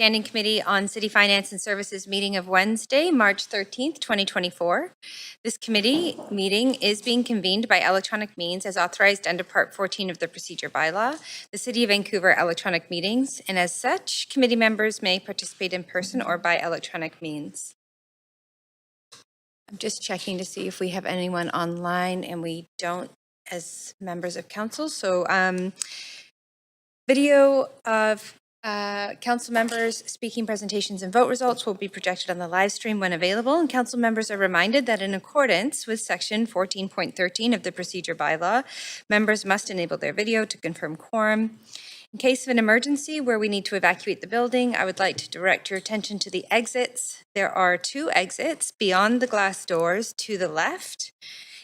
Standing Committee on City Finance and Services meeting of Wednesday, March 13th, 2024. This committee meeting is being convened by electronic means as authorized under Part 14 of the Procedure Bylaw, the City of Vancouver electronic meetings, and as such, committee members may participate in person or by electronic means. I'm just checking to see if we have anyone online, and we don't as members of council. So video of council members speaking presentations and vote results will be projected on the live stream when available, and council members are reminded that in accordance with section 14.13 of the procedure bylaw, members must enable their video to confirm quorum. In case of an emergency where we need to evacuate the building, I would like to direct your attention to the exits. There are 2 exits beyond the glass doors to the left.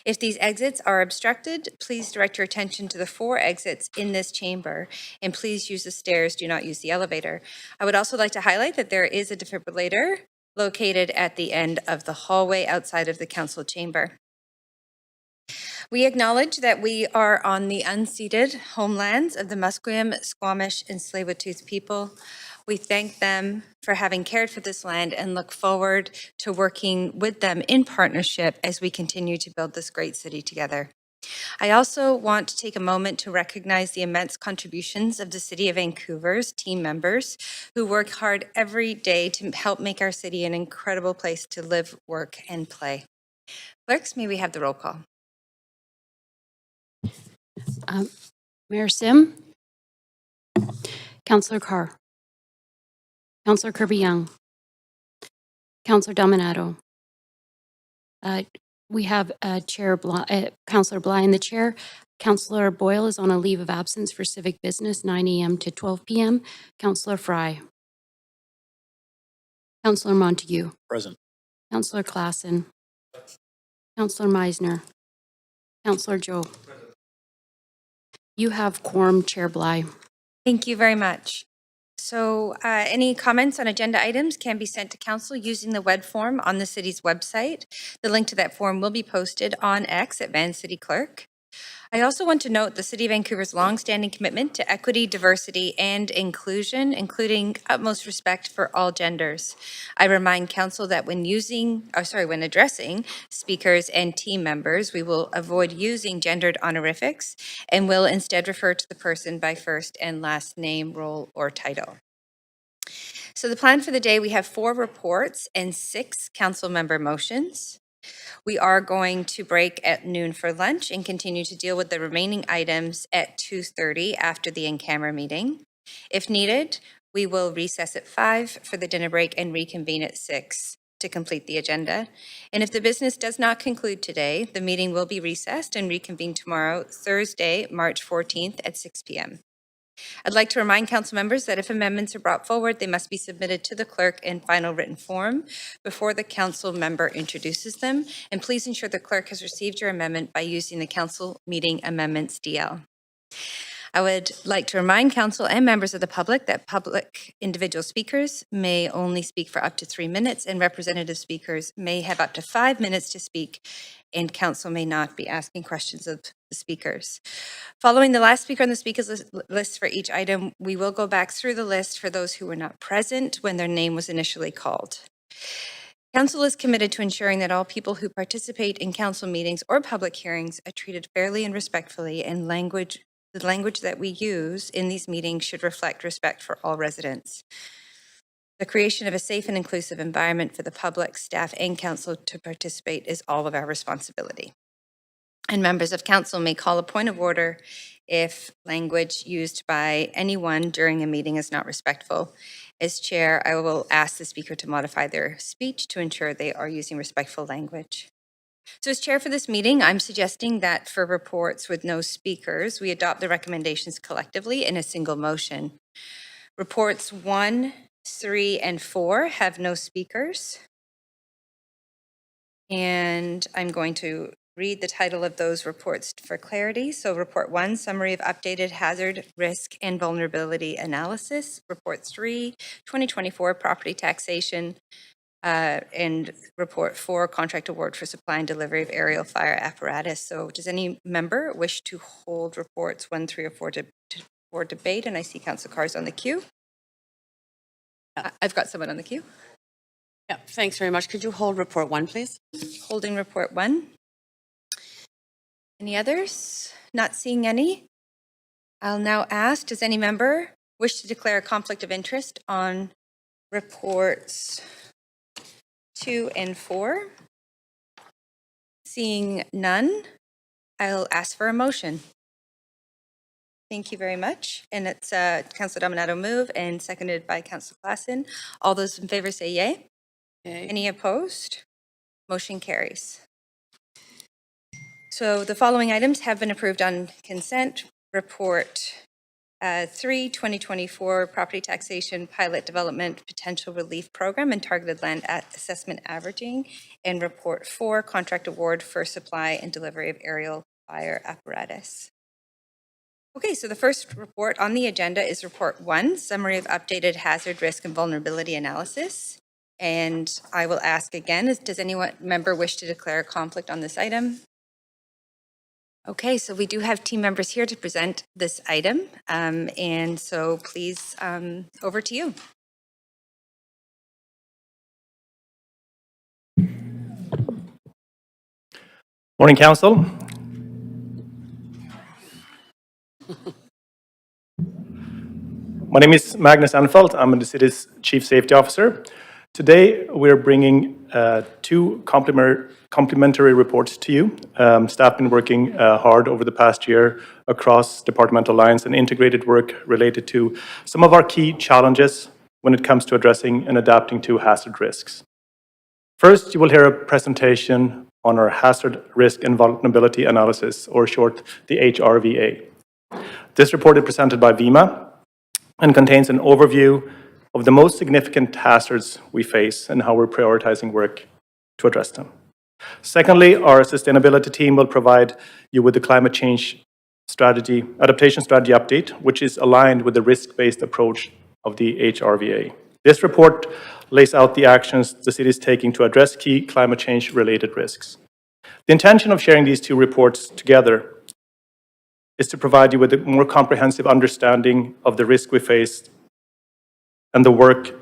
If these exits are obstructed, please direct your attention to the 4 exits in this chamber, and please use the stairs, do not use the elevator. I would also like to highlight that there is a defibrillator located at the end of the hallway outside of the council chamber. We acknowledge that we are on the unceded homelands of the Musqueam, Squamish, and Tsleil-Waututh people. We thank them for having cared for this land and look forward to working with them in partnership as we continue to build this great city together. I also want to take a moment to recognize the immense contributions of the City of Vancouver's team members who work hard every day to help make our city an incredible place to live, work, and play. Clerks, may we have the roll call? Mayor Sim, Councillor Carr, Councillor Kirby Young, Councillor Dominato. We have Councillor Bligh in the chair. Councillor Boyle is on a leave of absence for civic business, 9 a.m. to 12 p.m. Councillor Fry. Councillor Montague. Present. Councillor Klassen. Councillor Meisner. Councillor Joe. You have quorum, Chair Bligh. Thank you very much. So any comments on agenda items can be sent to council using the web form on the city's website. The link to that form will be posted on X at Van City Clerk. I also want to note the City of Vancouver's longstanding commitment to equity, diversity, and inclusion, including utmost respect for all genders. I remind council that when addressing speakers and team members, we will avoid using gendered honorifics and will instead refer to the person by first and last name, role, or title. So the plan for the day, we have 4 reports and 6 council member motions. We are going to break at noon for lunch and continue to deal with the remaining items at 2:30 after the in-camera meeting. If needed, we will recess at 5 for the dinner break and reconvene at 6 to complete the agenda. And if the business does not conclude today, the meeting will be recessed and reconvene tomorrow, Thursday, March 14th at 6 p.m. I'd like to remind council members that if amendments are brought forward, they must be submitted to the clerk in final written form before the council member introduces them. And please ensure the clerk has received your amendment by using the council meeting amendments DL. I would like to remind council and members of the public that public individual speakers may only speak for up to 3 minutes, and representative speakers may have up to 5 minutes to speak, and council may not be asking questions of the speakers. Following the last speaker on the speakers list for each item, we will go back through the list for those who were not present when their name was initially called. Council is committed to ensuring that all people who participate in council meetings or public hearings are treated fairly and respectfully, and the language that we use in these meetings should reflect respect for all residents. The creation of a safe and inclusive environment for the public, staff, and council to participate is all of our responsibility. And members of council may call a point of order if language used by anyone during a meeting is not respectful. As chair, I will ask the speaker to modify their speech to ensure they are using respectful language. So as chair for this meeting, I'm suggesting that for reports with no speakers, we adopt the recommendations collectively in a single motion. Reports 1, 3, and 4 have no speakers. And I'm going to read the title of those reports for clarity. So report 1, summary of updated hazard, risk, and vulnerability analysis. Report 3, 2024 property taxation. And report 4, contract award for supply and delivery of aerial fire apparatus. So does any member wish to hold reports 1, 3, or 4 for debate? And I see Councillor Carr's on the queue. I've got someone on the queue. Yeah, thanks very much. Could you hold report 1, please? Holding report 1. Any others? Not seeing any. I'll now ask, does any member wish to declare a conflict of interest on reports 2 and 4? Seeing none, I'll ask for a motion. Thank you very much. And it's Councillor Dominato move and seconded by Councillor Klassen. All those in favor say yay. Okay. Any opposed? Motion carries. So the following items have been approved on consent. Report 3, 2024 Property Taxation Pilot Development Potential Relief Program and Targeted Land Assessment Averaging. And Report 4, Contract Award for Supply and Delivery of Aerial Fire Apparatus. Okay, so the first report on the agenda is Report 1, Summary of Updated Hazard, Risk, and Vulnerability Analysis. And I will ask again, does any member wish to declare a conflict on this item? Okay, so we do have team members here to present this item. And so please, over to you. Morning, Council. My name is Magnus Anfelt. I'm the city's Chief Safety Officer. Today, we're bringing 2 complementary reports to you. Staff been working hard over the past year across departmental lines and integrated work related to some of our key challenges when it comes to addressing and adapting to hazard risks. First, you will hear a presentation on our Hazard, Risk, and Vulnerability Analysis, or short, the HRVA. This report is presented by VIMA and contains an overview of the most significant hazards we face and how we're prioritizing work to address them. Secondly, our sustainability team will provide you with the climate change adaptation strategy update, which is aligned with the risk-based approach of the HRVA. This report lays out the actions the city is taking to address key climate change-related risks. The intention of sharing these 2 reports together is to provide you with a more comprehensive understanding of the risk we face and the work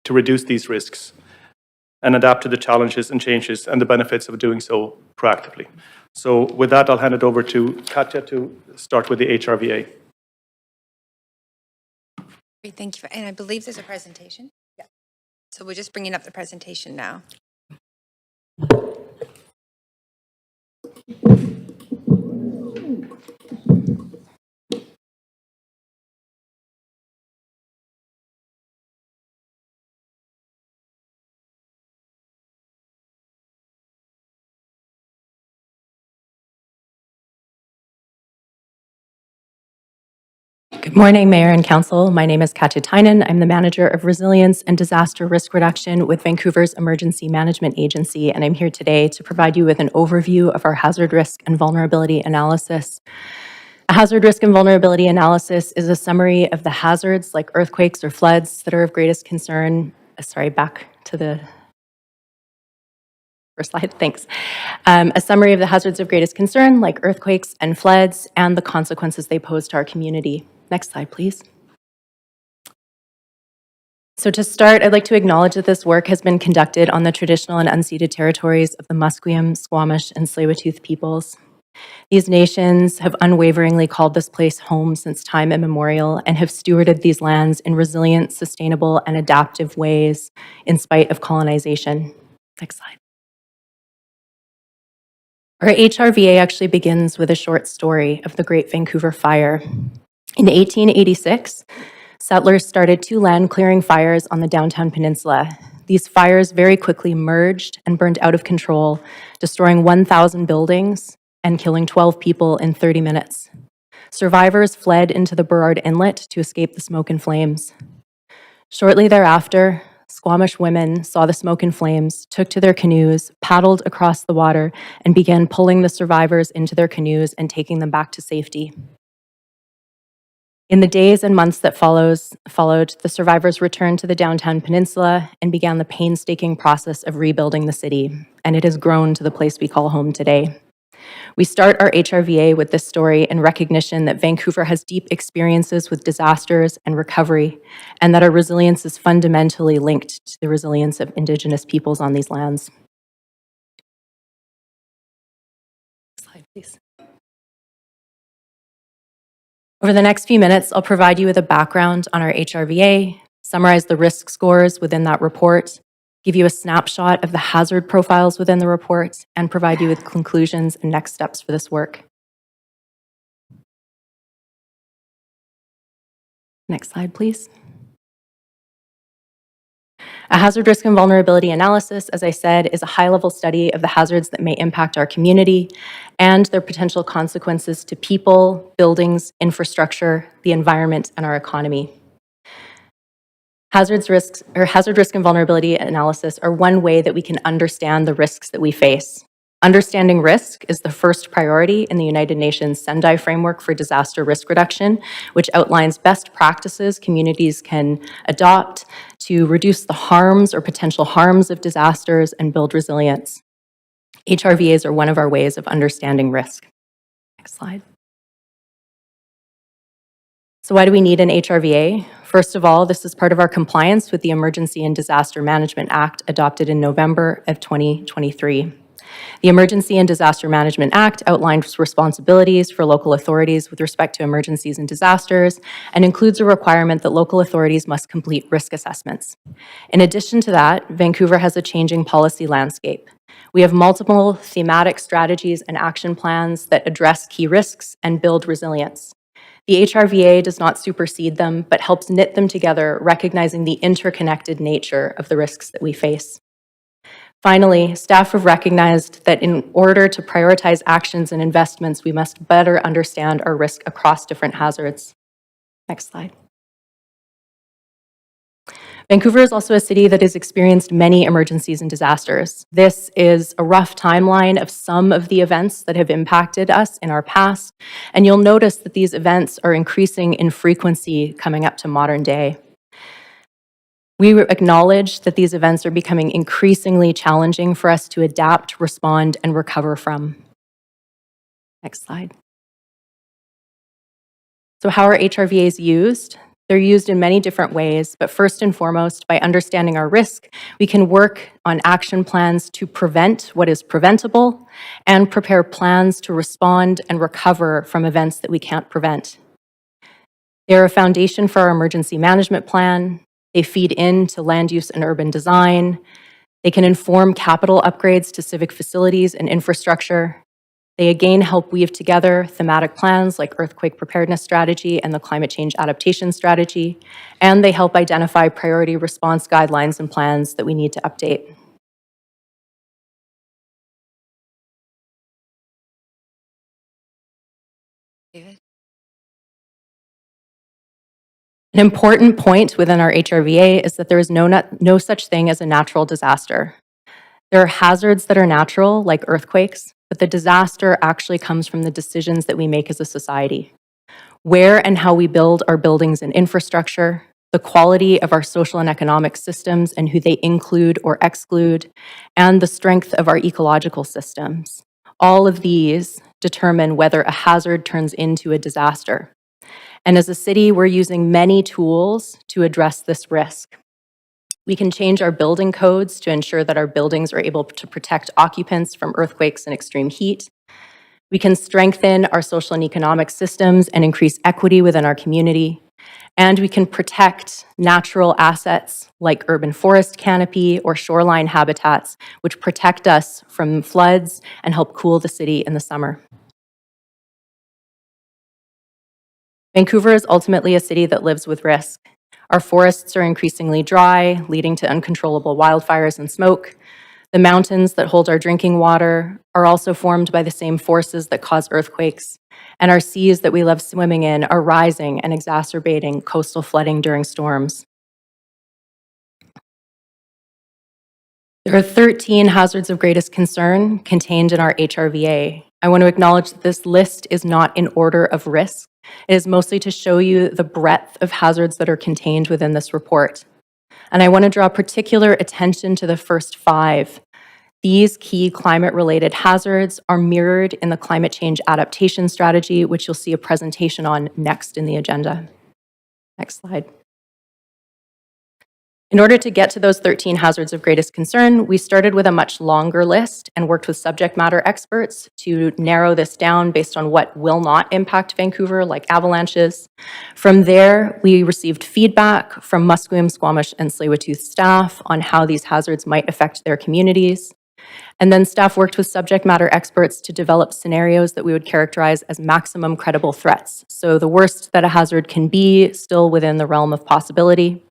to reduce these risks and adapt to the challenges and changes and the benefits of doing so proactively. So with that, I'll hand it over to Katja to start with the HRVA. Great, thank you. And I believe there's a presentation. Yeah. So we're just bringing up the presentation now. Good morning, Mayor and Council. My name is Katja Tynan. I'm the Manager of Resilience and Disaster Risk Reduction with Vancouver's Emergency Management Agency, and I'm here today to provide you with an overview of our hazard risk and vulnerability analysis. A hazard risk and vulnerability analysis is a summary of the hazards like earthquakes or floods that are of greatest concern. Sorry, back to the first slide, thanks. A summary of the hazards of greatest concern like earthquakes and floods and the consequences they pose to our community. Next slide, please. So to start, I'd like to acknowledge that this work has been conducted on the traditional and unceded territories of the Musqueam, Squamish, and Tsleil-Waututh peoples. These nations have unwaveringly called this place home since time immemorial and have stewarded these lands in resilient, sustainable, and adaptive ways in spite of colonization. Next slide. Our HRVA actually begins with a short story of the Great Vancouver Fire. In 1886, settlers started 2 land-clearing fires on the downtown peninsula. These fires very quickly merged and burned out of control, destroying 1,000 buildings and killing 12 people in 30 minutes. Survivors fled into the Burrard Inlet to escape the smoke and flames. Shortly thereafter, Squamish women saw the smoke and flames, took to their canoes, paddled across the water, and began pulling the survivors into their canoes and taking them back to safety. In the days and months that followed, the survivors returned to the downtown peninsula and began the painstaking process of rebuilding the city, and it has grown to the place we call home today. We start our HRVA with this story in recognition that Vancouver has deep experiences with disasters and recovery, and that our resilience is fundamentally linked to the resilience of Indigenous peoples on these lands. Slide, please. Over the next few minutes, I'll provide you with a background on our HRVA, summarize the risk scores within that report, give you a snapshot of the hazard profiles within the report, and provide you with conclusions and next steps for this work. Next slide, please. A hazard risk and vulnerability analysis, as I said, is a high-level study of the hazards that may impact our community and their potential consequences to people, buildings, infrastructure, the environment, and our economy. Hazard risk and vulnerability analysis are one way that we can understand the risks that we face. Understanding risk is the first priority in the United Nations Sendai Framework for Disaster Risk Reduction, which outlines best practices communities can adopt to reduce the harms or potential harms of disasters and build resilience. HRVAs are one of our ways of understanding risk. Next slide. So why do we need an HRVA? First of all, this is part of our compliance with the Emergency and Disaster Management Act adopted in November of 2023. The Emergency and Disaster Management Act outlines responsibilities for local authorities with respect to emergencies and disasters and includes a requirement that local authorities must complete risk assessments. In addition to that, Vancouver has a changing policy landscape. We have multiple thematic strategies and action plans that address key risks and build resilience. The HRVA does not supersede them, but helps knit them together, recognizing the interconnected nature of the risks that we face. Finally, staff have recognized that in order to prioritize actions and investments, we must better understand our risk across different hazards. Next slide. Vancouver is also a city that has experienced many emergencies and disasters. This is a rough timeline of some of the events that have impacted us in our past, and you'll notice that these events are increasing in frequency coming up to modern day. We acknowledge that these events are becoming increasingly challenging for us to adapt, respond, and recover from. Next slide. So how are HRVAs used? They're used in many different ways, but first and foremost, by understanding our risk, we can work on action plans to prevent what is preventable and prepare plans to respond and recover from events that we can't prevent. They're a foundation for our emergency management plan. They feed into land use and urban design. They can inform capital upgrades to civic facilities and infrastructure. They again help weave together thematic plans like earthquake preparedness strategy and the climate change adaptation strategy, and they help identify priority response guidelines and plans that we need to update. David? An important point within our HRVA is that there is no such thing as a natural disaster. There are hazards that are natural, like earthquakes, but the disaster actually comes from the decisions that we make as a society. Where and how we build our buildings and infrastructure, the quality of our social and economic systems and who they include or exclude, and the strength of our ecological systems. All of these determine whether a hazard turns into a disaster. And as a city, we're using many tools to address this risk. We can change our building codes to ensure that our buildings are able to protect occupants from earthquakes and extreme heat. We can strengthen our social and economic systems and increase equity within our community. And we can protect natural assets like urban forest canopy or shoreline habitats, which protect us from floods and help cool the city in the summer. Vancouver is ultimately a city that lives with risk. Our forests are increasingly dry, leading to uncontrollable wildfires and smoke. The mountains that hold our drinking water are also formed by the same forces that cause earthquakes. And our seas that we love swimming in are rising and exacerbating coastal flooding during storms. There are 13 hazards of greatest concern contained in our HRVA. I want to acknowledge that this list is not in order of risk. It is mostly to show you the breadth of hazards that are contained within this report. And I want to draw particular attention to the first 5. These key climate-related hazards are mirrored in the climate change adaptation strategy, which you'll see a presentation on next in the agenda. Next slide. In order to get to those 13 hazards of greatest concern, we started with a much longer list and worked with subject matter experts to narrow this down based on what will not impact Vancouver, like avalanches. From there, we received feedback from Musqueam, Squamish, and Tsleil-Waututh staff on how these hazards might affect their communities. And then staff worked with subject matter experts to develop scenarios that we would characterize as maximum credible threats. So the worst that a hazard can be, still within the realm of possibility.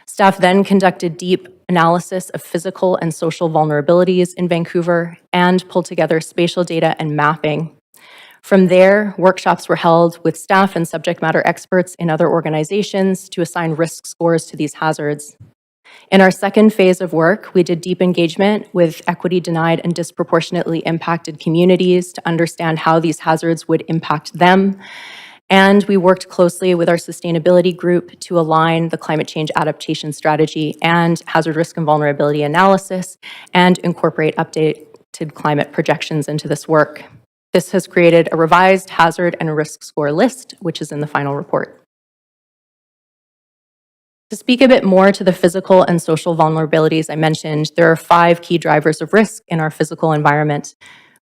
Staff then conducted deep analysis of physical and social vulnerabilities in Vancouver and pulled together spatial data and mapping. From there, workshops were held with staff and subject matter experts in other organizations to assign risk scores to these hazards. In our second phase of work, we did deep engagement with equity denied and disproportionately impacted communities to understand how these hazards would impact them. And we worked closely with our sustainability group to align the climate change adaptation strategy and hazard risk and vulnerability analysis and incorporate updated climate projections into this work. This has created a revised hazard and risk score list, which is in the final report. To speak a bit more to the physical and social vulnerabilities I mentioned, there are 5 key drivers of risk in our physical environment.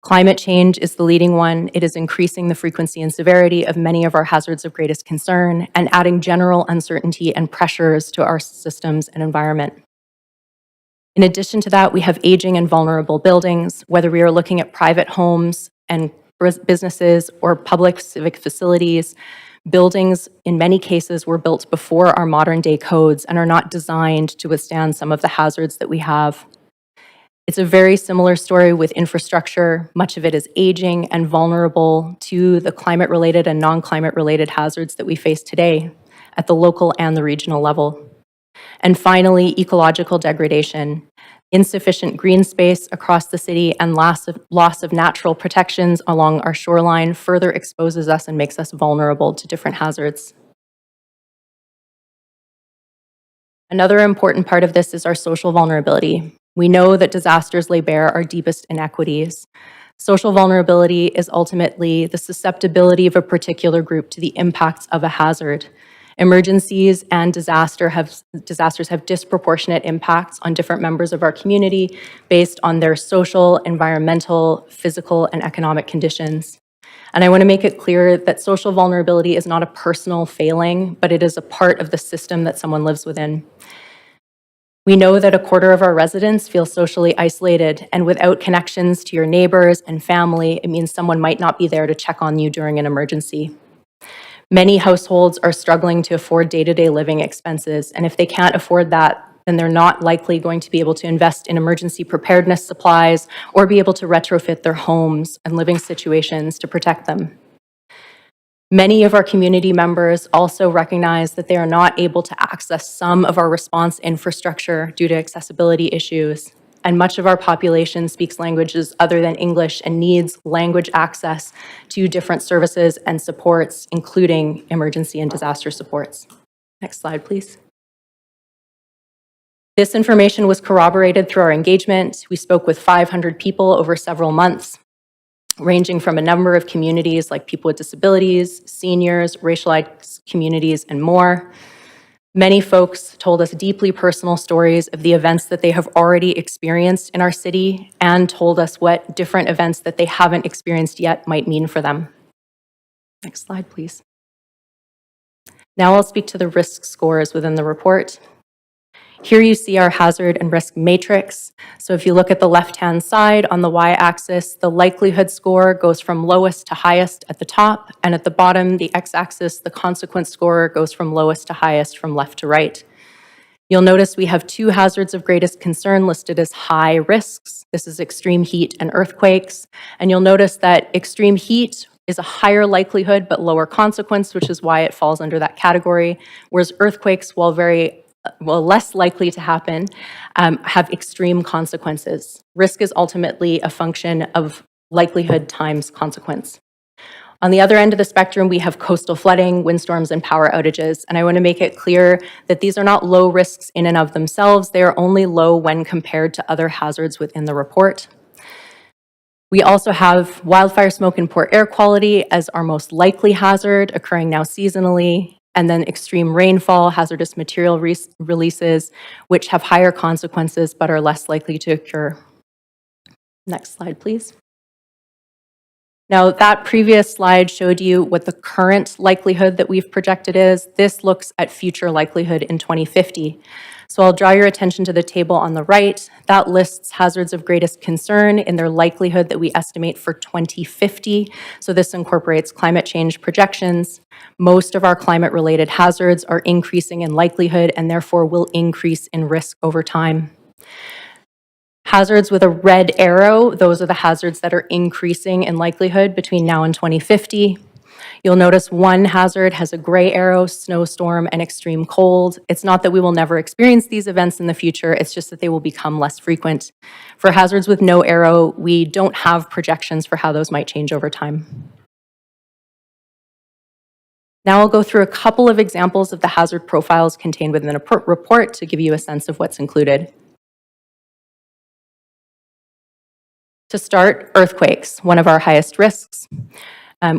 Climate change is the leading one. It is increasing the frequency and severity of many of our hazards of greatest concern and adding general uncertainty and pressures to our systems and environment. In addition to that, we have aging and vulnerable buildings, whether we are looking at private homes and businesses or public civic facilities. Buildings, in many cases, were built before our modern day codes and are not designed to withstand some of the hazards that we have. It's a very similar story with infrastructure. Much of it is aging and vulnerable to the climate-related and non-climate-related hazards that we face today at the local and the regional level. And finally, ecological degradation. Insufficient green space across the city and loss of natural protections along our shoreline further exposes us and makes us vulnerable to different hazards. Another important part of this is our social vulnerability. We know that disasters lay bare our deepest inequities. Social vulnerability is ultimately the susceptibility of a particular group to the impacts of a hazard. Emergencies and disasters have disproportionate impacts on different members of our community based on their social, environmental, physical, and economic conditions. And I want to make it clear that social vulnerability is not a personal failing, but it is a part of the system that someone lives within. We know that 1/4 of our residents feel socially isolated, and without connections to your neighbors and family, it means someone might not be there to check on you during an emergency. Many households are struggling to afford day-to-day living expenses, and if they can't afford that, then they're not likely going to be able to invest in emergency preparedness supplies or be able to retrofit their homes and living situations to protect them. Many of our community members also recognize that they are not able to access some of our response infrastructure due to accessibility issues, and much of our population speaks languages other than English and needs language access to different services and supports, including emergency and disaster supports. Next slide, please. This information was corroborated through our engagement. We spoke with 500 people over several months, ranging from a number of communities like people with disabilities, seniors, racialized communities, and more. Many folks told us deeply personal stories of the events that they have already experienced in our city and told us what different events that they haven't experienced yet might mean for them. Next slide, please. Now I'll speak to the risk scores within the report. Here you see our hazard and risk matrix. So if you look at the left-hand side on the y-axis, the likelihood score goes from lowest to highest at the top, and at the bottom, the x-axis, the consequence score goes from lowest to highest from left to right. You'll notice we have 2 hazards of greatest concern listed as high risks. This is extreme heat and earthquakes. And you'll notice that extreme heat is a higher likelihood but lower consequence, which is why it falls under that category, whereas earthquakes, while less likely to happen, have extreme consequences. Risk is ultimately a function of likelihood times consequence. On the other end of the spectrum, we have coastal flooding, windstorms, and power outages. And I want to make it clear that these are not low risks in and of themselves. They are only low when compared to other hazards within the report. We also have wildfire smoke and poor air quality as our most likely hazard, occurring now seasonally, and then extreme rainfall, hazardous material releases, which have higher consequences but are less likely to occur. Next slide, please. Now, that previous slide showed you what the current likelihood that we've projected is. This looks at future likelihood in 2050. So I'll draw your attention to the table on the right. That lists hazards of greatest concern in their likelihood that we estimate for 2050. So this incorporates climate change projections. Most of our climate-related hazards are increasing in likelihood and therefore will increase in risk over time. Hazards with a red arrow, those are the hazards that are increasing in likelihood between now and 2050. You'll notice one hazard has a gray arrow, snowstorm, and extreme cold. It's not that we will never experience these events in the future, it's just that they will become less frequent. For hazards with no arrow, we don't have projections for how those might change over time. Now I'll go through a couple of examples of the hazard profiles contained within a report to give you a sense of what's included. To start, earthquakes, one of our highest risks.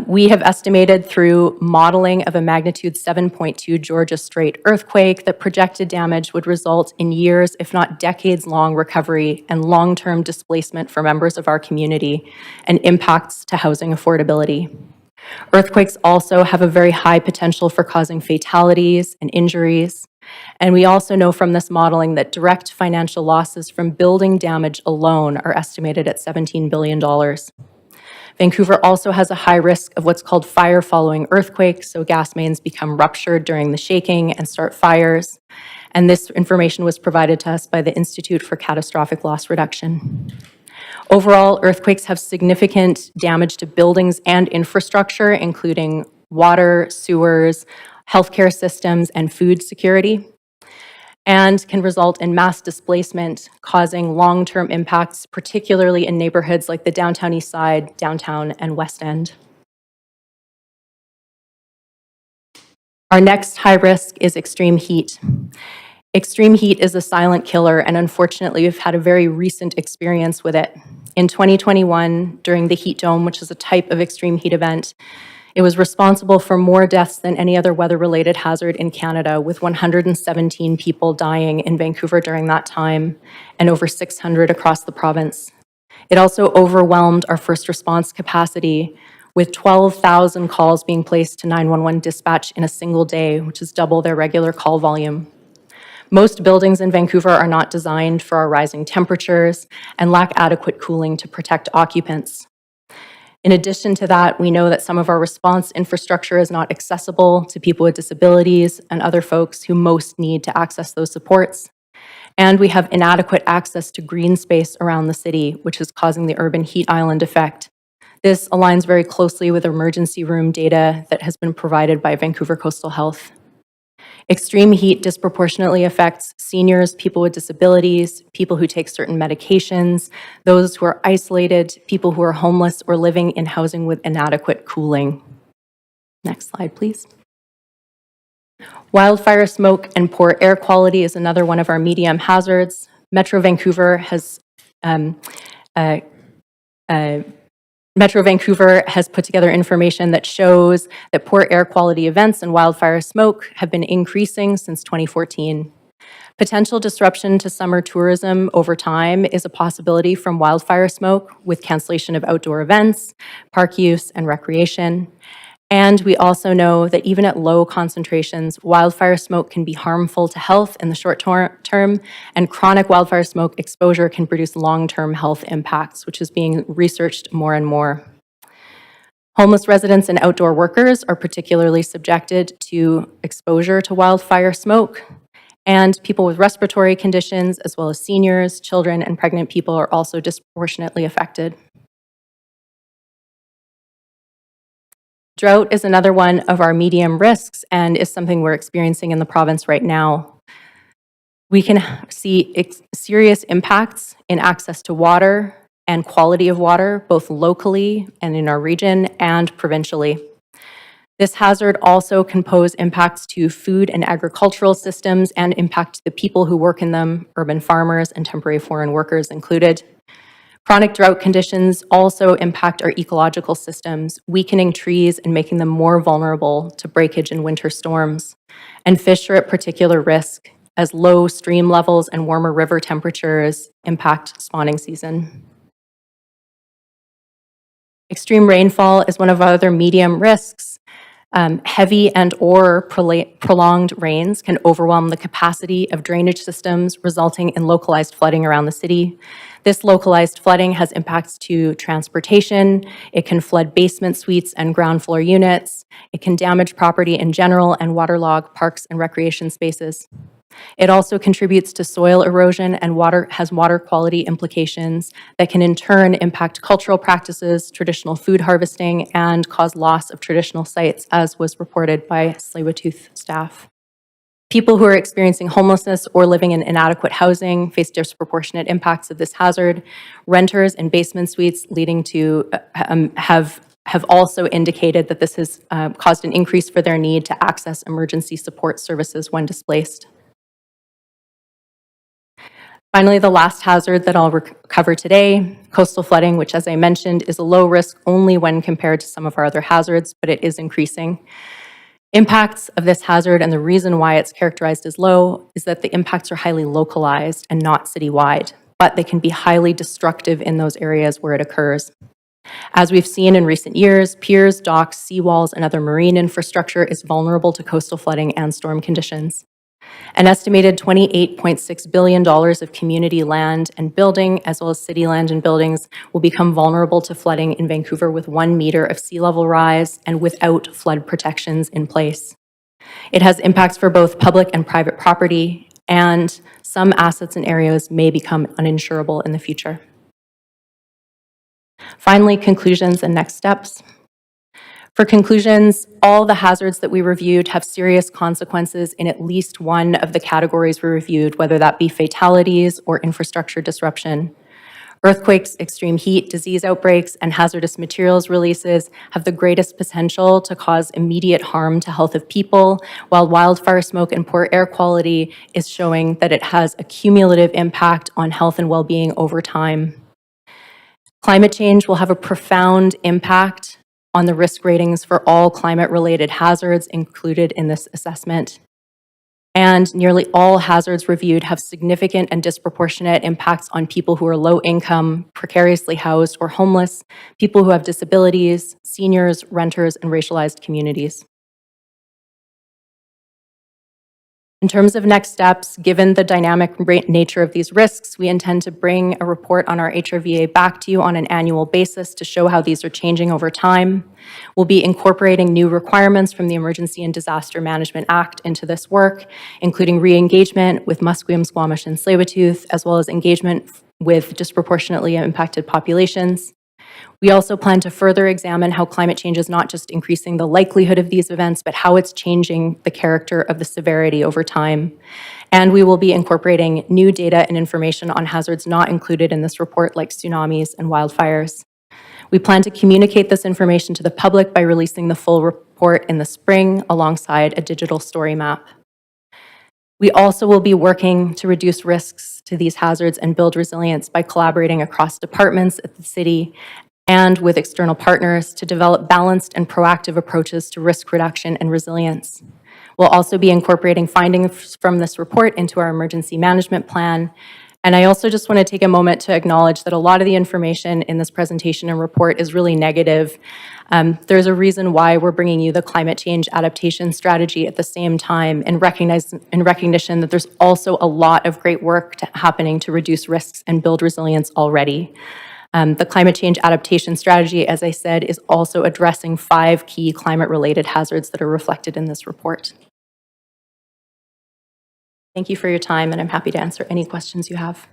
We have estimated through modeling of a magnitude 7.2 Georgia Strait earthquake that projected damage would result in years, if not decades-long recovery and long-term displacement for members of our community and impacts to housing affordability. Earthquakes also have a very high potential for causing fatalities and injuries. And we also know from this modeling that direct financial losses from building damage alone are estimated at $17 billion. Vancouver also has a high risk of what's called fire following earthquakes, so gas mains become ruptured during the shaking and start fires. And this information was provided to us by the Institute for Catastrophic Loss Reduction. Overall, earthquakes have significant damage to buildings and infrastructure, including water, sewers, healthcare systems, and food security, and can result in mass displacement, causing long-term impacts, particularly in neighborhoods like the downtown east side, downtown, and west end. Our next high risk is extreme heat. Extreme heat is a silent killer, and unfortunately, we've had a very recent experience with it. In 2021, during the heat dome, which is a type of extreme heat event, it was responsible for more deaths than any other weather-related hazard in Canada, with 117 people dying in Vancouver during that time and over 600 across the province. It also overwhelmed our first response capacity, with 12,000 calls being placed to 911 dispatch in a single day, which is double their regular call volume. Most buildings in Vancouver are not designed for our rising temperatures and lack adequate cooling to protect occupants. In addition to that, we know that some of our response infrastructure is not accessible to people with disabilities and other folks who most need to access those supports. And we have inadequate access to green space around the city, which is causing the urban heat island effect. This aligns very closely with emergency room data that has been provided by Vancouver Coastal Health. Extreme heat disproportionately affects seniors, people with disabilities, people who take certain medications, those who are isolated, people who are homeless or living in housing with inadequate cooling. Next slide, please. Wildfire smoke and poor air quality is another one of our medium hazards. Metro Vancouver has put together information that shows that poor air quality events and wildfire smoke have been increasing since 2014. Potential disruption to summer tourism over time is a possibility from wildfire smoke with cancellation of outdoor events, park use, and recreation. And we also know that even at low concentrations, wildfire smoke can be harmful to health in the short term, and chronic wildfire smoke exposure can produce long-term health impacts, which is being researched more and more. Homeless residents and outdoor workers are particularly subjected to exposure to wildfire smoke, and people with respiratory conditions, as well as seniors, children, and pregnant people are also disproportionately affected. Drought is another one of our medium risks and is something we're experiencing in the province right now. We can see serious impacts in access to water, and quality of water, both locally and in our region and provincially. This hazard also can pose impacts to food and agricultural systems and impact the people who work in them, urban farmers and temporary foreign workers included. Chronic drought conditions also impact our ecological systems, weakening trees and making them more vulnerable to breakage in winter storms. And fish are at particular risk as low stream levels and warmer river temperatures impact spawning season. Extreme rainfall is one of our other medium risks. Heavy and/or prolonged rains can overwhelm the capacity of drainage systems, resulting in localized flooding around the city. This localized flooding has impacts to transportation. It can flood basement suites and ground floor units. It can damage property in general and waterlog parks and recreation spaces. It also contributes to soil erosion and has water quality implications that can in turn impact cultural practices, traditional food harvesting, and cause loss of traditional sites, as was reported by Tsleil-Waututh staff. People who are experiencing homelessness or living in inadequate housing face disproportionate impacts of this hazard. Renters in basement suites leading to have also indicated that this has caused an increase for their need to access emergency support services when displaced. Finally, the last hazard that I'll cover today, coastal flooding, which, as I mentioned, is a low risk only when compared to some of our other hazards, but it is increasing. Impacts of this hazard, and the reason why it's characterized as low, is that the impacts are highly localized and not citywide, but they can be highly destructive in those areas where it occurs. As we've seen in recent years, piers, docks, seawalls, and other marine infrastructure is vulnerable to coastal flooding and storm conditions. An estimated $28.6 billion of community land and building, as well as city land and buildings, will become vulnerable to flooding in Vancouver with 1 meter of sea level rise and without flood protections in place. It has impacts for both public and private property, and some assets and areas may become uninsurable in the future. Finally, conclusions and next steps. For conclusions, all the hazards that we reviewed have serious consequences in at least one of the categories we reviewed, whether that be fatalities or infrastructure disruption. Earthquakes, extreme heat, disease outbreaks, and hazardous materials releases have the greatest potential to cause immediate harm to health of people, while wildfire smoke and poor air quality is showing that it has a cumulative impact on health and well-being over time. Climate change will have a profound impact on the risk ratings for all climate-related hazards included in this assessment. And nearly all hazards reviewed have significant and disproportionate impacts on people who are low income, precariously housed, or homeless, people who have disabilities, seniors, renters, and racialized communities. In terms of next steps, given the dynamic nature of these risks, we intend to bring a report on our HRVA back to you on an annual basis to show how these are changing over time. We'll be incorporating new requirements from the Emergency and Disaster Management Act into this work, including re-engagement with Musqueam, Squamish, and Tsleil-Waututh, as well as engagement with disproportionately impacted populations. We also plan to further examine how climate change is not just increasing the likelihood of these events, but how it's changing the character of the severity over time. And we will be incorporating new data and information on hazards not included in this report, like tsunamis and wildfires. We plan to communicate this information to the public by releasing the full report in the spring alongside a digital story map. We also will be working to reduce risks to these hazards and build resilience by collaborating across departments at the city and with external partners to develop balanced and proactive approaches to risk reduction and resilience. We'll also be incorporating findings from this report into our emergency management plan. And I also just want to take a moment to acknowledge that a lot of the information in this presentation and report is really negative. There's a reason why we're bringing you the climate change adaptation strategy at the same time, in recognition that there's also a lot of great work happening to reduce risks and build resilience already. The climate change adaptation strategy, as I said, is also addressing 5 key climate-related hazards that are reflected in this report. Thank you for your time, and I'm happy to answer any questions you have.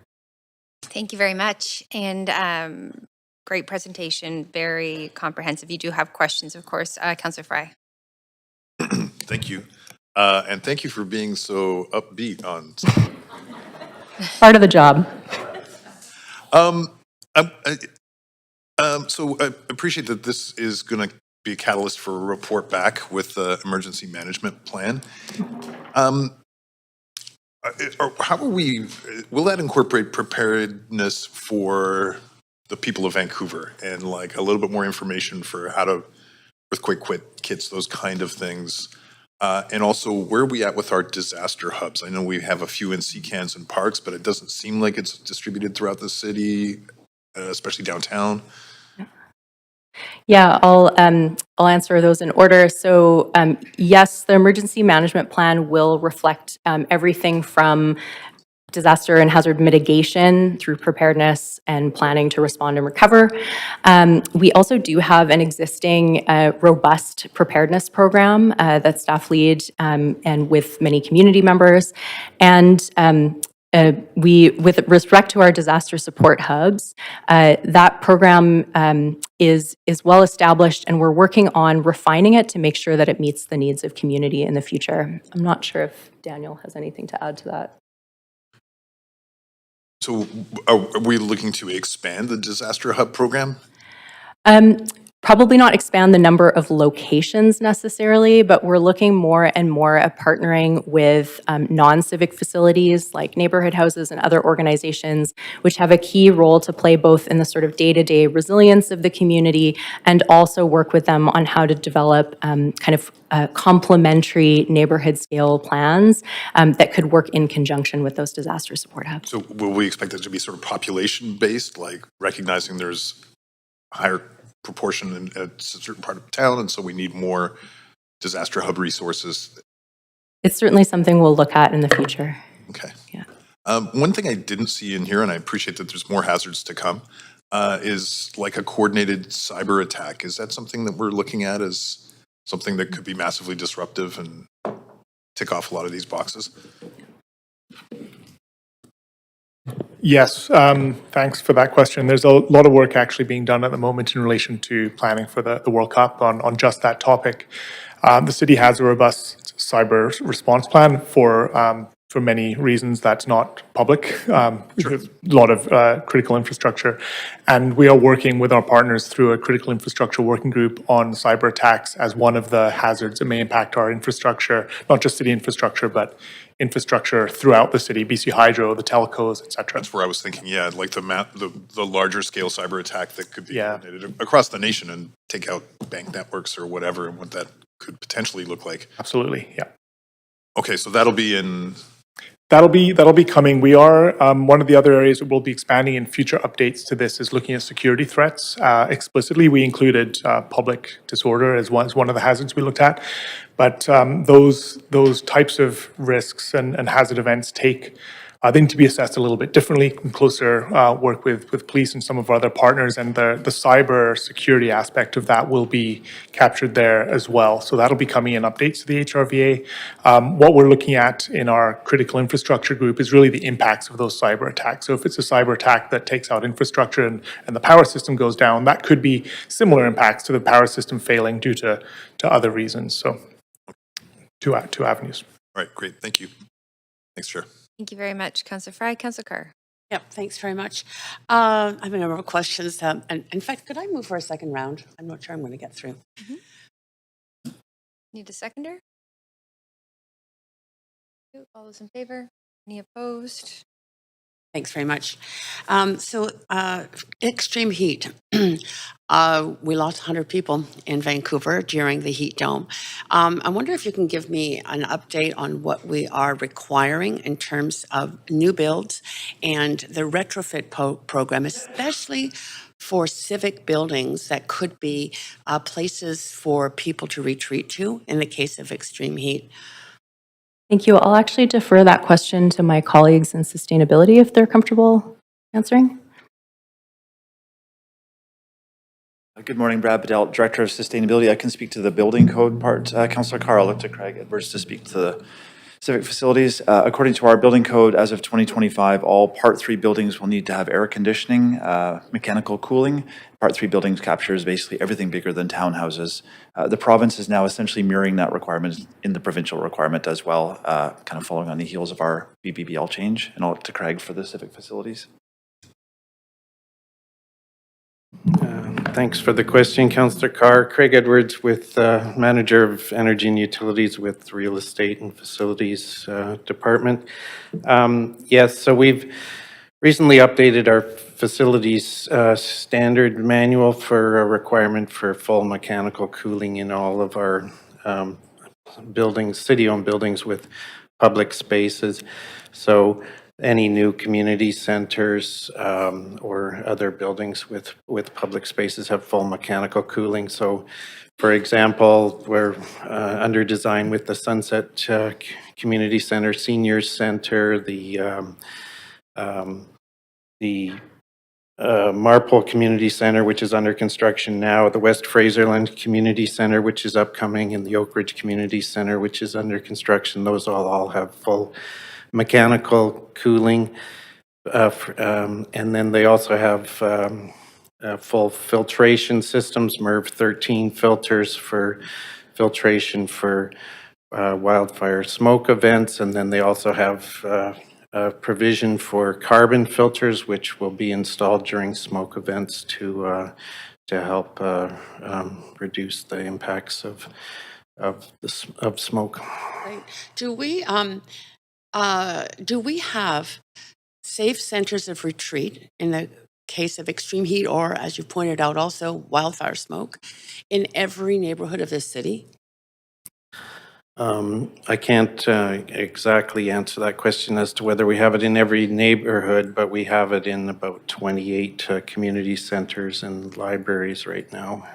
Thank you very much. And great presentation, very comprehensive. You do have questions, of course. Councillor Fry. Thank you. And thank you for being so upbeat on. Part of the job. So I appreciate that this is going to be a catalyst for a report back with the emergency management plan. How are we, will that incorporate preparedness for the people of Vancouver and like a little bit more information for how to earthquake kits, those kind of things? And also, where are we at with our disaster hubs? I know we have a few in CCANs and parks, but it doesn't seem like it's distributed throughout the city, especially downtown. Yeah, I'll answer those in order. So yes, the emergency management plan will reflect everything from disaster and hazard mitigation through preparedness and planning to respond and recover. We also do have an existing robust preparedness program that staff lead and with many community members. And with respect to our disaster support hubs, that program is well established, and we're working on refining it to make sure that it meets the needs of community in the future. I'm not sure if Daniel has anything to add to that. So are we looking to expand the disaster hub program? Probably not expand the number of locations necessarily, but we're looking more and more at partnering with non-civic facilities like neighborhood houses and other organizations, which have a key role to play both in the sort of day-to-day resilience of the community and also work with them on how to develop complementary neighborhood scale plans that could work in conjunction with those disaster support hubs. So will we expect it to be sort of population-based, like recognizing there's a higher proportion in a certain part of town, and so we need more disaster hub resources? It's certainly something we'll look at in the future. Okay. Yeah. One thing I didn't see in here, and I appreciate that there's more hazards to come, is like a coordinated cyber attack. Is that something that we're looking at as something that could be massively disruptive and tick off a lot of these boxes? Yes, thanks for that question. There's a lot of work actually being done at the moment in relation to planning for the World Cup on just that topic. The city has a robust cyber response plan for many reasons that's not public. There's a lot of critical infrastructure, and we are working with our partners through a critical infrastructure working group on cyber attacks as one of the hazards that may impact our infrastructure, not just city infrastructure, but infrastructure throughout the city, BC Hydro, the telcos, et cetera. That's where I was thinking, yeah, like the larger scale cyber attack that could be Yeah. coordinated across the nation and take out bank networks or whatever, and what that could potentially look like. Absolutely, yeah. Okay, so that'll be in. That'll be coming. We are, one of the other areas that we'll be expanding in future updates to this is looking at security threats. Explicitly, we included public disorder as one of the hazards we looked at. But those types of risks and hazard events they need to be assessed a little bit differently, closer work with police and some of our other partners, and the cyber security aspect of that will be captured there as well. So that'll be coming in updates to the HRVA. What we're looking at in our critical infrastructure group is really the impacts of those cyber attacks. So if it's a cyber attack that takes out infrastructure and the power system goes down, that could be similar impacts to the power system failing due to other reasons. So two avenues. All right, great, thank you. Thanks, Chair. Thank you very much, Councillor Fry. Councillor Carr. Yep, thanks very much. I have a number of questions. And in fact, could I move for a second round? I'm not sure I'm going to get through. Need a seconder? All those in favor? Any opposed? Thanks very much. Extreme heat. We lost 100 people in Vancouver during the heat dome. I wonder if you can give me an update on what we are requiring in terms of new builds and the retrofit program, especially for civic buildings that could be places for people to retreat to in the case of extreme heat. Thank you. I'll actually defer that question to my colleagues in sustainability if they're comfortable answering. Good morning, Brad Bedell, Director of Sustainability. I can speak to the building code part. Councillor Carr, I'll look to Craig Edwards to speak to the civic facilities. According to our building code, as of 2025, all Part 3 buildings will need to have air conditioning, mechanical cooling. Part 3 buildings captures basically everything bigger than townhouses. The province is now essentially mirroring that requirement in the provincial requirement as well, kind of following on the heels of our BBBL change. And I'll look to Craig for the civic facilities. Thanks for the question, Councillor Carr. Craig Edwards with Manager of Energy and Utilities with Real Estate and Facilities Department. Yes, so we've recently updated our facilities standard manual for a requirement for full mechanical cooling in all of our buildings, city-owned buildings with public spaces. So any new community centers or other buildings with public spaces have full mechanical cooling. So, for example, we're under design with the Sunset Community Center, Seniors Center, the Marpole Community Center, which is under construction now, the West Fraserland Community Center, which is upcoming, and the Oak Ridge Community Center, which is under construction. Those all have full mechanical cooling. And then they also have full filtration systems, MERV 13 filters for filtration for wildfire smoke events. And then they also have a provision for carbon filters, which will be installed during smoke events to help reduce the impacts of smoke. Right. Do we have safe centers of retreat in the case of extreme heat or, as you pointed out, also wildfire smoke in every neighborhood of this city? I can't exactly answer that question as to whether we have it in every neighborhood, but we have it in about 28 community centers and libraries right now.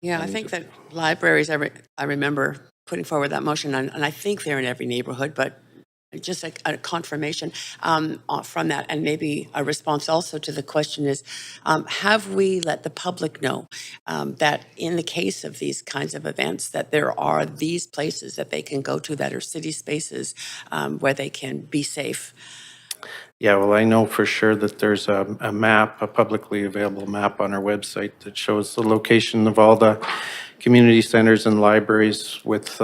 Yeah, I think that libraries, I remember putting forward that motion, and I think they're in every neighborhood, but just a confirmation from that, and maybe a response also to the question is, have we let the public know that in the case of these kinds of events, that there are these places that they can go to that are city spaces where they can be safe? Yeah, well, I know for sure that there's a map, a publicly available map on our website that shows the location of all the community centers and libraries with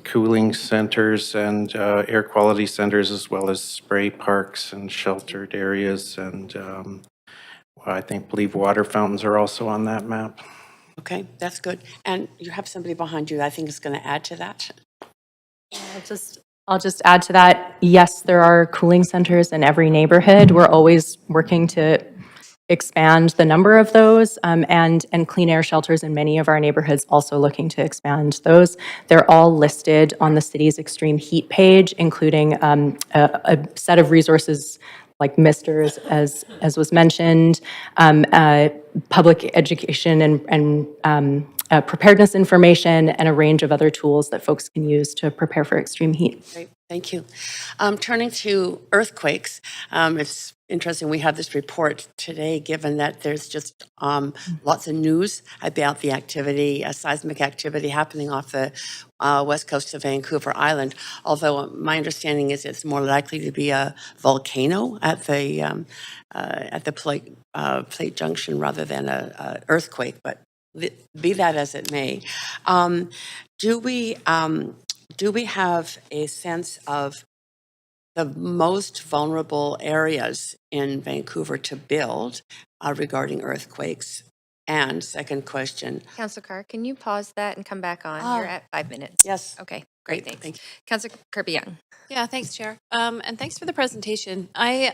cooling centers and air quality centers, as well as spray parks and sheltered areas. And I believe water fountains are also on that map. Okay, that's good. And you have somebody behind you that I think is going to add to that. I'll just add to that. Yes, there are cooling centers in every neighborhood. We're always working to expand the number of those, and clean air shelters in many of our neighborhoods also looking to expand those. They're all listed on the city's extreme heat page, including a set of resources like misters, as was mentioned, public education and preparedness information, and a range of other tools that folks can use to prepare for extreme heat. Great, thank you. Turning to earthquakes, it's interesting we have this report today, given that there's just lots of news about the activity, seismic activity happening off the west coast of Vancouver Island, although my understanding is it's more likely to be a volcano at the plate junction rather than a earthquake, but be that as it may. Do we have a sense of the most vulnerable areas in Vancouver to build regarding earthquakes? And second question. Councillor Carr, can you pause that and come back on? You're at 5 minutes. Yes. Okay, great, Thank thanks. Councillor Kirby Young. Yeah, thanks, Chair. And thanks for the presentation. I'm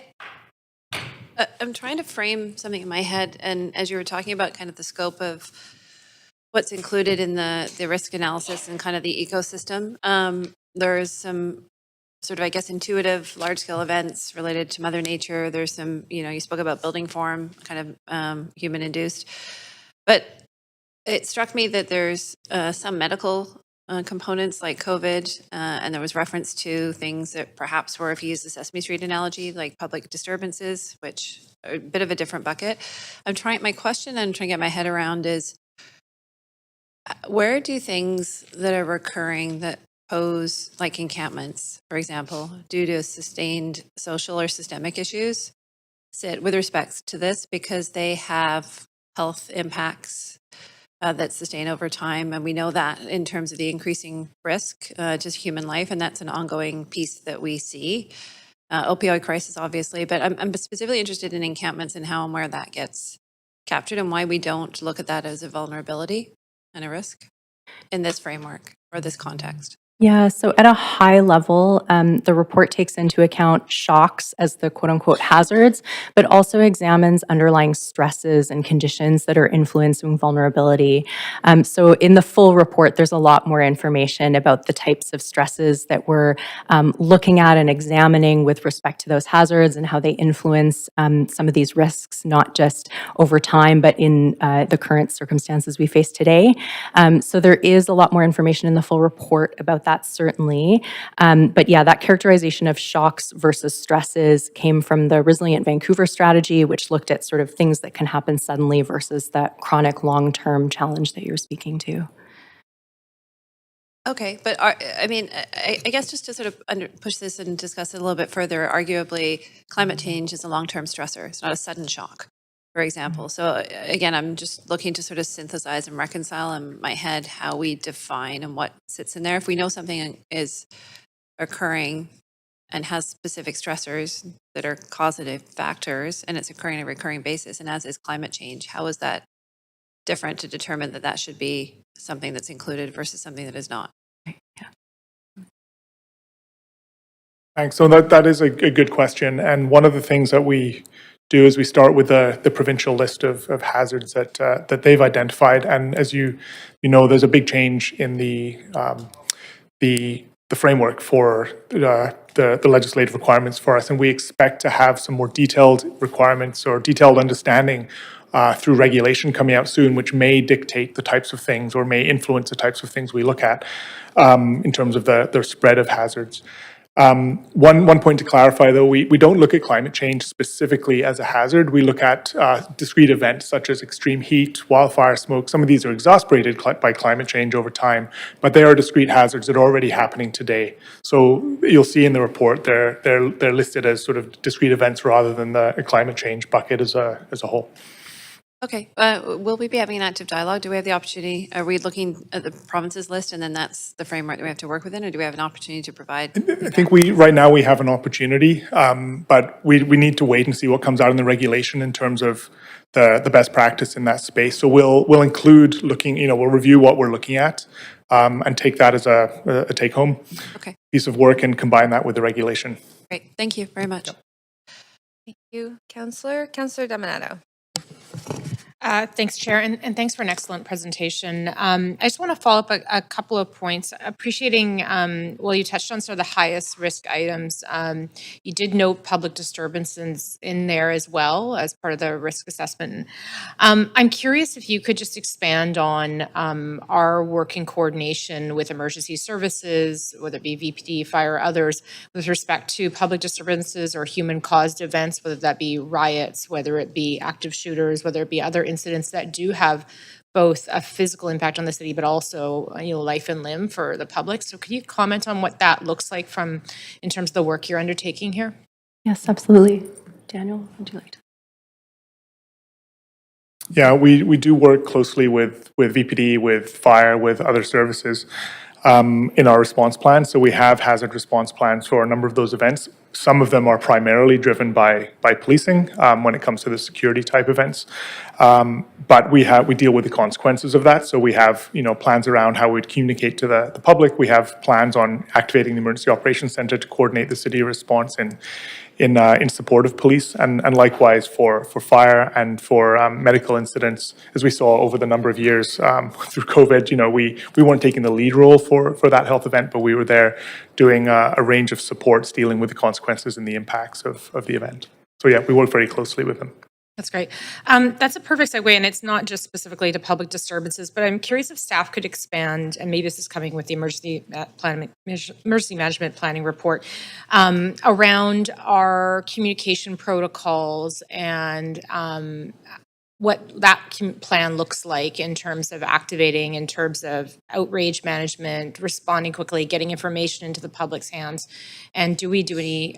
trying to frame something in my head, and as you were talking about kind of the scope of what's included in the risk analysis and kind of the ecosystem, there's some sort of, I guess, intuitive large-scale events related to Mother Nature. There's some, you spoke about building form, kind of human-induced. But it struck me that there's some medical components like COVID, and there was reference to things that perhaps were, if you use the Sesame Street analogy, like public disturbances, which are a bit of a different bucket. My question I'm trying to get my head around is, where do things that are recurring that pose, like encampments, for example, due to sustained social or systemic issues, sit with respect to this, because they have health impacts that sustain over time? And we know that in terms of the increasing risk to human life, and that's an ongoing piece that we see. Opioid crisis, obviously, but I'm specifically interested in encampments and how and where that gets captured and why we don't look at that as a vulnerability and a risk in this framework or this context? Yeah, so at a high level, the report takes into account shocks as the quote unquote hazards, but also examines underlying stresses and conditions that are influencing vulnerability. So in the full report, there's a lot more information about the types of stresses that we're looking at and examining with respect to those hazards and how they influence some of these risks, not just over time, but in the current circumstances we face today. So there is a lot more information in the full report about that, certainly. But yeah, that characterization of shocks versus stresses came from the Resilient Vancouver strategy, which looked at sort of things that can happen suddenly versus that chronic long-term challenge that you're speaking to. Okay, but I mean, I guess just to sort of push this and discuss it a little bit further, arguably climate change is a long-term stressor. It's not a sudden shock, for example. So again, I'm just looking to sort of synthesize and reconcile in my head how we define and what sits in there. If we know something is occurring and has specific stressors that are causative factors and it's occurring on a recurring basis, and as is climate change, how is that different to determine that that should be something that's included versus something that is not? Thanks. So that is a good question. And one of the things that we do is we start with the provincial list of hazards that they've identified. And as you know, there's a big change in the framework for the legislative requirements for us, and we expect to have some more detailed requirements or detailed understanding through regulation coming out soon, which may dictate the types of things or may influence the types of things we look at in terms of the spread of hazards. One point to clarify, though, we don't look at climate change specifically as a hazard. We look at discrete events such as extreme heat, wildfire smoke. Some of these are exacerbated by climate change over time, but they are discrete hazards that are already happening today. So you'll see in the report they're listed as sort of discrete events rather than the climate change bucket as a whole. Okay, will we be having an active dialogue? Do we have the opportunity? Are we looking at the provinces list and then that's the framework that we have to work within, or do we have an opportunity to provide? I think right now we have an opportunity, but we need to wait and see what comes out in the regulation in terms of the best practice in that space. So we'll include looking, we'll review what we're looking at and take that as a take home piece of work and combine that with the regulation. Great, thank you very much. Yep. Thank you, Councillor. Councillor Dominato. Thanks, Chair, and thanks for an excellent presentation. I just want to follow up a couple of points. Appreciating, well, you touched on sort of the highest risk items. You did note public disturbances in there as well as part of the risk assessment. I'm curious if you could just expand on our work in coordination with emergency services, whether it be VPD, fire, or others, with respect to public disturbances or human-caused events, whether that be riots, whether it be active shooters, whether it be other incidents that do have both a physical impact on the city, but also, life and limb for the public. So could you comment on what that looks like in terms of the work you're undertaking here? Yes, absolutely. Daniel, would you like to? Yeah, we do work closely with VPD, with fire, with other services in our response plan. So we have hazard response plans for a number of those events. Some of them are primarily driven by policing when it comes to the security type events. But we deal with the consequences of that. So we have plans around how we'd communicate to the public. We have plans on activating the Emergency Operations Centre to coordinate the city response in support of police, and likewise for fire and for medical incidents. As we saw over the number of years through COVID, we weren't taking the lead role for that health event, but we were there doing a range of supports dealing with the consequences and the impacts of the event. So yeah, we work very closely with them. That's great. That's a perfect segue, and it's not just specifically to public disturbances, but I'm curious if staff could expand, and maybe this is coming with the emergency management planning report, around our communication protocols and what that plan looks like in terms of activating, in terms of outrage management, responding quickly, getting information into the public's hands, and do we do any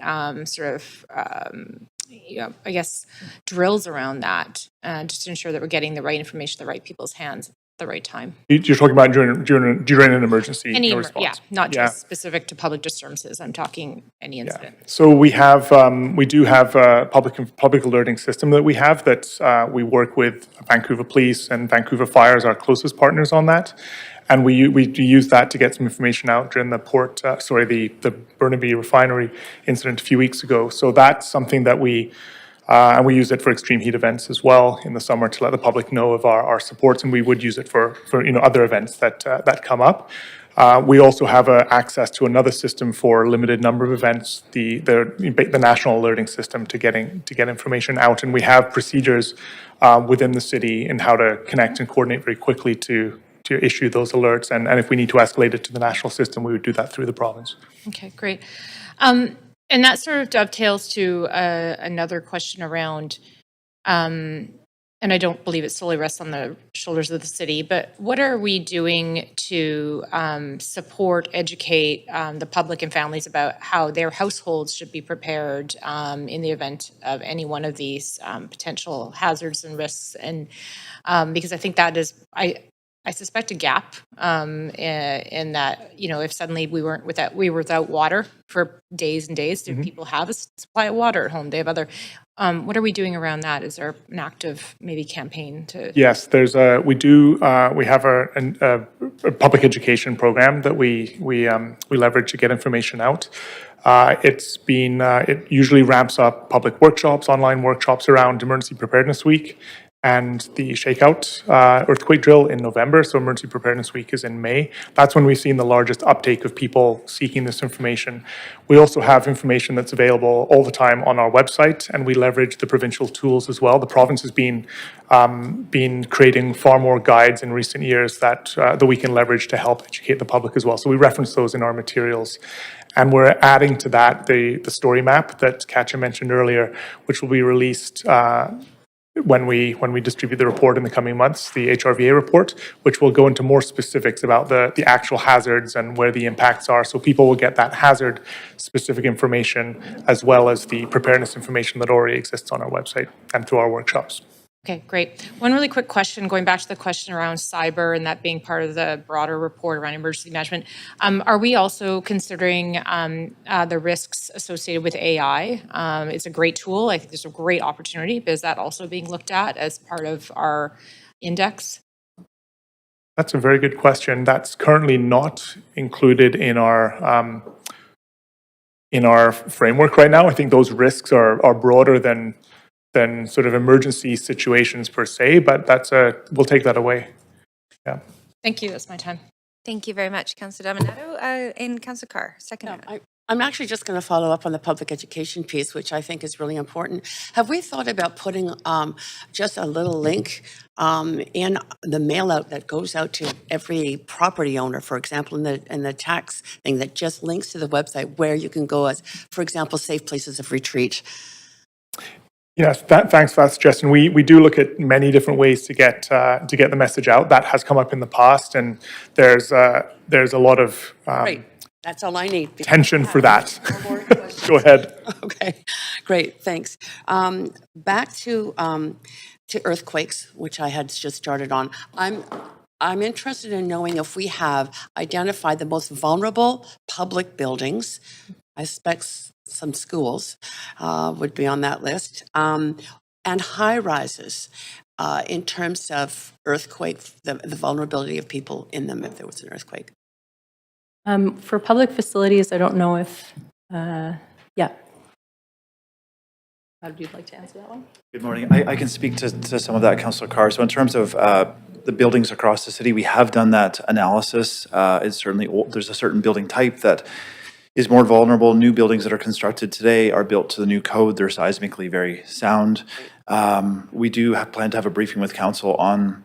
I guess, drills around that, just to ensure that we're getting the right information to the right people's hands. the right time. You're talking about during an emergency Any, response? not Yeah. just specific to public disturbances. I'm talking any incident. So we do have a public alerting system that we have that we work with Vancouver Police and Vancouver Fire as our closest partners on that. And we use that to get some information out during the Burnaby refinery incident a few weeks ago. So that's something that and we use it for extreme heat events as well in the summer to let the public know of our supports, and we would use it for other events that come up. We also have access to another system for a limited number of events, the national alerting system to get information out, and we have procedures within the city in how to connect and coordinate very quickly to issue those alerts, and if we need to escalate it to the national system, we would do that through the province. Okay, great. And that sort of dovetails to another question around, and I don't believe it solely rests on the shoulders of the city, but what are we doing to support, educate the public and families about how their households should be prepared in the event of any one of these potential hazards and risks? And because I think that is, I suspect a gap in that, if suddenly we were without water for days and days, do people have a supply of water at home? They have other, what are we doing around that? Is there an active maybe campaign to? Yes, we have a public education program that we leverage to get information out. It usually ramps up public workshops, online workshops around Emergency Preparedness Week and the Shakeout earthquake drill in November. So Emergency Preparedness Week is in May. That's when we've seen the largest uptake of people seeking this information. We also have information that's available all the time on our website, and we leverage the provincial tools as well. The province has been creating far more guides in recent years that we can leverage to help educate the public as well. So we reference those in our materials. And we're adding to that the story map that Katja mentioned earlier, which will be released when we distribute the report in the coming months, the HRVA report, which will go into more specifics about the actual hazards and where the impacts are. So people will get that hazard specific information as well as the preparedness information that already exists on our website and through our workshops. Okay, great. One really quick question, going back to the question around cyber and that being part of the broader report around emergency management. Are we also considering the risks associated with AI? It's a great tool. I think there's a great opportunity, but is that also being looked at as part of our index? That's a very good question. That's currently not included in our framework right now. I think those risks are broader than sort of emergency situations per se, but we'll take that away. Yeah. Thank you. That's my time. Thank you very much, Councillor Dominato. And Councillor Carr, second. I'm actually just going to follow up on the public education piece, which I think is really important. Have we thought about putting just a little link in the mail out that goes out to every property owner, for example, in the tax thing that just links to the website where you can go as, for example, safe places of retreat? Yes, thanks for that suggestion. We do look at many different ways to get the message out. That has come up in the past, and there's a lot of Great. That's all I need. Tension for that. Go ahead. Okay, great, thanks. Back to earthquakes, which I had just started on. I'm interested in knowing if we have identified the most vulnerable public buildings. I suspect some schools would be on that list, and high rises in terms of earthquake, the vulnerability of people in them if there was an earthquake. For public facilities, I don't know if, yeah. How would you like to answer that one? Good morning. I can speak to some of that, Councillor Carr. So in terms of the buildings across the city, we have done that analysis. It's certainly, there's a certain building type that is more vulnerable. New buildings that are constructed today are built to the new code. They're seismically very sound. We do plan to have a briefing with council on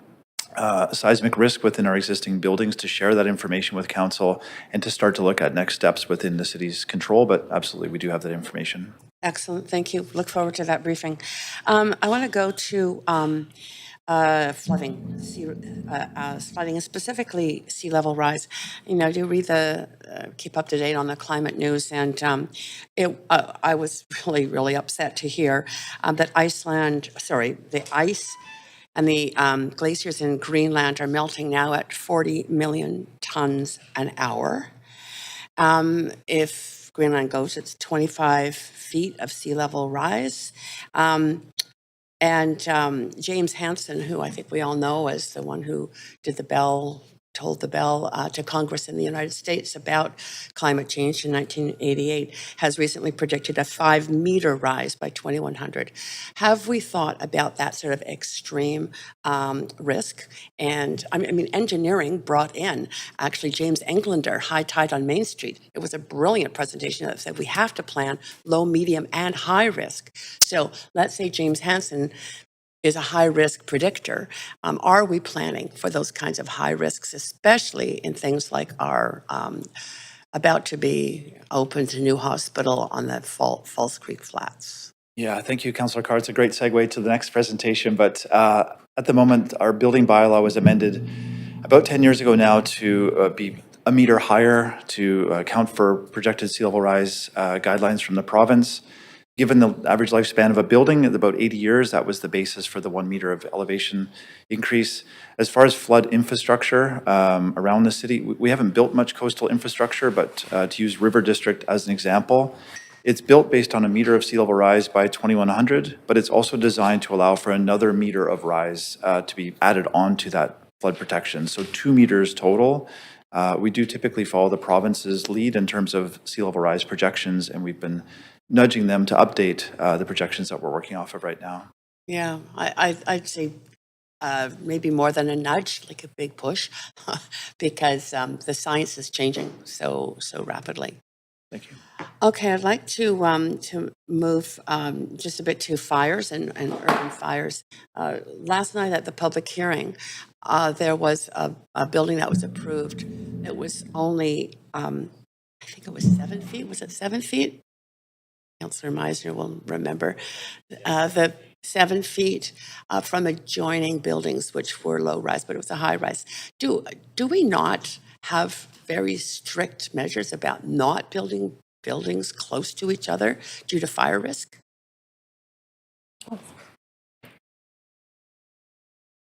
seismic risk within our existing buildings to share that information with council and to start to look at next steps within the city's control. But absolutely, we do have that information. Excellent, thank you. Look forward to that briefing. I want to go to flooding, flooding, and specifically sea level rise. I do read keep up to date on the climate news, and I was really, really upset to hear that the ice And the glaciers in Greenland are melting now at 40 million tons an hour. If Greenland goes, it's 25 feet of sea level rise. And James Hansen, who I think we all know as the one who told the bell to Congress in the United States about climate change in 1988, has recently predicted a 5-meter rise by 2100. Have we thought about that sort of extreme risk? And I mean, engineering brought in actually James Englander, High Tide on Main Street. It was a brilliant presentation that said we have to plan low, medium, and high risk. So let's say James Hansen is a high-risk predictor. Are we planning for those kinds of high risks, especially in things like our about to be opened new hospital on the False Creek Flats? Yeah, thank you, Councillor Carr. It's a great segue to the next presentation, but at the moment, our building bylaw was amended about 10 years ago now to be a meter higher to account for projected sea level rise guidelines from the province. Given the average lifespan of a building at about 80 years, that was the basis for the 1 meter of elevation increase. As far as flood infrastructure around the city, we haven't built much coastal infrastructure, but to use River District as an example, it's built based on a meter of sea level rise by 2100, but it's also designed to allow for another meter of rise to be added on to that flood protection. So 2 meters total. We do typically follow the province's lead in terms of sea level rise projections, and we've been nudging them to update the projections that we're working off of right now. Yeah, I'd say maybe more than a nudge, like a big push, because the science is changing so rapidly. Thank you. Okay, I'd like to move just a bit to fires and urban fires. Last night at the public hearing, there was a building that was approved. It was only, I think it was 7 feet. Was it 7 feet? Councillor Meisner will remember the 7 feet from adjoining buildings, which were low rise, but it was a high rise. Do we not have very strict measures about not building buildings close to each other due to fire risk? Good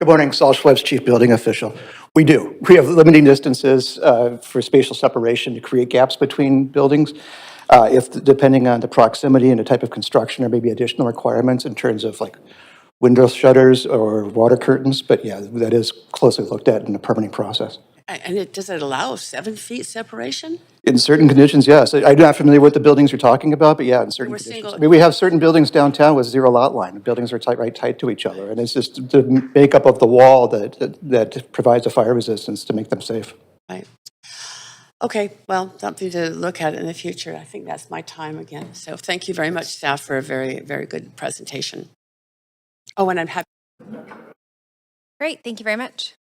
morning, Saul Schwebbs, Chief Building Official. We do. We have limiting distances for spatial separation to create gaps between buildings. Depending on the proximity and the type of construction, there may be additional requirements in terms of like window shutters or water curtains, but yeah, that is closely looked at in the permitting process. And does it allow 7 feet separation? In certain conditions, yes. I'm not familiar with the buildings you're talking about, but yeah, in certain conditions. I mean, we have certain buildings downtown with zero lot line. The buildings are right tight to each other, and it's just the makeup of the wall that provides a fire resistance to make them safe. Right. Okay, well, something to look at in the future. I think that's my time again. So thank you very much, staff, for a very, very good presentation. Oh, and I'm happy. Great, thank you very much.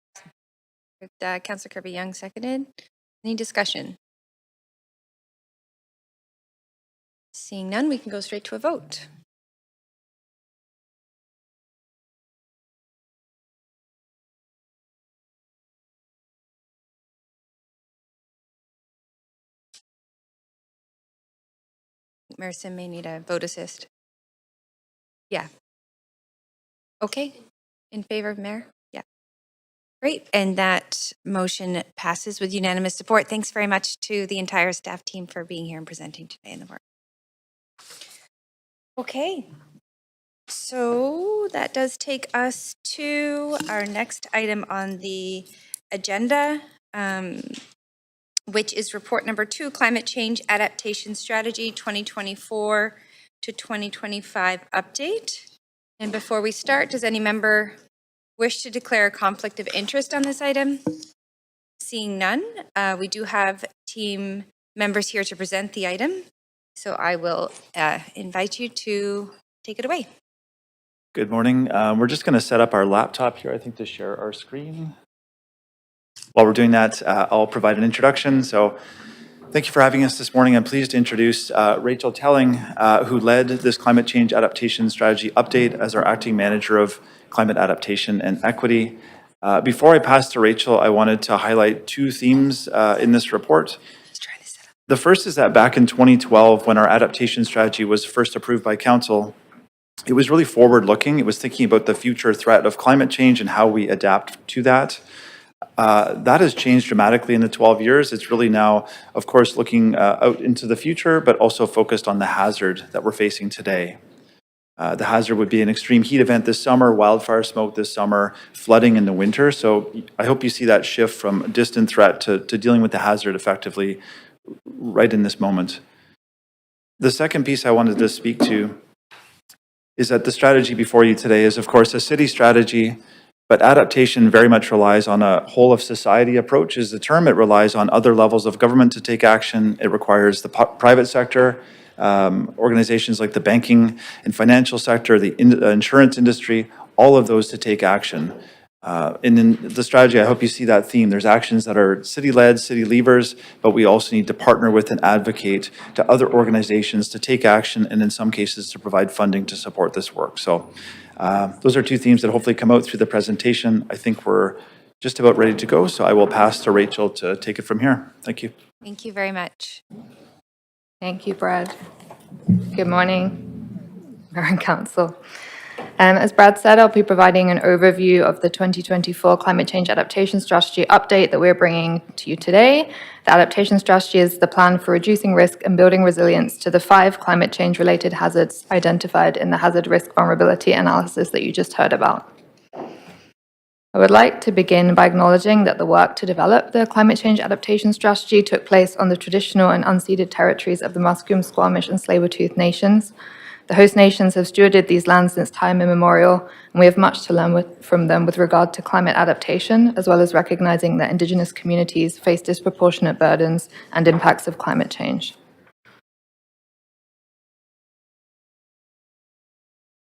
Councillor Kirby Young seconded. Any discussion? Seeing none, we can go straight to a vote. Marison may need a vote assist. Yeah. Okay. In favor of Mayor? Yeah. Great. And that motion passes with unanimous support. Thanks very much to the entire staff team for being here and presenting today in the work. Okay. So that does take us to our next item on the agenda, which is report number 2, Climate Change Adaptation Strategy 2024 to 2025 update. And before we start, does any member wish to declare a conflict of interest on this item? Seeing none, we do have team members here to present the item. So I will invite you to take it away. Good morning. We're just going to set up our laptop here, I think, to share our screen. While we're doing that, I'll provide an introduction. So thank you for having us this morning. I'm pleased to introduce Rachel Telling, who led this climate change adaptation strategy update as our acting manager of climate adaptation and equity. Before I pass to Rachel, I wanted to highlight 2 themes in this report. The first is that back in 2012, when our adaptation strategy was first approved by council, It was really forward-looking. It was thinking about the future threat of climate change and how we adapt to that. That has changed dramatically in the 12 years. It's really now, of course, looking out into the future, but also focused on the hazard that we're facing today. The hazard would be an extreme heat event this summer, wildfire smoke this summer, flooding in the winter. So I hope you see that shift from a distant threat to dealing with the hazard effectively right in this moment. The second piece I wanted to speak to is that the strategy before you today is, of course, a city strategy, but adaptation very much relies on a whole of society approach is the term. It relies on other levels of government to take action. It requires the private sector, organizations like the banking and financial sector, the insurance industry, all of those to take action. And in the strategy, I hope you see that theme. There's actions that are city-led, city levers, but we also need to partner with and advocate to other organizations to take action and in some cases to provide funding to support this work. So those are two themes that hopefully come out through the presentation. I think we're just about ready to go, so I will pass to Rachel to take it from here. Thank you. Thank you very much. Thank you, Brad. Good morning, Mayor and Council. As Brad said, I'll be providing an overview of the 2024 Climate Change Adaptation Strategy update that we're bringing to you today. The adaptation strategy is the plan for reducing risk and building resilience to the 5 climate change-related hazards identified in the hazard risk vulnerability analysis that you just heard about. I would like to begin by acknowledging that the work to develop the climate change adaptation strategy took place on the traditional and unceded territories of the Musqueam, Squamish, and Tsleil-Waututh nations. The host nations have stewarded these lands since time immemorial, and we have much to learn from them with regard to climate adaptation, as well as recognizing that Indigenous communities face disproportionate burdens and impacts of climate change.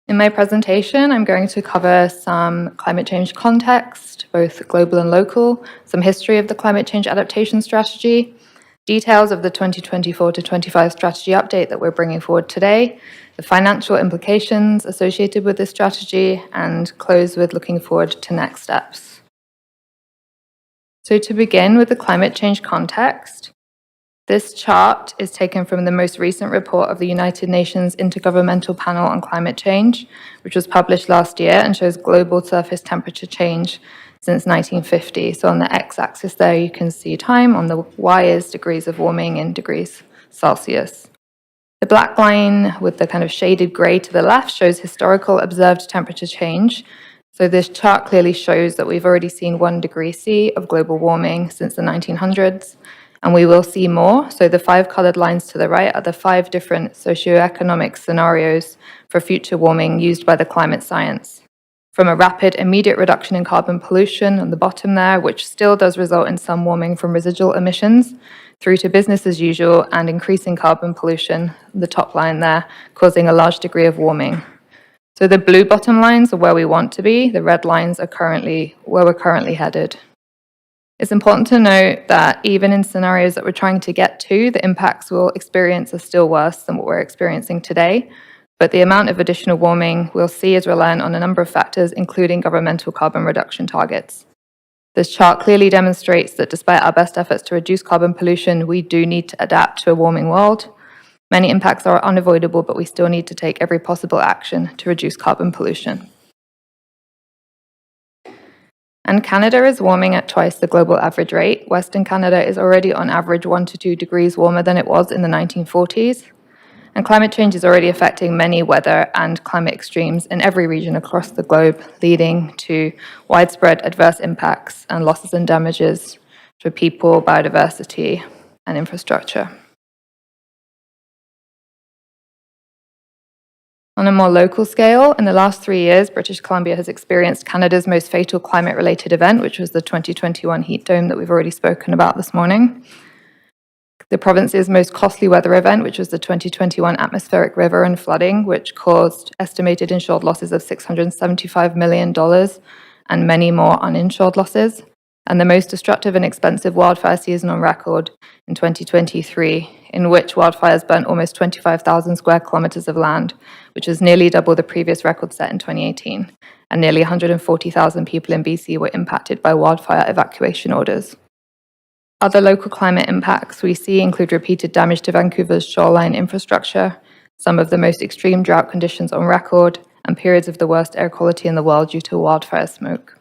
In my presentation, I'm going to cover some climate change context, both global and local, some history of the climate change adaptation strategy, details of the 2024 to 25 strategy update that we're bringing forward today, the financial implications associated with this strategy, and close with looking forward to next steps. So to begin with the climate change context, this chart is taken from the most recent report of the United Nations Intergovernmental Panel on Climate Change, which was published last year and shows global surface temperature change since 1950. So on the x-axis there, you can see time. On the y is degrees of warming in degrees Celsius. The black line with the kind of shaded gray to the left shows historical observed temperature change. So this chart clearly shows that we've already seen 1 degree C of global warming since the 1900s, and we will see more. So the 5 colored lines to the right are the 5 different socioeconomic scenarios for future warming used by the climate science. From a rapid, immediate reduction in carbon pollution on the bottom there, which still does result in some warming from residual emissions, through to business as usual and increasing carbon pollution, the top line there, causing a large degree of warming. So the blue bottom lines are where we want to be. The red lines are currently where we're currently headed. It's important to note that even in scenarios that we're trying to get to, the impacts we'll experience are still worse than what we're experiencing today. But the amount of additional warming we'll see is reliant on a number of factors, including governmental carbon reduction targets. This chart clearly demonstrates that despite our best efforts to reduce carbon pollution, we do need to adapt to a warming world. Many impacts are unavoidable, but we still need to take every possible action to reduce carbon pollution. And Canada is warming at twice the global average rate. Western Canada is already on average 1 to 2 degrees warmer than it was in the 1940s. And climate change is already affecting many weather and climate extremes in every region across the globe, leading to widespread adverse impacts and losses and damages to people, biodiversity, and infrastructure. On a more local scale, in the last 3 years, British Columbia has experienced Canada's most fatal climate-related event, which was the 2021 heat dome that we've already spoken about this morning. The province's most costly weather event, which was the 2021 atmospheric river and flooding, which caused estimated insured losses of $675 million and many more uninsured losses. And the most destructive and expensive wildfire season on record in 2023, in which wildfires burnt almost 25,000 square kilometers of land, which was nearly double the previous record set in 2018. And nearly 140,000 people in BC were impacted by wildfire evacuation orders. Other local climate impacts we see include repeated damage to Vancouver's shoreline infrastructure, some of the most extreme drought conditions on record, and periods of the worst air quality in the world due to wildfire smoke.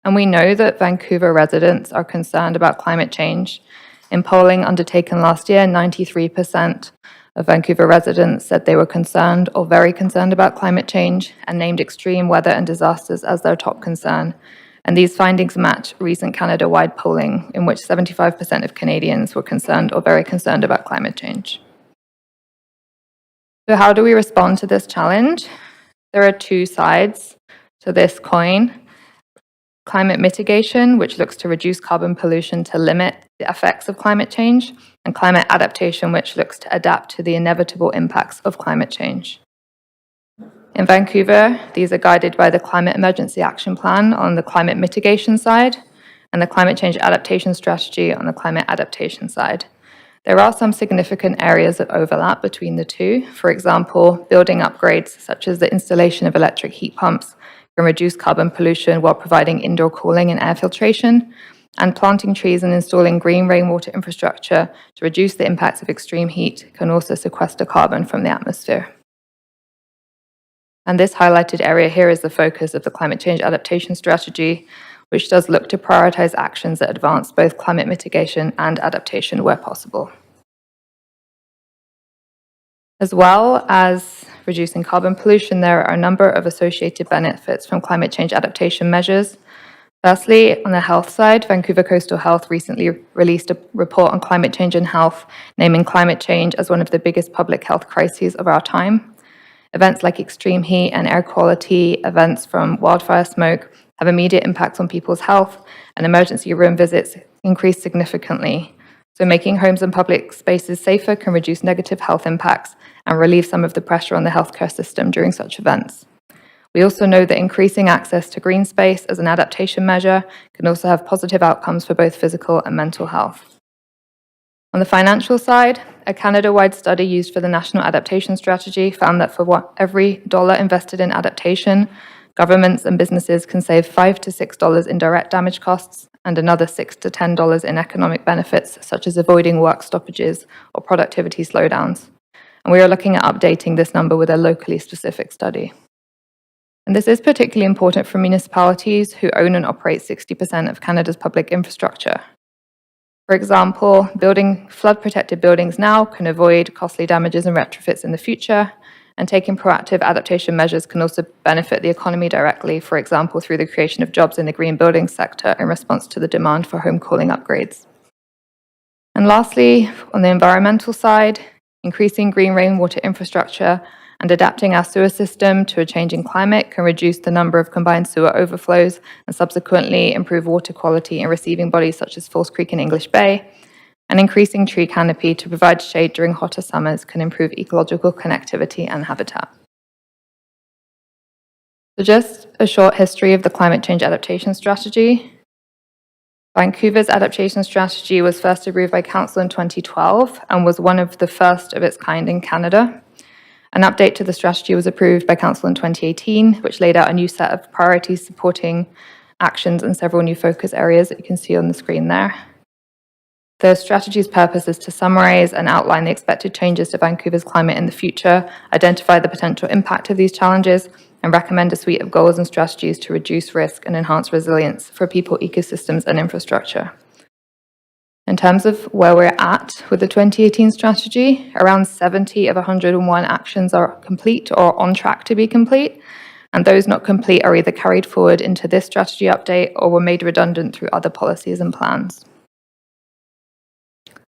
And we know that Vancouver residents are concerned about climate change. In polling undertaken last year, 93% of Vancouver residents said they were concerned or very concerned about climate change and named extreme weather and disasters as their top concern. And these findings match recent Canada-wide polling, in which 75% of Canadians were concerned or very concerned about climate change. So how do we respond to this challenge? There are two sides to this coin. Climate mitigation, which looks to reduce carbon pollution to limit the effects of climate change, and climate adaptation, which looks to adapt to the inevitable impacts of climate change. In Vancouver, these are guided by the Climate Emergency Action Plan on the climate mitigation side and the Climate Change Adaptation Strategy on the climate adaptation side. There are some significant areas of overlap between the two. For example, building upgrades such as the installation of electric heat pumps can reduce carbon pollution while providing indoor cooling and air filtration, and planting trees and installing green rainwater infrastructure to reduce the impacts of extreme heat can also sequester carbon from the atmosphere. And this highlighted area here is the focus of the Climate Change Adaptation Strategy, which does look to prioritize actions that advance both climate mitigation and adaptation where possible. As well as reducing carbon pollution, there are a number of associated benefits from climate change adaptation measures. Firstly, on the health side, Vancouver Coastal Health recently released a report on climate change and health, naming climate change as one of the biggest public health crises of our time. Events like extreme heat and air quality events from wildfire smoke have immediate impacts on people's health, and emergency room visits increase significantly. So making homes and public spaces safer can reduce negative health impacts and relieve some of the pressure on the healthcare system during such events. We also know that increasing access to green space as an adaptation measure can also have positive outcomes for both physical and mental health. On the financial side, a Canada-wide study used for the National Adaptation Strategy found that for every dollar invested in adaptation, governments and businesses can save $5 to $6 in direct damage costs and another $6 to $10 in economic benefits, such as avoiding work stoppages or productivity slowdowns. And we are looking at updating this number with a locally specific study. And this is particularly important for municipalities who own and operate 60% of Canada's public infrastructure. For example, building flood-protected buildings now can avoid costly damages and retrofits in the future, and taking proactive adaptation measures can also benefit the economy directly, for example, through the creation of jobs in the green building sector in response to the demand for home cooling upgrades. And lastly, on the environmental side, increasing green rainwater infrastructure and adapting our sewer system to a changing climate can reduce the number of combined sewer overflows and subsequently improve water quality in receiving bodies such as False Creek and English Bay. And increasing tree canopy to provide shade during hotter summers can improve ecological connectivity and habitat. So just a short history of the Climate Change Adaptation Strategy. Vancouver's adaptation strategy was first approved by Council in 2012 and was one of the first of its kind in Canada. An update to the strategy was approved by Council in 2018, which laid out a new set of priorities supporting actions and several new focus areas that you can see on the screen there. The strategy's purpose is to summarize and outline the expected changes to Vancouver's climate in the future, identify the potential impact of these challenges, and recommend a suite of goals and strategies to reduce risk and enhance resilience for people, ecosystems, and infrastructure. In terms of where we're at with the 2018 strategy, around 70 of 101 actions are complete or on track to be complete, and those not complete are either carried forward into this strategy update or were made redundant through other policies and plans.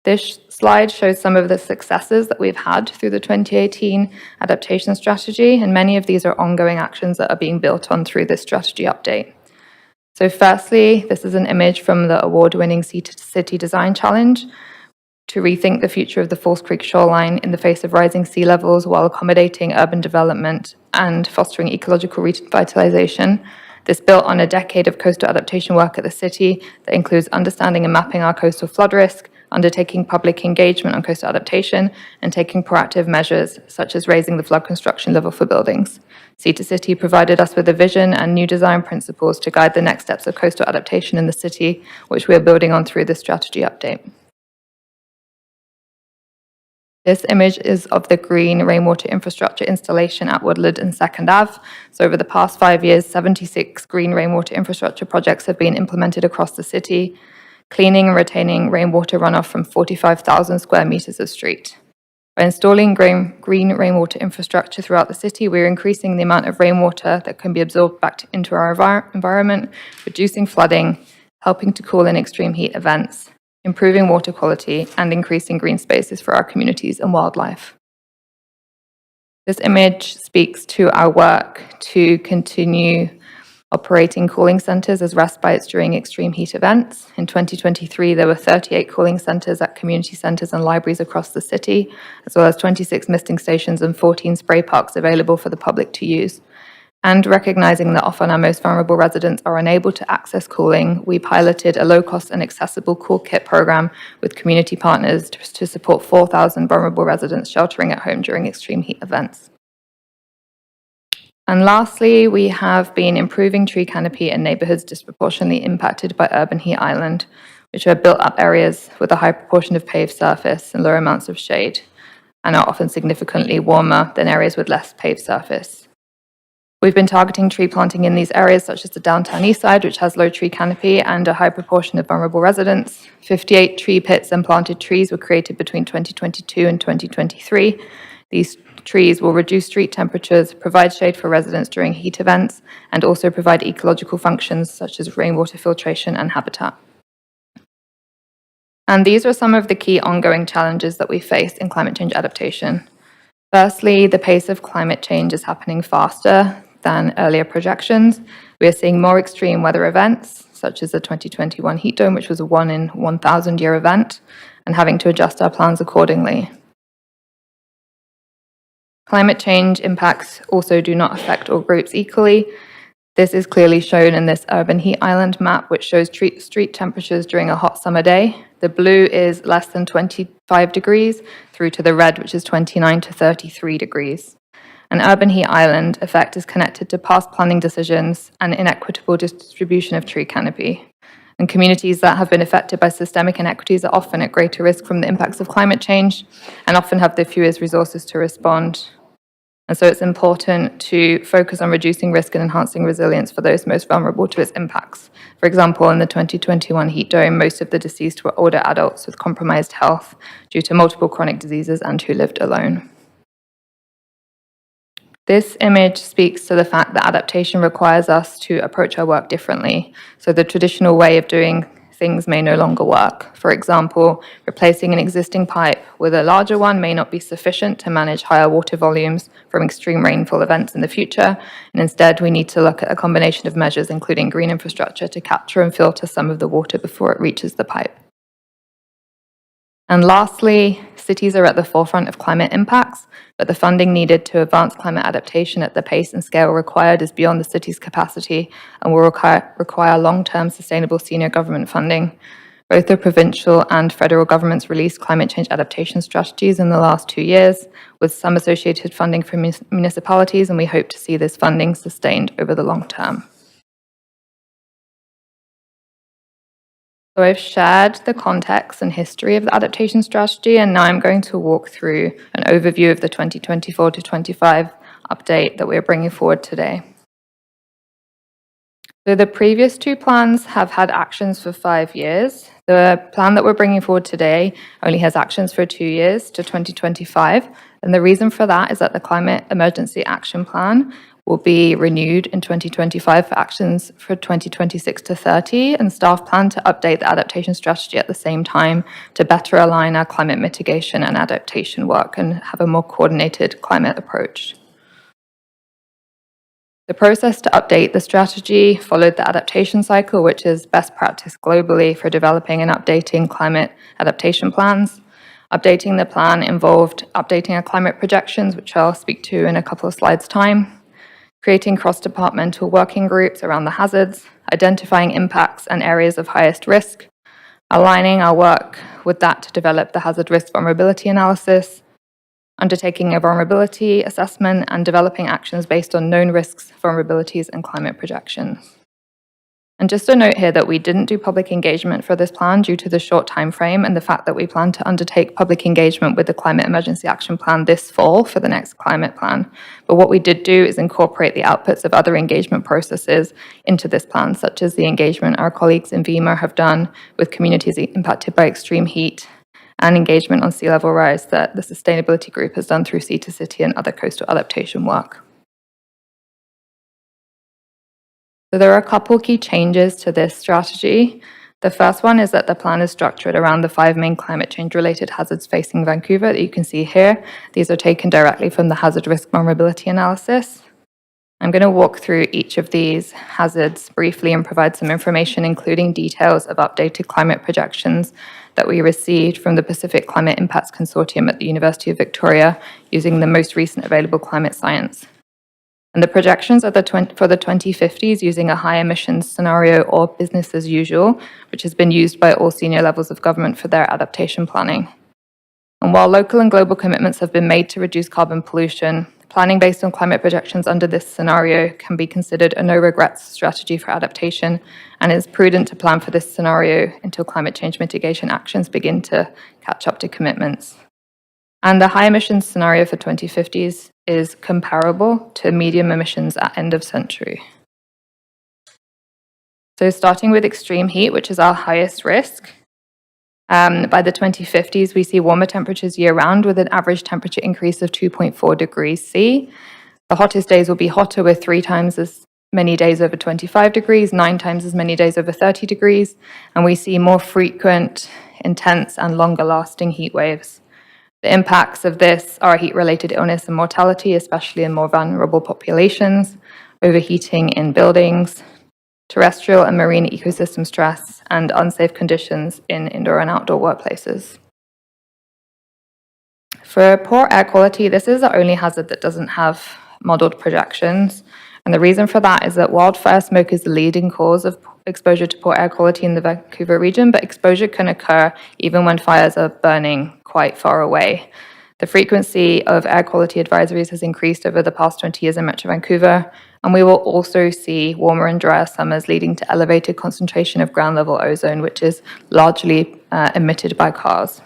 This slide shows some of the successes that we've had through the 2018 adaptation strategy, and many of these are ongoing actions that are being built on through this strategy update. So firstly, this is an image from the award-winning City Design Challenge to rethink the future of the False Creek shoreline in the face of rising sea levels while accommodating urban development and fostering ecological revitalization. This built on a decade of coastal adaptation work at the city that includes understanding and mapping our coastal flood risk, undertaking public engagement on coastal adaptation, and taking proactive measures such as raising the flood construction level for buildings. Sea2City provided us with a vision and new design principles to guide the next steps of coastal adaptation in the city, which we are building on through this strategy update. This image is of the green rainwater infrastructure installation at Woodland and 2nd Ave. So over the past 5 years, 76 green rainwater infrastructure projects have been implemented across the city, cleaning and retaining rainwater runoff from 45,000 square meters of street. By installing green rainwater infrastructure throughout the city, we're increasing the amount of rainwater that can be absorbed back into our environment, reducing flooding, helping to cool in extreme heat events, improving water quality, and increasing green spaces for our communities and wildlife. This image speaks to our work to continue operating cooling centres as respites during extreme heat events. In 2023, there were 38 cooling centres at community centres and libraries across the city, as well as 26 misting stations and 14 spray parks available for the public to use. And recognising that often our most vulnerable residents are unable to access cooling, we piloted a low-cost and accessible cool kit programme with community partners to support 4,000 vulnerable residents sheltering at home during extreme heat events. And lastly, we have been improving tree canopy in neighbourhoods disproportionately impacted by urban heat island, which are built-up areas with a high proportion of paved surface and low amounts of shade, and are often significantly warmer than areas with less paved surface. We've been targeting tree planting in these areas, such as the downtown east side, which has low tree canopy and a high proportion of vulnerable residents. 58 tree pits and planted trees were created between 2022 and 2023. These trees will reduce street temperatures, provide shade for residents during heat events, and also provide ecological functions such as rainwater filtration and habitat. And these are some of the key ongoing challenges that we face in climate change adaptation. Firstly, the pace of climate change is happening faster than earlier projections. We are seeing more extreme weather events, such as the 2021 heat dome, which was a 1 in 1,000 year event, and having to adjust our plans accordingly. Climate change impacts also do not affect all groups equally. This is clearly shown in this urban heat island map, which shows street temperatures during a hot summer day. The blue is less than 25 degrees, through to the red, which is 29 to 33 degrees. An urban heat island effect is connected to past planning decisions and inequitable distribution of tree canopy. And communities that have been affected by systemic inequities are often at greater risk from the impacts of climate change and often have the fewest resources to respond. And so it's important to focus on reducing risk and enhancing resilience for those most vulnerable to its impacts. For example, in the 2021 heat dome, most of the deceased were older adults with compromised health due to multiple chronic diseases and who lived alone. This image speaks to the fact that adaptation requires us to approach our work differently. So the traditional way of doing things may no longer work. For example, replacing an existing pipe with a larger one may not be sufficient to manage higher water volumes from extreme rainfall events in the future. And instead, we need to look at a combination of measures, including green infrastructure, to capture and filter some of the water before it reaches the pipe. And lastly, cities are at the forefront of climate impacts, but the funding needed to advance climate adaptation at the pace and scale required is beyond the city's capacity and will require long-term sustainable senior government funding. Both the provincial and federal governments released climate change adaptation strategies in the last 2 years, with some associated funding for municipalities, and we hope to see this funding sustained over the long term. So I've shared the context and history of the adaptation strategy, and now I'm going to walk through an overview of the 2024 to 25 update that we're bringing forward today. So the previous two plans have had actions for 5 years. The plan that we're bringing forward today only has actions for 2 years to 2025. And the reason for that is that the Climate Emergency Action Plan will be renewed in 2025 for actions for 2026 to 30, and staff plan to update the adaptation strategy at the same time to better align our climate mitigation and adaptation work and have a more coordinated climate approach. The process to update the strategy followed the adaptation cycle, which is best practice globally for developing and updating climate adaptation plans. Updating the plan involved updating our climate projections, which I'll speak to in a couple of slides' time, creating cross-departmental working groups around the hazards, identifying impacts and areas of highest risk, aligning our work with that to develop the hazard risk vulnerability analysis, undertaking a vulnerability assessment, and developing actions based on known risks, vulnerabilities, and climate projections. And just a note here that we didn't do public engagement for this plan due to the short time frame and the fact that we plan to undertake public engagement with the Climate Emergency Action Plan this fall for the next climate plan. But what we did do is incorporate the outputs of other engagement processes into this plan, such as the engagement our colleagues in VEMA have done with communities impacted by extreme heat, and engagement on sea level rise that the sustainability group has done through Sea to City and other coastal adaptation work. So there are a couple key changes to this strategy. The first one is that the plan is structured around the 5 main climate change related hazards facing Vancouver that you can see here. These are taken directly from the hazard risk vulnerability analysis. I'm going to walk through each of these hazards briefly and provide some information, including details of updated climate projections that we received from the Pacific Climate Impacts Consortium at the University of Victoria using the most recent available climate science. And the projections are for the 2050s using a high emissions scenario or business as usual, which has been used by all senior levels of government for their adaptation planning. And while local and global commitments have been made to reduce carbon pollution, planning based on climate projections under this scenario can be considered a no-regrets strategy for adaptation, and it's prudent to plan for this scenario until climate change mitigation actions begin to catch up to commitments. And the high emissions scenario for 2050s is comparable to medium emissions at end of century. So starting with extreme heat, which is our highest risk, by the 2050s, we see warmer temperatures year-round with an average temperature increase of 2.4 degrees C. The hottest days will be hotter with 3 times as many days over 25 degrees, 9 times as many days over 30 degrees, and we see more frequent, intense, and longer-lasting heat waves. The impacts of this are heat-related illness and mortality, especially in more vulnerable populations, overheating in buildings, terrestrial and marine ecosystem stress, and unsafe conditions in indoor and outdoor workplaces. For poor air quality, this is the only hazard that doesn't have modeled projections. And the reason for that is that wildfire smoke is the leading cause of exposure to poor air quality in the Vancouver region, but exposure can occur even when fires are burning quite far away. The frequency of air quality advisories has increased over the past 20 years in Metro Vancouver, and we will also see warmer and drier summers leading to elevated concentration of ground level ozone, which is largely emitted by cars.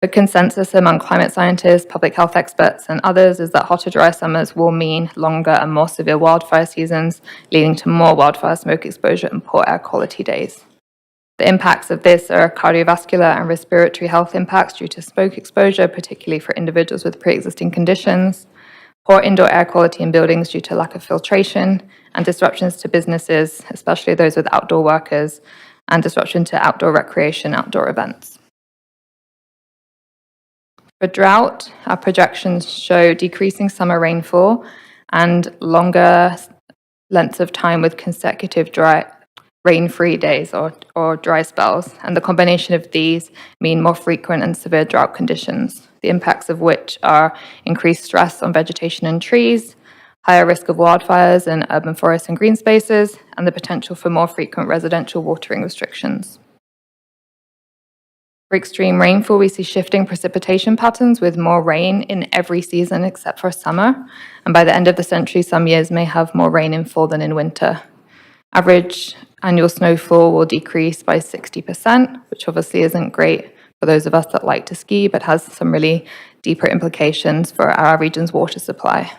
The consensus among climate scientists, public health experts, and others is that hotter, dry summers will mean longer and more severe wildfire seasons, leading to more wildfire smoke exposure and poor air quality days. The impacts of this are cardiovascular and respiratory health impacts due to smoke exposure, particularly for individuals with pre-existing conditions, poor indoor air quality in buildings due to lack of filtration, and disruptions to businesses, especially those with outdoor workers, and disruption to outdoor recreation, outdoor events. For drought, our projections show decreasing summer rainfall and longer lengths of time with consecutive dry, rain-free days or dry spells. And the combination of these mean more frequent and severe drought conditions, the impacts of which are increased stress on vegetation and trees, higher risk of wildfires in urban forests and green spaces, and the potential for more frequent residential watering restrictions. For extreme rainfall, we see shifting precipitation patterns with more rain in every season except for summer. And by the end of the century, some years may have more rain in fall than in winter. Average annual snowfall will decrease by 60%, which obviously isn't great for those of us that like to ski, but has some really deeper implications for our region's water supply.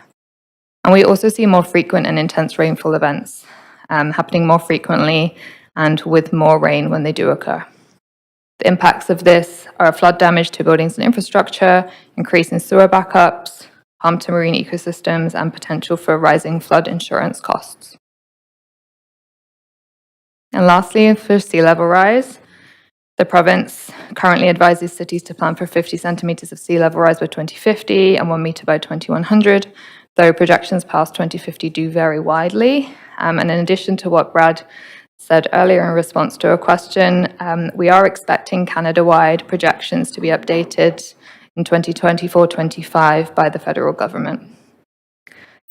And we also see more frequent and intense rainfall events happening more frequently and with more rain when they do occur. The impacts of this are flood damage to buildings and infrastructure, increase in sewer backups, harm to marine ecosystems, and potential for rising flood insurance costs. And lastly, for sea level rise, the province currently advises cities to plan for 50 centimetres of sea level rise by 2050 and 1 metre by 2100, though projections past 2050 do vary widely. And in addition to what Brad said earlier in response to a question, we are expecting Canada-wide projections to be updated in 2024-25 by the federal government.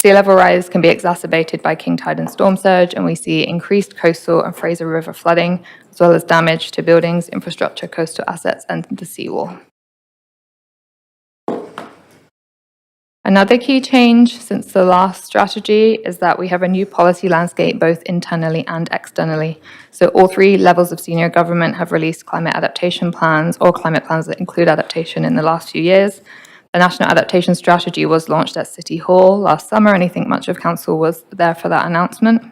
Sea level rise can be exacerbated by king tide and storm surge, and we see increased coastal and Fraser River flooding, as well as damage to buildings, infrastructure, coastal assets, and the seawall. Another key change since the last strategy is that we have a new policy landscape both internally and externally. So all 3 levels of senior government have released climate adaptation plans or climate plans that include adaptation in the last few years. The National Adaptation Strategy was launched at City Hall last summer, and I think much of Council was there for that announcement.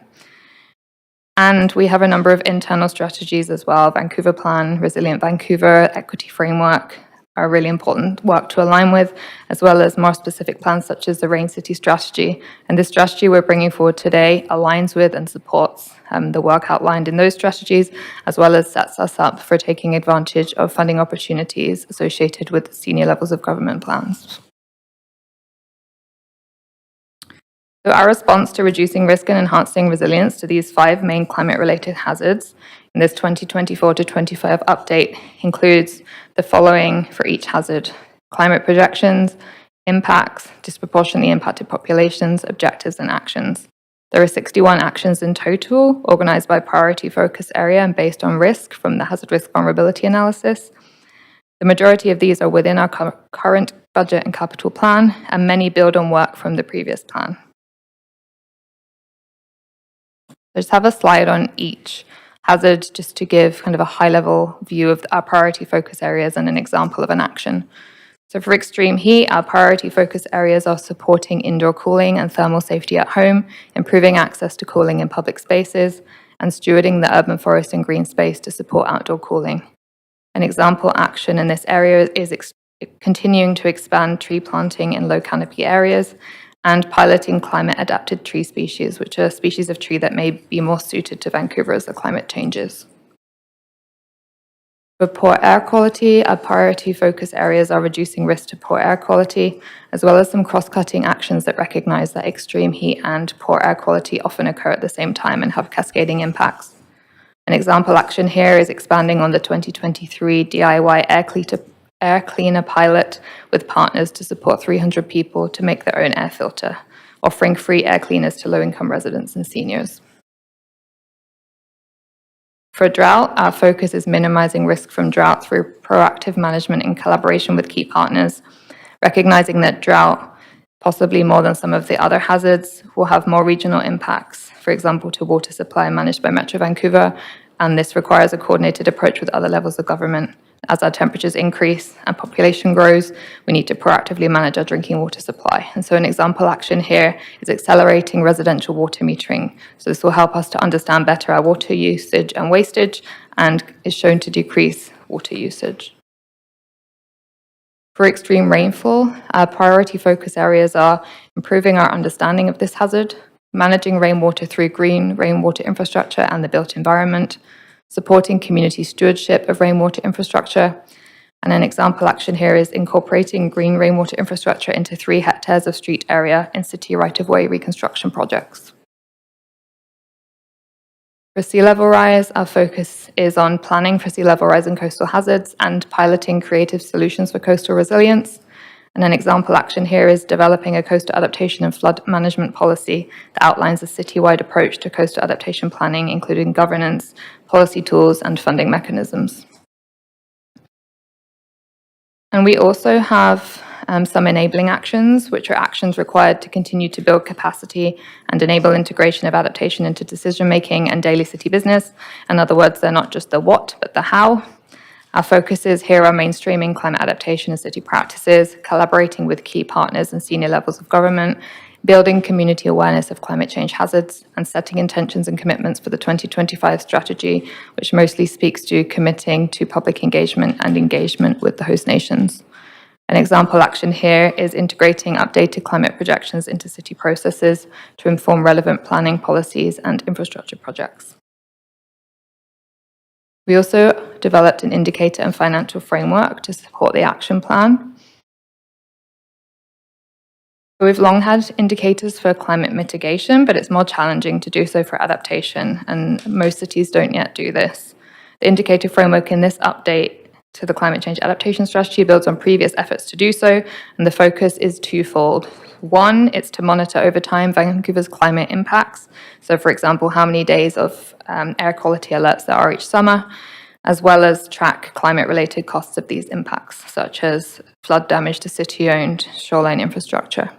And we have a number of internal strategies as well. Vancouver Plan, Resilient Vancouver, Equity Framework are really important work to align with, as well as more specific plans such as the Rain City Strategy. And this strategy we're bringing forward today aligns with and supports the work outlined in those strategies, as well as sets us up for taking advantage of funding opportunities associated with senior levels of government plans. So our response to reducing risk and enhancing resilience to these 5 main climate-related hazards in this 2024 to 25 update includes the following for each hazard: climate projections, impacts, disproportionately impacted populations, objectives, and actions. There are 61 actions in total, organized by priority focus area and based on risk from the hazard risk vulnerability analysis. The majority of these are within our current budget and capital plan, and many build on work from the previous plan. I just have a slide on each hazard just to give kind of a high-level view of our priority focus areas and an example of an action. So for extreme heat, our priority focus areas are supporting indoor cooling and thermal safety at home, improving access to cooling in public spaces, and stewarding the urban forest and green space to support outdoor cooling. An example action in this area is continuing to expand tree planting in low canopy areas and piloting climate-adapted tree species, which are species of tree that may be more suited to Vancouver as the climate changes. For poor air quality, our priority focus areas are reducing risk to poor air quality, as well as some cross-cutting actions that recognize that extreme heat and poor air quality often occur at the same time and have cascading impacts. An example action here is expanding on the 2023 DIY air cleaner pilot with partners to support 300 people to make their own air filter, offering free air cleaners to low-income residents and seniors. For drought, our focus is minimizing risk from drought through proactive management in collaboration with key partners, recognizing that drought, possibly more than some of the other hazards, will have more regional impacts, for example, to water supply managed by Metro Vancouver, and this requires a coordinated approach with other levels of government. As our temperatures increase and population grows, we need to proactively manage our drinking water supply. And so an example action here is accelerating residential water metering. So this will help us to understand better our water usage and wastage, and is shown to decrease water usage. For extreme rainfall, our priority focus areas are improving our understanding of this hazard, managing rainwater through green rainwater infrastructure and the built environment, supporting community stewardship of rainwater infrastructure, and an example action here is incorporating green rainwater infrastructure into 3 hectares of street area in city right-of-way reconstruction projects. For sea level rise, our focus is on planning for sea level rise and coastal hazards and piloting creative solutions for coastal resilience. And an example action here is developing a coastal adaptation and flood management policy that outlines a citywide approach to coastal adaptation planning, including governance, policy tools, and funding mechanisms. And we also have some enabling actions, which are actions required to continue to build capacity and enable integration of adaptation into decision-making and daily city business. In other words, they're not just the what, but the how. Our focuses here are mainstreaming climate adaptation and city practices, collaborating with key partners and senior levels of government, building community awareness of climate change hazards, and setting intentions and commitments for the 2025 strategy, which mostly speaks to committing to public engagement and engagement with the host nations. An example action here is integrating updated climate projections into city processes to inform relevant planning policies and infrastructure projects. We also developed an indicator and financial framework to support the action plan. We've long had indicators for climate mitigation, but it's more challenging to do so for adaptation, and most cities don't yet do this. The indicator framework in this update to the climate change adaptation strategy builds on previous efforts to do so, and the focus is twofold. One, it's to monitor over time Vancouver's climate impacts. So for example, how many days of air quality alerts there are each summer, as well as track climate-related costs of these impacts, such as flood damage to city-owned shoreline infrastructure.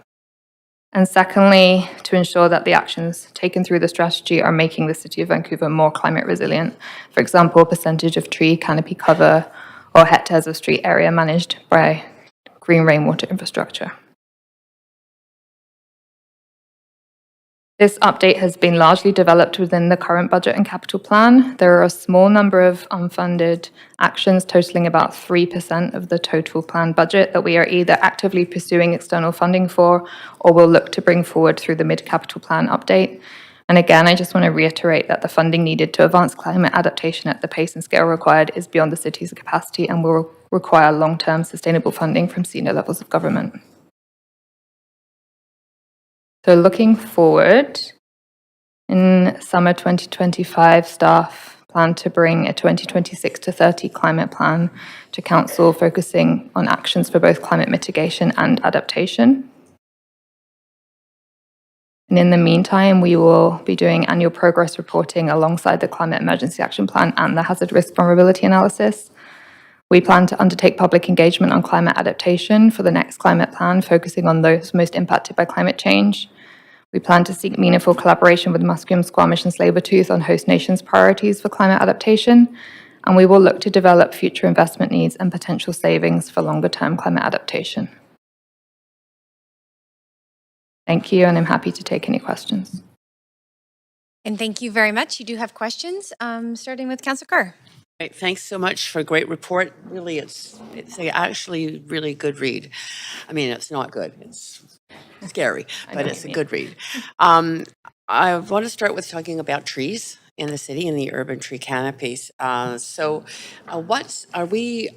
And secondly, to ensure that the actions taken through the strategy are making the City of Vancouver more climate resilient. For example, percentage of tree canopy cover or hectares of street area managed by green rainwater infrastructure. This update has been largely developed within the current budget and capital plan. There are a small number of unfunded actions totaling about 3% of the total planned budget that we are either actively pursuing external funding for or will look to bring forward through the mid-capital plan update. And again, I just want to reiterate that the funding needed to advance climate adaptation at the pace and scale required is beyond the city's capacity and will require long-term sustainable funding from senior levels of government. So looking forward, in summer 2025, staff plan to bring a 2026 to 30 climate plan to council, focusing on actions for both climate mitigation and adaptation. And in the meantime, we will be doing annual progress reporting alongside the Climate Emergency Action Plan and the Hazard Risk Vulnerability Analysis. We plan to undertake public engagement on climate adaptation for the next climate plan, focusing on those most impacted by climate change. We plan to seek meaningful collaboration with Musqueam, Squamish and Tsleil-Waututh on host nations' priorities for climate adaptation, and we will look to develop future investment needs and potential savings for longer-term climate adaptation. Thank you, and I'm happy to take any questions. And thank you very much. You do have questions, starting with Councillor Carr. Great. Thanks so much for a great report. Really, it's actually really good read. I mean, it's not good. It's scary, but it's a good read. I want to start with talking about trees in the city and the urban tree canopies. What are we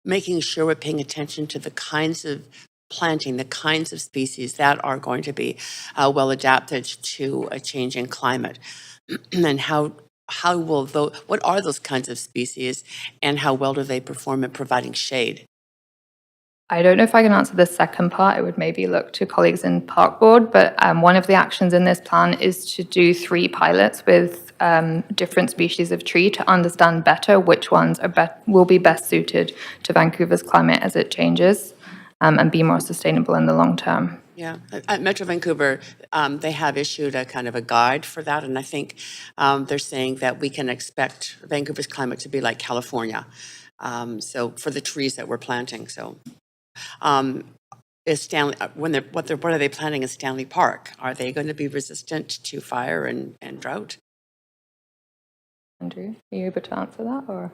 making sure we're paying attention to the kinds of planting, the kinds of species that are going to be well adapted to a changing climate, and what are those kinds of species, and how well do they perform in providing shade? I don't know if I can answer the second part. I would maybe look to colleagues in Park Board, but one of the actions in this plan is to do 3 pilots with different species of tree to understand better which ones will be best suited to Vancouver's climate as it changes and be more sustainable in the long term. Yeah, at Metro Vancouver, they have issued a kind of a guide for that, and I think they're saying that we can expect Vancouver's climate to be like California. So for the trees that we're planting, is Stanley what are they planting in Stanley Park? Are they going to be resistant to fire and drought? Andrew, are you able to answer that, or?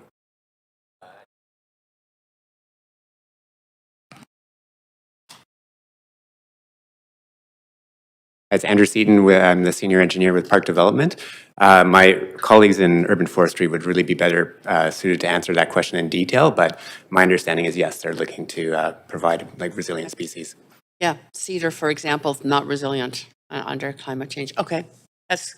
As Andrew Seaton, I'm the senior engineer with Park Development. My colleagues in urban forestry would really be better suited to answer that question in detail, but my understanding is yes, they're looking to provide like resilient species. Yeah, cedar, for example, is not resilient under climate change. Okay, that's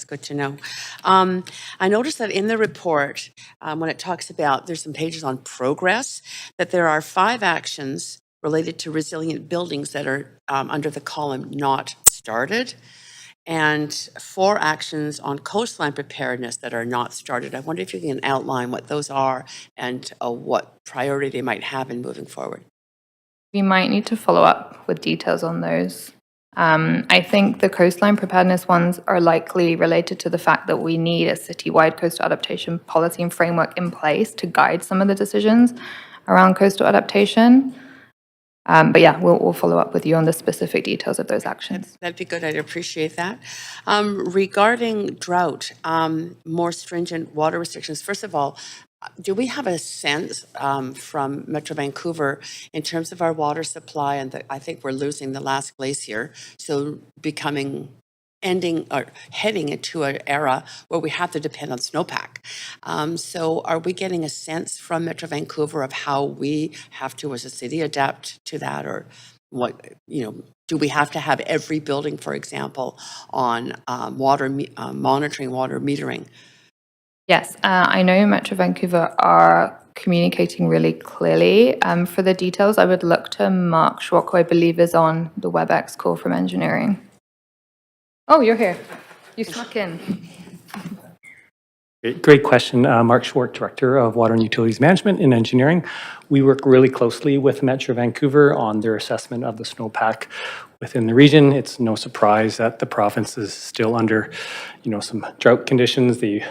good to know. I noticed that in the report, when it talks about, there's some pages on progress, that there are 5 actions related to resilient buildings that are under the column not started, and 4 actions on coastline preparedness that are not started. I wonder if you can outline what those are and what priority they might have in moving forward. We might need to follow up with details on those. I think the coastline preparedness ones are likely related to the fact that we need a citywide coastal adaptation policy and framework in place to guide some of the decisions around coastal adaptation. But yeah, we'll follow up with you on the specific details of those actions. That'd be good. I'd appreciate that. Regarding drought, more stringent water restrictions. First of all, do we have a sense from Metro Vancouver in terms of our water supply? And I think we're losing the last glacier, so ending or heading into an era where we have to depend on snowpack. So are we getting a sense from Metro Vancouver of how we have to, as a city, adapt to that? Or what, do we have to have every building, for example, on monitoring water metering? Yes, I know Metro Vancouver are communicating really clearly. For the details, I would look to Mark Schwab, who I believe is on the WebEx call from engineering. Oh, you're here. You snuck in. Great question. Mark Schwartz, Director of Water and Utilities Management and Engineering. We work really closely with Metro Vancouver on their assessment of the snowpack within the region. It's no surprise that the province is still under, some drought conditions. They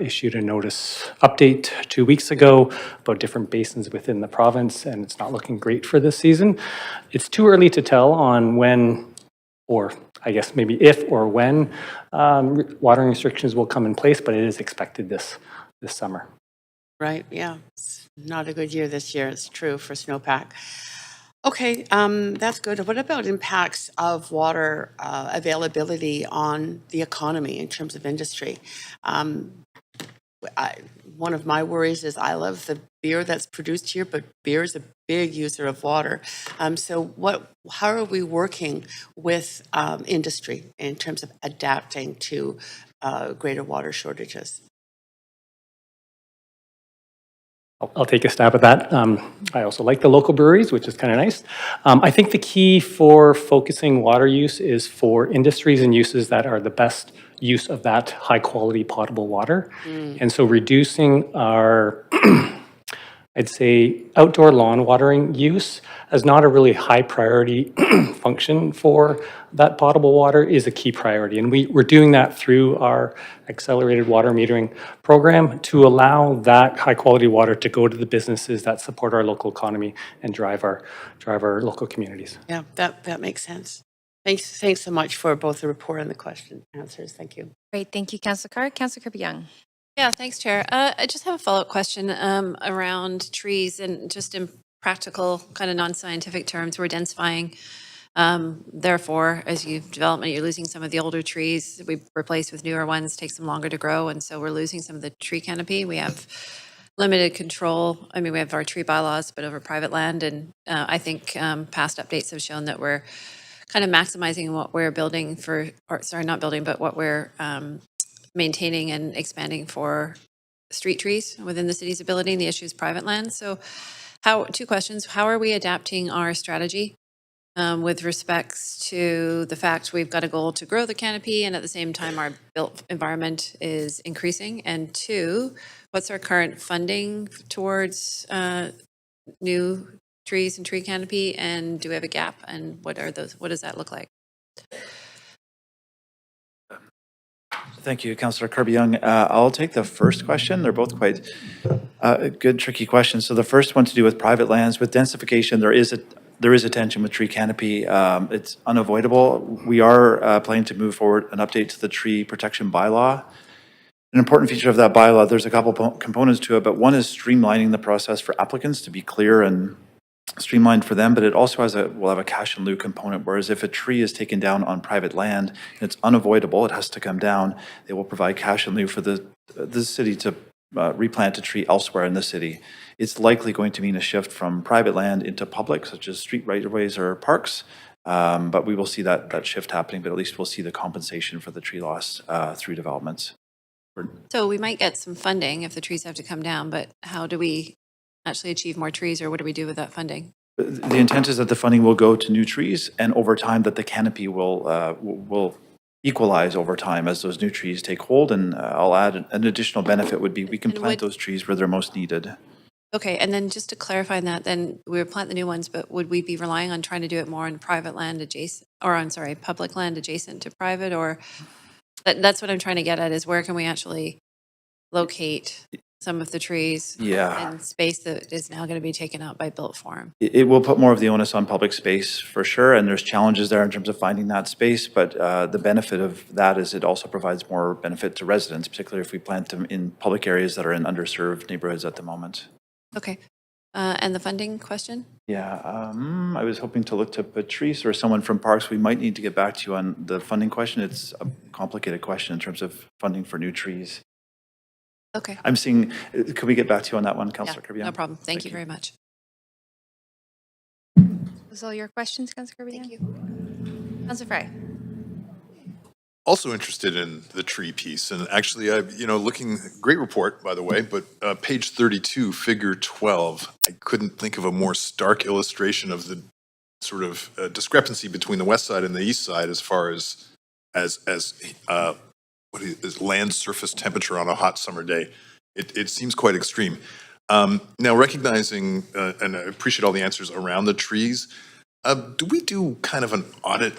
issued a notice update 2 weeks ago about different basins within the province, and it's not looking great for this season. It's too early to tell on when, or I guess maybe if or when watering restrictions will come in place, but it is expected this summer. Right, yeah. It's not a good year this year, it's true, for snowpack. Okay, that's good. What about impacts of water availability on the economy in terms of industry? One of my worries is I love the beer that's produced here, but beer is a big user of water. So how are we working with industry in terms of adapting to greater water shortages? I'll take a stab at that. I also like the local breweries, which is kind of nice. I think the key for focusing water use is for industries and uses that are the best use of that high quality potable water. And so reducing our, I'd say, outdoor lawn watering use as not a really high priority function for that potable water is a key priority. And we're doing that through our accelerated water metering program to allow that high quality water to go to the businesses that support our local economy and drive our local communities. Yeah, that makes sense. Thanks so much for both the report and the question answers. Thank you. Great, thank you, Councillor Carr. Councillor Kirby Young. Yeah, thanks, Chair. I just have a follow-up question around trees and just in practical, kind of non-scientific terms. We're densifying. Therefore, as you've development, you're losing some of the older trees. We replace with newer ones, takes them longer to grow, and so we're losing some of the tree canopy. We have limited control. I mean, we have our tree bylaws, but over private land, and I think past updates have shown that we're kind of maximizing what we're building for, or sorry, not building, but what we're maintaining and expanding for street trees within the city's ability, and the issue is private land. So two questions. How are we adapting our strategy with respects to the fact we've got a goal to grow the canopy and at the same time our built environment is increasing? And two, what's our current funding towards new trees and tree canopy, and do we have a gap, and what does that look like? Thank you, Councillor Kirby Young. I'll take the first question. They're both quite good, tricky questions. So the first one to do with private lands. With densification, there is a tension with tree canopy. It's unavoidable. We are planning to move forward an update to the tree protection bylaw. An important feature of that bylaw, there's a couple components to it, but one is streamlining the process for applicants to be clear and streamlined for them, but it also will have a cash in lieu component, whereas if a tree is taken down on private land and it's unavoidable, it has to come down, they will provide cash in lieu for the city to replant a tree elsewhere in the city. It's likely going to mean a shift from private land into public, such as street right-of-ways or parks, but we will see that shift happening, but at least we'll see the compensation for the tree loss through developments. So we might get some funding if the trees have to come down, but how do we actually achieve more trees, or what do we do with that funding? The intent is that the funding will go to new trees, and over time that the canopy will equalize over time as those new trees take hold. And I'll add an additional benefit would be we can plant those trees where they're most needed. Okay, and then just to clarify that, then we would plant the new ones, but would we be relying on trying to do it more on private land adjacent, or I'm sorry, public land adjacent to private, or that's what I'm trying to get at, is where can we actually locate some of the trees and space that is now going to be taken out by built form? It will put more of the onus on public space for sure, and there's challenges there in terms of finding that space, but the benefit of that is it also provides more benefit to residents, particularly if we plant them in public areas that are in underserved neighborhoods at the moment. Okay. And the funding question? Yeah, I was hoping to look to Patrice or someone from Parks. We might need to get back to you on the funding question. It's a complicated question in terms of funding for new trees. Okay. I'm seeing, could we get back to you on that one, Councillor Kirby? No problem. Thank you very much. Those all your questions, Councillor Kirby? Thank you. Councillor Fry. Also interested in the tree piece, and actually, looking, great report, by the way, but page 32, figure 12, I couldn't think of a more stark illustration of the sort of discrepancy between the west side and the east side as far as what is land surface temperature on a hot summer day. It seems quite extreme. Now, recognizing, and I appreciate all the answers around the trees, do we do kind of an audit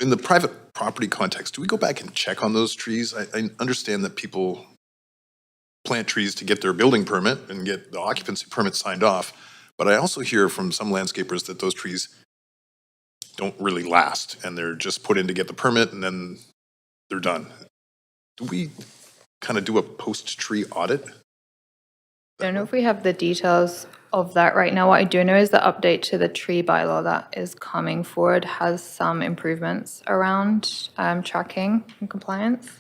in the private property context? Do we go back and check on those trees? I understand that people plant trees to get their building permit and get the occupancy permit signed off, but I also hear from some landscapers that those trees don't really last, and they're just put in to get the permit, and then they're done. Do we kind of do a post-tree audit? I don't know if we have the details of that right now. What I do know is the update to the tree bylaw that is coming forward has some improvements around tracking and compliance.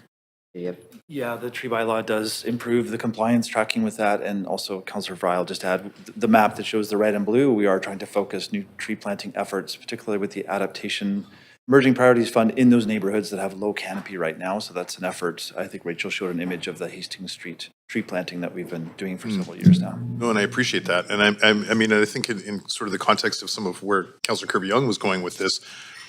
Do you have Yeah, the tree bylaw does improve the compliance tracking with that, and also Councillor Frye, I'll just add, the map that shows the red and blue, we are trying to focus new tree planting efforts, particularly with the adaptation emerging priorities fund in those neighborhoods that have low canopy right now, so that's an effort. I think Rachel showed an image of the Hastings Street tree planting that we've been doing for several years now. No, and I appreciate that. And I mean, I think in sort of the context of some of where Councillor Kirby Young was going with this,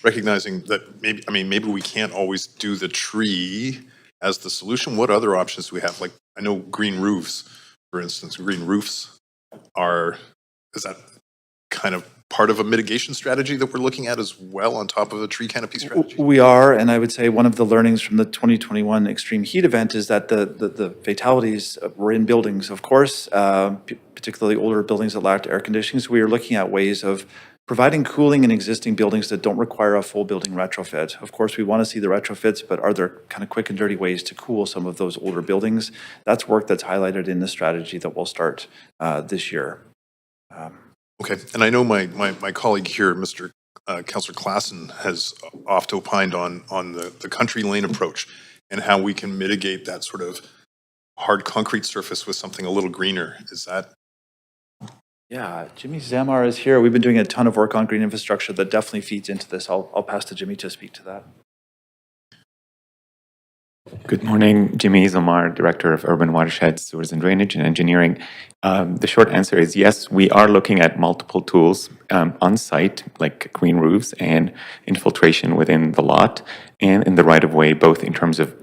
recognizing that maybe we can't always do the tree as the solution. What other options do we have? Like, I know green roofs, for instance, green roofs is that kind of part of a mitigation strategy that we're looking at as well on top of a tree canopy strategy? We are, and I would say one of the learnings from the 2021 extreme heat event is that the fatalities were in buildings, of course, particularly older buildings that lacked air conditioning. So we are looking at ways of providing cooling in existing buildings that don't require a full building retrofit. Of course, we want to see the retrofits, but are there kind of quick and dirty ways to cool some of those older buildings? That's work that's highlighted in the strategy that will start this year. Okay, and I know my colleague here, Mr. Councillor Klassen, has oft opined on the country lane approach and how we can mitigate that sort of hard concrete surface with something a little greener. Is that? Yeah, Jimmy Zamar is here. We've been doing a ton of work on green infrastructure that definitely feeds into this. I'll pass to Jimmy to speak to that. Good morning, Jimmy Zamar, Director of Urban Watersheds, Sewers and Drainage and Engineering. The short answer is yes, we are looking at multiple tools on site, like green roofs and infiltration within the lot and in the right-of-way, both in terms of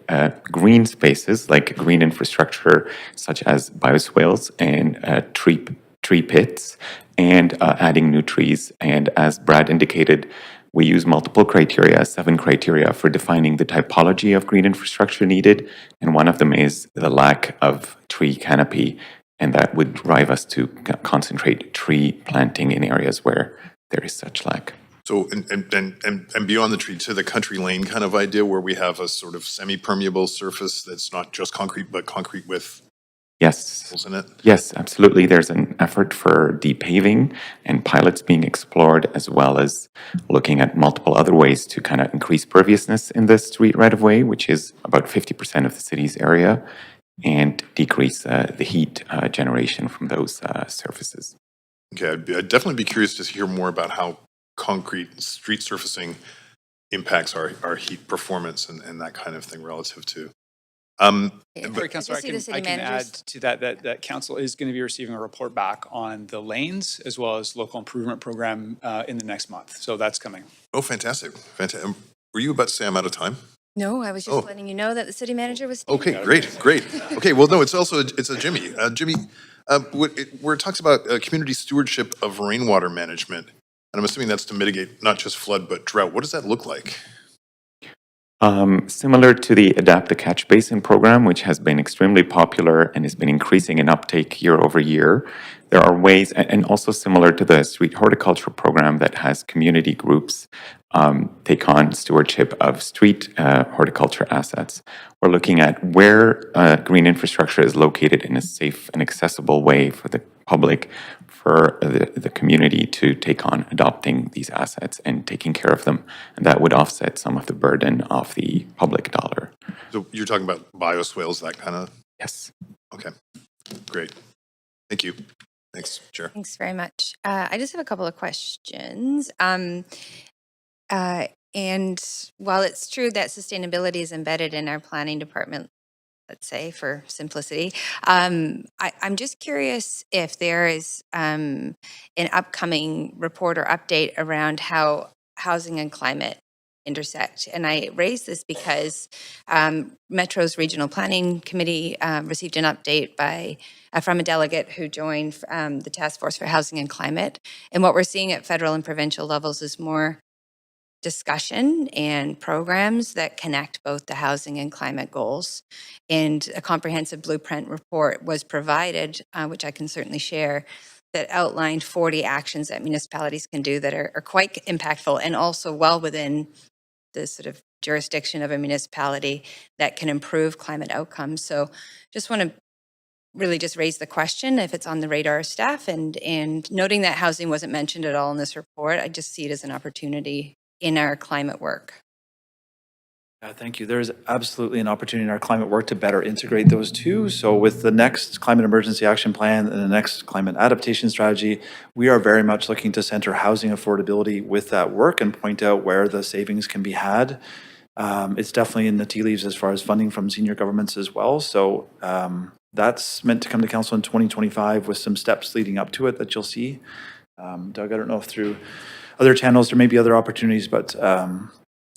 green spaces, like green infrastructure, such as bioswales and tree pits, and adding new trees. And as Brad indicated, we use multiple criteria, 7 criteria for defining the typology of green infrastructure needed, and one of them is the lack of tree canopy, and that would drive us to concentrate tree planting in areas where there is such lack. So, and beyond the tree, to the country lane kind of idea where we have a sort of semi-permeable surface that's not just concrete, but concrete with Yes. in it? Yes, absolutely. There's an effort for depaving and pilots being explored, as well as looking at multiple other ways to kind of increase perviousness in the street right-of-way, which is about 50% of the city's area, and decrease the heat generation from those surfaces. Okay, I'd definitely be curious to hear more about how concrete street surfacing impacts our heat performance and that kind of thing relative to. Sorry, Councillor, I can add to that council is going to be receiving a report back on the lanes as well as local improvement program in the next month. So that's coming. Oh, fantastic. Fantastic. Were you about to say I'm out of time? No, I was just letting you know that the city manager was. Okay, great. Okay, well, no, it's a Jimmy. Jimmy, where it talks about community stewardship of rainwater management, and I'm assuming that's to mitigate not just flood, but drought. What does that look like? Similar to the Adapt the Catch Basin program, which has been extremely popular and has been increasing in uptake year over year, there are ways, and also similar to the street horticulture program that has community groups take on stewardship of street horticulture assets. We're looking at where green infrastructure is located in a safe and accessible way for the public, for the community to take on adopting these assets and taking care of them. And that would offset some of the burden of the public dollar. So you're talking about bioswales, that kind of? Yes. Okay, great. Thank you. Thanks, Chair. Thanks very much. I just have a couple of questions. And while it's true that sustainability is embedded in our planning department, let's say for simplicity, I'm just curious if there is an upcoming report or update around how housing and climate intersect. And I raise this because Metro's Regional Planning Committee received an update from a delegate who joined the Task Force for Housing and Climate. And what we're seeing at federal and provincial levels is more discussion and programs that connect both the housing and climate goals. And a comprehensive blueprint report was provided, which I can certainly share, that outlined 40 actions that municipalities can do that are quite impactful and also well within the sort of jurisdiction of a municipality that can improve climate outcomes. So just want to really just raise the question if it's on the radar of staff, and noting that housing wasn't mentioned at all in this report, I just see it as an opportunity in our climate work. Yeah, thank you. There is absolutely an opportunity in our climate work to better integrate those two. So with the next Climate Emergency Action Plan and the next Climate Adaptation Strategy, we are very much looking to center housing affordability with that work and point out where the savings can be had. It's definitely in the tea leaves as far as funding from senior governments as well. So that's meant to come to council in 2025 with some steps leading up to it that you'll see. Doug, I don't know if through other channels there may be other opportunities, but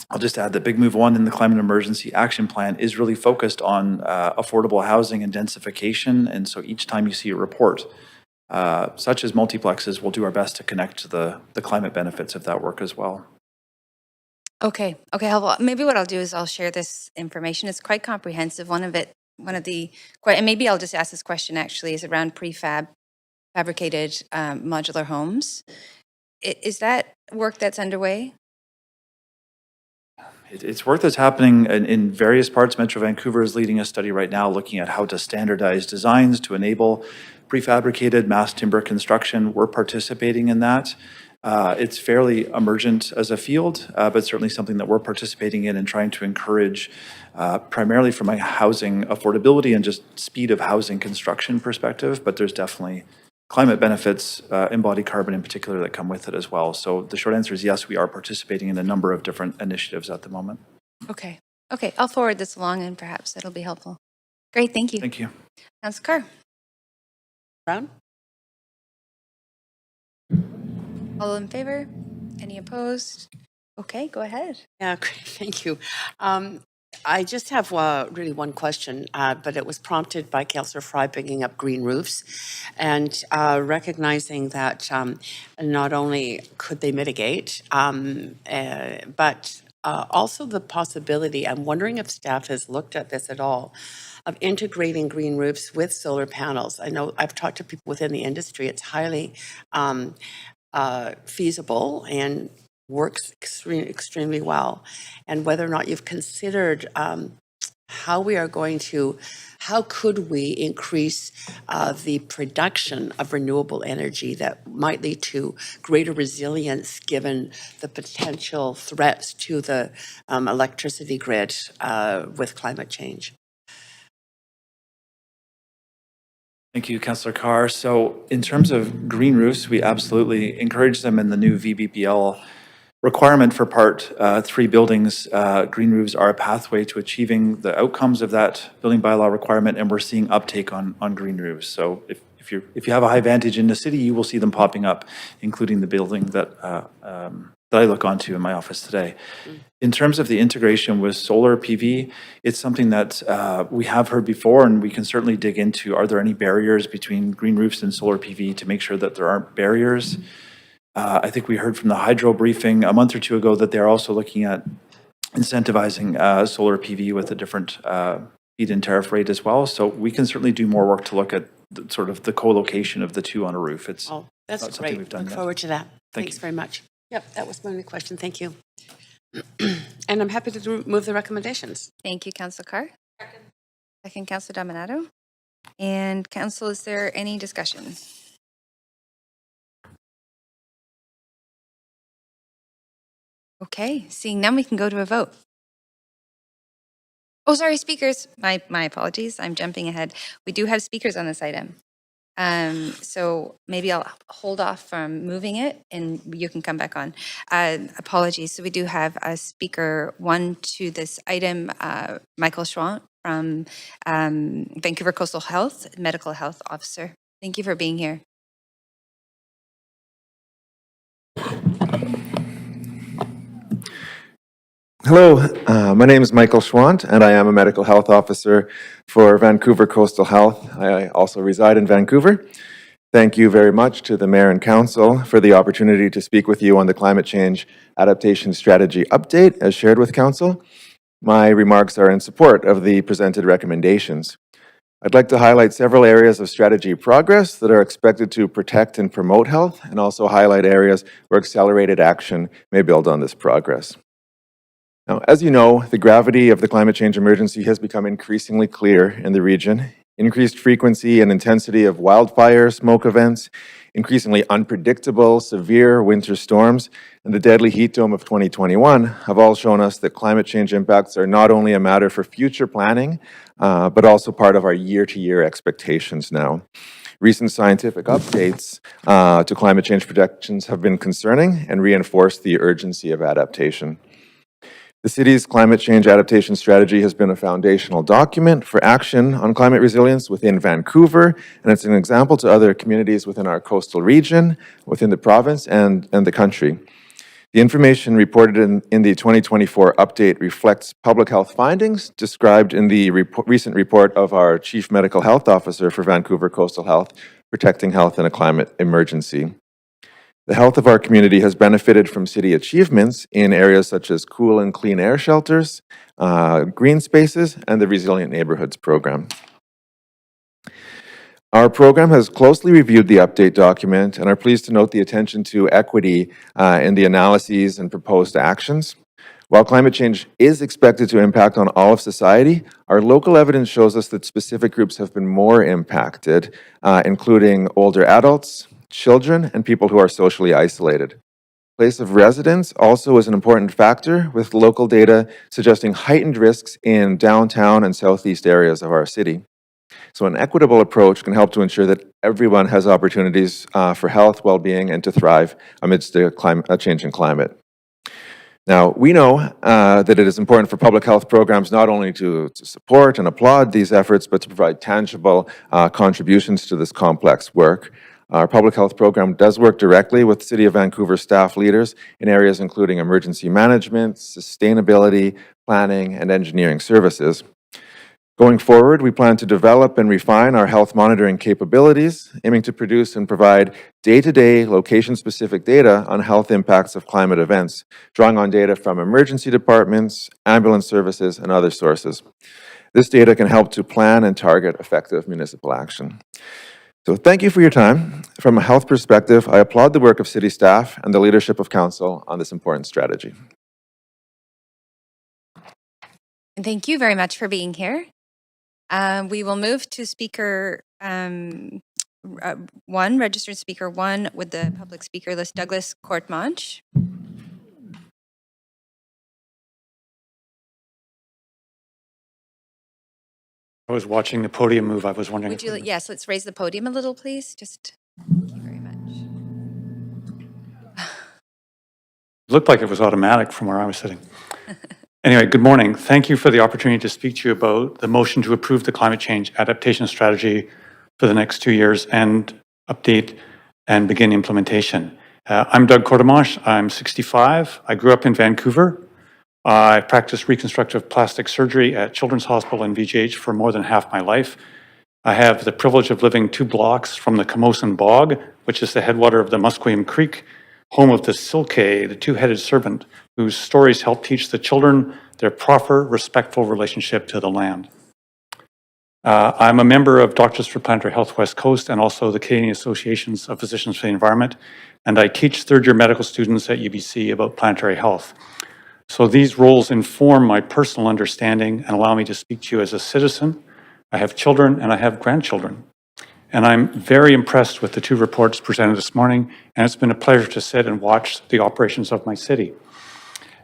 I'll just add that Big Move 1 in the Climate Emergency Action Plan is really focused on affordable housing and densification. And so each time you see a report, such as multiplexes, we'll do our best to connect to the climate benefits of that work as well. Okay. Maybe what I'll do is I'll share this information. It's quite comprehensive. And maybe I'll just ask this question actually, is around fabricated modular homes. Is that work that's underway? It's work that's happening in various parts. Metro Vancouver is leading a study right now looking at how to standardize designs to enable prefabricated mass timber construction. We're participating in that. It's fairly emergent as a field, but certainly something that we're participating in and trying to encourage primarily from a housing affordability and just speed of housing construction perspective. But there's definitely climate benefits, embodied carbon in particular, that come with it as well. So the short answer is yes, we are participating in a number of different initiatives at the moment. Okay, I'll forward this along and perhaps that'll be helpful. Great, thank you. Thank you. Councillor Carr. Brown? All in favor? Any opposed? Okay, go ahead. Yeah, great, thank you. I just have really one question, but it was prompted by Councillor Fry bringing up green roofs and recognizing that not only could they mitigate, but also the possibility, I'm wondering if staff has looked at this at all, of integrating green roofs with solar panels. I know I've talked to people within the industry, it's highly feasible and works extremely well, and whether or not you've considered how could we increase the production of renewable energy that might lead to greater resilience given the potential threats to the electricity grid with climate change. Thank you, Councillor Carr. So in terms of green roofs, we absolutely encourage them in the new VBPL requirement for Part 3 buildings. Green roofs are a pathway to achieving the outcomes of that building bylaw requirement, and we're seeing uptake on green roofs. So if you have a high vantage in the city, you will see them popping up, including the building that I look onto in my office today. In terms of the integration with solar PV, it's something that we have heard before, and we can certainly dig into. Are there any barriers between green roofs and solar PV to make sure that there aren't barriers? I think we heard from the hydro briefing a month or two ago that they're also looking at incentivizing solar PV with a different feed-in tariff rate as well. So we can certainly do more work to look at sort of the co-location of the two on a roof. It's that's not something great. we've done Look yet. forward to that. Thanks very much. Yep, that was my only question. Thank you. And I'm happy to move the recommendations. Thank you, Councillor Carr. Second, Councillor Dominato. And Council, is there any discussion? Okay, seeing none, we can go to a vote. Oh, sorry, speakers. My apologies. I'm jumping ahead. We do have speakers on this item. So maybe I'll hold off from moving it and you can come back on. Apologies. So we do have a speaker one to this item, Michael Schwant from Vancouver Coastal Health, Medical Health Officer. Thank you for being here. Hello, my name is Michael Schwant, and I am a medical health officer for Vancouver Coastal Health. I also reside in Vancouver. Thank you very much to the Mayor and Council for the opportunity to speak with you on the Climate Change Adaptation Strategy Update as shared with Council. My remarks are in support of the presented recommendations. I'd like to highlight several areas of strategy progress that are expected to protect and promote health, and also highlight areas where accelerated action may build on this progress. Now, as you know, the gravity of the climate change emergency has become increasingly clear in the region. Increased frequency and intensity of wildfire smoke events, increasingly unpredictable, severe winter storms, and the deadly heat dome of 2021 have all shown us that climate change impacts are not only a matter for future planning, but also part of our year-to-year expectations now. Recent scientific updates to climate change projections have been concerning and reinforced the urgency of adaptation. The city's climate change adaptation strategy has been a foundational document for action on climate resilience within Vancouver, and it's an example to other communities within our coastal region, within the province, and the country. The information reported in the 2024 update reflects public health findings described in the recent report of our Chief Medical Health Officer for Vancouver Coastal Health, Protecting Health in a Climate Emergency. The health of our community has benefited from city achievements in areas such as cool and clean air shelters, green spaces, and the Resilient Neighborhoods program. Our program has closely reviewed the update document and are pleased to note the attention to equity in the analyses and proposed actions. While climate change is expected to impact on all of society, our local evidence shows us that specific groups have been more impacted, including older adults, children, and people who are socially isolated. Place of residence also is an important factor, with local data suggesting heightened risks in downtown and southeast areas of our city. So an equitable approach can help to ensure that everyone has opportunities for health, well-being, and to thrive amidst a changing climate. Now, we know that it is important for public health programs not only to support and applaud these efforts, but to provide tangible contributions to this complex work. Our public health program does work directly with City of Vancouver staff leaders in areas including emergency management, sustainability, planning, and engineering services. Going forward, we plan to develop and refine our health monitoring capabilities, aiming to produce and provide day-to-day location-specific data on health impacts of climate events, drawing on data from emergency departments, ambulance services, and other sources. This data can help to plan and target effective municipal action. So thank you for your time. From a health perspective, I applaud the work of city staff and the leadership of council on this important strategy. And thank you very much for being here. We will move to speaker one, registered speaker one with the public speaker list, Douglas Courtemanche. I was watching the podium move. I was wondering. Would you, yes, let's raise the podium a little, please. Just, thank you very much. It looked like it was automatic from where I was sitting. Anyway, good morning. Thank you for the opportunity to speak to you about the motion to approve the climate change adaptation strategy for the next 2 years and update and begin implementation. I'm Doug Courtemanche. I'm 65. I grew up in Vancouver. I practiced reconstructive plastic surgery at Children's Hospital in VGH for more than half my life. I have the privilege of living 2 blocks from the Camosun Bog, which is the headwater of the Musqueam Creek, home of the Silke, the two-headed serpent, whose stories help teach the children their proper, respectful relationship to the land. I'm a member of Doctors for Planetary Health West Coast and also the Canadian Associations of Physicians for the Environment, and I teach third-year medical students at UBC about planetary health. So these roles inform my personal understanding and allow me to speak to you as a citizen. I have children and I have grandchildren. And I'm very impressed with the 2 reports presented this morning, and it's been a pleasure to sit and watch the operations of my city.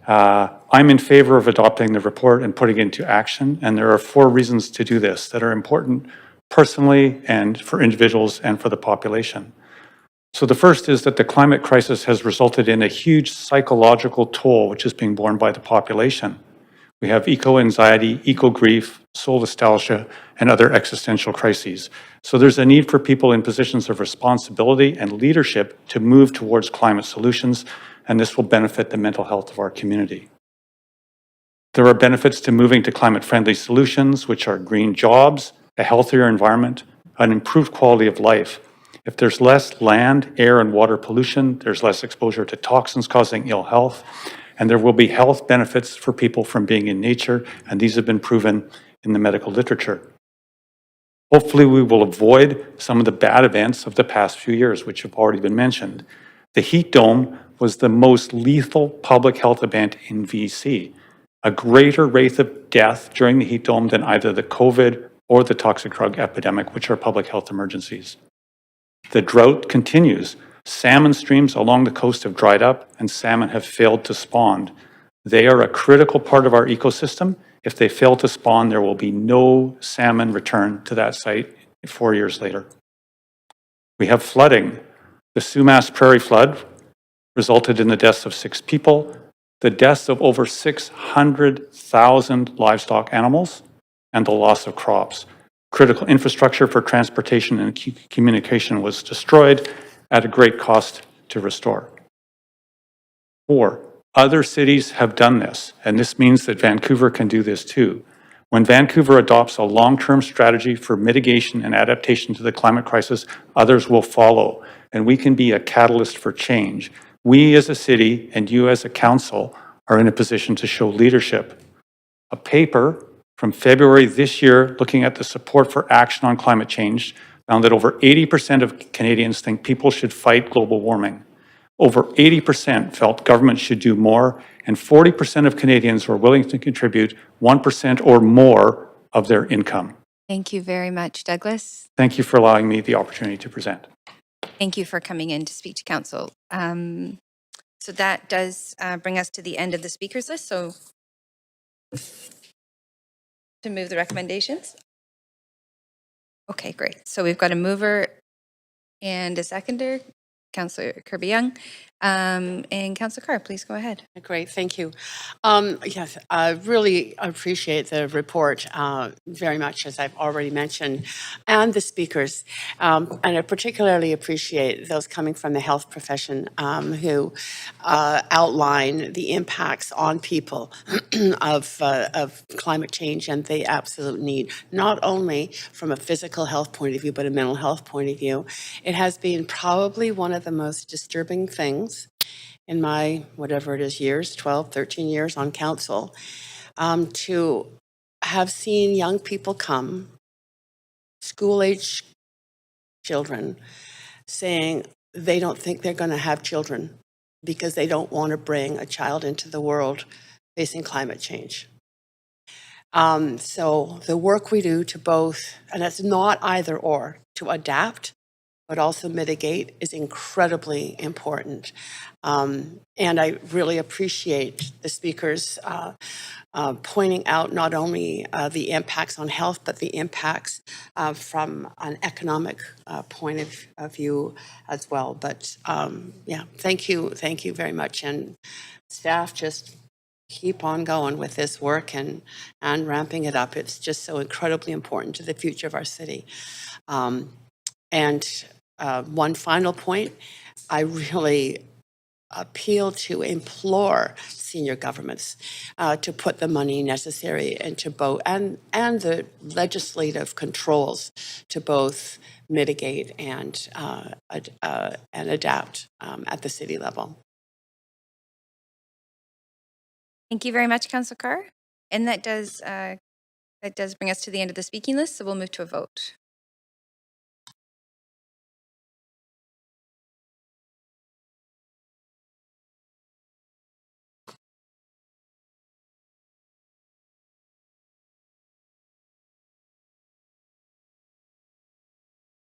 I'm in favor of adopting the report and putting it into action, and there are 4 reasons to do this that are important personally and for individuals and for the population. So the first is that the climate crisis has resulted in a huge psychological toll which is being borne by the population. We have eco-anxiety, eco-grief, soul nostalgia, and other existential crises. So there's a need for people in positions of responsibility and leadership to move towards climate solutions, and this will benefit the mental health of our community. There are benefits to moving to climate-friendly solutions, which are green jobs, a healthier environment, an improved quality of life. If there's less land, air, and water pollution, there's less exposure to toxins causing ill health, and there will be health benefits for people from being in nature, and these have been proven in the medical literature. Hopefully, we will avoid some of the bad events of the past few years, which have already been mentioned. The heat dome was the most lethal public health event in VC, a greater rate of death during the heat dome than either the COVID or the toxic drug epidemic, which are public health emergencies. The drought continues. Salmon streams along the coast have dried up and salmon have failed to spawn. They are a critical part of our ecosystem. If they fail to spawn, there will be no salmon return to that site 4 years later. We have flooding. The Sumas Prairie flood resulted in the deaths of 6 people, the deaths of over 600,000 livestock animals, and the loss of crops. Critical infrastructure for transportation and communication was destroyed at a great cost to restore. 4, other cities have done this, and this means that Vancouver can do this too. When Vancouver adopts a long-term strategy for mitigation and adaptation to the climate crisis, others will follow, and we can be a catalyst for change. We as a city and you as a council are in a position to show leadership. A paper from February this year looking at the support for action on climate change found that over 80% of Canadians think people should fight global warming. Over 80% felt government should do more, and 40% of Canadians were willing to contribute 1% or more of their income. Thank you very much, Douglas. Thank you for allowing me the opportunity to present. Thank you for coming in to speak to council. So that does bring us to the end of the speakers list. So to move the recommendations. Okay, great. So we've got a mover and a seconder, Councillor Kirby Young, and Councillor Carr, please go ahead. Great, thank you. Yes, I really appreciate the report very much, as I've already mentioned, and the speakers. And I particularly appreciate those coming from the health profession who outline the impacts on people of climate change and the absolute need, not only from a physical health point of view, but a mental health point of view. It has been probably one of the most disturbing things in my, whatever it is, years, 12, 13 years on council, to have seen young people come, school-age children, saying they don't think they're going to have children because they don't want to bring a child into the world facing climate change. So the work we do to both, and it's not either or, to adapt but also mitigate is incredibly important. And I really appreciate the speakers pointing out not only the impacts on health, but the impacts from an economic point of view as well. But yeah, thank you very much. And staff, just keep on going with this work and ramping it up. It's just so incredibly important to the future of our city. And one final point, I really appeal to implore senior governments to put the money necessary into both and the legislative controls to both mitigate and adapt at the city level. Thank you very much, Councillor Carr. And that does bring us to the end of the speaking list, so we'll move to a vote.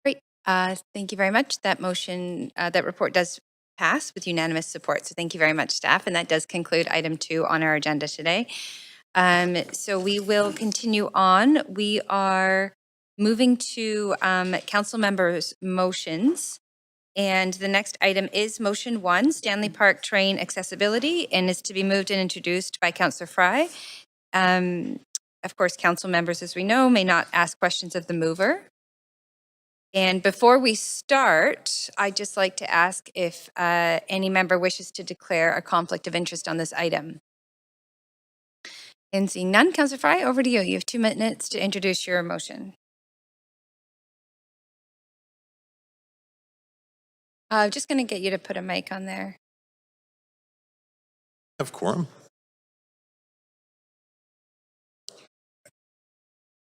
Great. Thank you very much. That motion, that report does pass with unanimous support. So thank you very much, staff. And that does conclude item 2 on our agenda today. So we will continue on. We are moving to council members' motions. And the next item is motion 1, Stanley Park Train Accessibility, and is to be moved and introduced by Councillor Fry. Of course, council members, as we know, may not ask questions of the mover. And before we start, I'd just like to ask if any member wishes to declare a conflict of interest on this item. And seeing none, Councillor Fry, over to you. You have 2 minutes to introduce your motion. I'm just going to get you to put a mic on there. Have quorum.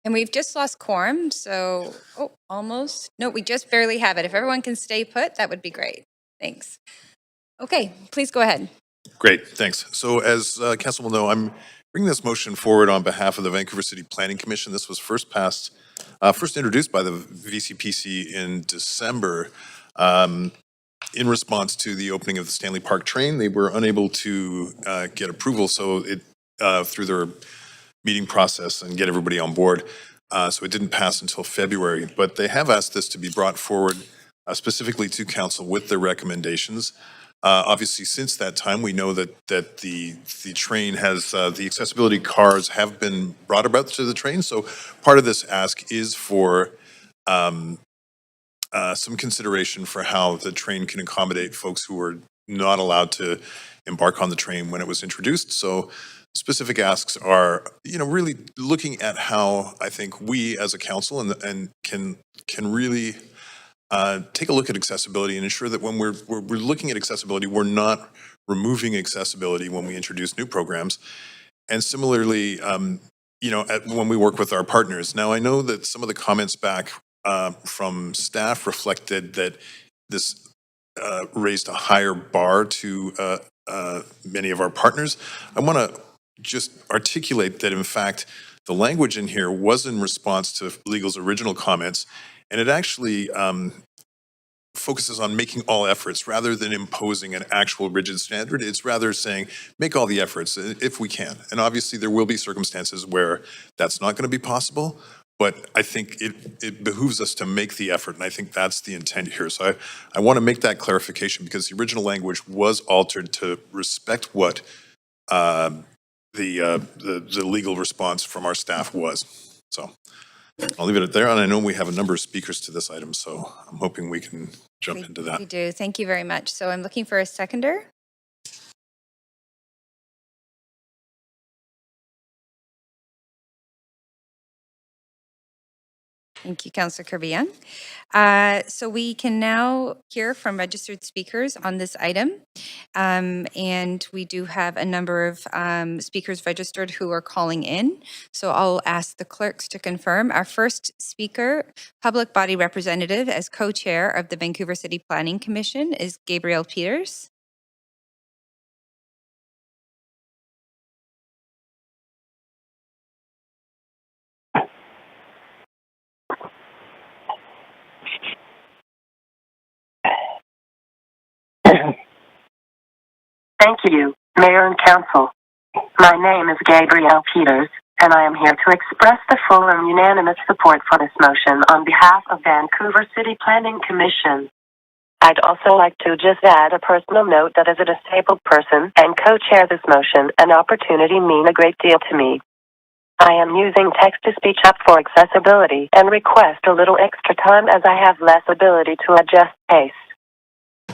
And we've just lost quorum, so, oh, almost. No, we just barely have it. If everyone can stay put, that would be great. Thanks. Okay, please go ahead. Great, thanks. So as council will know, I'm bringing this motion forward on behalf of the Vancouver City Planning Commission. This was first introduced by the VCPC in December. In response to the opening of the Stanley Park train, they were unable to get approval, so it through their meeting process and get everybody on board. So it didn't pass until February, but they have asked this to be brought forward specifically to council with their recommendations. Obviously, since that time, we know that the train has, the accessibility cars have been brought about to the train. So part of this ask is for some consideration for how the train can accommodate folks who are not allowed to embark on the train when it was introduced. So specific asks are, really looking at how I think we as a council and can really take a look at accessibility and ensure that when we're looking at accessibility, we're not removing accessibility when we introduce new programs. And similarly, when we work with our partners. Now, I know that some of the comments back from staff reflected that this raised a higher bar to many of our partners. I want to just articulate that, in fact, the language in here was in response to Legal's original comments, and it actually focuses on making all efforts rather than imposing an actual rigid standard. It's rather saying, make all the efforts if we can. And obviously there will be circumstances where that's not going to be possible, but I think it behooves us to make the effort, and I think that's the intent here. So I want to make that clarification because the original language was altered to respect what the legal response from our staff was. So I'll leave it at there, and I know we have a number of speakers to this item, so I'm hoping we can jump into that. We do. Thank you very much. So I'm looking for a seconder. Thank you, Councillor Kirby Young. So we can now hear from registered speakers on this item. And we do have a number of speakers registered who are calling in. So I'll ask the clerks to confirm. Our first speaker, public body representative as co-chair of the Vancouver City Planning Commission, is Gabrielle Peters. Thank you, Mayor and Council. My name is Gabrielle Peters, and I am here to express the full and unanimous support for this motion on behalf of Vancouver City Planning Commission. I'd also like to just add a personal note that as a disabled person and co-chair this motion, an opportunity means a great deal to me. I am using text-to-speech app for accessibility and request a little extra time as I have less ability to adjust pace.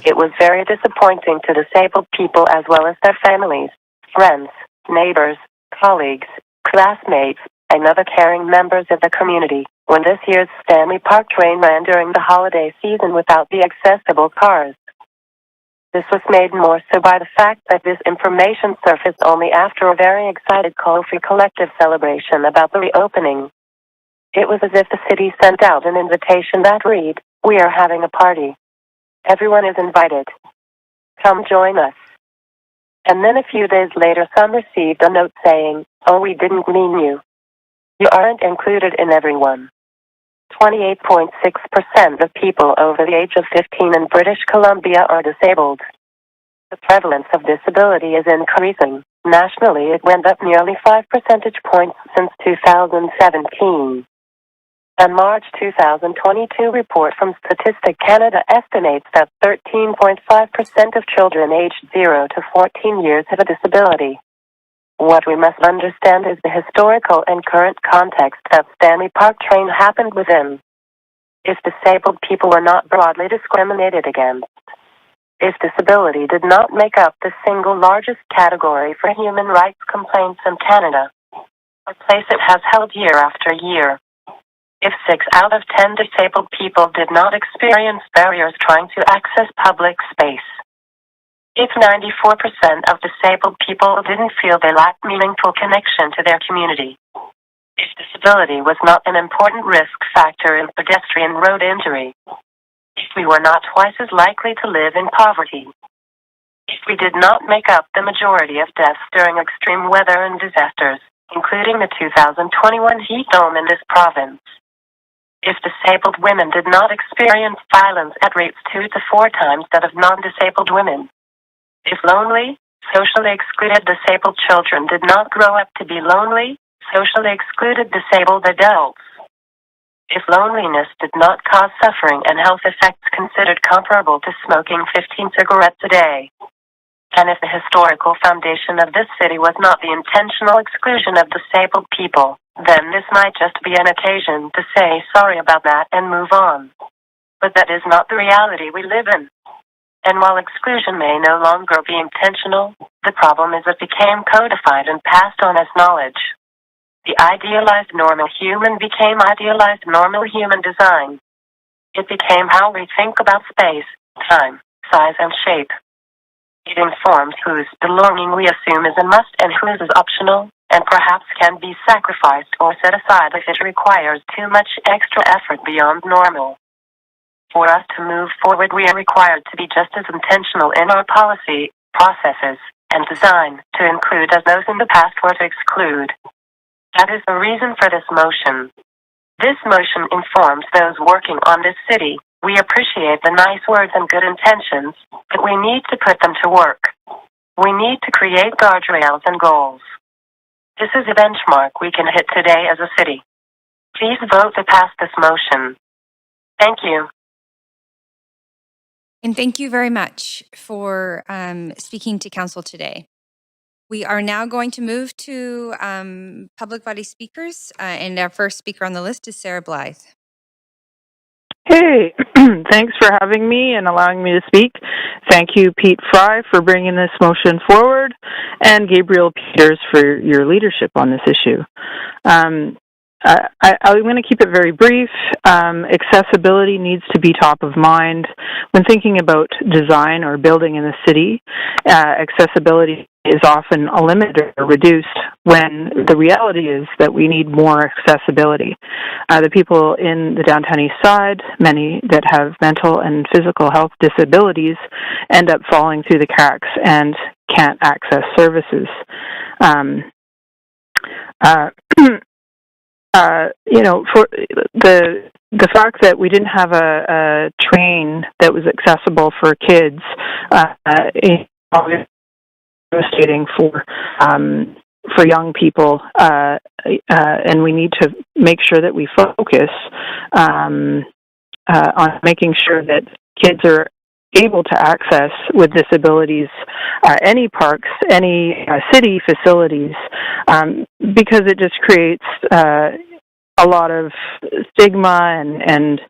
It was very disappointing to disabled people as well as their families, friends, neighbors, colleagues, classmates, and other caring members of the community when this year's Stanley Park train ran during the holiday season without the accessible cars. This was made more so by the fact that this information surfaced only after a very excited Coffee Collective celebration about the reopening. It was as if the city sent out an invitation that read, "We are having a party. Everyone is invited. Come join us." And then a few days later, some received a note saying, "Oh, we didn't mean you. You aren't included in everyone." 28.6% of people over the age of 15 in British Columbia are disabled. The prevalence of disability is increasing. Nationally, it went up nearly 5 percentage points since 2017. A March 2022 report from Statistic Canada estimates that 13.5% of children aged 0 to 14 years have a disability. What we must understand is the historical and current context that Stanley Park train happened within. If disabled people were not broadly discriminated against, if disability did not make up the single largest category for human rights complaints in Canada, a place it has held year after year. If 6 out of 10 disabled people did not experience barriers trying to access public space, if 94% of disabled people didn't feel they lacked meaningful connection to their community, if disability was not an important risk factor in pedestrian road injury, if we were not twice as likely to live in poverty, if we did not make up the majority of deaths during extreme weather and disasters, including the 2021 heat dome in this province, if disabled women did not experience violence at rates 2 to 4 times that of non-disabled women, if lonely, socially excluded disabled children did not grow up to be lonely, socially excluded disabled adults, if loneliness did not cause suffering and health effects considered comparable to smoking 15 cigarettes a day, and if the historical foundation of this city was not the intentional exclusion of disabled people, then this might just be an occasion to say sorry about that and move on. But that is not the reality we live in. And while exclusion may no longer be intentional, the problem is it became codified and passed on as knowledge. The idealized normal human became idealized normal human design. It became how we think about space, time, size, and shape. It informs whose belonging we assume is a must and whose is optional, and perhaps can be sacrificed or set aside if it requires too much extra effort beyond normal. For us to move forward, we are required to be just as intentional in our policy, processes, and design to include as those in the past were to exclude. That is the reason for this motion. This motion informs those working on this city. We appreciate the nice words and good intentions, but we need to put them to work. We need to create guardrails and goals. This is a benchmark we can hit today as a city. Please vote to pass this motion. Thank you. And thank you very much for speaking to council today. We are now going to move to public body speakers, and our first speaker on the list is Sarah Bligh. Hey, thanks for having me and allowing me to speak. Thank you, Pete Fry, for bringing this motion forward, and Gabriel Peters for your leadership on this issue. I'm going to keep it very brief. Accessibility needs to be top of mind. When thinking about design or building in the city, accessibility is often eliminated or reduced when the reality is that we need more accessibility. The people in the downtown east side, many that have mental and physical health disabilities, end up falling through the cracks and can't access services. For the fact that we didn't have a train that was accessible for kids, devastating for young people, and we need to make sure that we focus on making sure that kids are able to access with disabilities any parks, any city facilities, because it just creates a lot of stigma and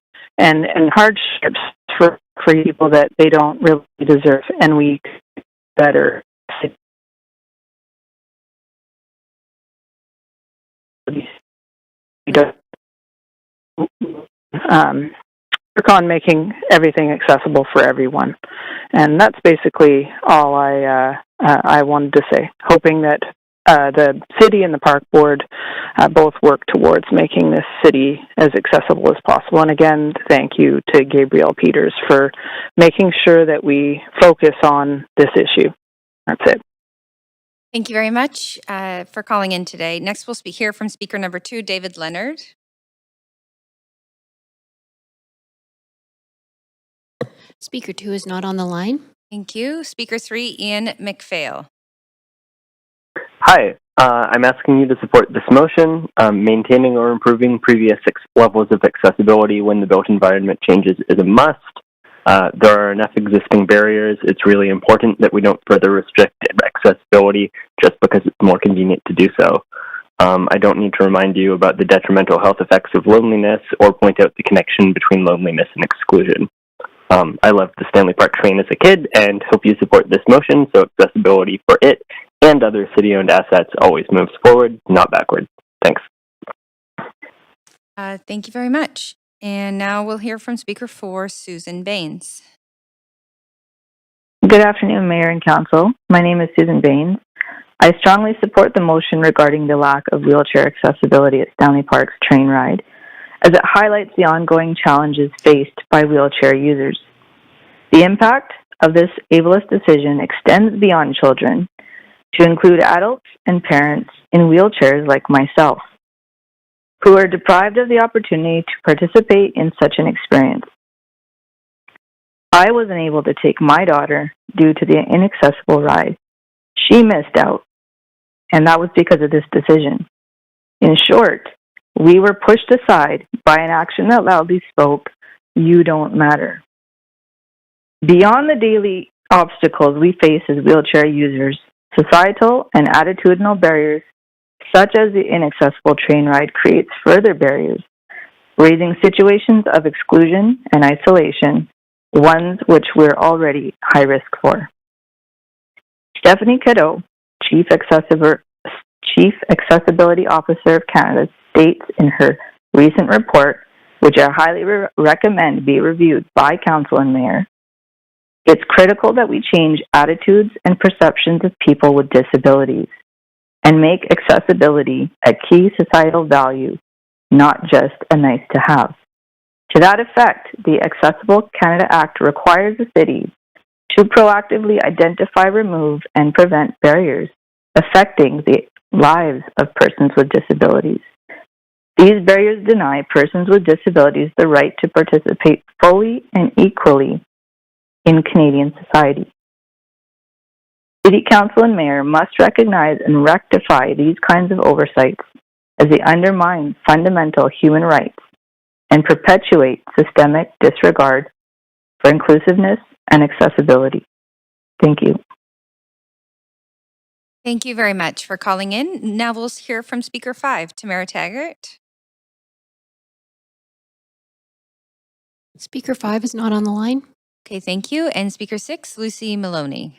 hardships for people that they don't really deserve, and we better. Work on making everything accessible for everyone, and that's basically all I wanted to say. Hoping that the city and the park board both work towards making this city as accessible as possible. And again, thank you to Gabriel Peters for making sure that we focus on this issue. That's it. Thank you very much for calling in today. Next, we'll hear from speaker number 2, David Leonard. Speaker 2 is not on the line. Thank you. Speaker 3, Ian McPhail. Hi, I'm asking you to support this motion. Maintaining or improving previous levels of accessibility when the built environment changes is a must. There are enough existing barriers. It's really important that we don't further restrict accessibility just because it's more convenient to do so. I don't need to remind you about the detrimental health effects of loneliness or point out the connection between loneliness and exclusion. I loved the Stanley Park train as a kid and hope you support this motion so accessibility for it and other city-owned assets always moves forward, not backward. Thanks. Thank you very much. And now we'll hear from Speaker 4, Susan Baines. Good afternoon, Mayor and Council. My name is Susan Baines. I strongly support the motion regarding the lack of wheelchair accessibility at Stanley Park's train ride, as it highlights the ongoing challenges faced by wheelchair users. The impact of this ableist decision extends beyond children to include adults and parents in wheelchairs like myself, who are deprived of the opportunity to participate in such an experience. I wasn't able to take my daughter due to the inaccessible ride. She missed out, and that was because of this decision. In short, we were pushed aside by an action that loudly spoke, "You don't matter." Beyond the daily obstacles we face as wheelchair users, societal and attitudinal barriers, such as the inaccessible train ride, creates further barriers, raising situations of exclusion and isolation, ones which we're already high risk for. Stephanie Cadeau, Chief Accessibility Officer of Canada, states in her recent report, which I highly recommend be reviewed by Council and Mayor, it's critical that we change attitudes and perceptions of people with disabilities and make accessibility a key societal value, not just a nice to have. To that effect, the Accessible Canada Act requires the cities to proactively identify, remove, and prevent barriers affecting the lives of persons with disabilities. These barriers deny persons with disabilities the right to participate fully and equally in Canadian society. City Council and Mayor must recognize and rectify these kinds of oversights as they undermine fundamental human rights and perpetuate systemic disregard for inclusiveness and accessibility. Thank you. Thank you very much for calling in. Now we'll hear from Speaker 5, Tamara Taggart. Speaker 5 is not on the line. Okay, thank you. And Speaker 6, Lucy Maloney.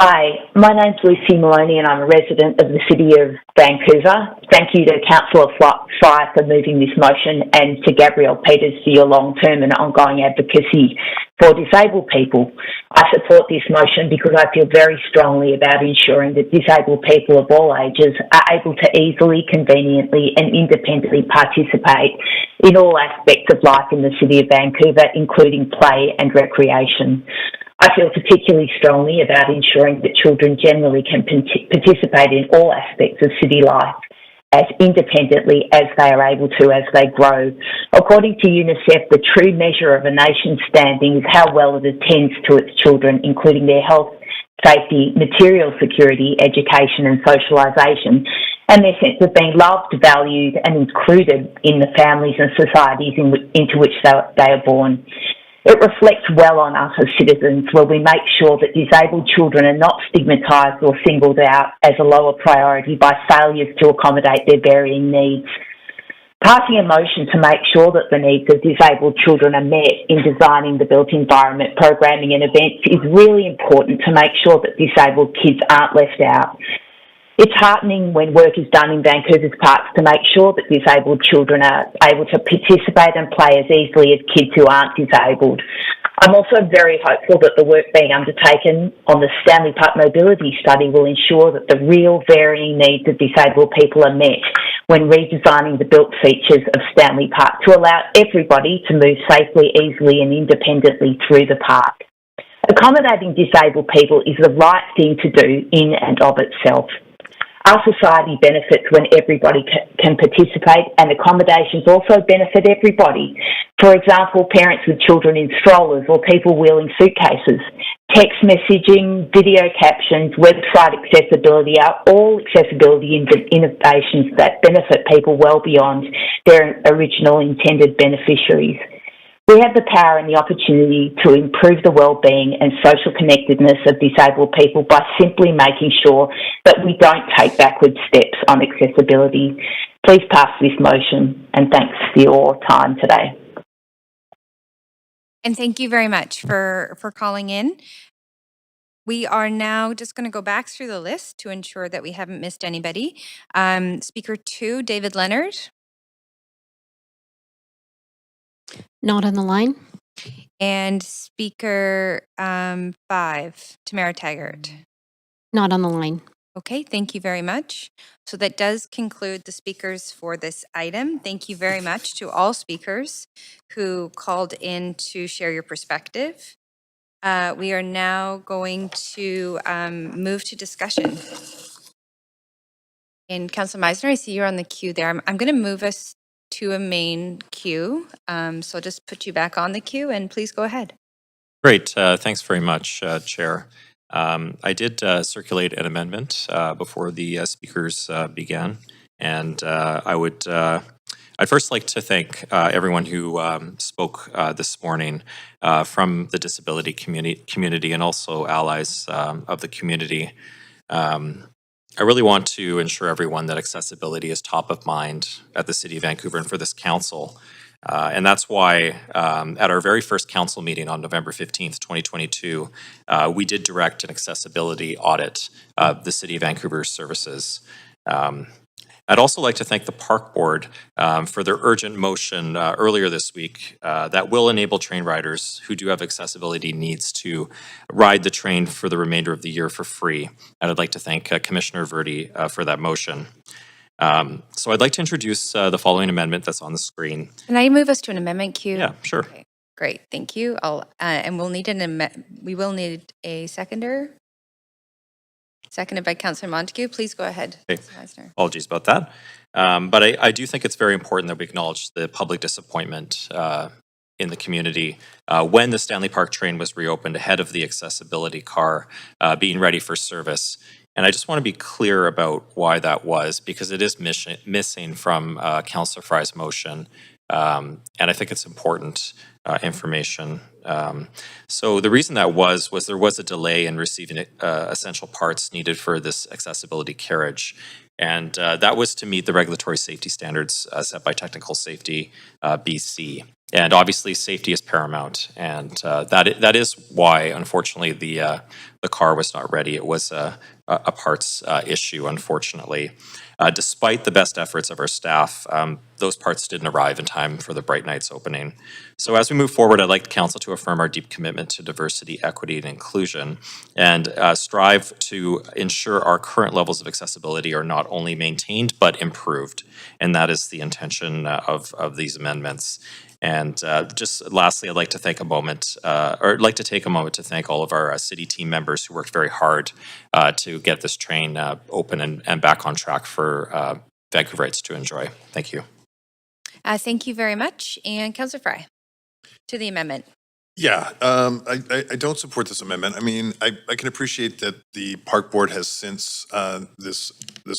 Hi, my name's Lucy Maloney and I'm a resident of the City of Vancouver. Thank you to Councillor Fry for moving this motion and to Gabrielle Peters for your long-term and ongoing advocacy for disabled people. I support this motion because I feel very strongly about ensuring that disabled people of all ages are able to easily, conveniently and independently participate in all aspects of life in the City of Vancouver, including play and recreation. I feel particularly strongly about ensuring that children generally can participate in all aspects of city life as independently as they are able to as they grow. According to UNICEF, the true measure of a nation's standing is how well it attends to its children, including their health, safety, material security, education and socialisation, and their sense of being loved, valued and included in the families and societies into which they are born. It reflects well on us as citizens, where we make sure that disabled children are not stigmatised or singled out as a lower priority by failures to accommodate their varying needs. Passing a motion to make sure that the needs of disabled children are met in designing the built environment, programming and events is really important to make sure that disabled kids aren't left out. It's heartening when work is done in Vancouver's parks to make sure that disabled children are able to participate and play as easily as kids who aren't disabled. I'm also very hopeful that the work being undertaken on the Stanley Park Mobility Study will ensure that the real varying needs of disabled people are met when redesigning the built features of Stanley Park to allow everybody to move safely, easily and independently through the park. Accommodating disabled people is the right thing to do in and of itself. Our society benefits when everybody can participate, and accommodations also benefit everybody. For example, parents with children in strollers or people wheeling suitcases. Text messaging, video captions, website accessibility are all accessibility innovations that benefit people well beyond their original intended beneficiaries. We have the power and the opportunity to improve the well-being and social connectedness of disabled people by simply making sure that we don't take backward steps on accessibility. Please pass this motion, and thanks for your time today. And thank you very much for calling in. We are now just going to go back through the list to ensure that we haven't missed anybody. Speaker 2, David Leonard. Not on the line. And Speaker 5, Tamara Taggart. Not on the line. Okay, thank you very much. So that does conclude the speakers for this item. Thank you very much to all speakers who called in to share your perspective. We are now going to move to discussion. And Councillor Meisner, I see you're on the queue there. I'm going to move us to a main queue. So I'll just put you back on the queue and please go ahead. Great. Thanks very much, Chair. I did circulate an amendment before the speakers began, and I'd first like to thank everyone who spoke this morning from the disability community and also allies of the community. I really want to ensure everyone that accessibility is top of mind at the City of Vancouver and for this council. And that's why at our very first council meeting on November 15th, 2022, we did direct an accessibility audit of the City of Vancouver's services. I'd also like to thank the Park Board for their urgent motion earlier this week that will enable train riders who do have accessibility needs to ride the train for the remainder of the year for free. And I'd like to thank Commissioner Verdi for that motion. So I'd like to introduce the following amendment that's on the screen. Can I move us to an amendment queue? Yeah, sure. Okay, great, thank you. And we'll need we will need a seconder. Seconded by Councillor Montague. Please go ahead. Okay. Apologies about that. But I do think it's very important that we acknowledge the public disappointment in the community when the Stanley Park train was reopened ahead of the accessibility car being ready for service. And I just want to be clear about why that was, because it is missing from Councillor Fry's motion. And I think it's important information. So the reason that was there was a delay in receiving essential parts needed for this accessibility carriage. And that was to meet the regulatory safety standards set by Technical Safety BC. And obviously safety is paramount. And that is why, unfortunately, the car was not ready. It was a parts issue, unfortunately. Despite the best efforts of our staff, those parts didn't arrive in time for the Bright Nights opening. So as we move forward, I'd like the Council to affirm our deep commitment to diversity, equity, and inclusion, and strive to ensure our current levels of accessibility are not only maintained, but improved. And that is the intention of these amendments. And just lastly, I'd like to take a moment to thank all of our city team members who worked very hard to get this train open and back on track for Vancouverites to enjoy. Thank you. Thank you very much. And Councillor Fry, to the amendment. Yeah, I don't support this amendment. I mean, I can appreciate that the Park Board has since this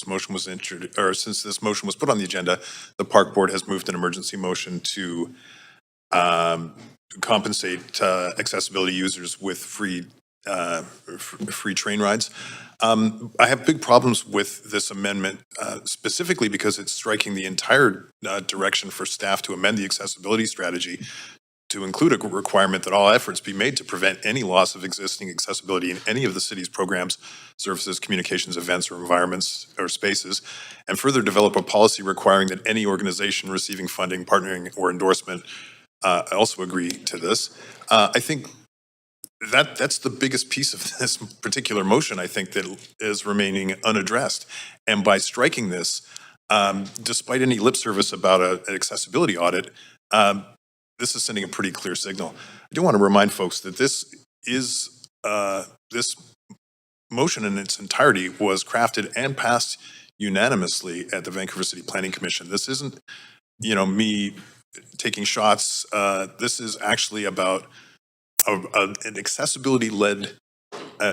motion was introduced, or since this motion was put on the agenda, the Park Board has moved an emergency motion to compensate accessibility users with free train rides. I have big problems with this amendment, specifically because it's striking the entire direction for staff to amend the accessibility strategy to include a requirement that all efforts be made to prevent any loss of existing accessibility in any of the city's programs, services, communications, events, or environments or spaces, and further develop a policy requiring that any organization receiving funding, partnering, or endorsement also agree to this. I think that's the biggest piece of this particular motion, I think, that is remaining unaddressed. And by striking this, despite any lip service about an accessibility audit, this is sending a pretty clear signal. I do want to remind folks that this motion in its entirety was crafted and passed unanimously at the Vancouver City Planning Commission. This isn't, me taking shots. This is actually about an accessibility-led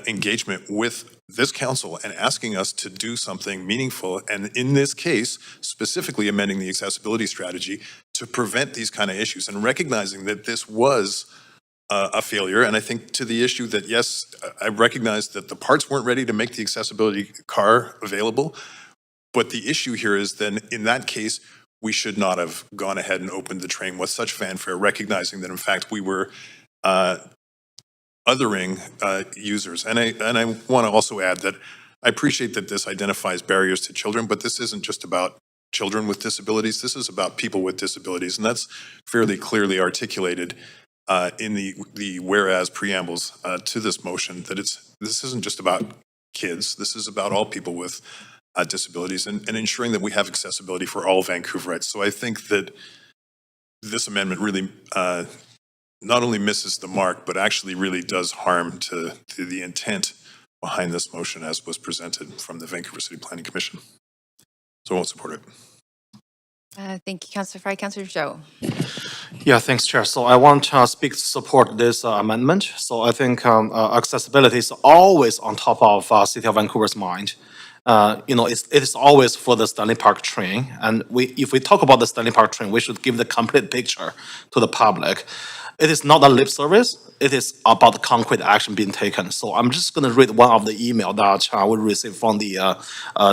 engagement with this council and asking us to do something meaningful, and in this case, specifically amending the accessibility strategy to prevent these kind of issues and recognizing that this was a failure. And I think to the issue that, yes, I recognize that the parts weren't ready to make the accessibility car available, but the issue here is then in that case, we should not have gone ahead and opened the train with such fanfare, recognizing that in fact we were othering users. And I want to also add that I appreciate that this identifies barriers to children, but this isn't just about children with disabilities. This is about people with disabilities, and that's fairly clearly articulated in the whereas preambles to this motion. That this isn't just about kids. This is about all people with disabilities and ensuring that we have accessibility for all Vancouverites. So I think that this amendment really not only misses the mark, but actually really does harm to the intent behind this motion as was presented from the Vancouver City Planning Commission. So I won't support it. Thank you, Councillor Fry. Councillor Zhou. Yeah, thanks, Chair. So I want to speak to support this amendment. So I think accessibility is always on top of City of Vancouver's mind. It is always for the Stanley Park train. And if we talk about the Stanley Park train, we should give the complete picture to the public. It is not a lip service. It is about concrete action being taken. So I'm just going to read one of the email that we received from the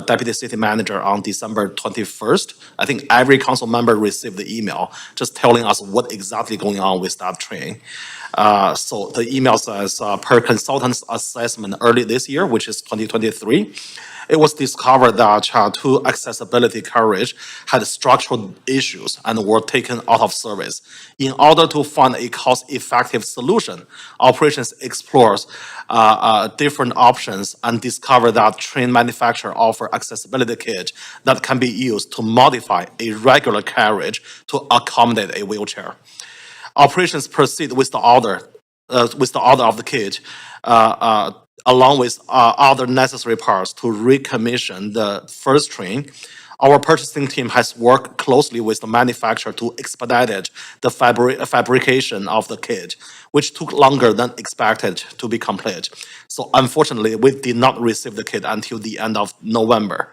Deputy City Manager on December 21st. I think every council member received the email just telling us what exactly going on with that train. So the email says, per consultant's assessment early this year, which is 2023, it was discovered that two accessibility carriage had structural issues and were taken out of service. In order to find a cost-effective solution, operations explores different options and discovered that train manufacturers offer accessibility kit that can be used to modify a regular carriage to accommodate a wheelchair. Operations proceed with the order of the kit, along with other necessary parts to recommission the first train. Our purchasing team has worked closely with the manufacturer to expedite the fabrication of the kit, which took longer than expected to be complete. So unfortunately, we did not receive the kit until the end of November.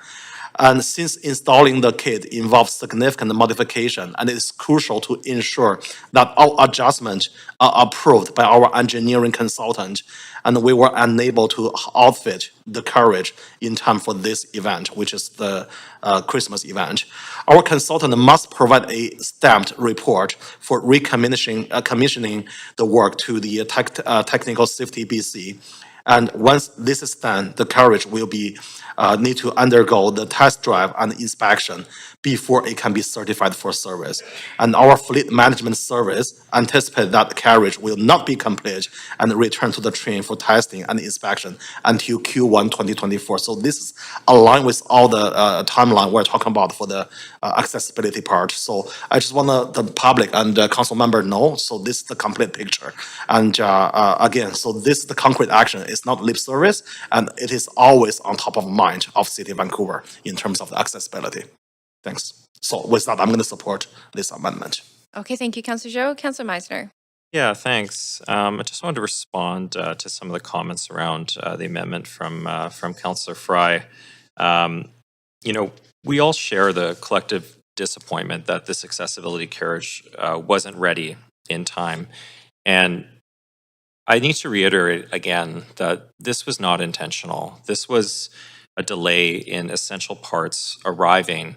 And since installing the kit involves significant modification, and it is crucial to ensure that all adjustments are approved by our engineering consultant, and we were unable to outfit the carriage in time for this event, which is the Christmas event. Our consultant must provide a stamped report for commissioning the work to the Technical Safety BC. And once this is done, the carriage will need to undergo the test drive and inspection before it can be certified for service. And our fleet management service anticipates that the carriage will not be complete and return to the train for testing and inspection until Q1 2024. So this is aligned with all the timeline we're talking about for the accessibility part. So I just want the public and the council member know, so this is the complete picture. And again, so this is the concrete action. It's not lip service, and it is always on top of mind of City of Vancouver in terms of the accessibility. Thanks. So with that, I'm going to support this amendment. Okay, thank you, Councillor Zhou. Councillor Meisner. Yeah, thanks. I just wanted to respond to some of the comments around the amendment from Councillor Fry. We all share the collective disappointment that this accessibility carriage wasn't ready in time. And I need to reiterate again that this was not intentional. This was a delay in essential parts arriving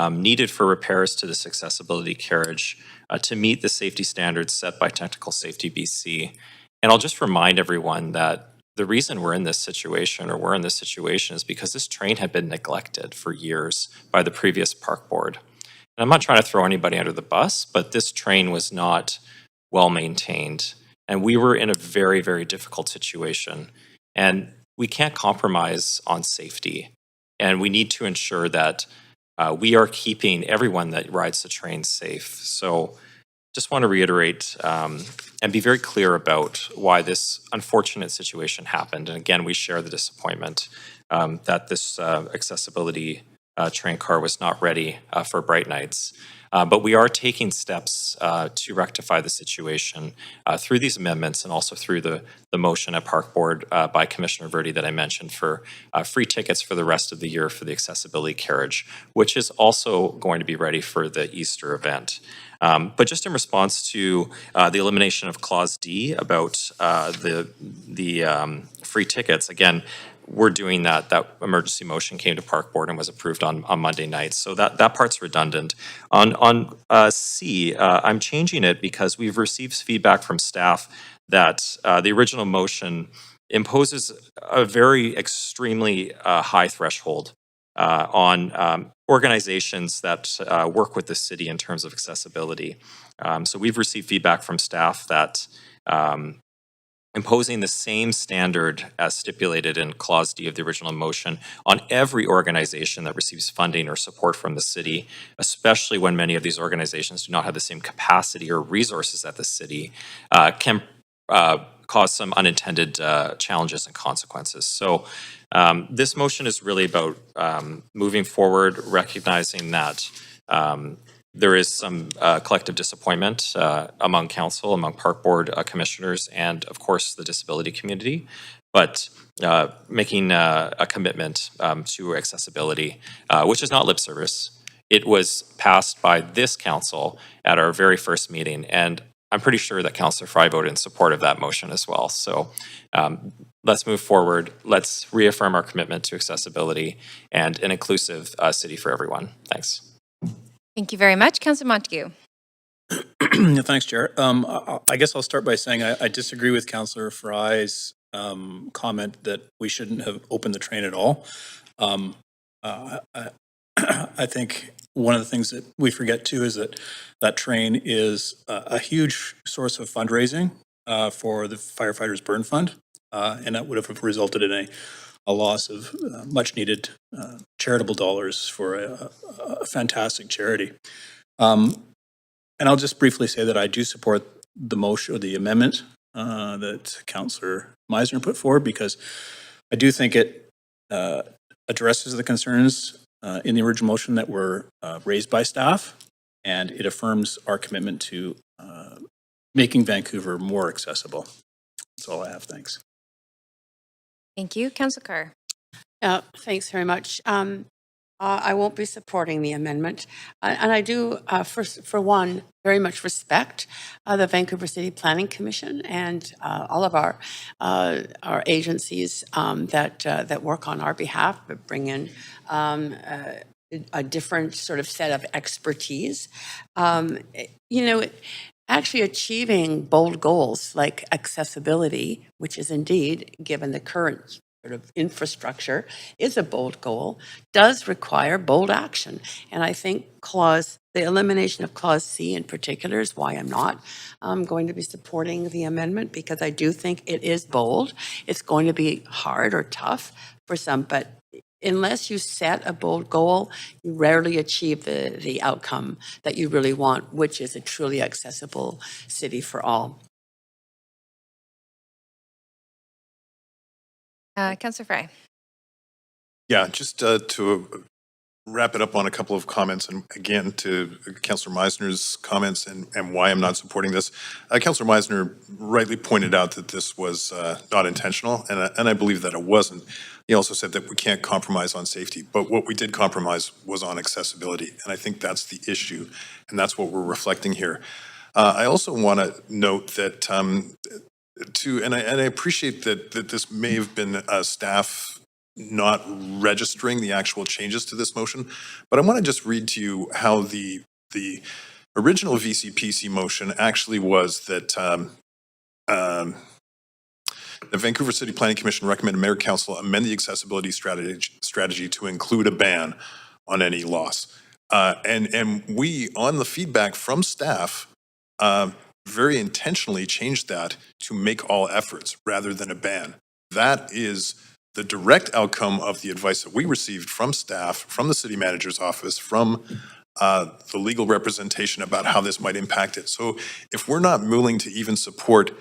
needed for repairs to this accessibility carriage to meet the safety standards set by Technical Safety BC. And I'll just remind everyone that the reason we're in this situation is because this train had been neglected for years by the previous park board. And I'm not trying to throw anybody under the bus, but this train was not well maintained. And we were in a very, very difficult situation. And we can't compromise on safety. And we need to ensure that we are keeping everyone that rides the train safe. So just want to reiterate and be very clear about why this unfortunate situation happened. And again, we share the disappointment that this accessibility train car was not ready for bright nights. But we are taking steps to rectify the situation through these amendments and also through the motion at Park Board by Commissioner Verde that I mentioned for free tickets for the rest of the year for the accessibility carriage, which is also going to be ready for the Easter event. But just in response to the elimination of Clause D about the free tickets, again, we're doing that. That emergency motion came to Park Board and was approved on Monday night. So that part's redundant. On C, I'm changing it because we've received feedback from staff that the original motion imposes a very extremely high threshold on organizations that work with the city in terms of accessibility. So we've received feedback from staff that imposing the same standard as stipulated in Clause D of the original motion on every organization that receives funding or support from the city, especially when many of these organizations do not have the same capacity or resources at the city, can cause some unintended challenges and consequences. So this motion is really about moving forward, recognizing that there is some collective disappointment among council, among park board commissioners, and of course the disability community, but making a commitment to accessibility, which is not lip service. It was passed by this council at our very first meeting, and I'm pretty sure that Councillor Fry voted in support of that motion as well. So let's move forward. Let's reaffirm our commitment to accessibility and an inclusive city for everyone. Thanks. Thank you very much. Councillor Montague. Thanks, Chair. I guess I'll start by saying I disagree with Councillor Fry's comment that we shouldn't have opened the train at all. I think one of the things that we forget too is that that train is a huge source of fundraising for the Firefighters Burn Fund, and that would have resulted in a loss of much needed charitable dollars for a fantastic charity. And I'll just briefly say that I do support the motion or the amendment that Councillor Meisner put forward, because I do think it addresses the concerns in the original motion that were raised by staff, and it affirms our commitment to making Vancouver more accessible. That's all I have. Thanks. Thank you. Councillor Carr. Thanks very much. I won't be supporting the amendment. And I do, for one, very much respect the Vancouver City Planning Commission and all of our agencies that work on our behalf, but bring in a different sort of set of expertise. Actually achieving bold goals like accessibility, which is indeed, given the current sort of infrastructure, is a bold goal, does require bold action. And I think the elimination of Clause C in particular is why I'm not going to be supporting the amendment, because I do think it is bold. It's going to be hard or tough for some, but unless you set a bold goal, you rarely achieve the outcome that you really want, which is a truly accessible city for all. Councillor Fry. Yeah, just to wrap it up on a couple of comments, and again to Councillor Meisner's comments and why I'm not supporting this. Councillor Meisner rightly pointed out that this was not intentional, and I believe that it wasn't. He also said that we can't compromise on safety, but what we did compromise was on accessibility, and I think that's the issue, and that's what we're reflecting here. I also want to note that and I appreciate that this may have been staff not registering the actual changes to this motion, but I want to just read to you how the original VCPC motion actually was that the Vancouver City Planning Commission recommended Mayor Council amend the accessibility strategy to include a ban on any loss. And we, on the feedback from staff, very intentionally changed that to make all efforts rather than a ban. That is the direct outcome of the advice that we received from staff, from the city manager's office, from the legal representation about how this might impact it. So if we're not willing to even support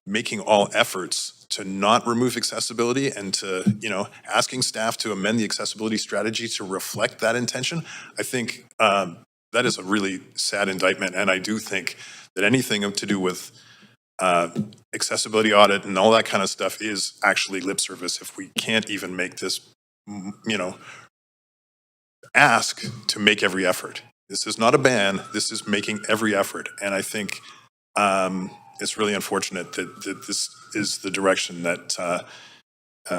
making all efforts to not remove accessibility and to, asking staff to amend the accessibility strategy to reflect that intention, I think that is a really sad indictment. And I do think that anything to do with accessibility audit and all that kind of stuff is actually lip service if we can't even make this, ask to make every effort. This is not a ban, this is making every effort. And I think it's really unfortunate that this is the direction that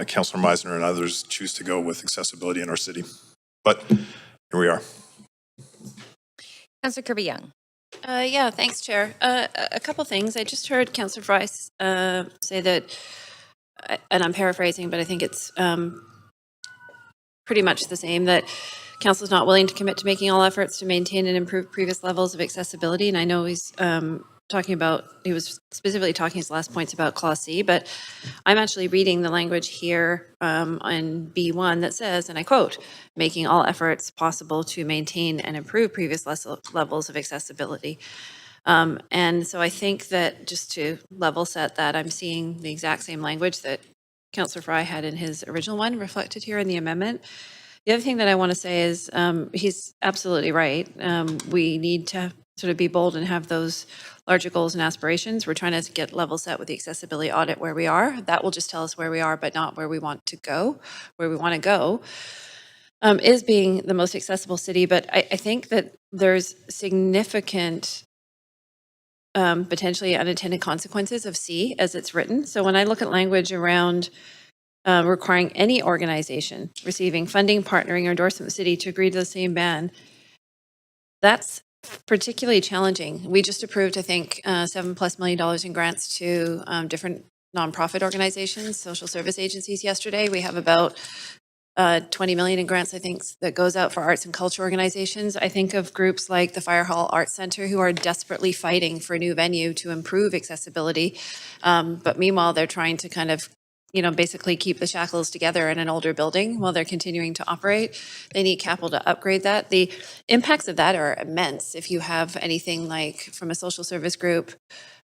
Councillor Meisner and others choose to go with accessibility in our city. But here we are. Councillor Kirby Young. Yeah, thanks, Chair. A couple things. I just heard Councillor Fry say that, and I'm paraphrasing, but I think it's pretty much the same, that Council is not willing to commit to making all efforts to maintain and improve previous levels of accessibility. And I know he's talking about, he was specifically talking his last points about Clause C, but I'm actually reading the language here on B1 that says, and I quote, making all efforts possible to maintain and improve previous levels of accessibility. And so I think that just to level set that, I'm seeing the exact same language that Councillor Fry had in his original one reflected here in the amendment. The other thing that I want to say is he's absolutely right. We need to sort of be bold and have those larger goals and aspirations. We're trying to get level set with the accessibility audit where we are. That will just tell us where we are, but not where we want to go. Where we want to go is being the most accessible city. But I think that there's significant potentially unintended consequences of C as it's written. So when I look at language around requiring any organization receiving funding, partnering, or endorsement of the city to agree to the same ban, that's particularly challenging. We just approved, I think, $7+ million in grants to different nonprofit organizations, social service agencies yesterday. We have about 20 million in grants, I think, that goes out for arts and culture organizations. I think of groups like the Fire Hall Arts Center who are desperately fighting for a new venue to improve accessibility. But meanwhile, they're trying to kind of, basically keep the shackles together in an older building while they're continuing to operate. They need capital to upgrade that. The impacts of that are immense. If you have anything like from a social service group,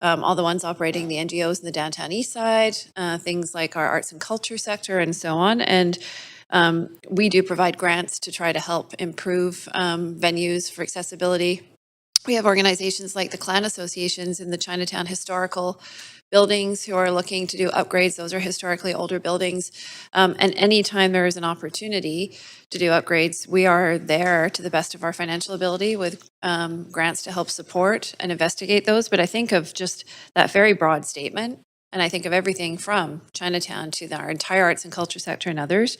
all the ones operating the NGOs in the downtown east side, things like our arts and culture sector and so on. And we do provide grants to try to help improve venues for accessibility. We have organizations like the clan associations in the Chinatown historical buildings who are looking to do upgrades. Those are historically older buildings. And anytime there is an opportunity to do upgrades, we are there to the best of our financial ability with grants to help support and investigate those. But I think of just that very broad statement. And I think of everything from Chinatown to our entire arts and culture sector and others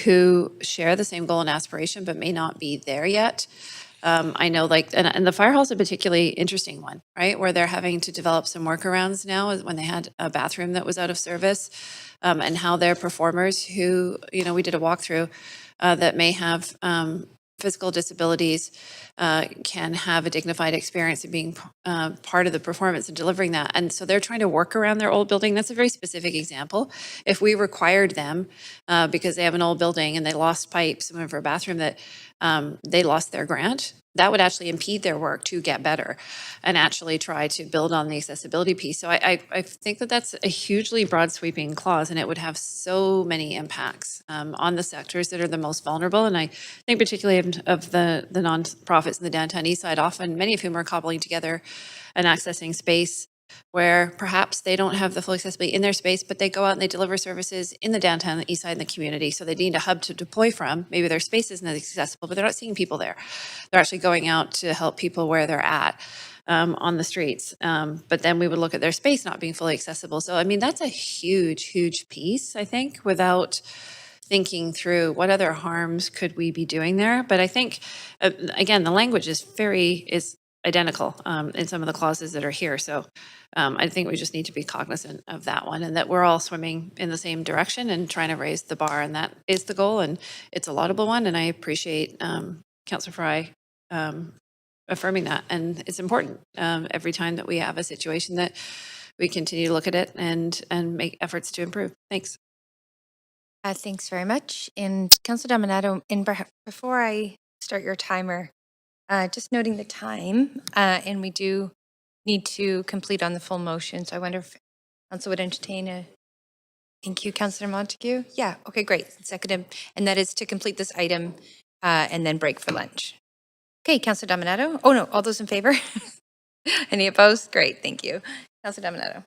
who share the same goal and aspiration, but may not be there yet. I know and the fire hall's a particularly interesting one, right? Where they're having to develop some workarounds now when they had a bathroom that was out of service and how their performers who, we did a walkthrough that may have physical disabilities can have a dignified experience of being part of the performance and delivering that. And so they're trying to work around their old building. That's a very specific example. If we required them, because they have an old building and they lost pipes for a bathroom that they lost their grant, that would actually impede their work to get better and actually try to build on the accessibility piece. So I think that that's a hugely broad sweeping clause, and it would have so many impacts on the sectors that are the most vulnerable. And I think particularly of the nonprofits in the downtown east side, often many of whom are cobbling together and accessing space where perhaps they don't have the full accessibility in their space, but they go out and they deliver services in the downtown, the east side, and the community. So they need a hub to deploy from. Maybe their space isn't as accessible, but they're not seeing people there. They're actually going out to help people where they're at on the streets. But then we would look at their space not being fully accessible. So, I mean, that's a huge, huge piece, I think, without thinking through what other harms could we be doing there. But I think, again, the language is identical in some of the clauses that are here. So I think we just need to be cognizant of that one and that we're all swimming in the same direction and trying to raise the bar. And that is the goal. And it's a laudable one. And I appreciate Councillor Fry affirming that. And it's important every time that we have a situation that we continue to look at it and make efforts to improve. Thanks. Thanks very much. And Councillor Dominato, before I start your timer, just noting the time, and we do need to complete on the full motion. So I wonder if Council would entertain thank you, Councillor Montague. Yeah, okay, great. Seconded, and that is to complete this item and then break for lunch. Okay, Councillor Dominato. Oh no, all those in favor? Any opposed? Great, thank you. Councillor Dominato.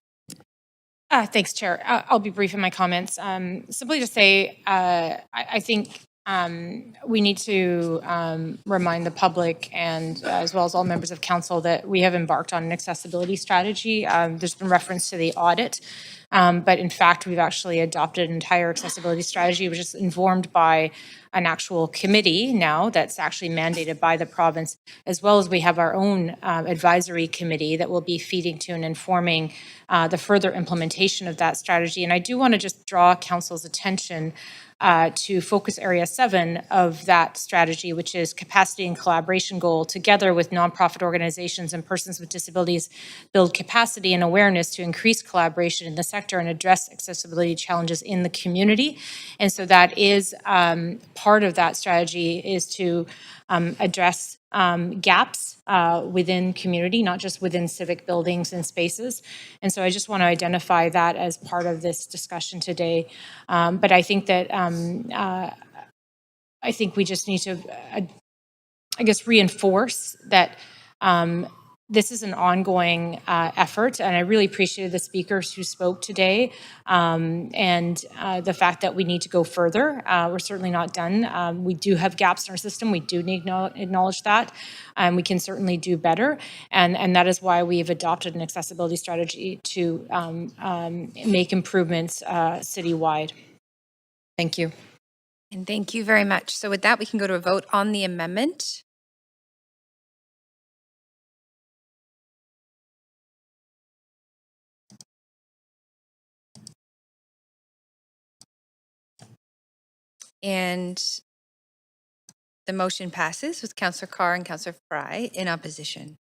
Thanks, Chair. I'll be brief in my comments. Simply to say, I think we need to remind the public and as well as all members of council that we have embarked on an accessibility strategy. There's been reference to the audit. But in fact, we've actually adopted an entire accessibility strategy, which is informed by an actual committee now that's actually mandated by the province, as well as we have our own advisory committee that will be feeding to and informing the further implementation of that strategy. And I do want to just draw council's attention to focus area 7 of that strategy, which is capacity and collaboration goal, together with nonprofit organizations and persons with disabilities, build capacity and awareness to increase collaboration in the sector and address accessibility challenges in the community. And so that is part of that strategy, is to address gaps within community, not just within civic buildings and spaces. And so I just want to identify that as part of this discussion today. But I think that I think we just need to, I guess, reinforce that this is an ongoing effort, and I really appreciated the speakers who spoke today, and the fact that we need to go further. We're certainly not done. We do have gaps in our system. We do need to acknowledge that, and we can certainly do better, and that is why we've adopted an accessibility strategy to make improvements citywide. Thank you. And thank you very much. So with that, we can go to a vote on the amendment. And the motion passes with Councillor Carr and Councillor Fry in opposition.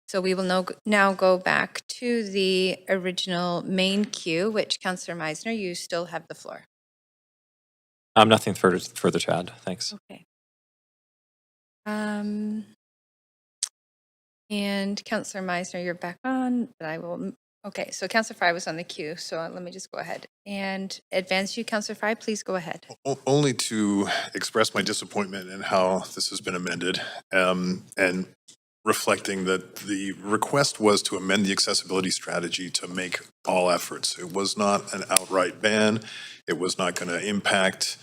So we will now go back to the original main queue, which Councillor Meisner, you still have the floor. Nothing further to add. Thanks. Okay. And Councillor Meisner, you're back on, but I will. Okay, so Councillor Fry was on the queue, so let me just go ahead and advance you, Councillor Fry. Please go ahead. Only to express my disappointment in how this has been amended, and reflecting that the request was to amend the accessibility strategy to make all efforts. It was not an outright ban. It was not going to impact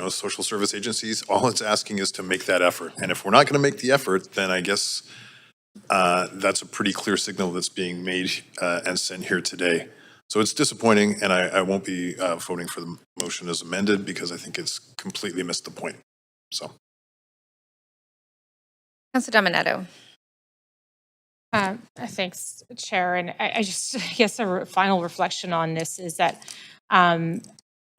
social service agencies. All it's asking is to make that effort. And if we're not going to make the effort, then I guess that's a pretty clear signal that's being made and sent here today. So it's disappointing, and I won't be voting for the motion as amended because I think it's completely missed the point. So. Councillor Dominato. Thanks, Chair. And I just, I guess a final reflection on this is that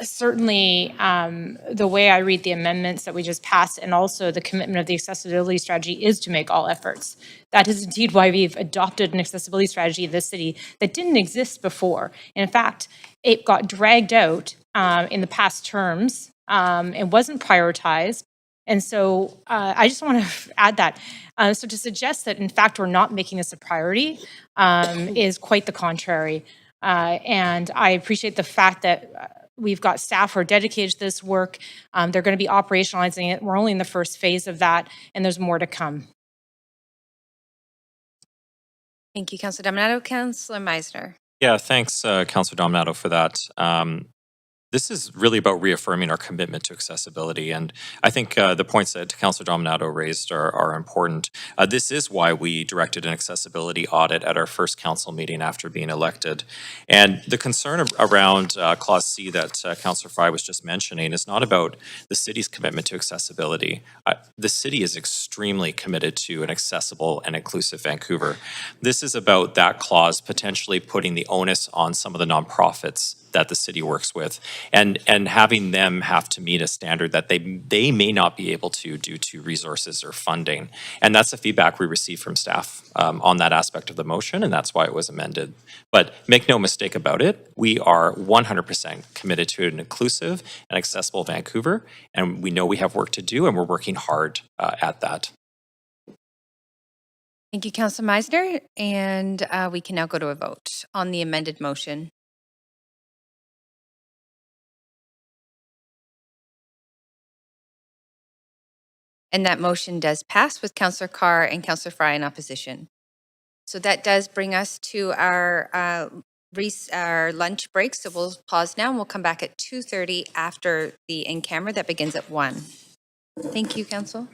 certainly the way I read the amendments that we just passed, and also the commitment of the accessibility strategy, is to make all efforts. That is indeed why we've adopted an accessibility strategy in this city that didn't exist before. And in fact, it got dragged out in the past terms. It wasn't prioritized. And so I just want to add that. So to suggest that, in fact, we're not making this a priority is quite the contrary. And I appreciate the fact that we've got staff who are dedicated to this work. They're going to be operationalizing it. We're only in the first phase of that, and there's more to come. Thank you, Councillor Dominato. Councillor Meisner. Yeah, thanks, Councillor Dominato, for that. This is really about reaffirming our commitment to accessibility. And I think the points that Councillor Dominato raised are important. This is why we directed an accessibility audit at our first council meeting after being elected. And the concern around Clause C that Councillor Fry was just mentioning is not about the city's commitment to accessibility. The city is extremely committed to an accessible and inclusive Vancouver. This is about that clause potentially putting the onus on some of the nonprofits that the city works with, and having them have to meet a standard that they may not be able to due to resources or funding. And that's the feedback we received from staff on that aspect of the motion, and that's why it was amended. But make no mistake about it, we are 100% committed to an inclusive and accessible Vancouver, and we know we have work to do, and we're working hard at that. Thank you, Councillor Meisner. And we can now go to a vote on the amended motion. And that motion does pass with Councillor Carr and Councillor Fry in opposition. So that does bring us to our lunch break. So we'll pause now and we'll come back at 2:30 after the in-camera that begins at 1. Thank you, Council.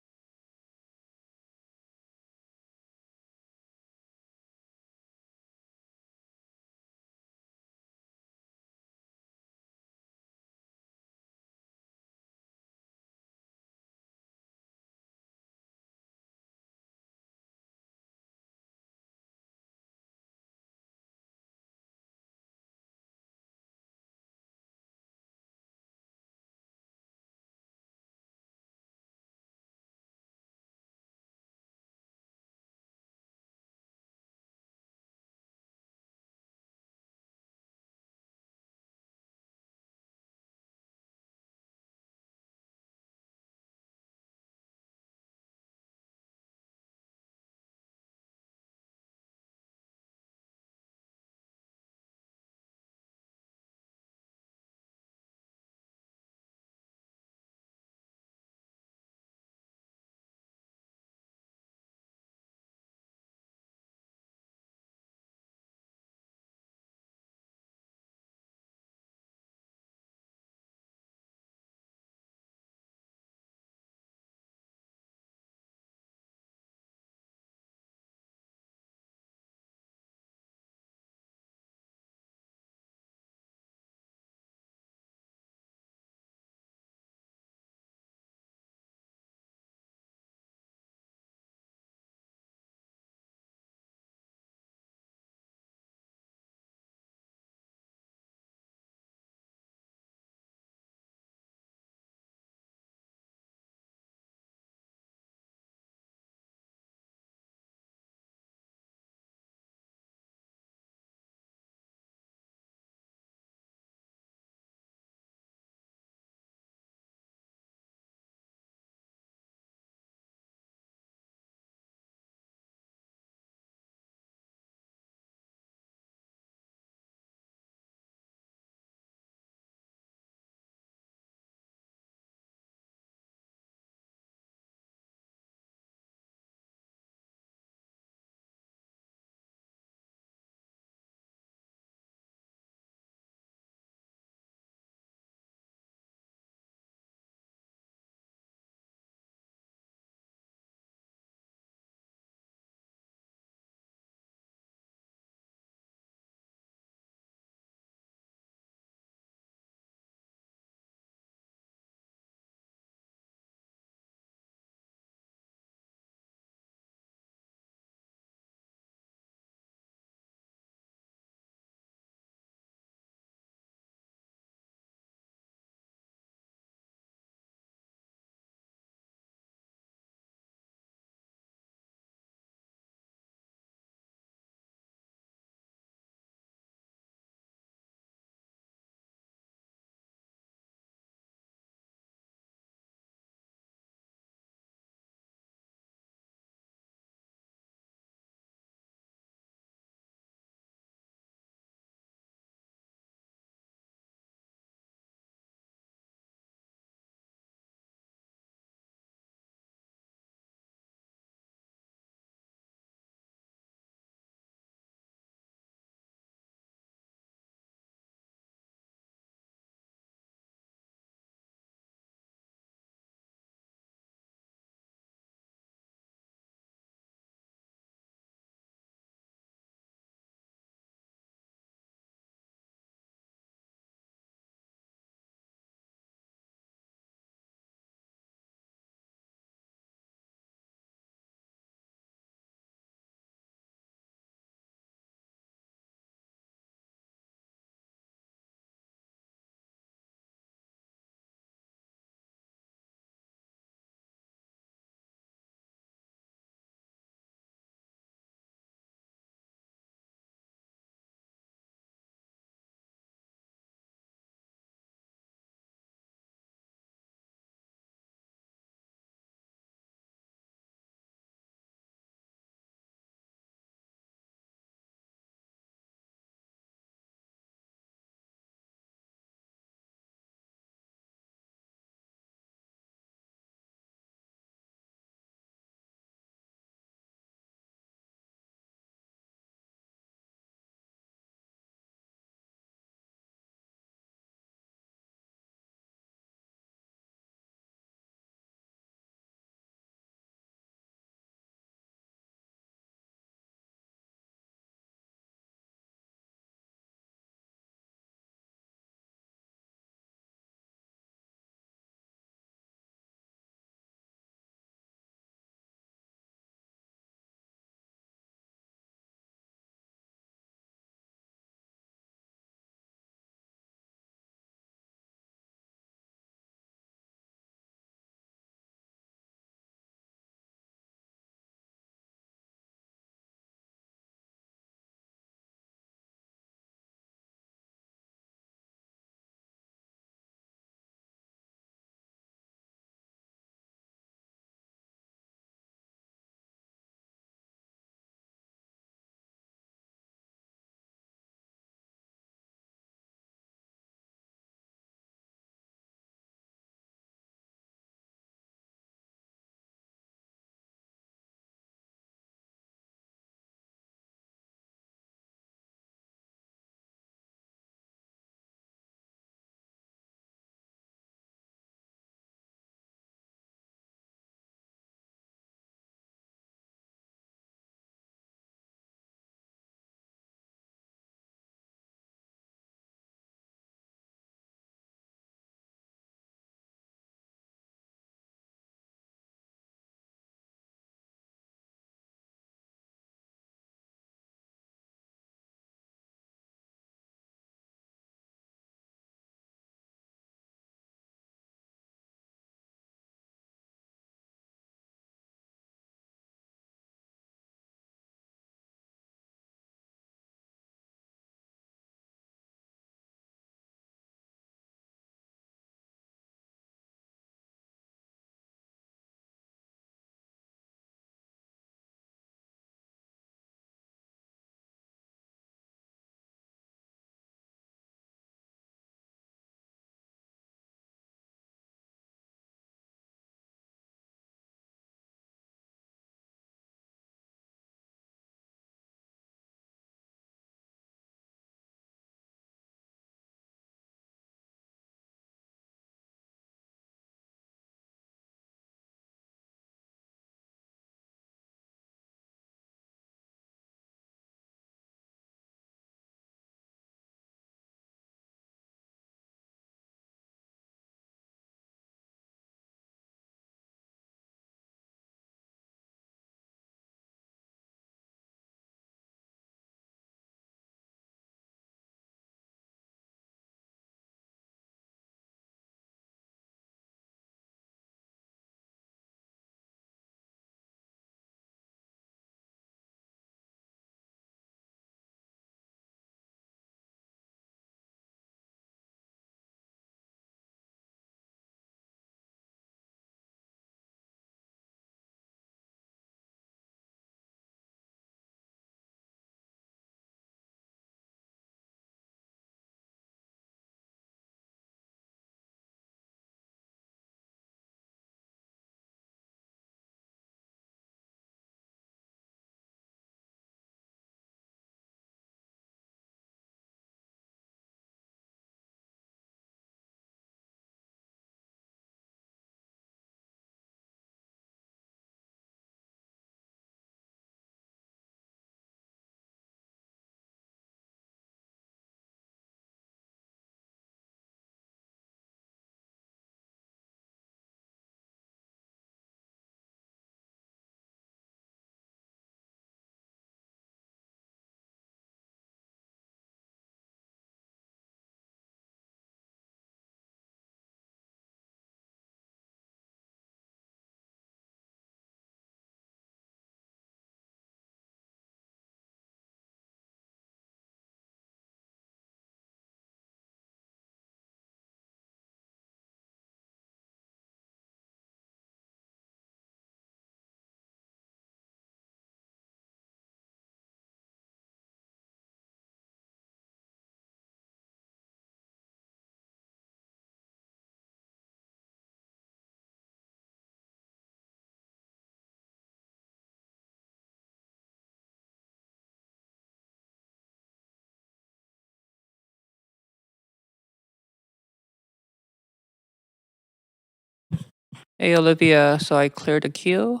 Hey, Olivia. So I cleared the queue.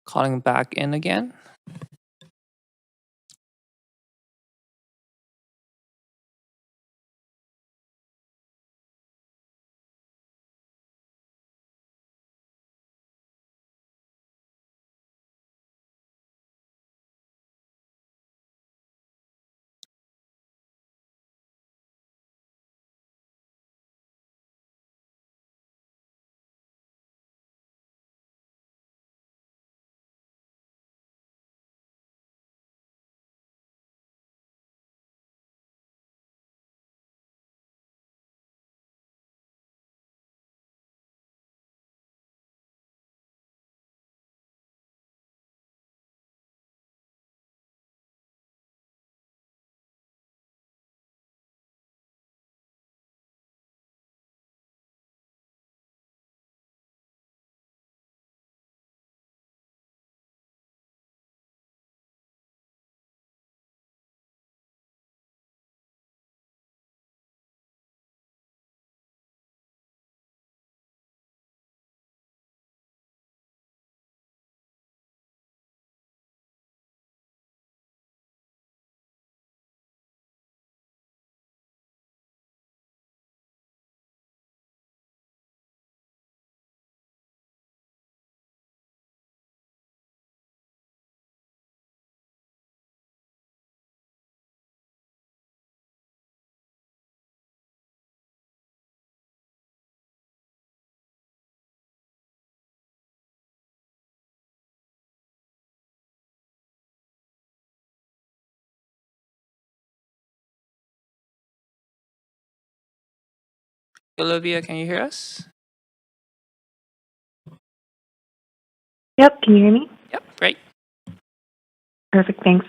Calling back in again. Olivia, can you hear us? Yep, can you hear me? Yep, great. Perfect, thanks.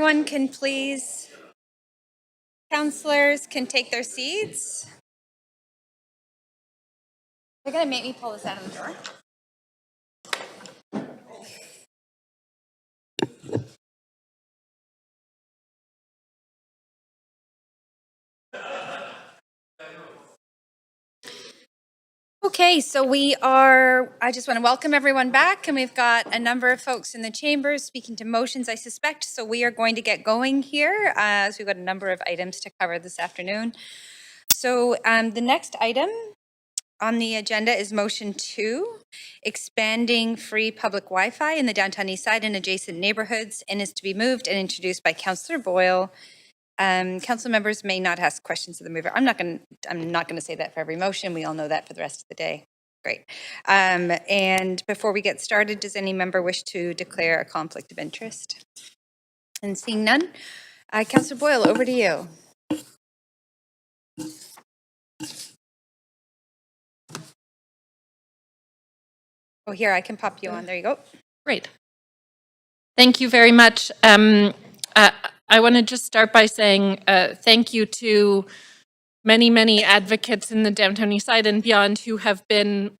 Everyone can please, councillors can take their seats. They're going to make me pull this out of the drawer. Okay, so I just want to welcome everyone back, and we've got a number of folks in the chambers speaking to motions, I suspect, so we are going to get going here, as we've got a number of items to cover this afternoon. So the next item on the agenda is motion 2, expanding free public Wi-Fi in the downtown east side and adjacent neighborhoods, and is to be moved and introduced by Councillor Boyle. Council members may not ask questions of the mover. I'm not going to say that for every motion. We all know that for the rest of the day. Great. And before we get started, does any member wish to declare a conflict of interest? And seeing none, Councillor Boyle, over to you. Oh, here, I can pop you on. There you go. Great. Thank you very much. I want to just start by saying thank you to many, many advocates in the downtown east side and beyond who have been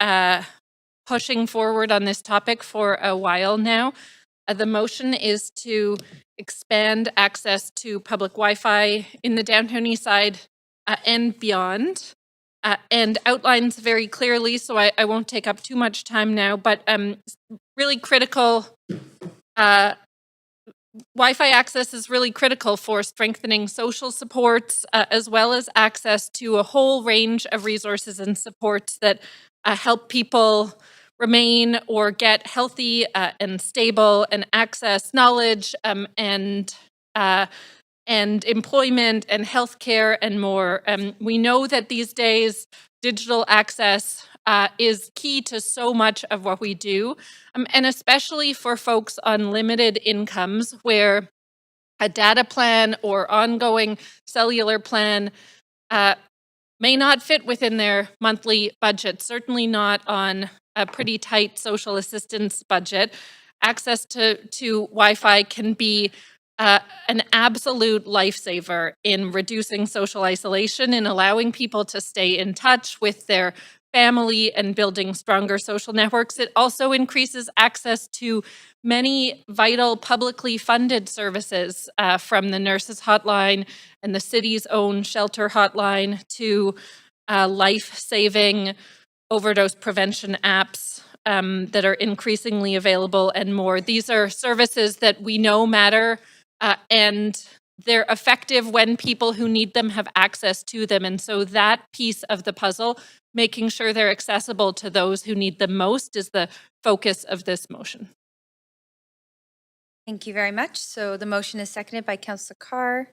pushing forward on this topic for a while now. The motion is to expand access to public Wi-Fi in the downtown east side and beyond, and outlines very clearly, so I won't take up too much time now, but really critical Wi-Fi access is really critical for strengthening social supports, as well as access to a whole range of resources and supports that help people remain or get healthy and stable and access knowledge and employment and healthcare and more. We know that these days digital access is key to so much of what we do, and especially for folks on limited incomes where a data plan or ongoing cellular plan may not fit within their monthly budget, certainly not on a pretty tight social assistance budget. Access to Wi-Fi can be an absolute lifesaver in reducing social isolation and allowing people to stay in touch with their family and building stronger social networks. It also increases access to many vital publicly funded services, from the nurses hotline and the city's own shelter hotline to life-saving overdose prevention apps that are increasingly available and more. These are services that we know matter, and they're effective when people who need them have access to them. And so that piece of the puzzle, making sure they're accessible to those who need them most, is the focus of this motion. Thank you very much. So the motion is seconded by Councillor Carr.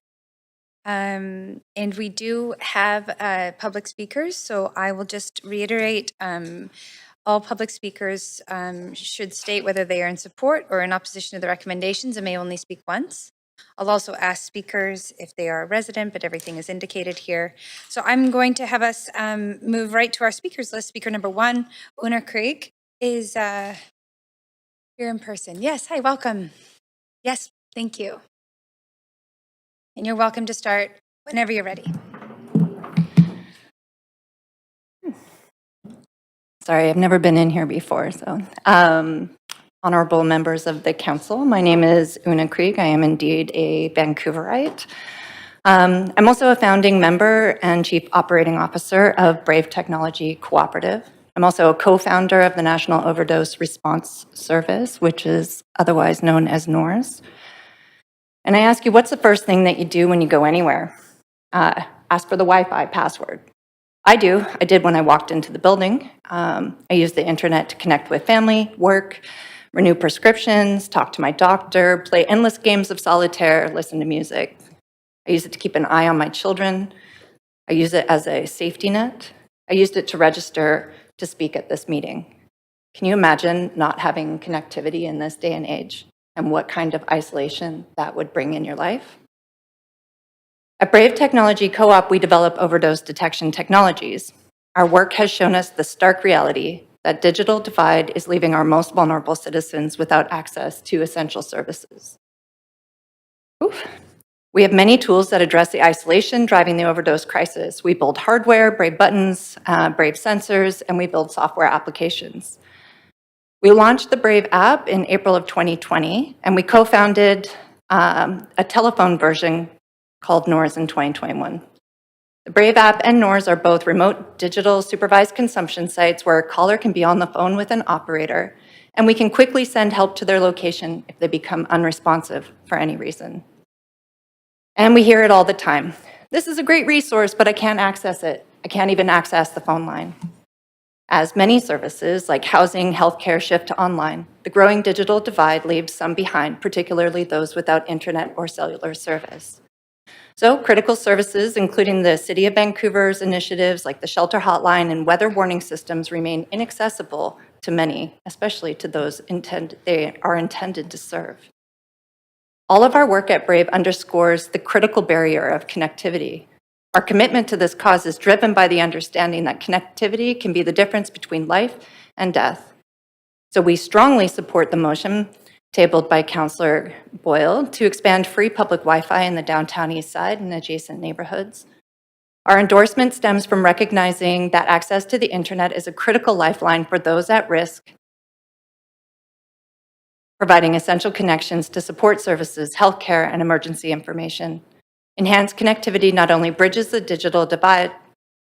And we do have public speakers, so I will just reiterate, all public speakers should state whether they are in support or in opposition to the recommendations and may only speak once. I'll also ask speakers if they are a resident, but everything is indicated here. So I'm going to have us move right to our speakers list. Speaker number 1, Una Craig, is here in person. Yes, hi, welcome. Yes, thank you. And you're welcome to start whenever you're ready. Sorry, I've never been in here before, so. Honorable members of the council, my name is Una Krieg. I am indeed a Vancouverite. I'm also a founding member and chief operating officer of Brave Technology Cooperative. I'm also a co-founder of the National Overdose Response Service, which is otherwise known as NORS. And I ask you, what's the first thing that you do when you go anywhere? Ask for the Wi-Fi password. I did when I walked into the building. I use the internet to connect with family, work, renew prescriptions, talk to my doctor, play endless games of solitaire, listen to music. I use it to keep an eye on my children. I use it as a safety net. I used it to register to speak at this meeting. Can you imagine not having connectivity in this day and age and what kind of isolation that would bring in your life? At Brave Technology Co-op, we develop overdose detection technologies. Our work has shown us the stark reality that digital divide is leaving our most vulnerable citizens without access to essential services. We have many tools that address the isolation driving the overdose crisis. We build hardware, Brave buttons, Brave sensors, and we build software applications. We launched the Brave app in April of 2020, and we co-founded a telephone version called NORS in 2021. The Brave app and NORS are both remote digital supervised consumption sites where a caller can be on the phone with an operator, and we can quickly send help to their location if they become unresponsive for any reason. And we hear it all the time. This is a great resource, but I can't access it. I can't even access the phone line. As many services like housing, healthcare shift to online, the growing digital divide leaves some behind, particularly those without internet or cellular service. So critical services, including the City of Vancouver's initiatives like the shelter hotline and weather warning systems, remain inaccessible to many, especially to those they are intended to serve. All of our work at Brave underscores the critical barrier of connectivity. Our commitment to this cause is driven by the understanding that connectivity can be the difference between life and death. So we strongly support the motion tabled by Councillor Boyle to expand free public Wi-Fi in the downtown east side and adjacent neighborhoods. Our endorsement stems from recognizing that access to the internet is a critical lifeline for those at risk, providing essential connections to support services, healthcare, and emergency information. Enhanced connectivity not only bridges the digital divide,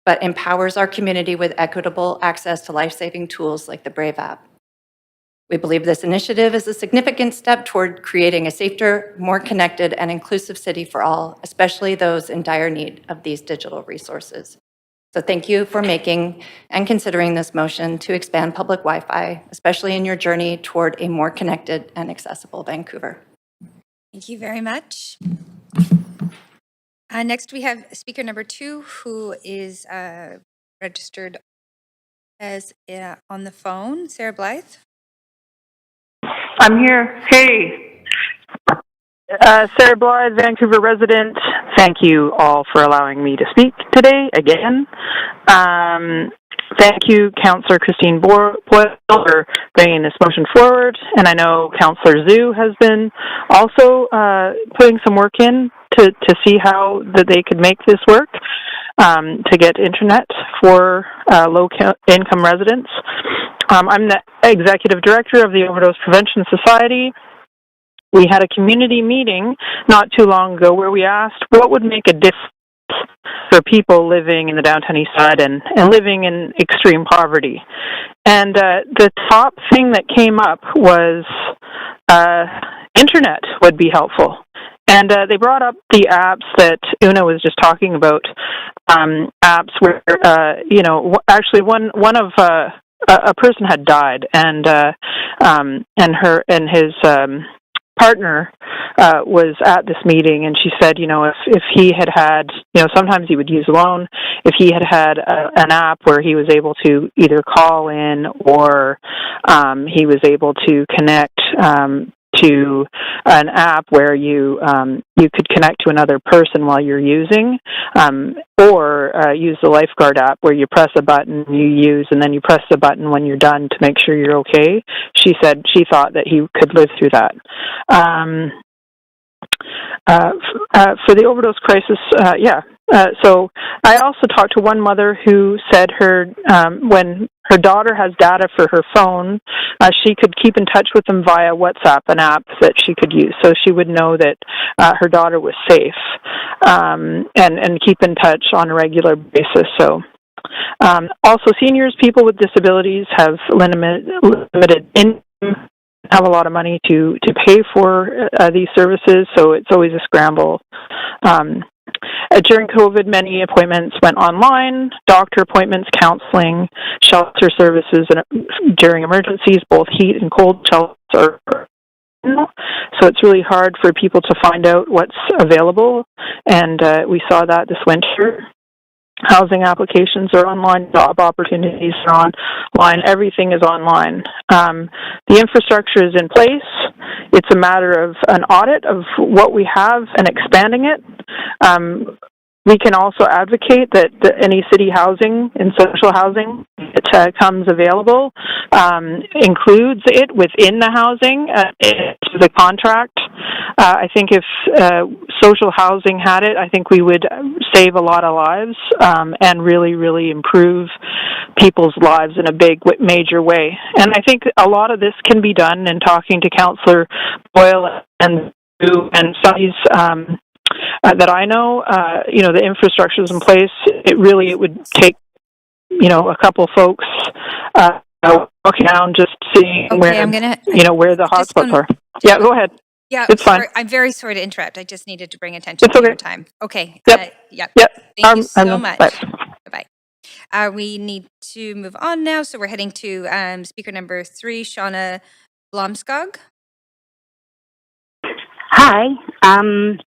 but empowers our community with equitable access to life-saving tools like the Brave app. We believe this initiative is a significant step toward creating a safer, more connected, and inclusive city for all, especially those in dire need of these digital resources. So thank you for making and considering this motion to expand public Wi-Fi, especially in your journey toward a more connected and accessible Vancouver. Thank you very much. Next, we have speaker number 2, who is registered as on the phone, Sarah Bligh. I'm here. Hey. Sarah Bligh, Vancouver resident. Thank you all for allowing me to speak today again. Thank you, Councillor Christine Boyle, for bringing this motion forward. And I know Councillor Zhu has been also putting some work in to see how that they could make this work to get internet for low-income residents. I'm the executive director of the Overdose Prevention Society. We had a community meeting not too long ago where we asked what would make a difference for people living in the downtown east side and living in extreme poverty. And the top thing that came up was internet would be helpful. And they brought up the apps that Una was just talking about, apps where, actually one of a person had died, and his partner was at this meeting, and she said, if he had, sometimes he would use a loan, if he had an app where he was able to either call in or he was able to connect to an app where you could connect to another person while you're using, or use the lifeguard app where you press a button you use and then you press the button when you're done to make sure you're okay. She said she thought that he could live through that. For the overdose crisis, so I also talked to one mother who said when her daughter has data for her phone, she could keep in touch with them via WhatsApp, an app that she could use, so she would know that her daughter was safe, and keep in touch on a regular basis. So also seniors, people with disabilities have limited income, have a lot of money to pay for these services, so it's always a scramble. During COVID, many appointments went online, doctor appointments, counseling, shelter services, and during emergencies, both heat and cold shelters are. So it's really hard for people to find out what's available, and we saw that this winter. Housing applications are online, job opportunities are online, everything is online. The infrastructure is in place. It's a matter of an audit of what we have and expanding it. We can also advocate that any city housing and social housing that comes available includes it within the housing, into the contract. I think if social housing had it, I think we would save a lot of lives and really, really improve people's lives in a big, major way. And I think a lot of this can be done in talking to Councillor Boyle and studies that I know, the infrastructure is in place. It would take, a couple folks walking down, just seeing where, where the hotspots are. Yeah, go ahead. Yeah, it's fine. I'm very sorry to interrupt. I just needed to bring attention It's to okay. your time. Okay. Yep. Thank you so much. Bye. Bye-bye. We need to move on now. So we're heading to speaker number 3, Shauna Blomskog. Hi.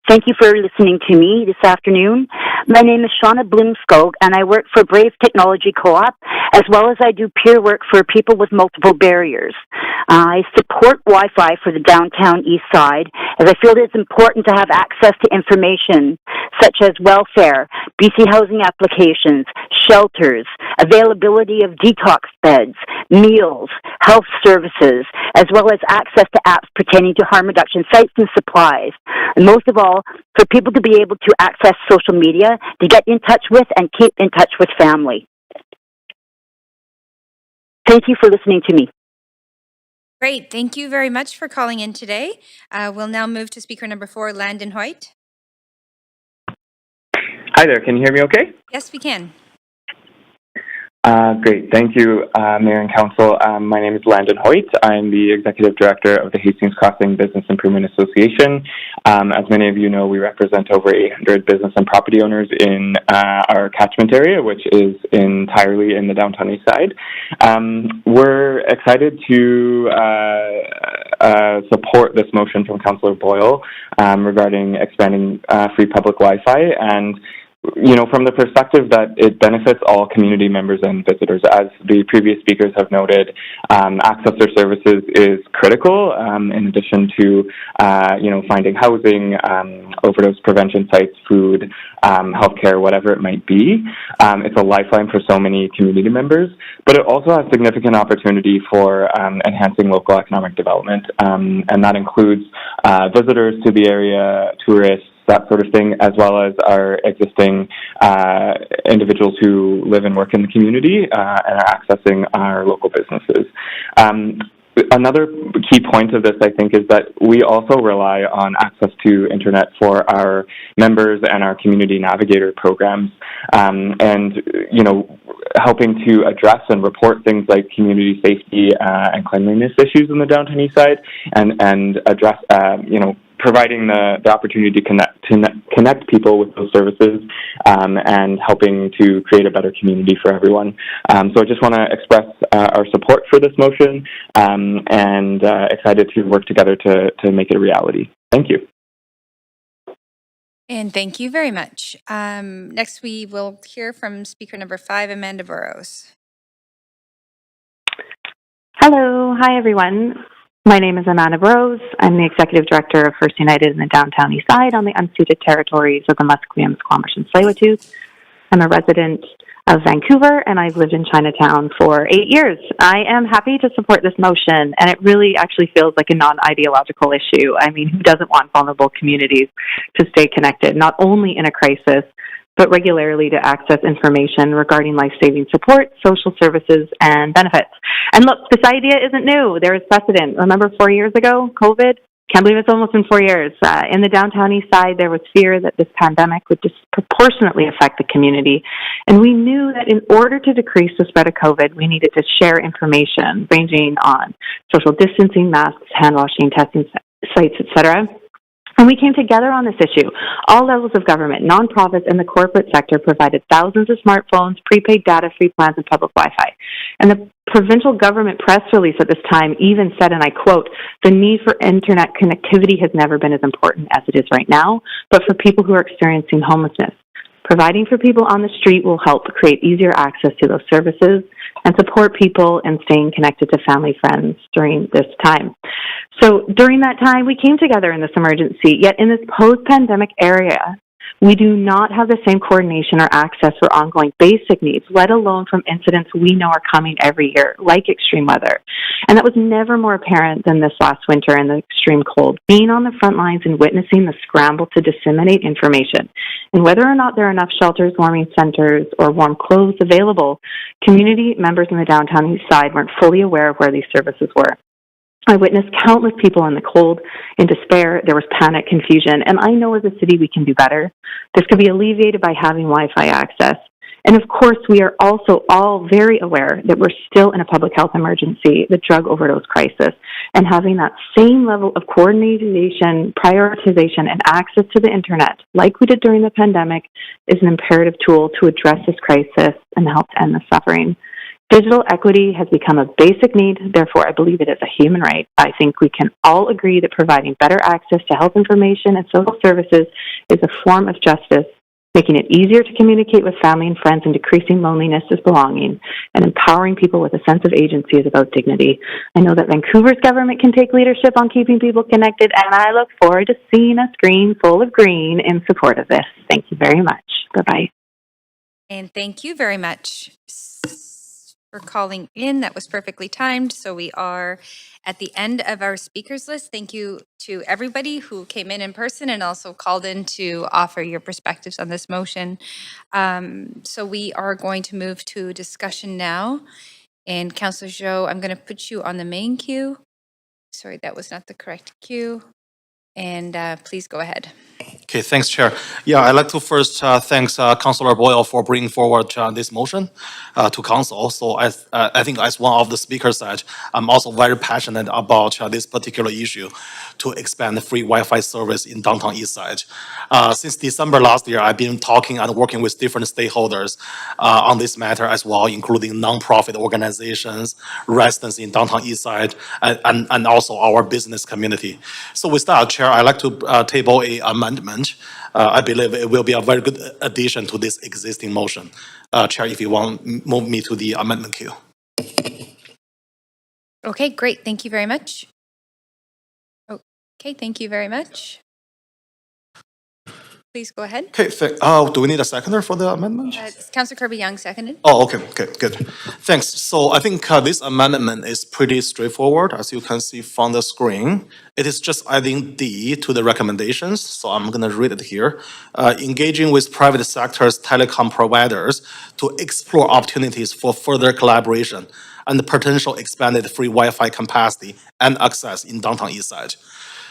Thank you for listening to me this afternoon. My name is Shauna Blomskog, and I work for Brave Technology Co-op, as well as I do peer work for people with multiple barriers. I support Wi-Fi for the downtown east side, as I feel it's important to have access to information such as welfare, BC housing applications, shelters, availability of detox beds, meals, health services, as well as access to apps pertaining to harm reduction sites and supplies. And most of all, for people to be able to access social media to get in touch with and keep in touch with family. Thank you for listening to me. Great. Thank you very much for calling in today. We'll now move to speaker number 4, Landon Hoyt. Hi there. Can you hear me okay? Yes, we can. Great. Thank you, Mayor and Council. My name is Landon Hoyt. I'm the Executive Director of the Hastings Crossing Business Improvement Association. As many of you know, we represent over 800 business and property owners in our catchment area, which is entirely in the downtown east side. We're excited to support this motion from Councillor Boyle regarding expanding free public Wi-Fi, and from the perspective that it benefits all community members and visitors. As the previous speakers have noted, access to services is critical, in addition to, finding housing, overdose prevention sites, food, healthcare, whatever it might be. It's a lifeline for so many community members, but it also has significant opportunity for enhancing local economic development, and that includes visitors to the area, tourists, that sort of thing, as well as our existing individuals who live and work in the community and are accessing our local businesses. Another key point of this, I think, is that we also rely on access to internet for our members and our community navigator programs, and helping to address and report things like community safety and cleanliness issues in the downtown east side, and address providing the opportunity to connect people with those services, and helping to create a better community for everyone. So I just want to express our support for this motion, and excited to work together to make it a reality. Thank you. And thank you very much. Next, we will hear from speaker number 5, Amanda Burrows. Hello. Hi, everyone. My name is Amanda Burrows. I'm the Executive Director of First United in the Downtown East Side on the unceded territories of the Musqueam, Squamish, and Tsleil-Waututh. I'm a resident of Vancouver, and I've lived in Chinatown for 8 years. I am happy to support this motion, and it really actually feels like a non-ideological issue. I mean, who doesn't want vulnerable communities to stay connected, not only in a crisis, but regularly to access information regarding life-saving support, social services, and benefits. And look, this idea isn't new. There is precedent. Remember 4 years ago, COVID? Can't believe it's almost been 4 years. In the downtown east side, there was fear that this pandemic would disproportionately affect the community. And we knew that in order to decrease the spread of COVID, we needed to share information ranging on social distancing, masks, hand washing, testing sites, etc. And we came together on this issue. All levels of government, nonprofits, and the corporate sector provided thousands of smartphones, prepaid data, free plans, and public Wi-Fi. And the provincial government press release at this time even said, and I quote, "The need for internet connectivity has never been as important as it is right now, but for people who are experiencing homelessness. Providing for people on the street will help create easier access to those services and support people in staying connected to family, friends during this time." So during that time, we came together in this emergency, yet in this post-pandemic era, We do not have the same coordination or access for ongoing basic needs, let alone from incidents we know are coming every year, like extreme weather. And that was never more apparent than this last winter in the extreme cold. Being on the front lines and witnessing the scramble to disseminate information, and whether or not there are enough shelters, warming centers, or warm clothes available, community members in the downtown east side weren't fully aware of where these services were. I witnessed countless people in the cold, in despair. There was panic, confusion, and I know as a city we can do better. This could be alleviated by having Wi-Fi access. And of course, we are also all very aware that we're still in a public health emergency, the drug overdose crisis, and having that same level of coordination, prioritization, and access to the internet, like we did during the pandemic, is an imperative tool to address this crisis and help to end the suffering. Digital equity has become a basic need, therefore I believe it is a human right. I think we can all agree that providing better access to health information and social services is a form of justice. Making it easier to communicate with family and friends and decreasing loneliness is belonging, and empowering people with a sense of agency is about dignity. I know that Vancouver's government can take leadership on keeping people connected, and I look forward to seeing a screen full of green in support of this. Thank you very much. Bye-bye. And thank you very much for calling in. That was perfectly timed. So we are at the end of our speakers list. Thank you to everybody who came in person and also called in to offer your perspectives on this motion. So we are going to move to discussion now. And Councillor Joe, I'm going to put you on the main queue. Sorry, that was not the correct queue. And please go ahead. Okay, thanks, Chair. Yeah, I'd like to first thank Councillor Boyle for bringing forward this motion to Council. So I think as one of the speakers said, I'm also very passionate about this particular issue to expand the free Wi-Fi service in downtown East Side. Since December last year, I've been talking and working with different stakeholders on this matter as well, including nonprofit organizations, residents in downtown East Side, and also our business community. So with that, Chair, I'd like to table an amendment. I believe it will be a very good addition to this existing motion. Chair, if you want, move me to the amendment queue. Okay, great. Thank you very much. Okay, thank you very much. Please go ahead. Okay, do we need a seconder for the amendment? Councillor Kirby Young seconded. Oh, okay, good. Thanks. So I think this amendment is pretty straightforward, as you can see from the screen. It is just adding D to the recommendations, so I'm going to read it here. Engaging with private sector's telecom providers to explore opportunities for further collaboration and the potential expanded free Wi-Fi capacity and access in downtown East Side.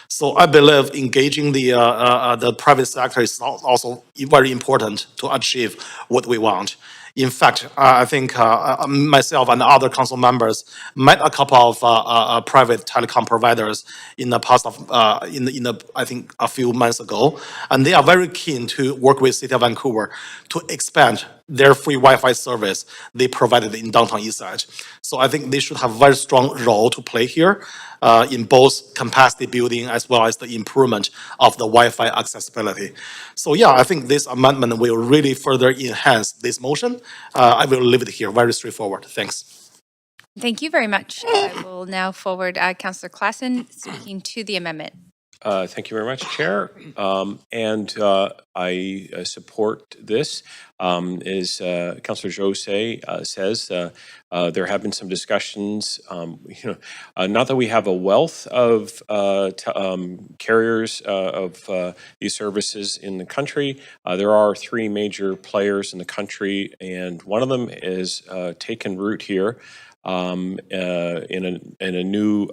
So I believe engaging the private sector is also very important to achieve what we want. In fact, I think myself and other council members met a couple of private telecom providers in the past I think a few months ago, and they are very keen to work with City of Vancouver to expand their free Wi-Fi service they provided in downtown East Side. So I think they should have a very strong role to play here in both capacity building as well as the improvement of the Wi-Fi accessibility. So yeah, I think this amendment will really further enhance this motion. I will leave it here, very straightforward. Thanks. Thank you very much. I will now forward Councillor Klassen speaking to the amendment. Thank you very much, Chair. I support this. As Councillor Jose says, there have been some discussions. Not that we have a wealth of carriers of these services in the country. There are three major players in the country, and one of them is taken root here in a new.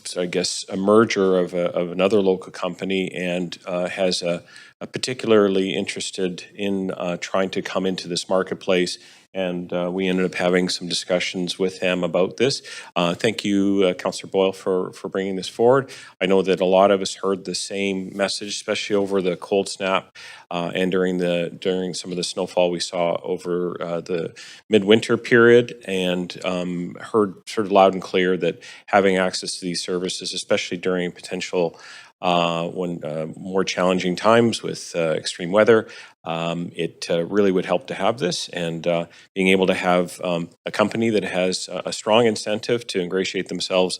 So I guess a merger of another local company, and has a particularly interested in trying to come into this marketplace. And we ended up having some discussions with them about this. Thank you, Councillor Boyle, for bringing this forward. I know that a lot of us heard the same message, especially over the cold snap and during some of the snowfall we saw over the midwinter period, and heard sort of loud and clear that having access to these services, especially during potential when more challenging times with extreme weather. It really would help to have this, and being able to have a company that has a strong incentive to ingratiate themselves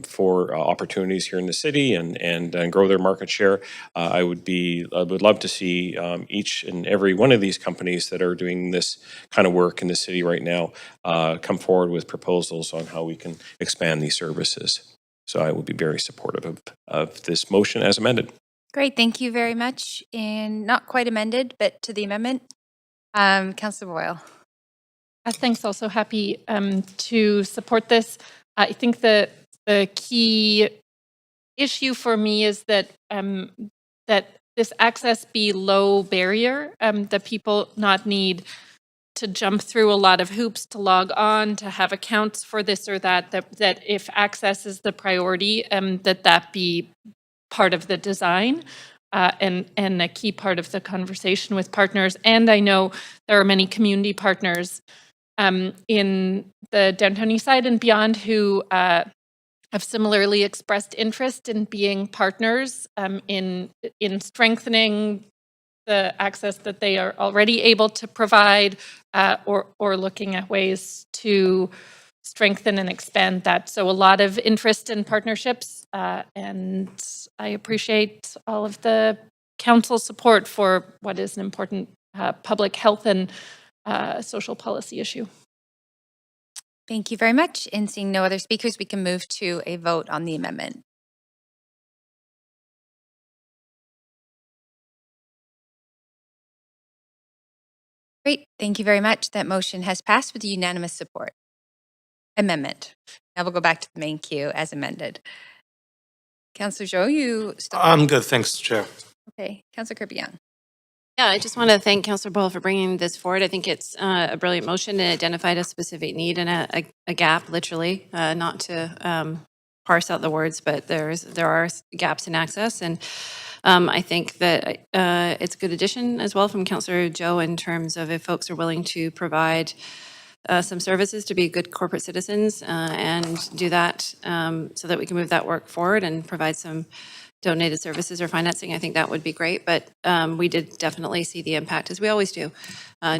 for opportunities here in the city and grow their market share. I would love to see each and every one of these companies that are doing this kind of work in the city right now come forward with proposals on how we can expand these services. So I will be very supportive of this motion as amended. Great, thank you very much. And not quite amended, but to the amendment, Councillor Boyle. Thanks. Also happy to support this. I think the key issue for me is that that this access be low barrier, that people not need to jump through a lot of hoops to log on, to have accounts for this or that if access is the priority, that be part of the design and a key part of the conversation with partners. And I know there are many community partners in the downtown east side and beyond who have similarly expressed interest in being partners in strengthening the access that they are already able to provide, or looking at ways to strengthen and expand that. So a lot of interest in partnerships, and I appreciate all of the council support for what is an important public health and social policy issue. Thank you very much. And seeing no other speakers, we can move to a vote on the amendment. Great, thank you very much. That motion has passed with unanimous support. Amendment. Now we'll go back to the main queue as amended. Councillor Zhou, you still? I'm good, thanks, Chair. Okay, Councillor Kirby Young. Yeah, I just want to thank Councillor Boyle for bringing this forward. I think it's a brilliant motion. It identified a specific need and a gap, literally, not to parse out the words, but there are gaps in access. And I think that it's a good addition as well from Councillor Zhou in terms of if folks are willing to provide some services to be good corporate citizens and do that so that we can move that work forward and provide some donated services or financing. I think that would be great. But we did definitely see the impact, as we always do,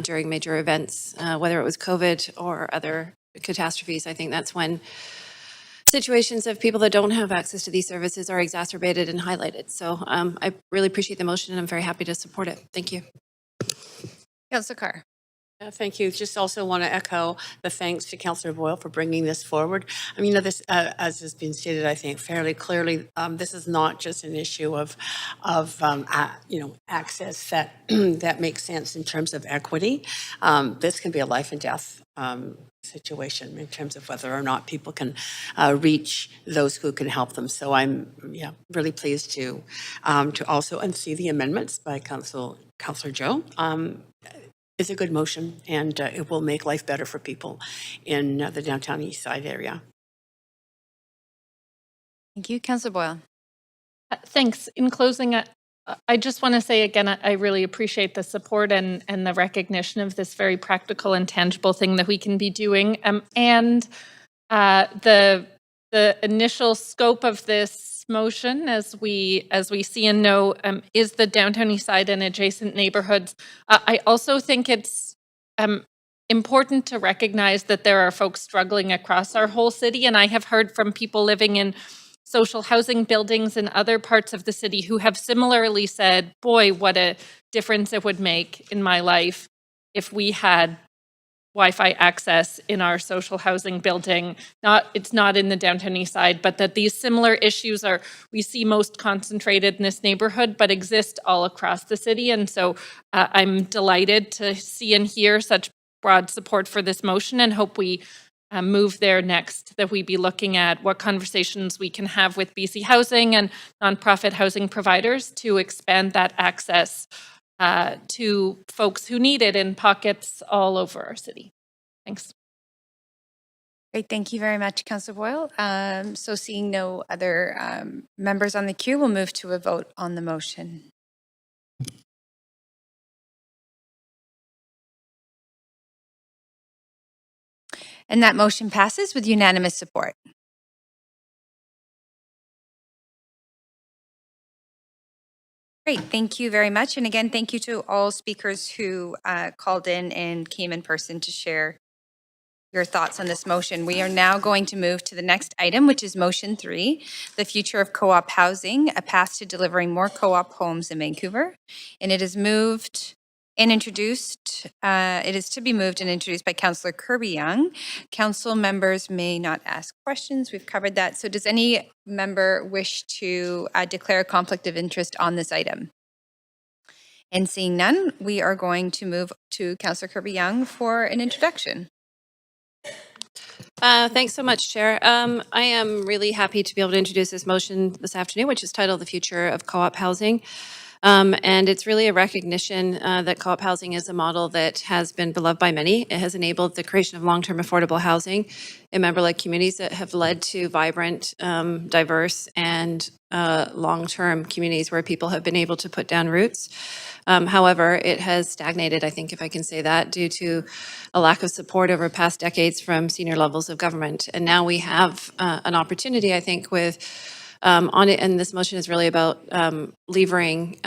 during major events, whether it was COVID or other catastrophes. I think that's when situations of people that don't have access to these services are exacerbated and highlighted. So I really appreciate the motion and I'm very happy to support it. Thank you. Councillor Carr. Thank you. Just also want to echo the thanks to Councillor Boyle for bringing this forward. I mean, this, as has been stated, I think fairly clearly, this is not just an issue of access that that makes sense in terms of equity. This can be a life and death situation in terms of whether or not people can reach those who can help them. So I'm really pleased to also and see the amendments by Councillor Zhou. It's a good motion, and it will make life better for people in the downtown east side area. Thank you. Councillor Boyle. Thanks. In closing, I just want to say again, I really appreciate the support and the recognition of this very practical and tangible thing that we can be doing. And the initial scope of this motion, as we see and know, is the downtown east side and adjacent neighborhoods. I also think it's important to recognize that there are folks struggling across our whole city, and I have heard from people living in social housing buildings in other parts of the city who have similarly said, boy, what a difference it would make in my life if we had Wi-Fi access in our social housing building. It's not in the downtown east side, but that these similar issues we see most concentrated in this neighborhood, but exist all across the city. And so I'm delighted to see and hear such broad support for this motion and hope we move there next, that we be looking at what conversations we can have with BC Housing and nonprofit housing providers to expand that access to folks who need it in pockets all over our city. Thanks. Great, thank you very much, Councillor Boyle. So seeing no other members on the queue, we'll move to a vote on the motion. And that motion passes with unanimous support. Great, thank you very much. And again, thank you to all speakers who called in and came in person to share your thoughts on this motion. We are now going to move to the next item, which is motion 3, the future of co-op housing, a path to delivering more co-op homes in Vancouver. And it is moved and introduced, it is to be moved and introduced by Councillor Kirby Young. Council members may not ask questions. We've covered that. So does any member wish to declare a conflict of interest on this item? And seeing none, we are going to move to Councillor Kirby Young for an introduction. Thanks so much, Chair. I am really happy to be able to introduce this motion this afternoon, which is titled The Future of Co-op Housing. And it's really a recognition that co-op housing is a model that has been beloved by many. It has enabled the creation of long-term affordable housing in member-led communities that have led to vibrant, diverse, and long-term communities where people have been able to put down roots. However, it has stagnated, I think, if I can say that, due to a lack of support over past decades from senior levels of government. And now we have an opportunity, I think, with on it, and this motion is really about levering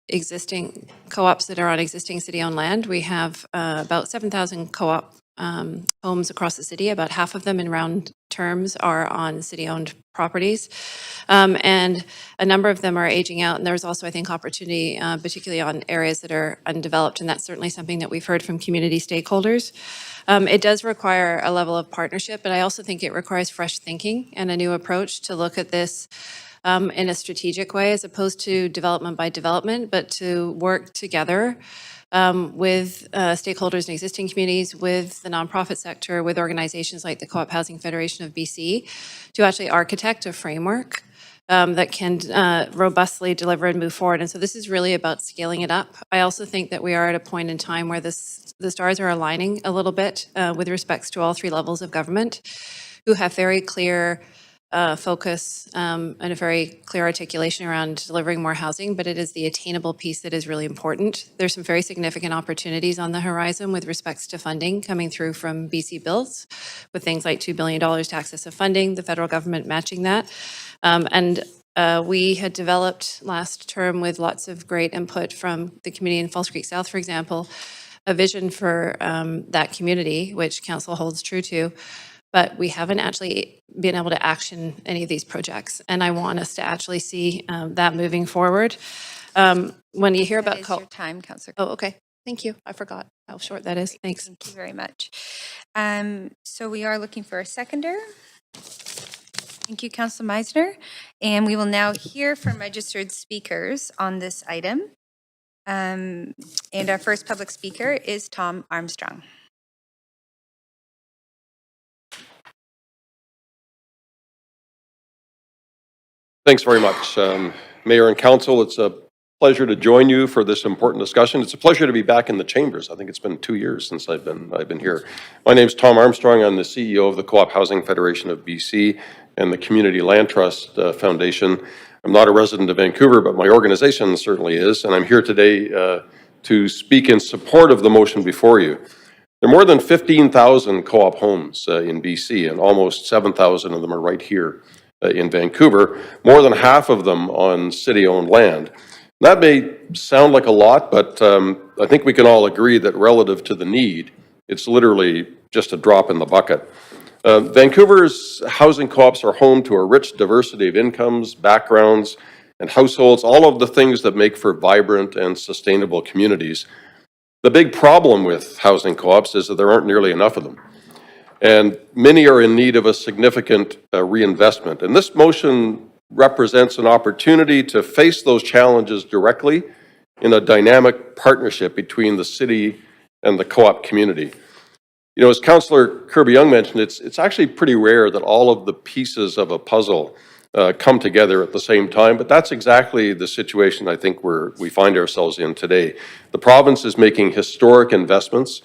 existing co-ops that are on existing city-owned land. We have about 7,000 co-op homes across the city. About half of them in round terms are on city-owned properties. And a number of them are aging out. And there's also, I think, opportunity, particularly on areas that are undeveloped. And that's certainly something that we've heard from community stakeholders. It does require a level of partnership, but I also think it requires fresh thinking and a new approach to look at this in a strategic way, as opposed to development by development, but to work together with stakeholders in existing communities, with the nonprofit sector, with organizations like the Co-op Housing Federation of BC, to actually architect a framework that can robustly deliver and move forward. And so this is really about scaling it up. I also think that we are at a point in time where the stars are aligning a little bit with respects to all 3 levels of government, who have very clear focus and a very clear articulation around delivering more housing, but it is the attainable piece that is really important. There's some very significant opportunities on the horizon with respects to funding coming through from BC Builds, with things like $2 billion to access of funding, the federal government matching that. We had developed last term, with lots of great input from the community in Falls Creek South, for example, a vision for that community, which council holds true to. But we haven't actually been able to action any of these projects. And I want us to actually see that moving forward. When you hear about... That is your time, Councillor. Oh, okay. Thank you. I forgot how short that is. Thanks. Thank you very much. So we are looking for a seconder. Thank you, Councillor Meisner. And we will now hear from registered speakers on this item. And our first public speaker is Tom Armstrong. Thanks very much, Mayor and Council. It's a pleasure to join you for this important discussion. It's a pleasure to be back in the chambers. I think it's been 2 years since I've been here. My name is Tom Armstrong. I'm the CEO of the Co-op Housing Federation of BC and the Community Land Trust Foundation. I'm not a resident of Vancouver, but my organization certainly is, and I'm here today to speak in support of the motion before you. There are more than 15,000 co-op homes in BC, and almost 7,000 of them are right here in Vancouver, more than half of them on city-owned land. That may sound like a lot, but I think we can all agree that relative to the need, it's literally just a drop in the bucket. Vancouver's housing co-ops are home to a rich diversity of incomes, backgrounds, and households, all of the things that make for vibrant and sustainable communities. The big problem with housing co-ops is that there aren't nearly enough of them. And many are in need of a significant reinvestment. And this motion represents an opportunity to face those challenges directly in a dynamic partnership between the city and the co-op community. You know, as Councillor Kirby Young mentioned, it's actually pretty rare that all of the pieces of a puzzle come together at the same time, but that's exactly the situation I think we find ourselves in today. The province is making historic investments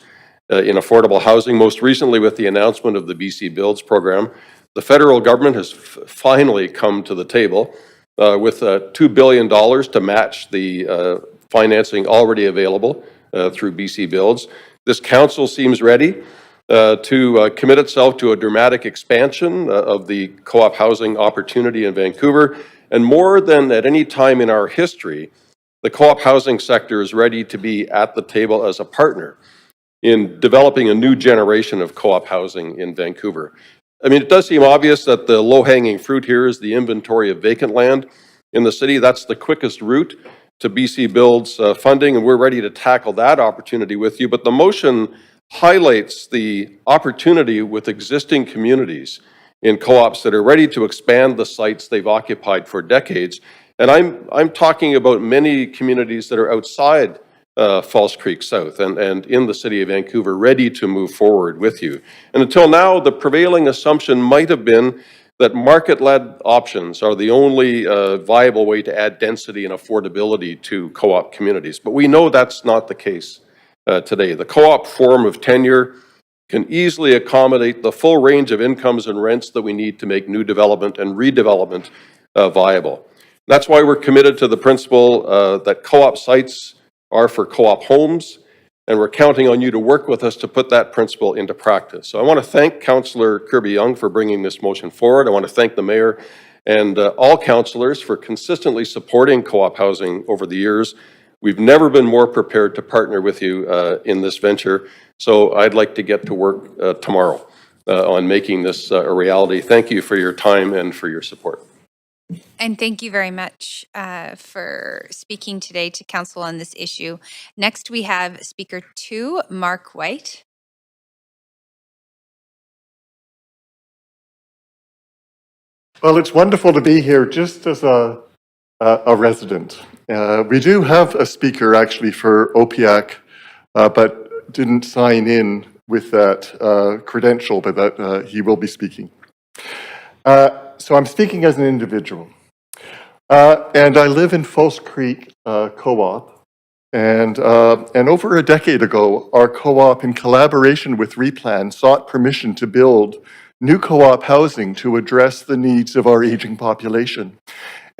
in affordable housing, most recently with the announcement of the BC Builds program. The federal government has finally come to the table with $2 billion to match the financing already available through BC Builds. This council seems ready to commit itself to a dramatic expansion of the co-op housing opportunity in Vancouver. And more than at any time in our history, the co-op housing sector is ready to be at the table as a partner in developing a new generation of co-op housing in Vancouver. I mean, it does seem obvious that the low-hanging fruit here is the inventory of vacant land in the city. That's the quickest route to BC Build's funding, and we're ready to tackle that opportunity with you. But the motion highlights the opportunity with existing communities in co-ops that are ready to expand the sites they've occupied for decades. And I'm talking about many communities that are outside False Creek South and in the city of Vancouver, ready to move forward with you. And until now, the prevailing assumption might have been that market-led options are the only viable way to add density and affordability to co-op communities. But we know that's not the case today. The co-op form of tenure can easily accommodate the full range of incomes and rents that we need to make new development and redevelopment viable. That's why we're committed to the principle that co-op sites are for co-op homes, and we're counting on you to work with us to put that principle into practice. So I want to thank Councillor Kirby Young for bringing this motion forward. I want to thank the Mayor and all councillors for consistently supporting co-op housing over the years. We've never been more prepared to partner with you in this venture, so I'd like to get to work tomorrow on making this a reality. Thank you for your time and for your support. And thank you very much for speaking today to Council on this issue. Next, we have Speaker 2, Mark White. Well, it's wonderful to be here just as a resident. We do have a speaker actually for OPIAC, but didn't sign in with that credential, but that he will be speaking. So I'm speaking as an individual. And I live in False Creek Co-op. And over a decade ago, our co-op, in collaboration with Replan, sought permission to build new co-op housing to address the needs of our aging population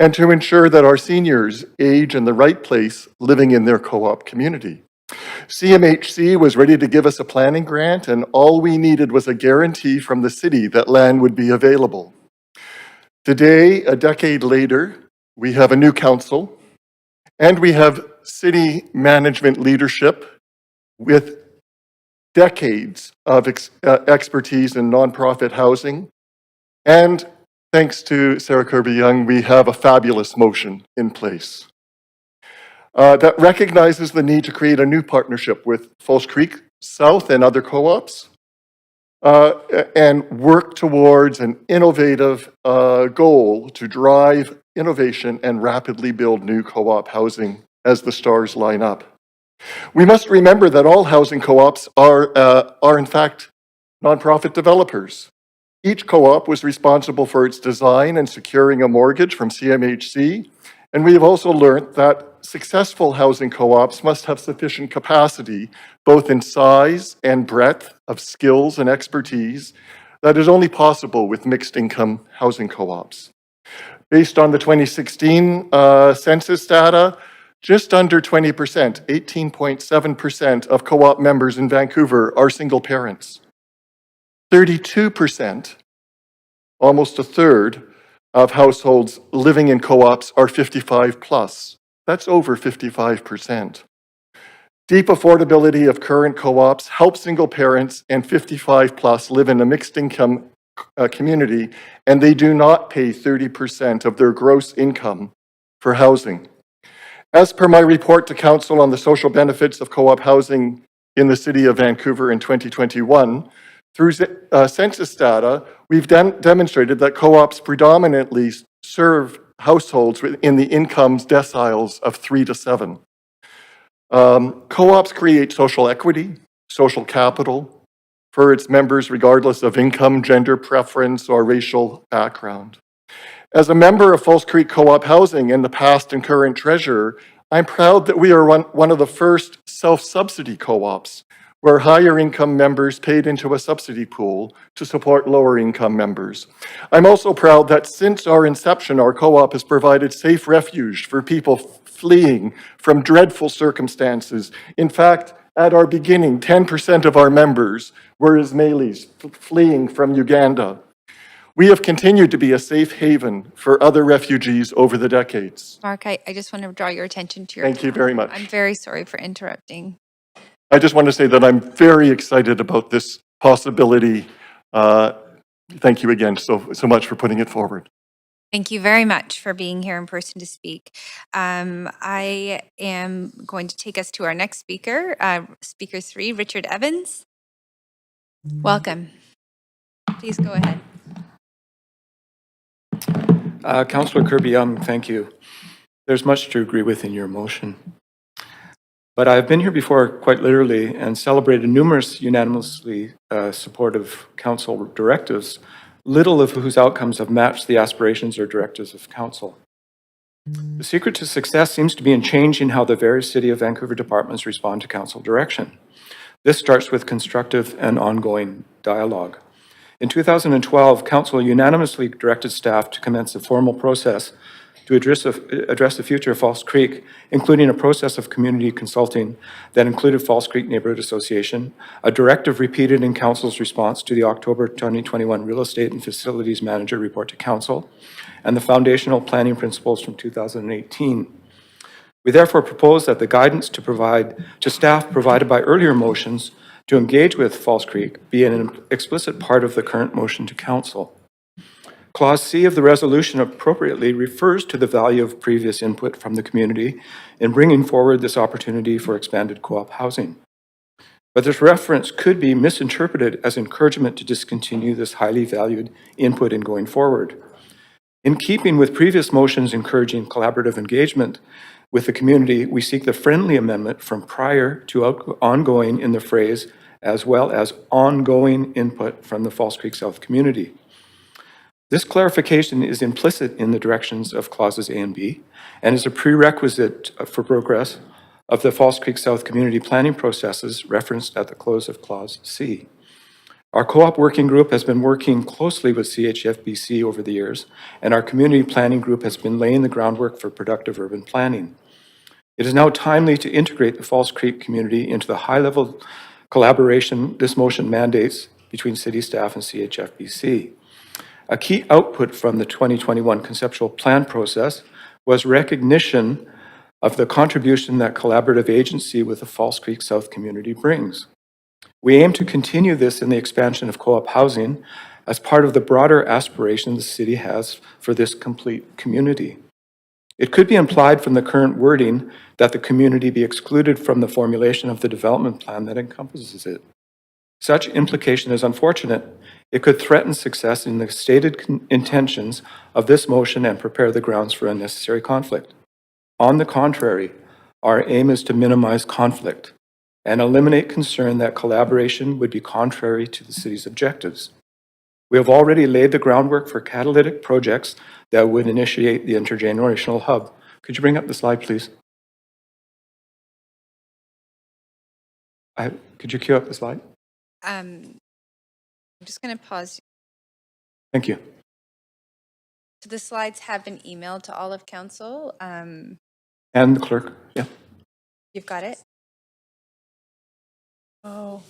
and to ensure that our seniors age in the right place living in their co-op community. CMHC was ready to give us a planning grant, and all we needed was a guarantee from the city that land would be available. Today, a decade later, we have a new council, and we have city management leadership with decades of expertise in nonprofit housing. And thanks to Sarah Kirby Young, we have a fabulous motion in place that recognizes the need to create a new partnership with False Creek South and other co-ops and work towards an innovative goal to drive innovation and rapidly build new co-op housing as the stars line up. We must remember that all housing co-ops are in fact nonprofit developers. Each co-op was responsible for its design and securing a mortgage from CMHC, and we have also learned that successful housing co-ops must have sufficient capacity, both in size and breadth of skills and expertise, that is only possible with mixed income housing co-ops. Based on the 2016 census data, just under 20%, 18.7% of co-op members in Vancouver are single parents. 32%, almost a third, of households living in co-ops are 55 plus. That's over 55%. Deep affordability of current co-ops help single parents and 55 plus live in a mixed income community, and they do not pay 30% of their gross income for housing. As per my report to Council on the social benefits of co-op housing in the City of Vancouver in 2021, through census data, we've demonstrated that co-ops predominantly serve households in the incomes deciles of 3 to 7. Co-ops create social equity, social capital for its members regardless of income, gender preference, or racial background. As a member of False Creek Co-op Housing and the past and current treasurer, I'm proud that we are one of the first self-subsidy co-ops where higher income members paid into a subsidy pool to support lower income members. I'm also proud that since our inception, our co-op has provided safe refuge for people fleeing from dreadful circumstances. In fact, at our beginning, 10% of our members were Ismailis fleeing from Uganda. We have continued to be a safe haven for other refugees over the decades. Mark, I just want to draw your attention to your Thank you very time. much. I'm very sorry for interrupting. I just want to say that I'm very excited about this possibility. Thank you again so much for putting it forward. Thank you very much for being here in person to speak. I am going to take us to our next speaker, speaker 3, Richard Evans. Welcome. Please go ahead. Councillor Kirby, thank you. There's much to agree with in your motion. But I've been here before quite literally and celebrated numerous unanimously supportive council directives, little of whose outcomes have matched the aspirations or directives of council. The secret to success seems to be in changing how the various City of Vancouver departments respond to council direction. This starts with constructive and ongoing dialogue. In 2012, council unanimously directed staff to commence a formal process to address the future of False Creek, including a process of community consulting that included False Creek Neighbourhood Association, a directive repeated in council's response to the October 2021 Real Estate and Facilities Manager report to council, and the foundational planning principles from 2018. We therefore propose that the guidance to staff provided by earlier motions to engage with False Creek be an explicit part of the current motion to council. Clause C of the resolution appropriately refers to the value of previous input from the community in bringing forward this opportunity for expanded co-op housing. But this reference could be misinterpreted as encouragement to discontinue this highly valued input in going forward. In keeping with previous motions encouraging collaborative engagement with the community, we seek the friendly amendment from prior to ongoing in the phrase, as well as ongoing input from the False Creek South community. This clarification is implicit in the directions of clauses A and B and is a prerequisite for progress of the False Creek South community planning processes referenced at the close of clause C. Our co-op working group has been working closely with CHFBC over the years, and our community planning group has been laying the groundwork for productive urban planning. It is now timely to integrate the False Creek community into the high-level collaboration this motion mandates between city staff and CHFBC. A key output from the 2021 conceptual plan process was recognition of the contribution that collaborative agency with the False Creek South community brings. We aim to continue this in the expansion of co-op housing as part of the broader aspiration the city has for this complete community. It could be implied from the current wording that the community be excluded from the formulation of the development plan that encompasses it. Such implication is unfortunate. It could threaten success in the stated intentions of this motion and prepare the grounds for unnecessary conflict. On the contrary, our aim is to minimize conflict and eliminate concern that collaboration would be contrary to the city's objectives. We have already laid the groundwork for catalytic projects that would initiate the intergenerational hub. Could you bring up the slide, please? Could you cue up the slide? I'm just going to pause. Thank you. So the slides have been emailed to all of council. And the clerk, yeah. You've got it? Oh.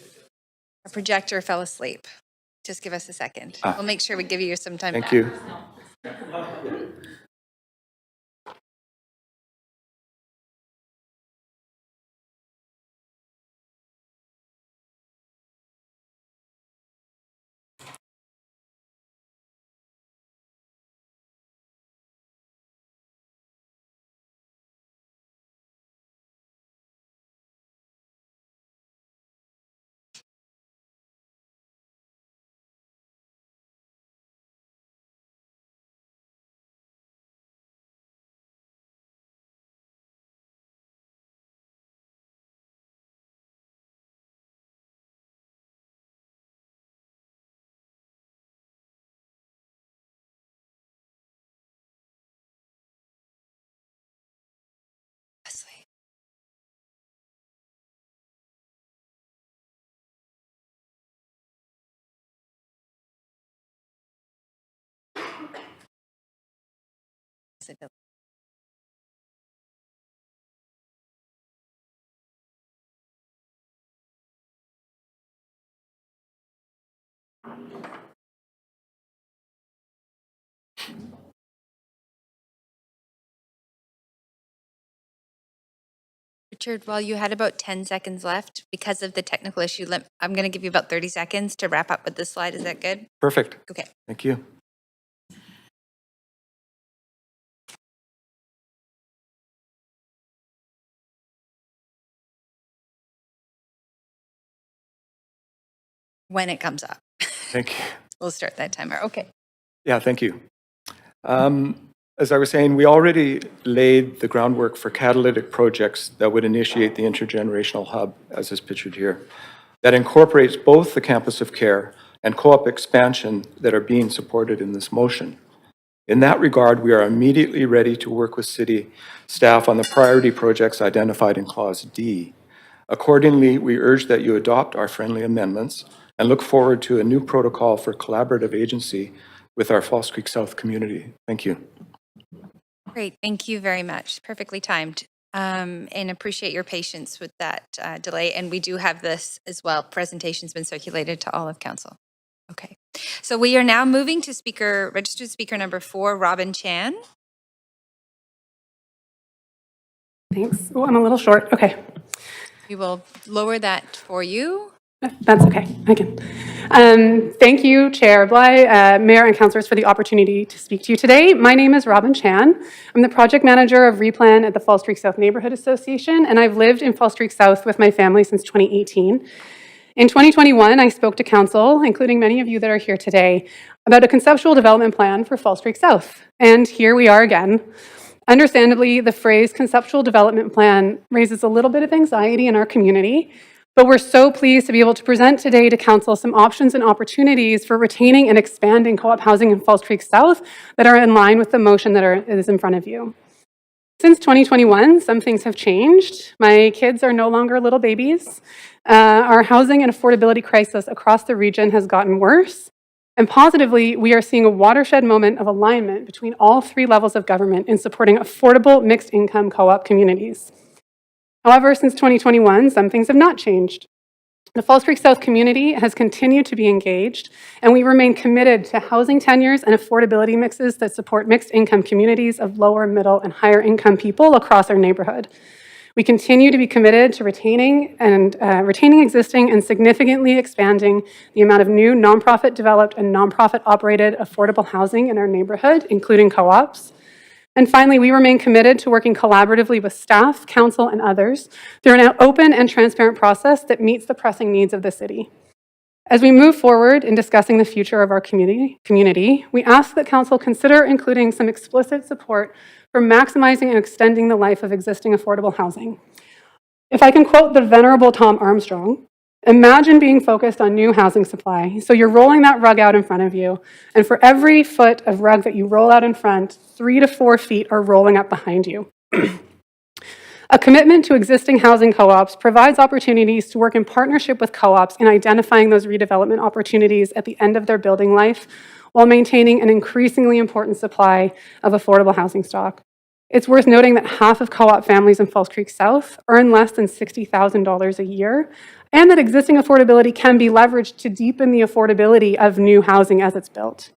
Our projector fell asleep. Just give us a second. We'll make sure we give you some time. Thank you. Richard, while you had about 10 seconds left, because of the technical issue, I'm going to give you about 30 seconds to wrap up with this slide. Is that good? Perfect. Okay. Thank you. When it comes up. Thank you. We'll start that timer. Okay. Yeah, thank you. As I was saying, we already laid the groundwork for catalytic projects that would initiate the intergenerational hub, as is pictured here, that incorporates both the campus of care and co-op expansion that are being supported in this motion. In that regard, we are immediately ready to work with city staff on the priority projects identified in Clause D. Accordingly, we urge that you adopt our friendly amendments and look forward to a new protocol for collaborative agency with our False Creek South community. Thank you. Great. Thank you very much. Perfectly timed. And appreciate your patience with that delay. And we do have this as well. Presentation's been circulated to all of council. Okay. So we are now moving to registered speaker number 4, Robin Chan. Thanks. Oh, I'm a little short. Okay. We will lower that for you. That's okay. I can. Thank you, Chair Bligh, Mayor and Councillors, for the opportunity to speak to you today. My name is Robin Chan. I'm the project manager of Replan at the False Creek South Neighborhood Association, and I've lived in False Creek South with my family since 2018. In 2021, I spoke to council, including many of you that are here today, about a conceptual development plan for False Creek South. And here we are again. Understandably, the phrase conceptual development plan raises a little bit of anxiety in our community, but we're so pleased to be able to present today to council some options and opportunities for retaining and expanding co-op housing in False Creek South that are in line with the motion that is in front of you. Since 2021, some things have changed. My kids are no longer little babies. Our housing and affordability crisis across the region has gotten worse. And positively, we are seeing a watershed moment of alignment between all 3 levels of government in supporting affordable mixed-income co-op communities. However, since 2021, some things have not changed. The False Creek South community has continued to be engaged, and we remain committed to housing tenures and affordability mixes that support mixed-income communities of lower, middle, and higher-income people across our neighborhood. We continue to be committed to retaining existing and significantly expanding the amount of new nonprofit developed and nonprofit operated affordable housing in our neighborhood, including co-ops. And finally, we remain committed to working collaboratively with staff, council, and others through an open and transparent process that meets the pressing needs of the city. As we move forward in discussing the future of our community, we ask that council consider including some explicit support for maximizing and extending the life of existing affordable housing. If I can quote the venerable Tom Armstrong, imagine being focused on new housing supply. So you're rolling that rug out in front of you, and for every foot of rug that you roll out in front, 3 to 4 feet are rolling up behind you. A commitment to existing housing co-ops provides opportunities to work in partnership with co-ops in identifying those redevelopment opportunities at the end of their building life, while maintaining an increasingly important supply of affordable housing stock. It's worth noting that half of co-op families in False Creek South earn less than $60,000 a year, and that existing affordability can be leveraged to deepen the affordability of new housing as it's built.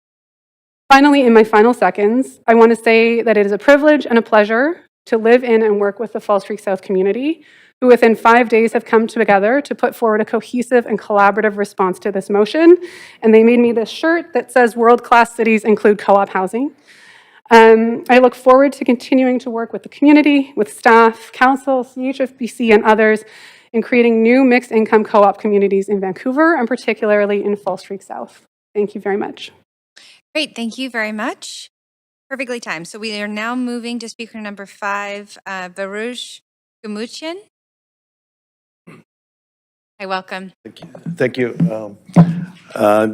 Finally, in my final seconds, I want to say that it is a privilege and a pleasure to live in and work with the False Creek South community, who within 5 days have come together to put forward a cohesive and collaborative response to this motion. And they made me this shirt that says world-class cities include co-op housing. I look forward to continuing to work with the community, with staff, council, CHFBC, and others in creating new mixed-income co-op communities in Vancouver, and particularly in False Creek South. Thank you very much. Great. Thank you very much. Perfectly timed. So we are now moving to speaker number 5, Varouj Gamuchian. Hi, welcome. Thank you,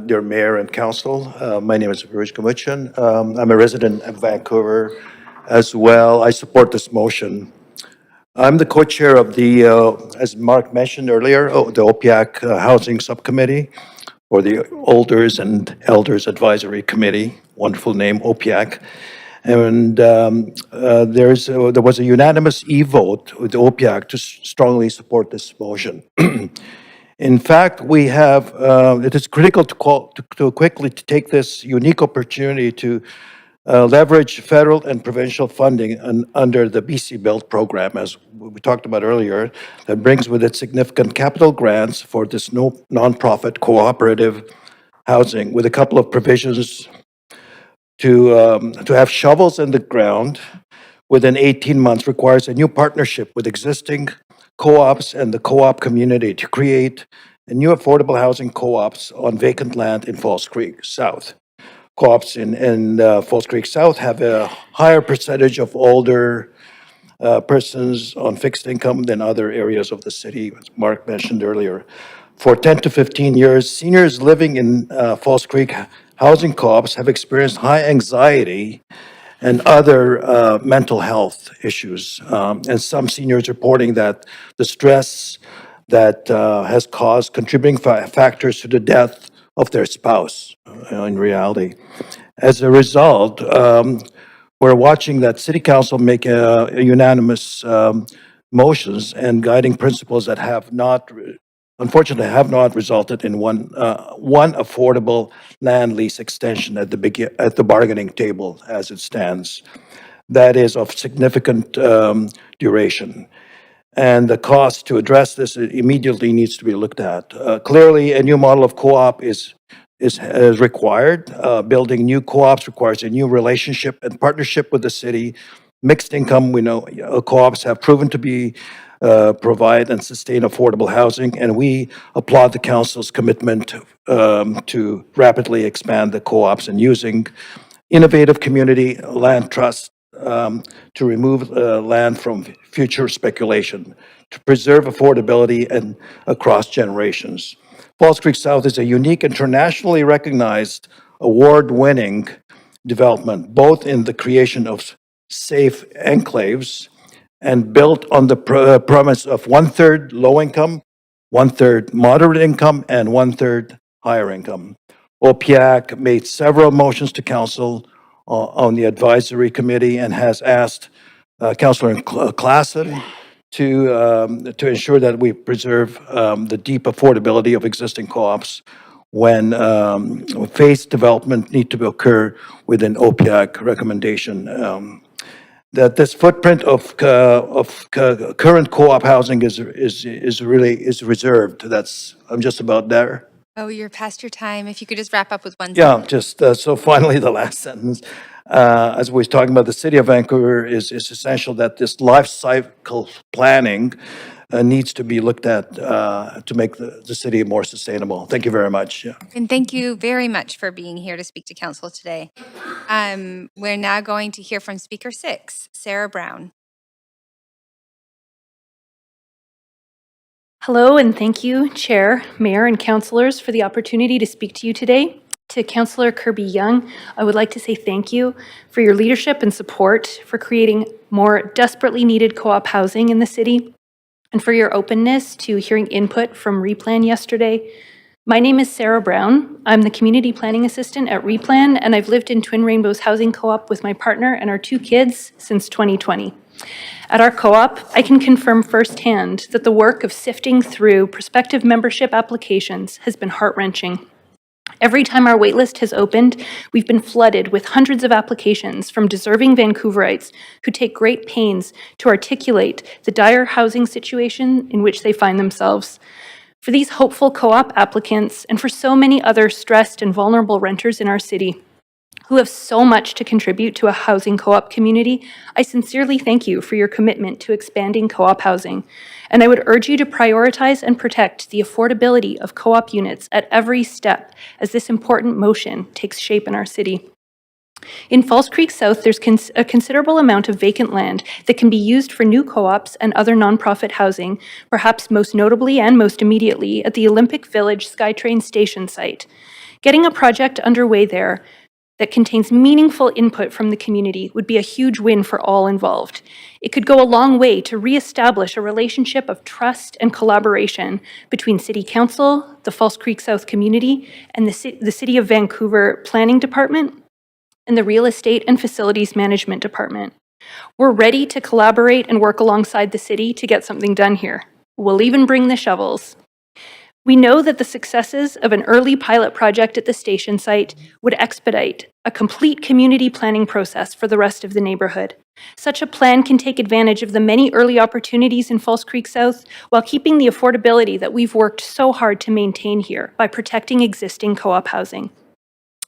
dear Mayor and Council. My name is Varouj Gamuchian. I'm a resident of Vancouver as well. I support this motion. I'm the co-chair of the, as Mark mentioned earlier, the OPIAC Housing Subcommittee, or the Olders and Elders Advisory Committee. Wonderful name, OPIAC. And there was a unanimous e-vote with the OPIAC to strongly support this motion. In fact, we have, it is critical to quickly take this unique opportunity to leverage federal and provincial funding under the BC Build program, as we talked about earlier, that brings with it significant capital grants for this nonprofit cooperative housing, with a couple of provisions to have shovels in the ground within 18 months requires a new partnership with existing co-ops and the co-op community to create a new affordable housing co-ops on vacant land in Falls Creek South. Co-ops in Falls Creek South have a higher percentage of older persons on fixed income than other areas of the city, as Mark mentioned earlier. For 10 to 15 years, seniors living in Falls Creek housing co-ops have experienced high anxiety and other mental health issues. And some seniors reporting that the stress that has caused contributing factors to the death of their spouse in reality. As a result, we're watching that City Council make unanimous motions and guiding principles that have not, unfortunately, have not resulted in one affordable land lease extension at the bargaining table as it stands. That is of significant duration. And the cost to address this immediately needs to be looked at. Clearly, a new model of co-op is required. Building new co-ops requires a new relationship and partnership with the city. Mixed income, we know co-ops have proven to be provide and sustain affordable housing, and we applaud the council's commitment to rapidly expand the co-ops and using innovative community land trust to remove land from future speculation, to preserve affordability and across generations. Falls Creek South is a unique, internationally recognized, award-winning development, both in the creation of safe enclaves and built on the premise of one-third low-income, one-third moderate income, and one-third higher income. OPIAC made several motions to council on the advisory committee and has asked Councillor Klassen to ensure that we preserve the deep affordability of existing co-ops when phased development need to occur within OPIAC recommendation. That this footprint of current co-op housing is reserved. I'm just about there. Oh, you're past your time. If you could just wrap up with one Yeah, sentence. just so finally, the last sentence. As we was talking about, the city of Vancouver is essential that this life cycle planning needs to be looked at to make the city more sustainable. Thank you very much. Yeah. And thank you very much for being here to speak to council today. We're now going to hear from Speaker 6, Sarah Brown. Hello, and thank you, Chair, Mayor, and councillors for the opportunity to speak to you today. To Councillor Kirby Young, I would like to say thank you for your leadership and support for creating more desperately needed co-op housing in the city, and for your openness to hearing input from Replan yesterday. My name is Sarah Brown. I'm the Community Planning Assistant at Replan, and I've lived in Twin Rainbows Housing Co-op with my partner and our 2 kids since 2020. At our co-op, I can confirm firsthand that the work of sifting through prospective membership applications has been heart-wrenching. Every time our waitlist has opened, we've been flooded with hundreds of applications from deserving Vancouverites who take great pains to articulate the dire housing situation in which they find themselves. For these hopeful co-op applicants, and for so many other stressed and vulnerable renters in our city, who have so much to contribute to a housing co-op community, I sincerely thank you for your commitment to expanding co-op housing. And I would urge you to prioritize and protect the affordability of co-op units at every step as this important motion takes shape in our city. In Falls Creek South, there's a considerable amount of vacant land that can be used for new co-ops and other nonprofit housing, perhaps most notably and most immediately at the Olympic Village SkyTrain station site. Getting a project underway there that contains meaningful input from the community would be a huge win for all involved. It could go a long way to reestablish a relationship of trust and collaboration between City Council, the Falls Creek South community, and the City of Vancouver Planning Department, and the Real Estate and Facilities Management Department. We're ready to collaborate and work alongside the city to get something done here. We'll even bring the shovels. We know that the successes of an early pilot project at the station site would expedite a complete community planning process for the rest of the neighborhood. Such a plan can take advantage of the many early opportunities in False Creek South while keeping the affordability that we've worked so hard to maintain here by protecting existing co-op housing.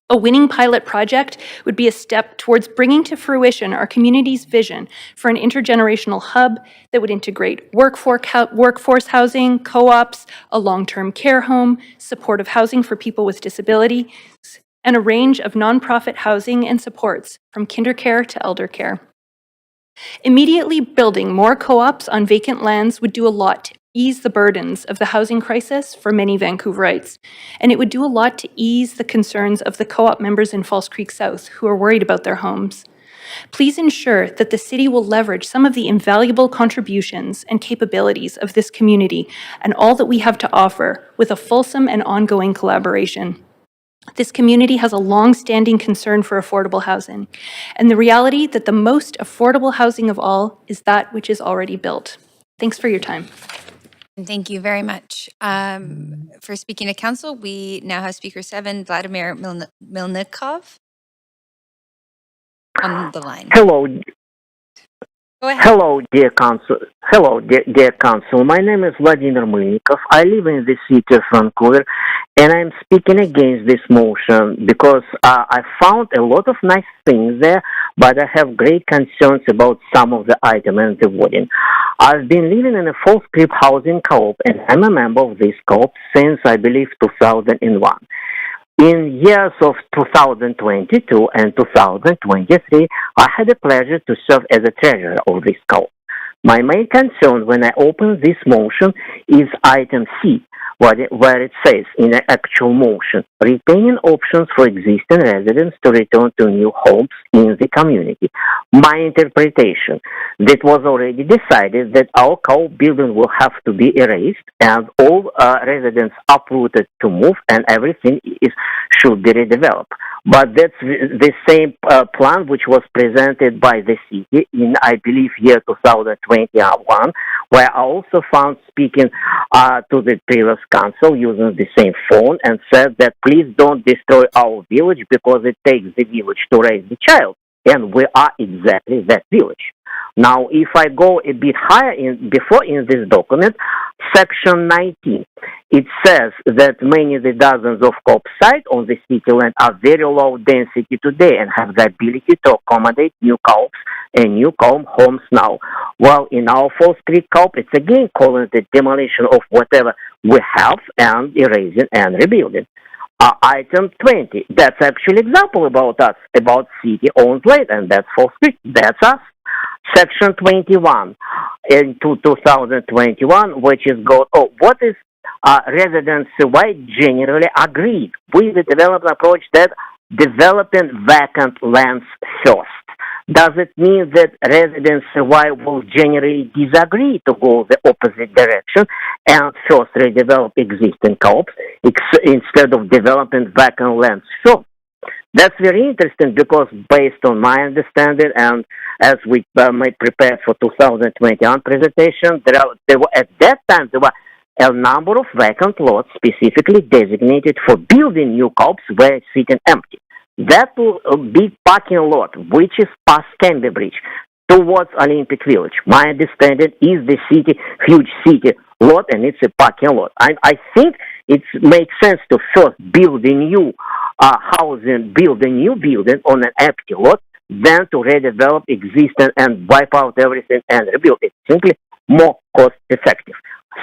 A winning pilot project would be a step towards bringing to fruition our community's vision for an intergenerational hub that would integrate workforce housing, co-ops, a long-term care home, supportive housing for people with disabilities, and a range of nonprofit housing and supports from kindercare to elder care. Immediately building more co-ops on vacant lands would do a lot to ease the burdens of the housing crisis for many Vancouverites, and it would do a lot to ease the concerns of the co-op members in False Creek South who are worried about their homes. Please ensure that the city will leverage some of the invaluable contributions and capabilities of this community and all that we have to offer with a fulsome and ongoing collaboration. This community has a long-standing concern for affordable housing, and the reality that the most affordable housing of all is that which is already built. Thanks for your time. And thank you very much. For speaking to council, we now have speaker 7, Vladimir Milnikov on the line. Hello. Go ahead. Hello, dear council. Hello, dear council. My name is Vladimir Milnikov. I live in the city of Vancouver, and I'm speaking against this motion because I found a lot of nice things there, but I have great concerns about some of the items and the wording. I've been living in a False Creek housing co-op, and I'm a member of this co-op since, I believe, 2001. In years of 2022 and 2023, I had the pleasure to serve as a treasurer of this co-op. My main concern when I open this motion is item C, where it says in the actual motion, retaining options for existing residents to return to new homes in the community. My interpretation, that was already decided that our co-op building will have to be erased and all residents uprooted to move and everything should be redeveloped. But that's the same plan which was presented by the city in, I believe, year 2021, where I also found speaking to the previous council using the same phone and said that please don't destroy our village because it takes the village to raise the child. And we are exactly that village. Now, if I go a bit higher in this document, section 19, it says that many of the dozens of co-op sites on the city land are very low density today and have the ability to accommodate new co-ops and new co-op homes now. Well, in our False Creek co-op, it's again calling the demolition of whatever we have and erasing and rebuilding. Item 20, that's actually example about us, about city-owned land, and that's False Creek, that's us. Section 21 in 2021, which is what is residents why generally agreed with the development approach that developing vacant lands first. Does it mean that residents why will generally disagree to go the opposite direction and first redevelop existing co-ops instead of developing vacant lands first? That's very interesting because based on my understanding and as we might prepare for 2021 presentation, there were at that time there were a number of vacant lots specifically designated for building new co-ops were sitting empty. That big parking lot, which is past Canby Bridge, towards Olympic Village, my understanding is the city, huge city lot, and it's a parking lot. I think it makes sense to first build a new housing, build a new building on an empty lot, then to redevelop existing and wipe out everything and rebuild it. Simply more cost effective.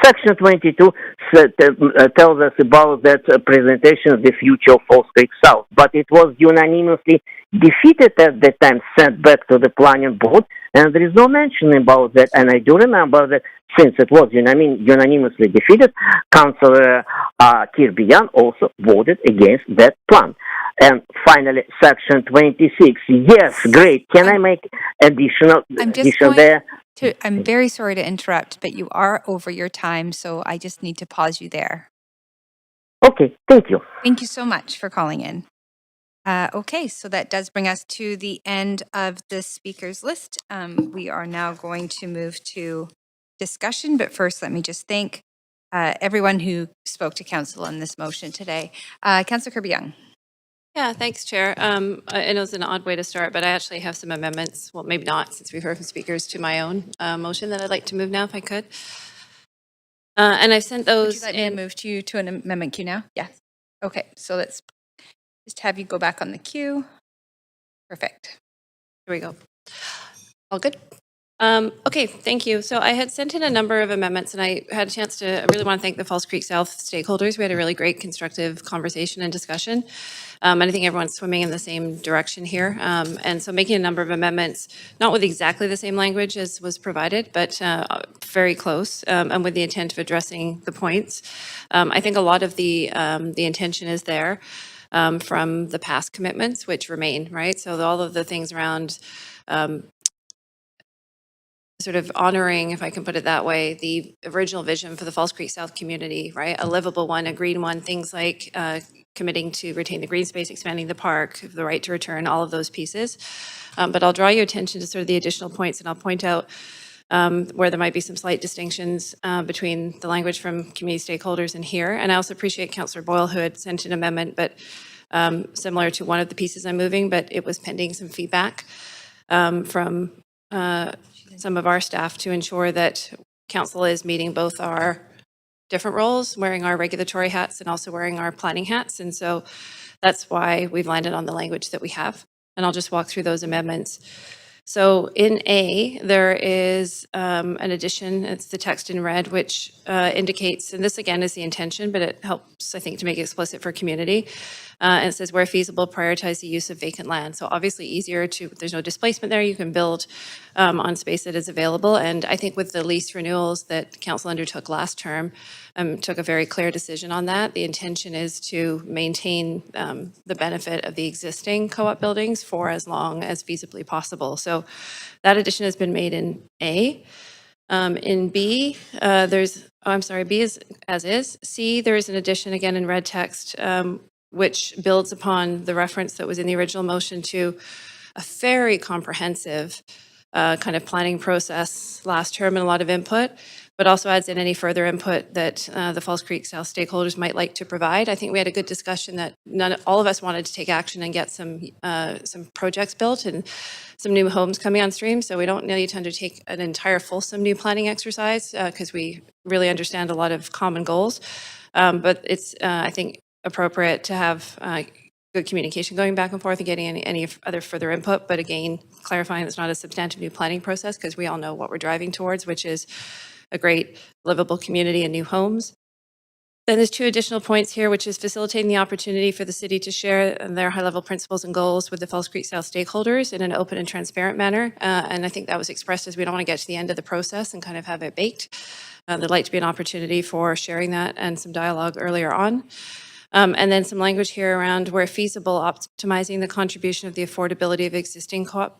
Section 22 tells us about that presentation of the future of False Creek South, but it was unanimously defeated at the time, sent back to the planning board, and there is no mention about that. And I do remember that since it was unanimously defeated, Councillor Kirby also voted against that plan. And finally, Section 26. Yes, great. Can I make addition there? I'm very sorry to interrupt, but you are over your time, so I just need to pause you there. Okay, thank you. Thank you so much for calling in. Okay, so that does bring us to the end of the speakers list. We are now going to move to discussion, but first let me just thank everyone who spoke to council on this motion today. Councillor Kirby Young. Yeah, thanks, Chair. I know it's an odd way to start, but I actually have some amendments. Well, maybe not, since we've heard from speakers, to my own motion that I'd like to move now, if I could. And I've sent those. Would you like me to move to an amendment queue now? Yes. Okay, so let's just have you go back on the queue. Perfect. Here we go. All good? Okay, thank you. So I had sent in a number of amendments, and I had a chance to, I really want to thank the Falls Creek South stakeholders. We had a really great constructive conversation and discussion. And I think everyone's swimming in the same direction here. And so making a number of amendments, not with exactly the same language as was provided, but very close, and with the intent of addressing the points. I think a lot of the intention is there from the past commitments, which remain, right? So all of the things around sort of honoring, if I can put it that way, the original vision for the Falls Creek South community, right? A livable one, a green one, things like committing to retain the green space, expanding the park, the right to return, all of those pieces. But I'll draw your attention to sort of the additional points, and I'll point out where there might be some slight distinctions between the language from community stakeholders and here. And I also appreciate Councillor Boyle, who had sent an amendment, but similar to one of the pieces I'm moving, but it was pending some feedback from some of our staff to ensure that council is meeting both our different roles, wearing our regulatory hats and also wearing our planning hats. And so that's why we've landed on the language that we have. And I'll just walk through those amendments. So in A, there is an addition, it's the text in red, which indicates, and this again is the intention, but it helps, I think, to make it explicit for community. And it says, where feasible, prioritize the use of vacant land. So obviously easier to, there's no displacement there, you can build on space that is available. And I think with the lease renewals that council undertook last term, took a very clear decision on that. The intention is to maintain the benefit of the existing co-op buildings for as long as feasibly possible. So that addition has been made in A. In B, B is as is. C, there is an addition again in red text, which builds upon the reference that was in the original motion to a very comprehensive kind of planning process last term and a lot of input, but also adds in any further input that the Falls Creek South stakeholders might like to provide. I think we had a good discussion that all of us wanted to take action and get some projects built and some new homes coming on stream. So we don't need to undertake an entire fulsome new planning exercise because we really understand a lot of common goals. But it's, I think, appropriate to have good communication going back and forth and getting any other further input. But again, clarifying it's not a substantive new planning process because we all know what we're driving towards, which is a great livable community and new homes. Then there's two additional points here, which is facilitating the opportunity for the city to share their high-level principles and goals with the Falls Creek South stakeholders in an open and transparent manner. And I think that was expressed as we don't want to get to the end of the process and kind of have it baked. There'd like to be an opportunity for sharing that and some dialogue earlier on. And then some language here around where feasible, optimizing the contribution of the affordability of existing co-op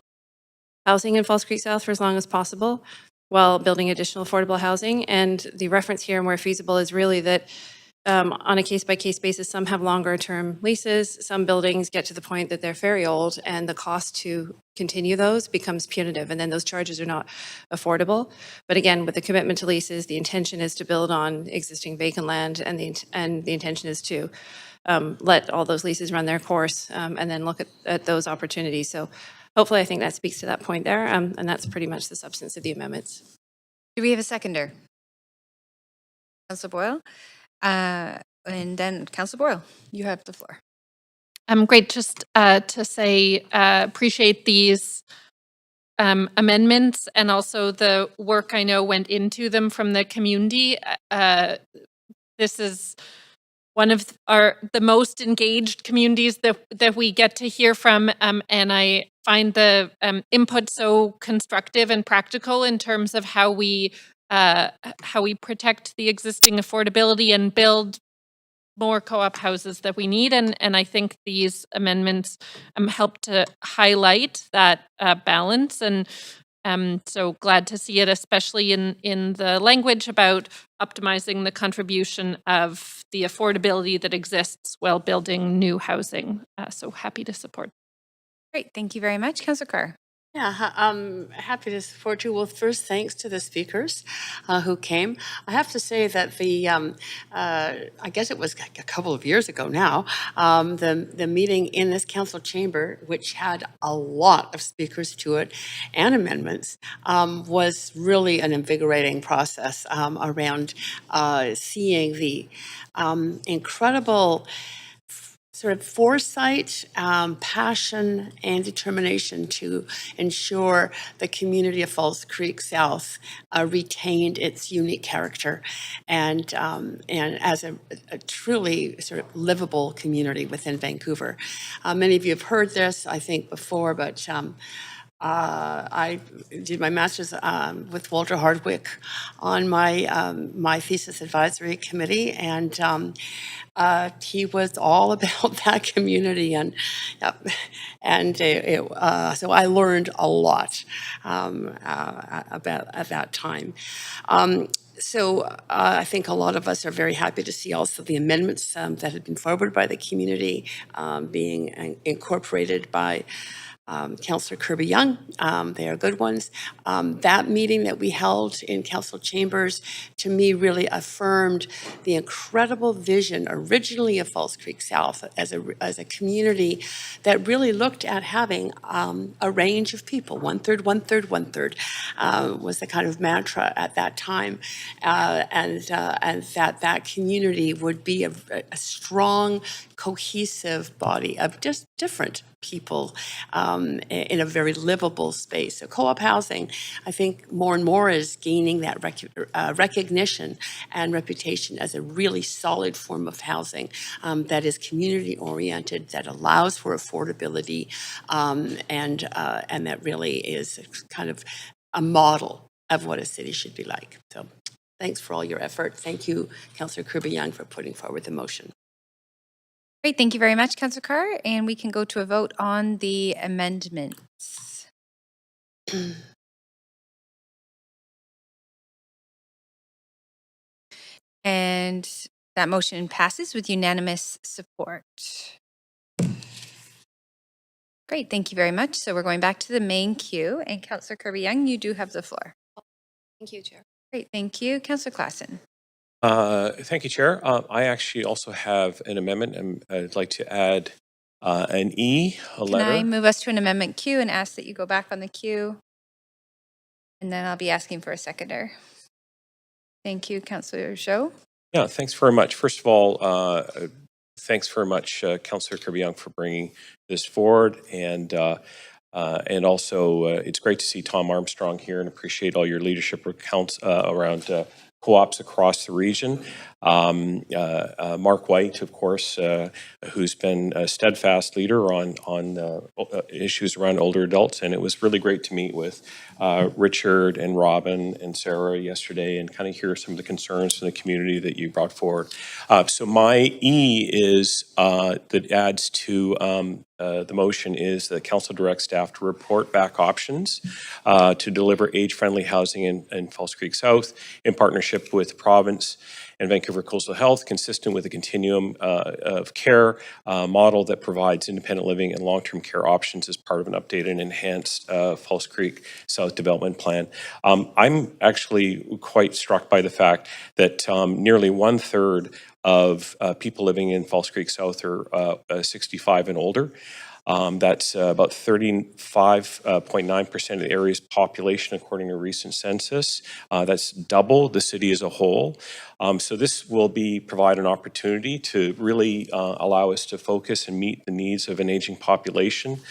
housing in Falls Creek South for as long as possible while building additional affordable housing. And the reference here and where feasible is really that on a case-by-case basis, some have longer term leases, some buildings get to the point that they're very old and the cost to continue those becomes punitive, and then those charges are not affordable. But again, with the commitment to leases, the intention is to build on existing vacant land, and the intention is to let all those leases run their course and then look at those opportunities. So hopefully I think that speaks to that point there, and that's pretty much the substance of the amendments. Do we have a seconder? Councillor Boyle? And then Councillor Boyle, you have the floor. Great. Just to say, appreciate these amendments and also the work I know went into them from the community. This is one of the most engaged communities that we get to hear from, and I find the input so constructive and practical in terms of how we protect the existing affordability and build more co-op houses that we need. And I think these amendments help to highlight that balance. And so glad to see it, especially in the language about optimizing the contribution of the affordability that exists while building new housing. So happy to support. Great. Thank you very much. Councillor Carr. Yeah, happy to support you. Well, first, thanks to the speakers who came. I have to say that I guess it was a couple of years ago now, the meeting in this council chamber, which had a lot of speakers to it and amendments, was really an invigorating process around seeing the incredible sort of foresight, passion, and determination to ensure the community of Falls Creek South retained its unique character and as a truly sort of livable community within Vancouver. Many of you have heard this, I think, before, but I did my master's with Walter Hardwick on my thesis advisory committee, and he was all about that community, and yep, and so I learned a lot about at that time. So I think a lot of us are very happy to see also the amendments that had been forwarded by the community being incorporated by Councillor Kirby Young. They are good ones. That meeting that we held in council chambers, to me, really affirmed the incredible vision originally of Falls Creek South as a community that really looked at having a range of people, one third, was the kind of mantra at that time, and that community would be a strong, cohesive body of just different people in a very livable space. So co-op housing, I think more and more is gaining that recognition and reputation as a really solid form of housing that is community-oriented, that allows for affordability, and that really is kind of a model of what a city should be like. So thanks for all your effort. Thank you, Councillor Kirby Young, for putting forward the motion. Great, thank you very much, Councillor Carr, and we can go to a vote on the amendments. And that motion passes with unanimous support. Great, thank you very much. So we're going back to the main queue, and Councillor Kirby Young, you do have the floor. Thank you, Chair. Great, thank you. Councillor Klassen. Thank you, Chair. I actually also have an amendment, and I'd like to add an E, a Can letter. I move us to an amendment queue and ask that you go back on the queue? And then I'll be asking for a seconder. Thank you, Councillor Joe. Yeah, thanks very much. First of all, thanks very much, Councillor Kirby Young, for bringing this forward, and also it's great to see Tom Armstrong here, and appreciate all your leadership around co-ops across the region. Mark White, of course, who's been a steadfast leader on issues around older adults, and it was really great to meet with Richard and Robin and Sarah yesterday and kind of hear some of the concerns in the community that you brought forward. So my E is that adds to the motion is that council directs staff to report back options to deliver age-friendly housing in Falls Creek South in partnership with the province and Vancouver Coastal Health, consistent with a continuum of care model that provides independent living and long-term care options as part of an updated and enhanced Falls Creek South development plan. I'm actually quite struck by the fact that nearly 1/3 of people living in Falls Creek South are 65 and older. That's about 35.9% of the area's population, according to a recent census. That's double the city as a whole. So this will provide an opportunity to really allow us to focus and meet the needs of an aging population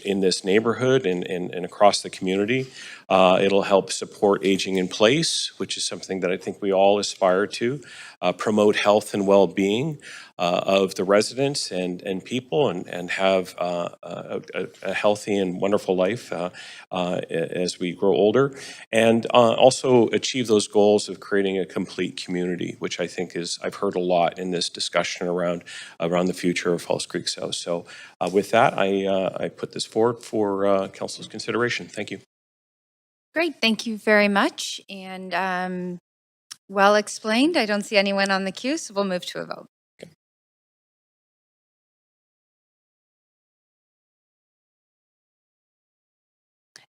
in this neighborhood and across the community. It'll help support aging in place, which is something that I think we all aspire to, promote health and well-being of the residents and people, and have a healthy and wonderful life as we grow older, and also achieve those goals of creating a complete community, which I think I've heard a lot in this discussion around the future of Falls Creek South. So with that, I put this forward for council's consideration. Thank you. Great, thank you very much. And well explained. I don't see anyone on the queue, so we'll move to a vote.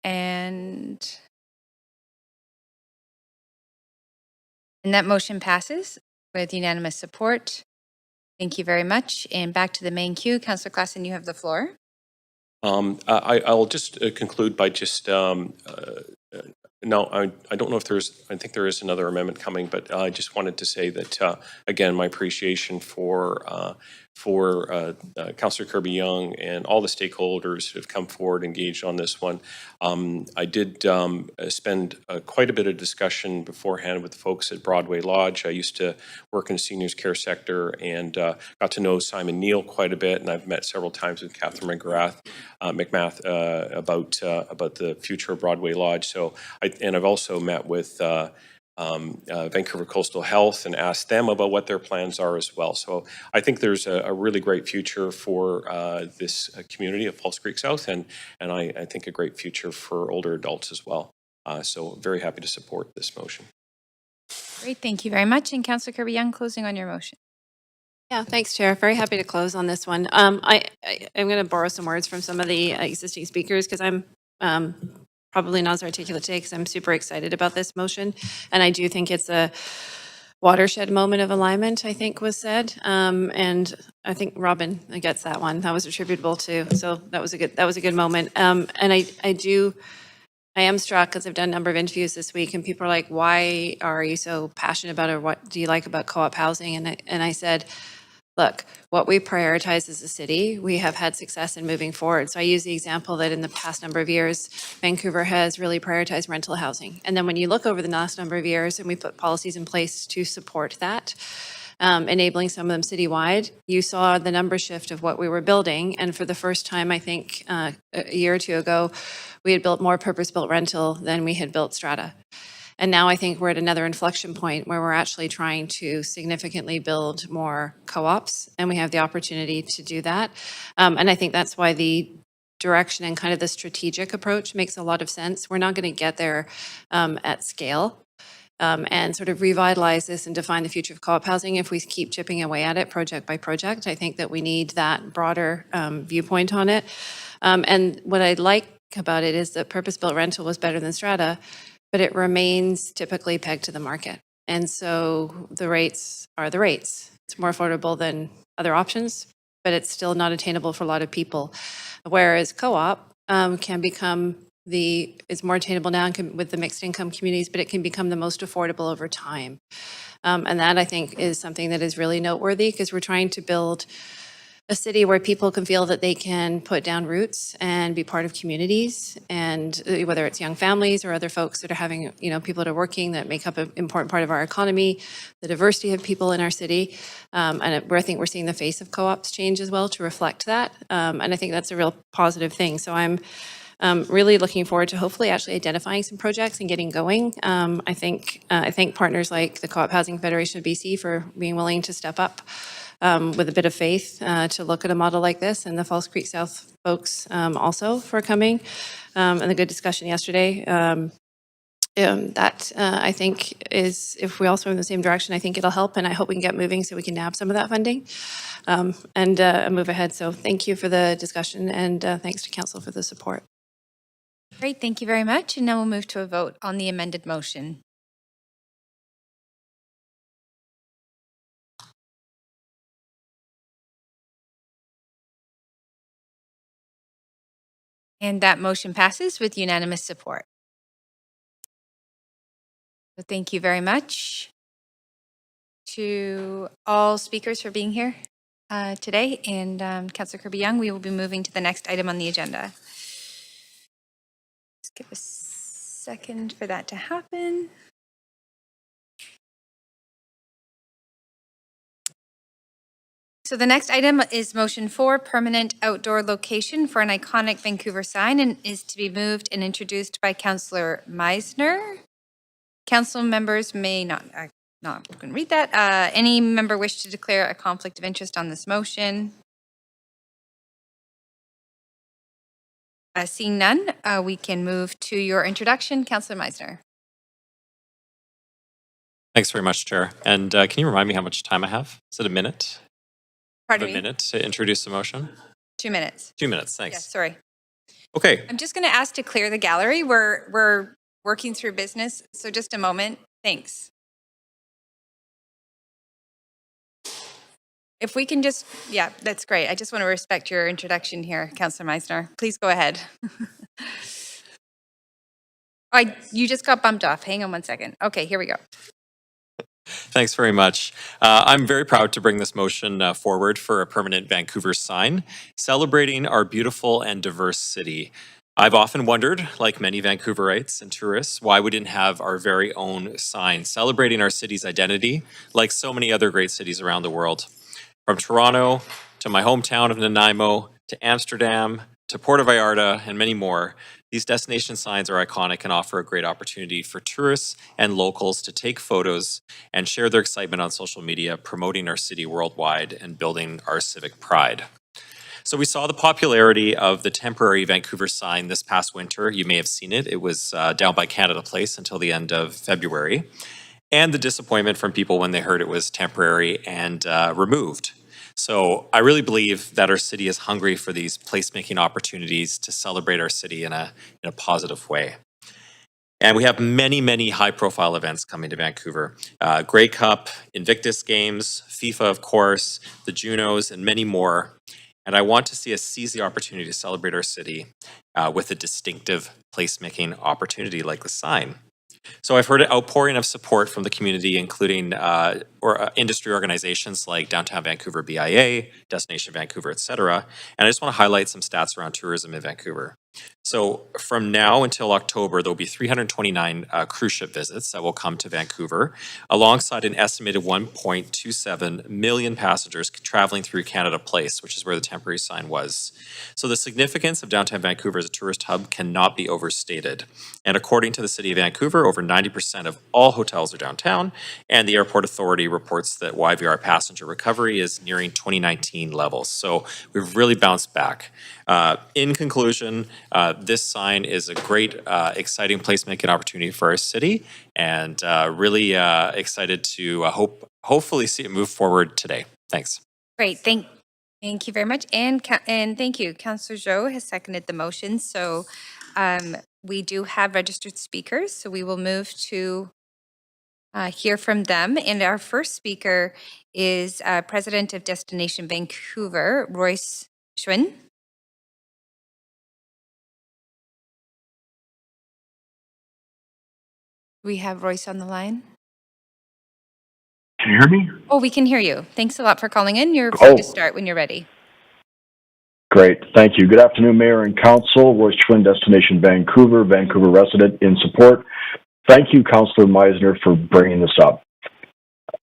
And that motion passes with unanimous support. Thank you very much. And back to the main queue. Councillor Klassen, you have the floor. I'll just conclude by just, no, I don't know if there's, I think there is another amendment coming, but I just wanted to say that, again, my appreciation for Councillor Kirby Young and all the stakeholders who have come forward, engaged on this one. I did spend quite a bit of discussion beforehand with the folks at Broadway Lodge. I used to work in the seniors care sector and got to know Simon Neal quite a bit, and I've met several times with Catherine McGrath about the future of Broadway Lodge. So, I've also met with Vancouver Coastal Health and asked them about what their plans are as well. So I think there's a really great future for this community of False Creek South, and I think a great future for older adults as well. So very happy to support this motion. Great, thank you very much. And Councillor Kirby Young, closing on your motion. Yeah, thanks, Chair. Very happy to close on this one. I'm going to borrow some words from some of the existing speakers because I'm probably not as articulate today because I'm super excited about this motion. And I do think it's a watershed moment of alignment, I think was said. And I think Robin gets that one. That was attributable to, so that was a good moment. And I am struck because I've done a number of interviews this week and people are like, why are you so passionate about it? Or what do you like about co-op housing? And I said, look, what we prioritize as a city, we have had success in moving forward. So I use the example that in the past number of years, Vancouver has really prioritized rental housing. And then when you look over the last number of years and we put policies in place to support that, enabling some of them citywide, you saw the number shift of what we were building. And for the first time, I think a year or two ago, we had built more purpose-built rental than we had built strata. And now I think we're at another inflection point where we're actually trying to significantly build more co-ops, and we have the opportunity to do that. And I think that's why the direction and kind of the strategic approach makes a lot of sense. We're not going to get there at scale and sort of revitalize this and define the future of co-op housing if we keep chipping away at it project by project. I think that we need that broader viewpoint on it. And what I like about it is that purpose-built rental was better than strata, but it remains typically pegged to the market. And so the rates are the rates. It's more affordable than other options, but it's still not attainable for a lot of people. Whereas co-op can become it's more attainable now with the mixed income communities, but it can become the most affordable over time. And that I think is something that is really noteworthy because we're trying to build a city where people can feel that they can put down roots and be part of communities, and whether it's young families or other folks that are having, people that are working that make up an important part of our economy, the diversity of people in our city. And I think we're seeing the face of co-ops change as well to reflect that. And I think that's a real positive thing. So I'm really looking forward to hopefully actually identifying some projects and getting going. I thank partners like the Co-op Housing Federation of BC for being willing to step up with a bit of faith to look at a model like this, and the False Creek South folks also for coming, and the good discussion yesterday. That I think is, if we also are in the same direction, I think it'll help, and I hope we can get moving so we can nab some of that funding and move ahead. So thank you for the discussion, and thanks to Council for the support. Great, thank you very much. And now we'll move to a vote on the amended motion. And that motion passes with unanimous support. So thank you very much to all speakers for being here today. And Councillor Kirby Young, we will be moving to the next item on the agenda. Just give a second for that to happen. So the next item is motion 4, permanent outdoor location for an iconic Vancouver sign, and is to be moved and introduced by Councillor Meisner. Council members may not, I'm not going to read that. Any member wish to declare a conflict of interest on this motion? Seeing none, we can move to your introduction. Councillor Meisner. Thanks very much, Chair. And can you remind me how much time I have? Is it a minute? Pardon me? A minute to introduce the motion? 2 minutes. 2 minutes, thanks. Yes, sorry. Okay. I'm just going to ask to clear the gallery. We're working through business, so just a moment. Thanks. If we can just, yeah, that's great. I just want to respect your introduction here, Councillor Meisner. Please go ahead. You just got bumped off. Hang on one second. Okay, here we go. Thanks very much. I'm very proud to bring this motion forward for a permanent Vancouver sign celebrating our beautiful and diverse city. I've often wondered, like many Vancouverites and tourists, why we didn't have our very own sign celebrating our city's identity, like so many other great cities around the world. From Toronto to my hometown of Nanaimo to Amsterdam to Puerto Vallarta and many more, these destination signs are iconic and offer a great opportunity for tourists and locals to take photos and share their excitement on social media, promoting our city worldwide and building our civic pride. So we saw the popularity of the temporary Vancouver sign this past winter. You may have seen it. It was down by Canada Place until the end of February. And the disappointment from people when they heard it was temporary and removed. So I really believe that our city is hungry for these placemaking opportunities to celebrate our city in a positive way. And we have many, many high-profile events coming to Vancouver. Grey Cup, Invictus Games, FIFA, of course, the Junos, and many more. And I want to see us seize the opportunity to celebrate our city with a distinctive placemaking opportunity like the sign. So I've heard an outpouring of support from the community, including industry organizations like Downtown Vancouver BIA, Destination Vancouver, etc. And I just want to highlight some stats around tourism in Vancouver. So from now until October, there'll be 329 cruise ship visits that will come to Vancouver, alongside an estimated 1.27 million passengers traveling through Canada Place, which is where the temporary sign was. So the significance of downtown Vancouver as a tourist hub cannot be overstated. And according to the City of Vancouver, over 90% of all hotels are downtown, and the Airport Authority reports that YVR passenger recovery is nearing 2019 levels. So we've really bounced back. In conclusion, this sign is a great, exciting placemaking opportunity for our city, and really excited to hopefully see it move forward today. Thanks. Great. Thank you very much. And thank you. Councillor Zhou has seconded the motion. So we do have registered speakers, so we will move to hear from them. And our first speaker is President of Destination Vancouver, Royce Schwinn. We have Royce on the line. Can you hear me? Oh, we can hear you. Thanks a lot for calling in. You're free to start when you're ready. Great. Thank you. Good afternoon, Mayor and Council. Royce Schwinn, Destination Vancouver, Vancouver resident in support. Thank you, Councillor Meisner, for bringing this up.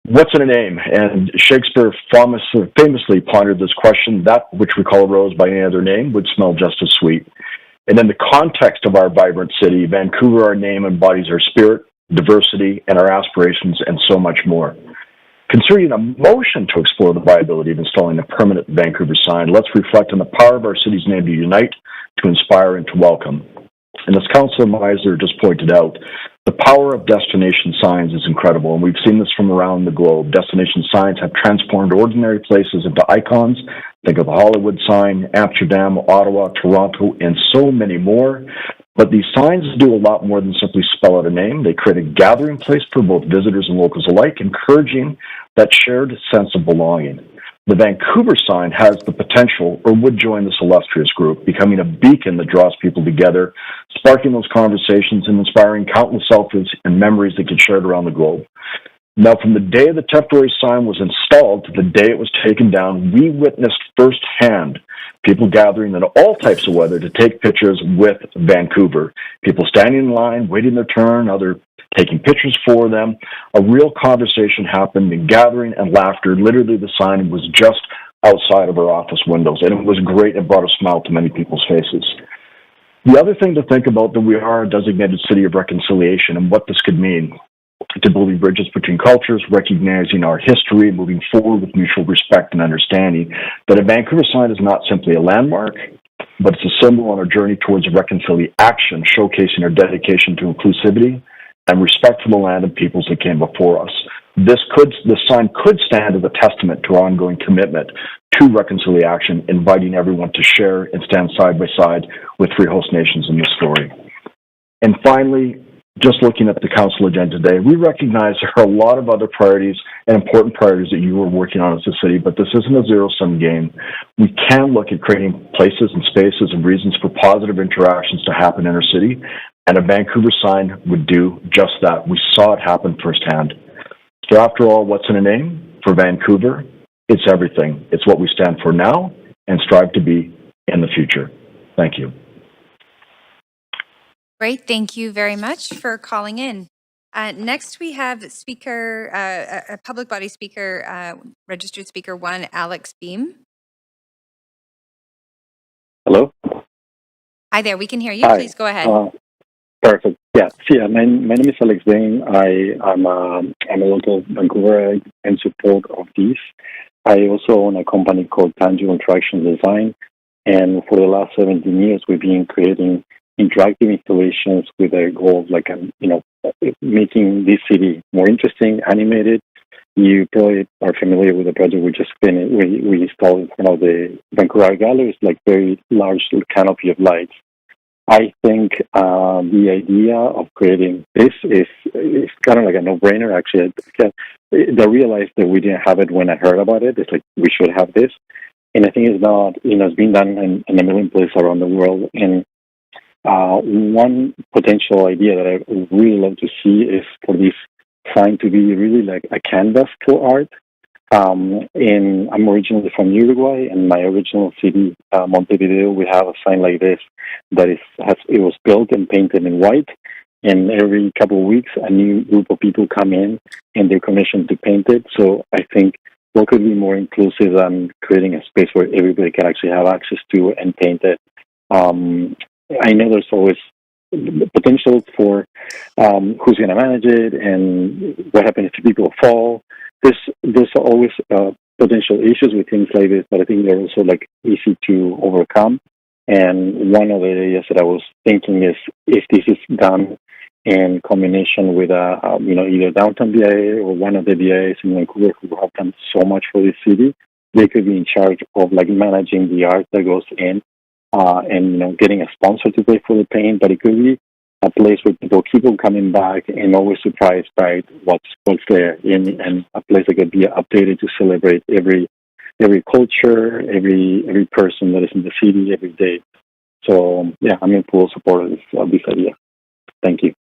What's in a name? And Shakespeare famously pondered this question: that which we call a rose by any other name would smell just as sweet. And in the context of our vibrant city, Vancouver, our name embodies our spirit, diversity, and our aspirations, and so much more. Considering a motion to explore the viability of installing a permanent Vancouver sign, let's reflect on the power of our city's name to unite, to inspire, and to welcome. And as Councillor Meisner just pointed out, the power of destination signs is incredible, and we've seen this from around the globe. Destination signs have transformed ordinary places into icons. Think of the Hollywood sign, Amsterdam, Ottawa, Toronto, and so many more. But these signs do a lot more than simply spell out a name. They create a gathering place for both visitors and locals alike, encouraging that shared sense of belonging. The Vancouver sign has the potential, or would join this illustrious group, becoming a beacon that draws people together, sparking those conversations and inspiring countless selfies and memories that get shared around the globe. Now, from the day the temporary sign was installed to the day it was taken down, we witnessed firsthand people gathering in all types of weather to take pictures with Vancouver. People standing in line, waiting their turn, other taking pictures for them. A real conversation happened, and gathering and laughter. Literally, the sign was just outside of our office windows, and it was great. It brought a smile to many people's faces. The other thing to think about, that we are a designated city of reconciliation, and what this could mean to building bridges between cultures, recognizing our history, moving forward with mutual respect and understanding, that a Vancouver sign is not simply a landmark, but it's a symbol on our journey towards reconciliation, showcasing our dedication to inclusivity and respect for the land and peoples that came before us. This sign could stand as a testament to our ongoing commitment to reconciliation, inviting everyone to share and stand side by side with three host nations in this story. And finally, just looking at the council agenda today, we recognize there are a lot of other priorities and important priorities that you are working on as a city, but this isn't a zero-sum game. We can look at creating places and spaces and reasons for positive interactions to happen in our city, and a Vancouver sign would do just that. We saw it happen firsthand. So after all, what's in a name? For Vancouver, it's everything. It's what we stand for now and strive to be in the future. Thank you. Great. Thank you very much for calling in. Next, we have speaker, a public body speaker, registered speaker 1, Alex Beam. Hello? Hi there. We can hear you. Hi. Please go ahead. Perfect. Yeah. My name is Alex Beam. I'm a local Vancouverite in support of this. I also own a company called Tangible Interaction Design, and for the last 17 years, we've been creating interactive installations with a goal of making this city more interesting, animated. You probably are familiar with the project we just finished. We installed in front of the Vancouver Gallery, like very large canopy of lights. I think the idea of creating this is kind of like a no-brainer, actually. I realized that we didn't have it when I heard about it. It's like, we should have this. And I think it's not, it's been done in a million places around the world. And one potential idea that I would really love to see is for this sign to be really like a canvas for art. And I'm originally from Uruguay, and my original city, Montevideo, we have a sign like this that it was built and painted in white. And every couple of weeks, a new group of people come in and they're commissioned to paint it. So I think what could be more inclusive than creating a space where everybody can actually have access to and paint it. I know there's always potential for who's going to manage it and what happens if people fall. There's always potential issues with things like this, but I think they're also like easy to overcome. And one of the areas that I was thinking is if this is done in combination with either downtown BIA or one of the BIAs in Vancouver who have done so much for this city, they could be in charge of like managing the art that goes in and getting a sponsor to pay for the paint. But it could be a place where people keep on coming back and always surprised by what's there, and a place that could be updated to celebrate every culture, every person that is in the city every day. So yeah, I'm in full support of this idea. Thank you.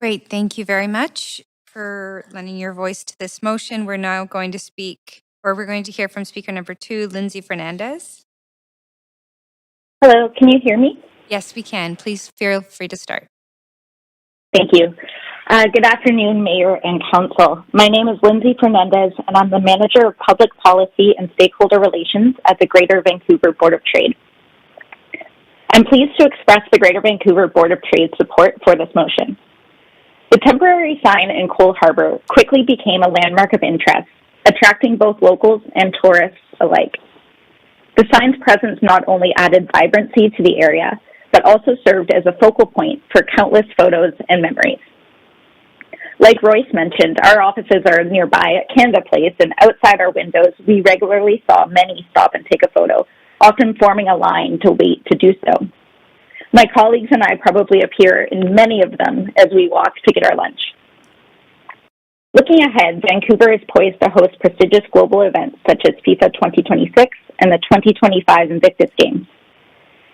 Great. Thank you very much for lending your voice to this motion. We're now going to hear from speaker number 2, Lindsay Fernandez. Hello, can you hear me? Yes, we can. Please feel free to start. Thank you. Good afternoon, Mayor and Council. My name is Lindsay Fernandez, and I'm the Manager of Public Policy and Stakeholder Relations at the Greater Vancouver Board of Trade. I'm pleased to express the Greater Vancouver Board of Trade support for this motion. The temporary sign in Cole Harbour quickly became a landmark of interest, attracting both locals and tourists alike. The sign's presence not only added vibrancy to the area, but also served as a focal point for countless photos and memories. Like Royce mentioned, our offices are nearby at Canada Place, and outside our windows, we regularly saw many stop and take a photo, often forming a line to wait to do so. My colleagues and I probably appear in many of them as we walk to get our lunch. Looking ahead, Vancouver is poised to host prestigious global events such as FIFA 2026 and the 2025 Invictus Games.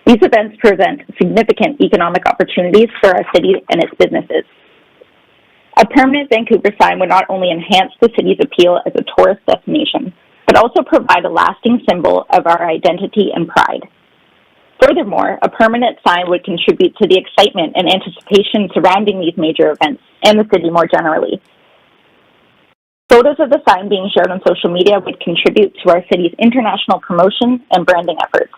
These events present significant economic opportunities for our city and its businesses. A permanent Vancouver sign would not only enhance the city's appeal as a tourist destination, but also provide a lasting symbol of our identity and pride. Furthermore, a permanent sign would contribute to the excitement and anticipation surrounding these major events and the city more generally. Photos of the sign being shared on social media would contribute to our city's international promotion and branding efforts.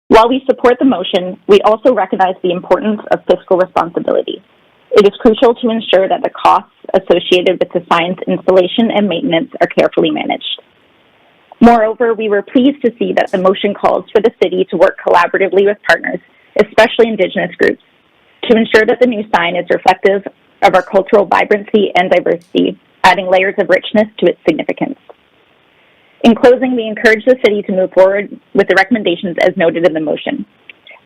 While we support the motion, we also recognize the importance of fiscal responsibility. It is crucial to ensure that the costs associated with the sign's installation and maintenance are carefully managed. Moreover, we were pleased to see that the motion calls for the city to work collaboratively with partners, especially Indigenous groups, to ensure that the new sign is reflective of our cultural vibrancy and diversity, adding layers of richness to its significance. In closing, we encourage the city to move forward with the recommendations as noted in the motion.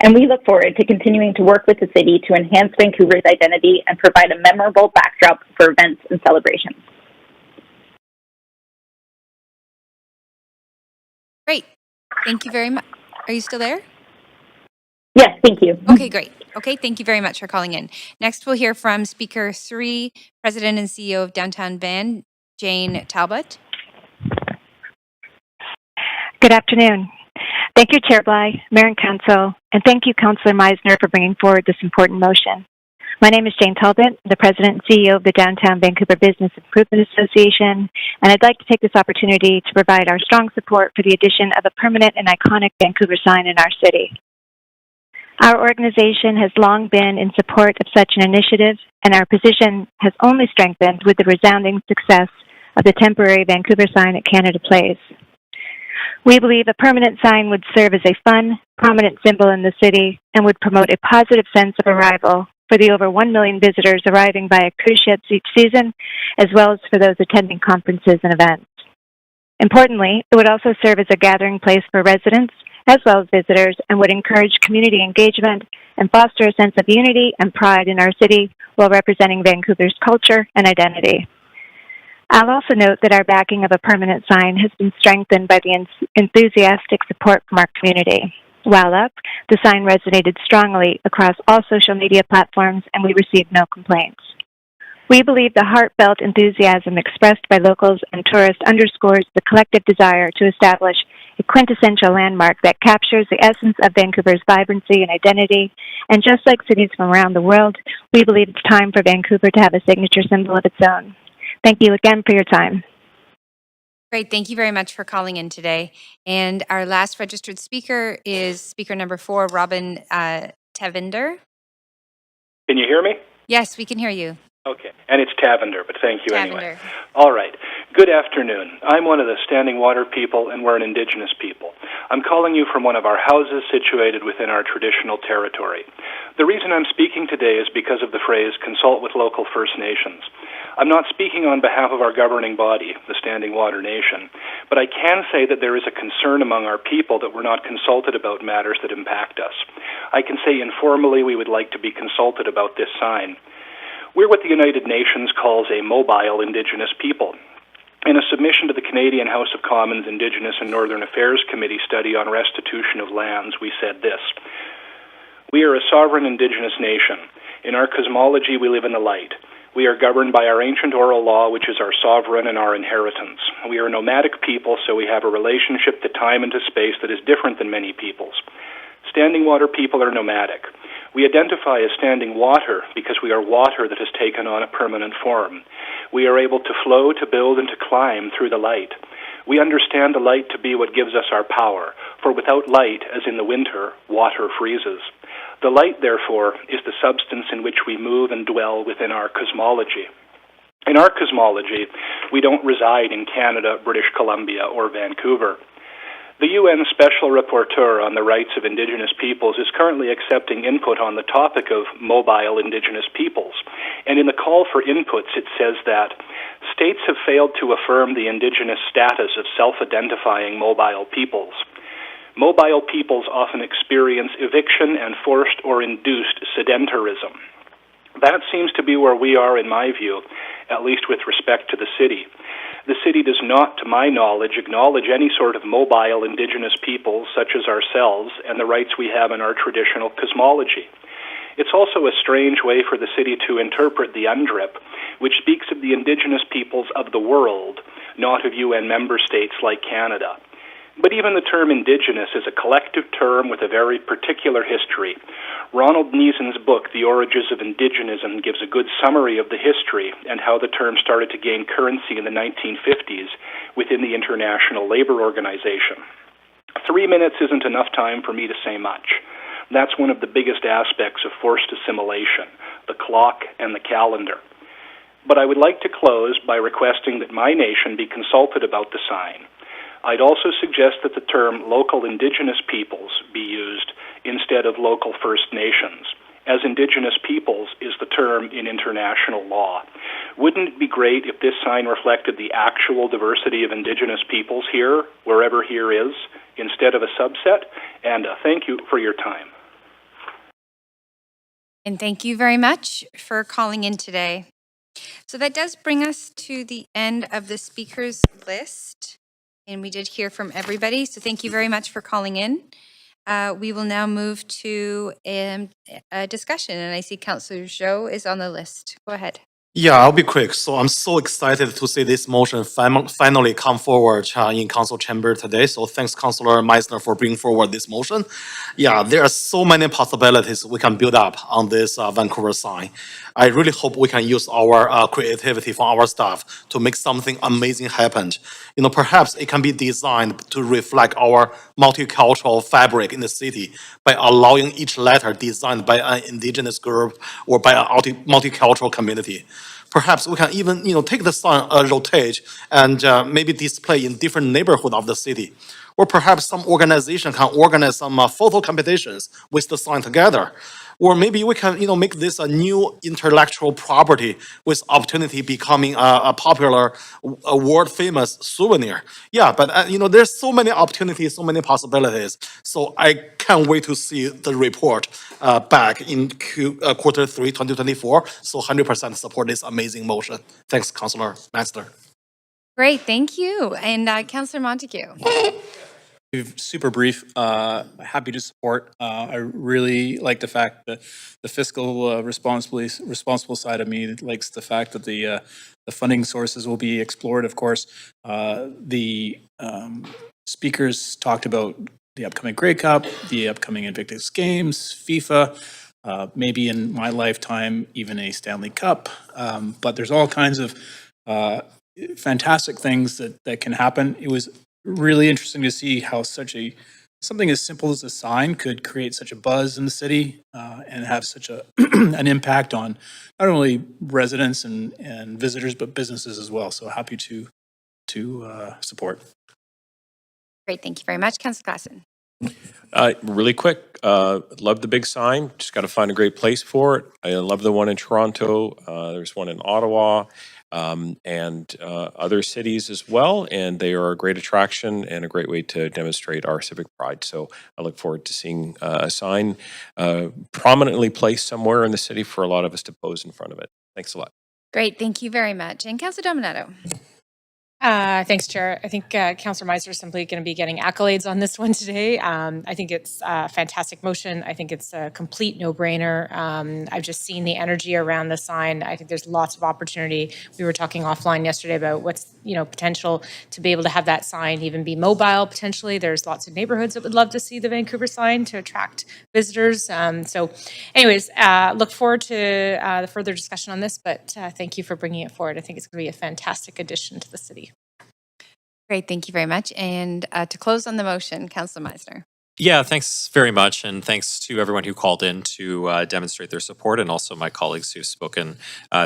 And we look forward to continuing to work with the city to enhance Vancouver's identity and provide a memorable backdrop for events and celebrations. Great. Thank you very much. Are you still there? Yes, thank you. Okay, great. Okay, thank you very much for calling in. Next, we'll hear from Speaker 3, President and CEO of Downtown Van, Jane Talbot. Good afternoon. Thank you, Chair Bligh, Mayor and Council, and thank you, Councillor Meisner, for bringing forward this important motion. My name is Jane Talbot, the President and CEO of the Downtown Vancouver Business Improvement Association, and I'd like to take this opportunity to provide our strong support for the addition of a permanent and iconic Vancouver sign in our city. Our organization has long been in support of such an initiative, and our position has only strengthened with the resounding success of the temporary Vancouver sign at Canada Place. We believe a permanent sign would serve as a fun, prominent symbol in the city and would promote a positive sense of arrival for the over 1 million visitors arriving via cruise ships each season, as well as for those attending conferences and events. Importantly, it would also serve as a gathering place for residents as well as visitors and would encourage community engagement and foster a sense of unity and pride in our city while representing Vancouver's culture and identity. I'll also note that our backing of a permanent sign has been strengthened by the enthusiastic support from our community. While up, the sign resonated strongly across all social media platforms and we received no complaints. We believe the heartfelt enthusiasm expressed by locals and tourists underscores the collective desire to establish a quintessential landmark that captures the essence of Vancouver's vibrancy and identity. And just like cities from around the world, we believe it's time for Vancouver to have a signature symbol of its own. Thank you again for your time. Great. Thank you very much for calling in today. And our last registered speaker is speaker number 4, Robin Tavinder. Can you hear me? Yes, we can hear you. Okay. And it's Tavinder, but thank you anyway. Tavinder. All right. Good afternoon. I'm one of the Standing Water people, and we're an Indigenous people. I'm calling you from one of our houses situated within our traditional territory. The reason I'm speaking today is because of the phrase, consult with local First Nations. I'm not speaking on behalf of our governing body, the Standing Water Nation, but I can say that there is a concern among our people that we're not consulted about matters that impact us. I can say informally we would like to be consulted about this sign. We're what the United Nations calls a mobile Indigenous people. In a submission to the Canadian House of Commons Indigenous and Northern Affairs Committee study on restitution of lands, we said this: we are a sovereign Indigenous nation. In our cosmology, we live in the light. We are governed by our ancient oral law, which is our sovereign and our inheritance. We are a nomadic people, so we have a relationship to time and to space that is different than many peoples. Standing water people are nomadic. We identify as standing water because we are water that has taken on a permanent form. We are able to flow, to build, and to climb through the light. We understand the light to be what gives us our power, for without light, as in the winter, water freezes. The light, therefore, is the substance in which we move and dwell within our cosmology. In our cosmology, we don't reside in Canada, British Columbia, or Vancouver. The UN Special Rapporteur on the Rights of Indigenous Peoples is currently accepting input on the topic of mobile Indigenous peoples. And in the call for inputs, it says that states have failed to affirm the Indigenous status of self-identifying mobile peoples. Mobile peoples often experience eviction and forced or induced sedentarism. That seems to be where we are, in my view, at least with respect to the city. The city does not, to my knowledge, acknowledge any sort of mobile Indigenous peoples such as ourselves and the rights we have in our traditional cosmology. It's also a strange way for the city to interpret the UNDRIP, which speaks of the Indigenous peoples of the world, not of UN member states like Canada. But even the term Indigenous is a collective term with a very particular history. Ronald Neeson's book, The Origins of Indigenism, gives a good summary of the history and how the term started to gain currency in the 1950s within the International Labour Organization. 3 minutes isn't enough time for me to say much. That's one of the biggest aspects of forced assimilation, the clock and the calendar. But I would like to close by requesting that my nation be consulted about the sign. I'd also suggest that the term local Indigenous peoples be used instead of local First Nations, as Indigenous peoples is the term in international law. Wouldn't it be great if this sign reflected the actual diversity of Indigenous peoples here, wherever here is, instead of a subset? And thank you for your time. And thank you very much for calling in today. So that does bring us to the end of the speakers list. And we did hear from everybody. So thank you very much for calling in. We will now move to a discussion. And I see Councillor Zhou is on the list. Go ahead. Yeah, I'll be quick. So I'm so excited to see this motion finally come forward in council chamber today. So thanks, Councillor Meisner, for bringing forward this motion. Yeah, there are so many possibilities we can build up on this Vancouver sign. I really hope we can use our creativity from our staff to make something amazing happen. You know, perhaps it can be designed to reflect our multicultural fabric in the city by allowing each letter designed by an Indigenous group or by a multicultural community. Perhaps we can even, take the sign, rotate, and maybe display in different neighborhood of the city. Or perhaps some organization can organize some photo competitions with the sign together. Or maybe we can, make this a new intellectual property with opportunity becoming a popular, world-famous souvenir. Yeah, but, there's so many opportunities, so many possibilities. So I can't wait to see the report back in quarter 3, 2024. So 100% support this amazing motion. Thanks, Councillor Master. Great, thank you. And Councillor Montague. Super brief. Happy to support. I really like the fact that the fiscal responsible side of me likes the fact that the funding sources will be explored. Of course, the speakers talked about the upcoming Grey Cup, the upcoming Invictus Games, FIFA. Maybe in my lifetime, even a Stanley Cup. But there's all kinds of fantastic things that can happen. It was really interesting to see how something as simple as a sign could create such a buzz in the city and have such an impact on not only residents and visitors, but businesses as well. So happy to support. Great, thank you very much. Councillor Glasson. Really quick, love the big sign. Just got to find a great place for it. I love the one in Toronto. There's one in Ottawa and other cities as well. And they are a great attraction and a great way to demonstrate our civic pride. So I look forward to seeing a sign prominently placed somewhere in the city for a lot of us to pose in front of it. Thanks a lot. Great, thank you very much. And Councillor Dominato. Thanks, Chair. I think Councillor Meisner is simply going to be getting accolades on this one today. I think it's a fantastic motion. I think it's a complete no-brainer. I've just seen the energy around the sign. I think there's lots of opportunity. We were talking offline yesterday about what's potential to be able to have that sign even be mobile potentially. There's lots of neighborhoods that would love to see the Vancouver sign to attract visitors. So anyways, look forward to the further discussion on this, but thank you for bringing it forward. I think it's going to be a fantastic addition to the city. Great, thank you very much. And to close on the motion, Councillor Meisner. Yeah, thanks very much. And thanks to everyone who called in to demonstrate their support, and also my colleagues who've spoken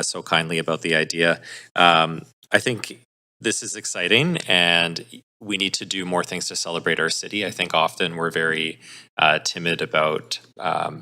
so kindly about the idea. I think this is exciting, and we need to do more things to celebrate our city. I think often we're very timid about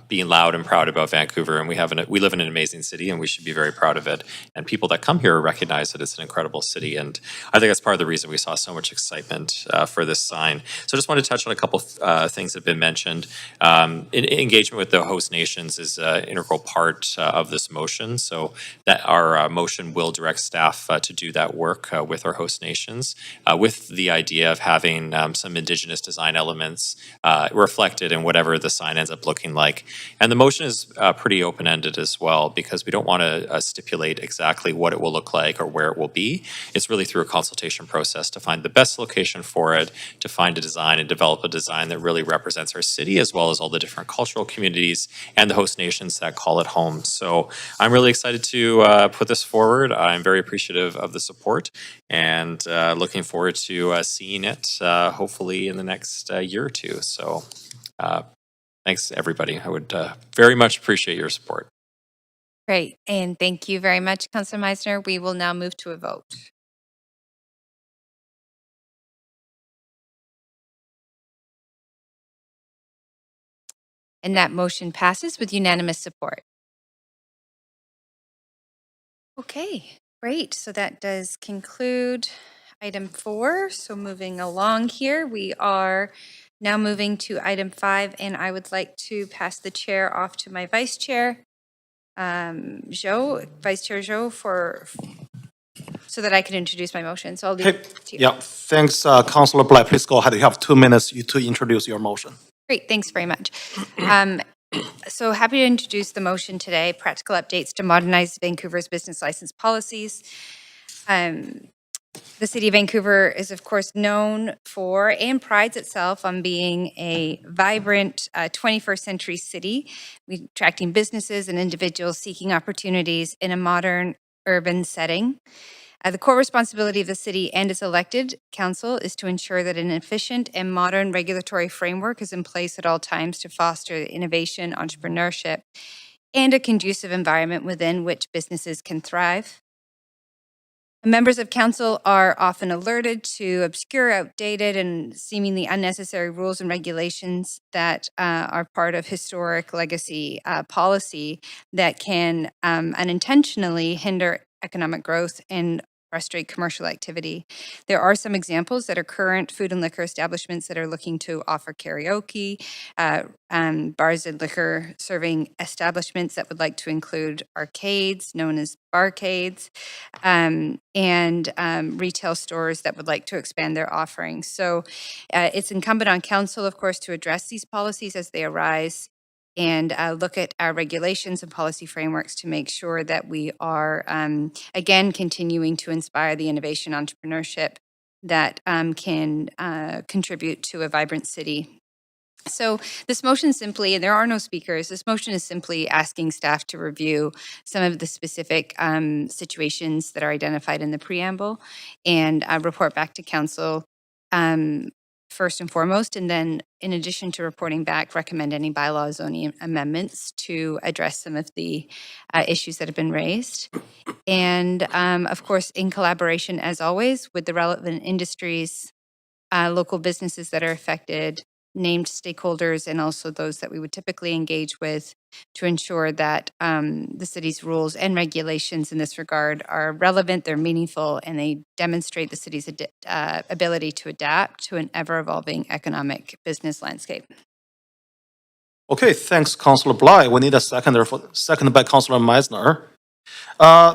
being loud and proud about Vancouver, and we live in an amazing city, and we should be very proud of it. And people that come here recognize that it's an incredible city, and I think that's part of the reason we saw so much excitement for this sign. So I just want to touch on a couple things that have been mentioned. Engagement with the host nations is an integral part of this motion, so that our motion will direct staff to do that work with our host nations, with the idea of having some Indigenous design elements reflected in whatever the sign ends up looking like. And the motion is pretty open-ended as well, because we don't want to stipulate exactly what it will look like or where it will be. It's really through a consultation process to find the best location for it, to find a design and develop a design that really represents our city, as well as all the different cultural communities and the host nations that call it home. So I'm really excited to put this forward. I'm very appreciative of the support, and looking forward to seeing it hopefully in the next year or two. So thanks, everybody. I would very much appreciate your support. Great, and thank you very much, Councillor Meisner. We will now move to a vote. And that motion passes with unanimous support. Okay, great. So that does conclude item 4. So moving along here, we are now moving to item 5, and I would like to pass the chair off to my vice chair, Vice Chair Zhou, so that I can introduce my motion. So I'll leave it to you. Yeah, thanks, Councillor Bligh. Please go ahead. You have 2 minutes to introduce your motion. Great, thanks very much. So happy to introduce the motion today, practical updates to modernize Vancouver's business license policies. The City of Vancouver is, of course, known for and prides itself on being a vibrant 21st century city, attracting businesses and individuals seeking opportunities in a modern urban setting. The core responsibility of the city and its elected council is to ensure that an efficient and modern regulatory framework is in place at all times to foster innovation, entrepreneurship, and a conducive environment within which businesses can thrive. Members of council are often alerted to obscure, outdated, and seemingly unnecessary rules and regulations that are part of historic legacy policy that can unintentionally hinder economic growth and frustrate commercial activity. There are some examples that are current food and liquor establishments that are looking to offer karaoke, bars and liquor serving establishments that would like to include arcades, known as barcades, and retail stores that would like to expand their offerings. So it's incumbent on council, of course, to address these policies as they arise and look at our regulations and policy frameworks to make sure that we are, again, continuing to inspire the innovation entrepreneurship that can contribute to a vibrant city. So this motion simply, and there are no speakers, this motion is simply asking staff to review some of the specific situations that are identified in the preamble and report back to council first and foremost, and then in addition to reporting back, recommend any bylaw zoning amendments to address some of the issues that have been raised. And of course, in collaboration, as always, with the relevant industries, local businesses that are affected, named stakeholders, and also those that we would typically engage with to ensure that the city's rules and regulations in this regard are relevant, they're meaningful, and they demonstrate the city's ability to adapt to an ever-evolving economic business landscape. Okay, thanks, Councillor Bligh. We need a seconder seconded by Councillor Meisner.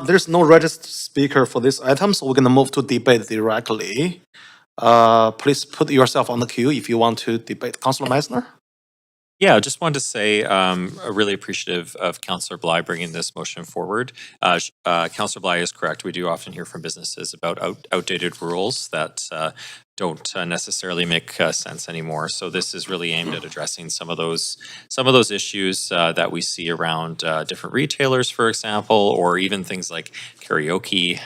There's no registered speaker for this item, so we're going to move to debate directly. Please put yourself on the queue if you want to debate. Councillor Meisner? Yeah, I just wanted to say really appreciative of Councillor Bligh bringing this motion forward. Councillor Bligh is correct. We do often hear from businesses about outdated rules that don't necessarily make sense anymore. So this is really aimed at addressing some of those issues that we see around different retailers, for example, or even things like karaoke.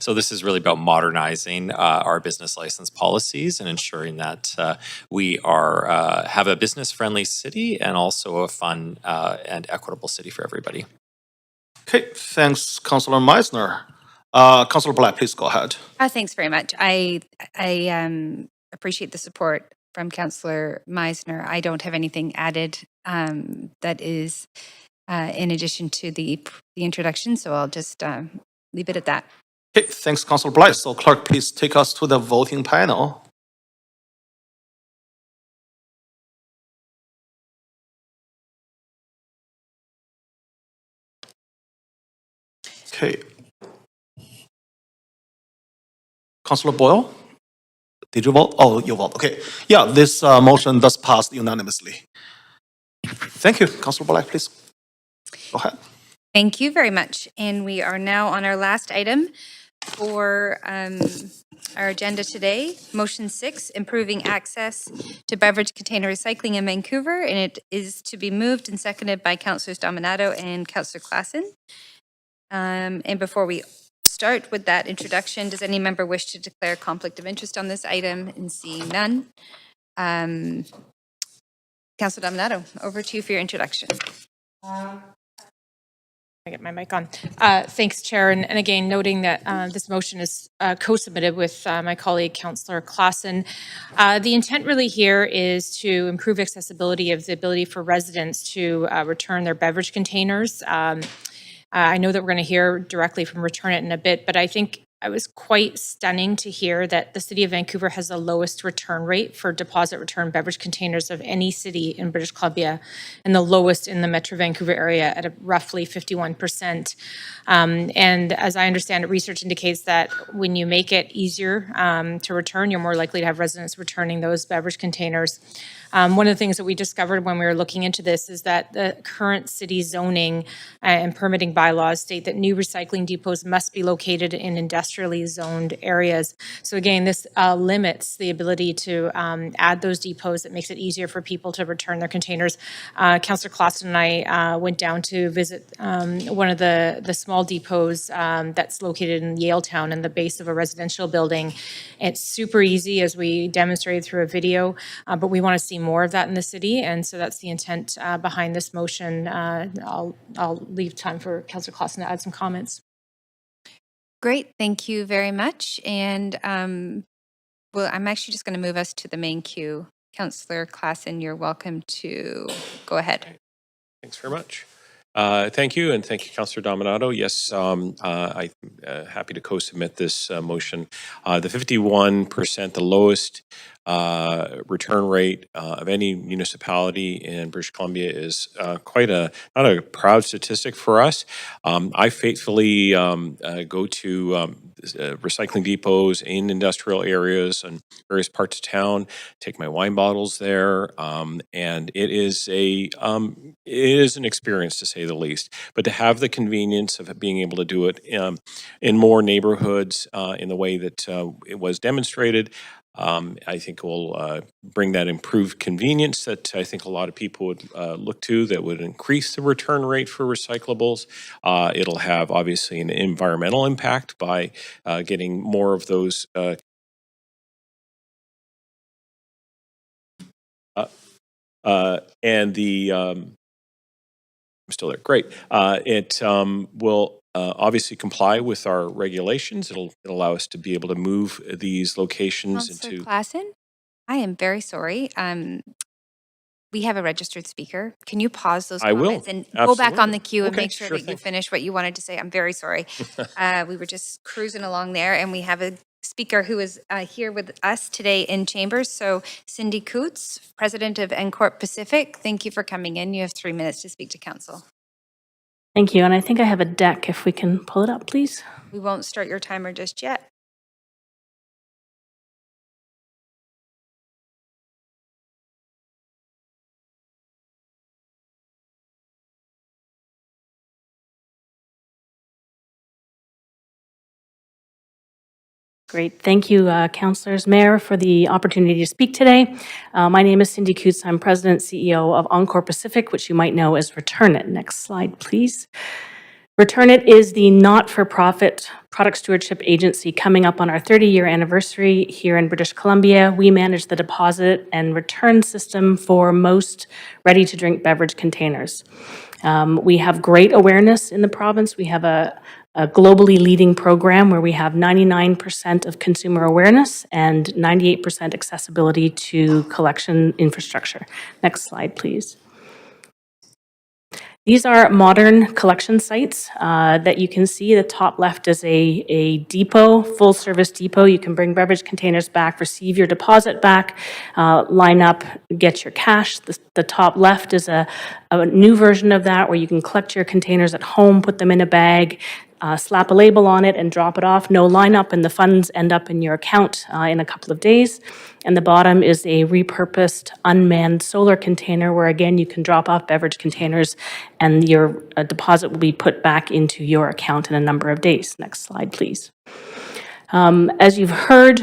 So this is really about modernizing our business license policies and ensuring that we are have a business-friendly city and also a fun and equitable city for everybody. Okay, thanks, Councillor Meisner. Councillor Bligh, please go ahead. Thanks very much. I appreciate the support from Councillor Meisner. I don't have anything added that is in addition to the introduction, so I'll just leave it at that. Okay, thanks, Councillor Bligh. So clerk, please take us to the voting panel. Okay. Councillor Boyle, did you vote? Oh, you vote. Okay. Yeah, this motion does pass unanimously. Thank you. Councillor Bligh, please go ahead. Thank you very much. And we are now on our last item for our agenda today. Motion 6, improving access to beverage container recycling in Vancouver. And it is to be moved and seconded by Councillors Dominato and Councillor Klassen. And before we start with that introduction, does any member wish to declare a conflict of interest on this item? And seeing none. Councillor Dominato, over to you for your introduction. I get my mic on. Thanks, Chair. And again, noting that this motion is co-submitted with my colleague, Councillor Claassen. The intent really here is to improve accessibility of the ability for residents to return their beverage containers. I know that we're going to hear directly from Return It in a bit, but I think I was quite stunning to hear that the City of Vancouver has the lowest return rate for deposit return beverage containers of any city in British Columbia, and the lowest in the Metro Vancouver area at roughly 51%. And as I understand it, research indicates that when you make it easier to return, you're more likely to have residents returning those beverage containers. One of the things that we discovered when we were looking into this is that the current city zoning and permitting bylaws state that new recycling depots must be located in industrially zoned areas. So again, this limits the ability to add those depots. It makes it easier for people to return their containers. Councillor Claassen and I went down to visit one of the small depots that's located in Yaletown in the base of a residential building. It's super easy, as we demonstrated through a video, but we want to see more of that in the city, and so that's the intent behind this motion. I'll leave time for Councillor Claassen to add some comments. Great, thank you very much. And well, I'm actually just going to move us to the main queue. Councillor Claassen, you're welcome to go ahead. Thanks very much. Thank you, and thank you, Councillor Dominato. Yes, I'm happy to co-submit this motion. The 51%, the lowest return rate of any municipality in British Columbia, is quite not a proud statistic for us. I faithfully go to recycling depots in industrial areas and various parts of town, take my wine bottles there, and it is an experience, to say the least. But to have the convenience of being able to do it in more neighborhoods in the way that it was demonstrated, I think will bring that improved convenience that I think a lot of people would look to, that would increase the return rate for recyclables. It'll have obviously an environmental impact by getting more of those and the I'm still there. Great. It will obviously comply with our regulations. It'll allow us to be able to move these locations Councillor into. Claassen, I am very sorry. We have a registered speaker. Can you pause those I will. comments and go back on the Absolutely. queue and Okay, make sure sure that you thing. finish what you wanted to say? I'm very sorry. We were just cruising along there, and we have a speaker who is here with us today in chambers. So Cindy Coots, President of NCORP Pacific, thank you for coming in. You have 3 minutes to speak to council. Thank you. And I think I have a deck, if we can pull it up, please. We won't start your timer just yet. Great. Thank you, councillors, mayor, for the opportunity to speak today. My name is Cindy Coots. I'm president CEO of Encore Pacific, which you might know as Return It. Next slide, please. Return It is the not-for-profit product stewardship agency coming up on our 30-year anniversary here in British Columbia. We manage the deposit and return system for most ready-to-drink beverage containers. We have great awareness in the province. We have a globally leading program where we have 99% of consumer awareness and 98% accessibility to collection infrastructure. Next slide, please. These are modern collection sites that you can see. The top left is a depot, full service depot. You can bring beverage containers back, receive your deposit back, line up, get your cash. The top left is a new version of that where you can collect your containers at home, put them in a bag, slap a label on it and drop it off. No lineup, and the funds end up in your account in a couple of days. And the bottom is a repurposed unmanned solar container where, again, you can drop off beverage containers and your deposit will be put back into your account in a number of days. Next slide, please. As you've heard,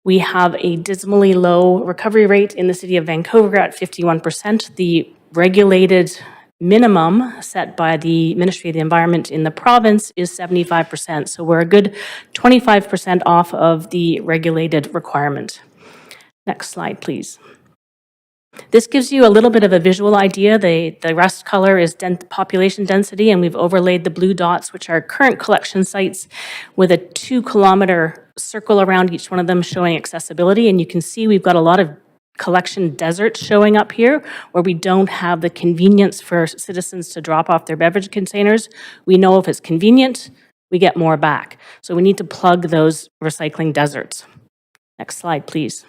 we have a dismally low recovery rate in the city of Vancouver at 51%. The regulated minimum set by the Ministry of the Environment in the province is 75%. So we're a good 25% off of the regulated requirement. Next slide, please. This gives you a little bit of a visual idea. The rust color is population density, and we've overlaid the blue dots, which are current collection sites, with a 2-kilometer circle around each one of them showing accessibility. And you can see we've got a lot of collection deserts showing up here where we don't have the convenience for citizens to drop off their beverage containers. We know if it's convenient, we get more back. So we need to plug those recycling deserts. Next slide, please.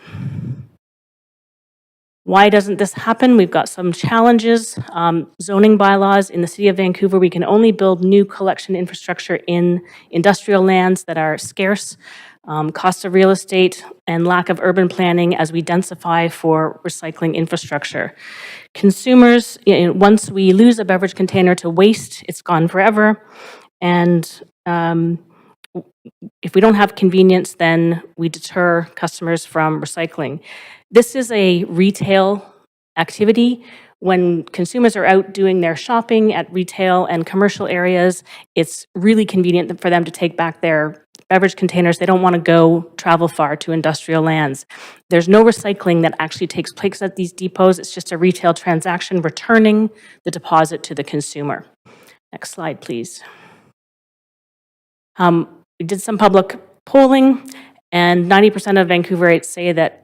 Why doesn't this happen? We've got some challenges. Zoning bylaws in the city of Vancouver, we can only build new collection infrastructure in industrial lands that are scarce. Cost of real estate and lack of urban planning as we densify for recycling infrastructure. Consumers, once we lose a beverage container to waste, it's gone forever. And if we don't have convenience, then we deter customers from recycling. This is a retail activity. When consumers are out doing their shopping at retail and commercial areas, it's really convenient for them to take back their beverage containers. They don't want to go travel far to industrial lands. There's no recycling that actually takes place at these depots. It's just a retail transaction returning the deposit to the consumer. Next slide, please. We did some public polling, and 90% of Vancouverites say that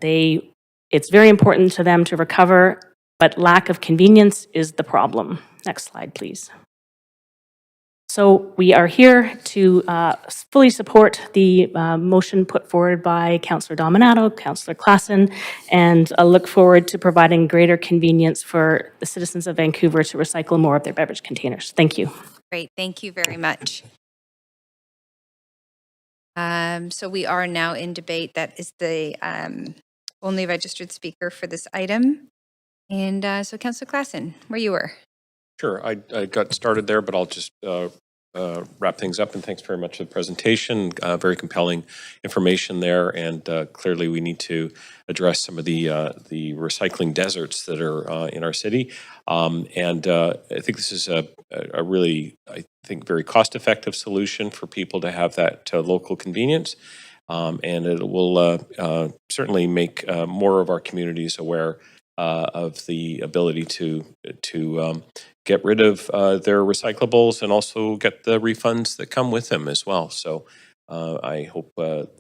it's very important to them to recover, but lack of convenience is the problem. Next slide, please. So we are here to fully support the motion put forward by Councillor Dominato, Councillor Klassen, and look forward to providing greater convenience for the citizens of Vancouver to recycle more of their beverage containers. Thank you. Great, thank you very much. So we are now in debate. That is the only registered speaker for this item. And so Councillor Klassen, where you were. Sure, I got started there, but I'll just wrap things up, and thanks very much for the presentation. Very compelling information there, and clearly we need to address some of the recycling deserts that are in our city. And I think this is a really, I think, very cost-effective solution for people to have that local convenience. And it will certainly make more of our communities aware of the ability to get rid of their recyclables and also get the refunds that come with them as well. So I hope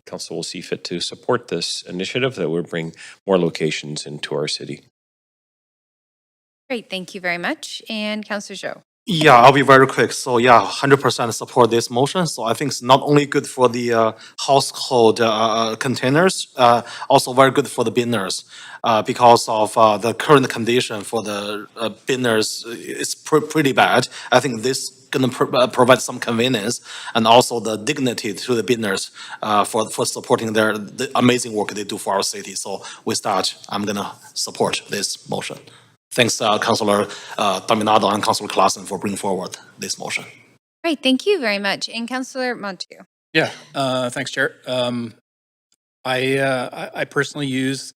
Council will see fit to support this initiative that will bring more locations into our city. Great, thank you very much. And Councillor Zhou. Yeah, I'll be very quick. So yeah, 100% support this motion. So I think it's not only good for the household containers, also very good for the binners because of the current condition for the binners is pretty bad. I think this gonna provide some convenience and also the dignity to the binners for supporting the amazing work they do for our city. So with that, I'm gonna support this motion. Thanks, Councillor Dominato and Councillor Klassen for bringing forward this motion. Great, thank you very much. And Councillor Montague. Yeah, thanks, Chair. I personally use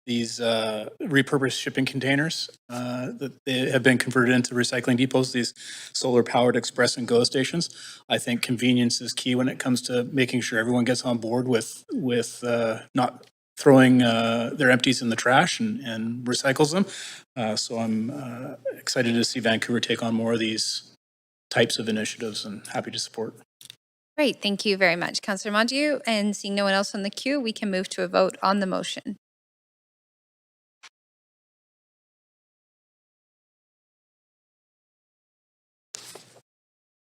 these repurposed shipping containers that they have been converted into recycling depots, these solar-powered express and go stations. I think convenience is key when it comes to making sure everyone gets on board with not throwing their empties in the trash and recycles them. So I'm excited to see Vancouver take on more of these types of initiatives and happy to support. Great, thank you very much. Councillor Montague, and seeing no one else on the queue, we can move to a vote on the motion.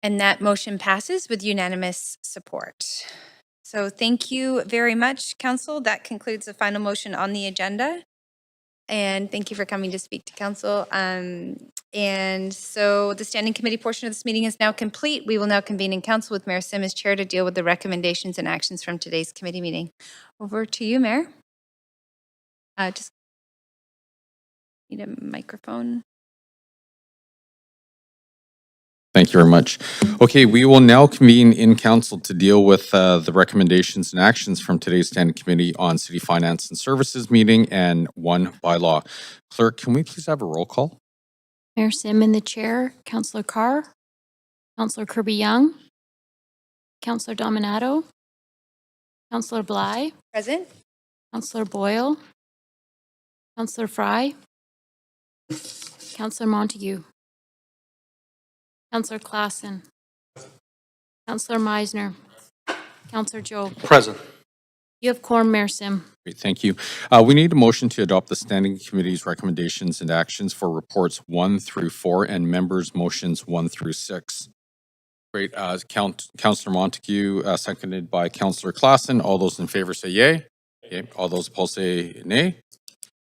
And that motion passes with unanimous support. So thank you very much, Council. That concludes the final motion on the agenda. And thank you for coming to speak to Council. And so the standing committee portion of this meeting is now complete. We will now convene in Council with Mayor Sim as chair to deal with the recommendations and actions from today's committee meeting. Over to you, Mayor. Just need a microphone. Thank you very much. Okay, we will now convene in council to deal with the recommendations and actions from today's standing committee on city finance and services meeting and one bylaw. Clerk, can we please have a roll call? Mayor Sim in the chair, Councillor Carr, Councillor Kirby Young, Councillor Dominato, Councillor Bligh. Present. Councillor Boyle, Councillor Fry, Councillor Montague. Councillor Klassen. Councillor Meisner. Councillor Joe. Present. You have quorum, Mayor Sim. Great, thank you. We need a motion to adopt the Standing Committee's recommendations and actions for reports 1 through 4 and members' motions 1 through 6. Great. Councillor Montague, seconded by Councillor Klassen. All those in favor say yay. Okay. All those opposed say nay.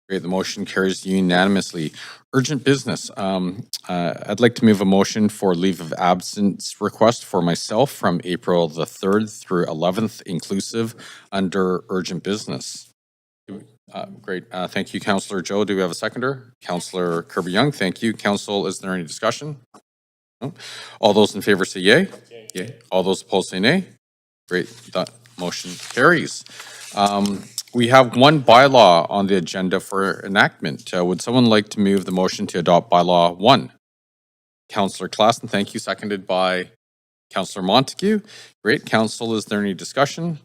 Great. The motion carries unanimously. Urgent business. I'd like to move a motion for leave of absence request for myself from April the 3rd through 11th inclusive under urgent business. Great. Thank you, Councillor Joe. Do we have a seconder? Councillor Kirby Young. Thank you. Council, is there any discussion? No? All those in favor say yay. Yay. All those opposed say nay. Great. That motion carries. We have one bylaw on the agenda for enactment. Would someone like to move the motion to adopt bylaw 1? Councillor Klassen, thank you. Seconded by Councillor Montague. Great. Council, is there any discussion?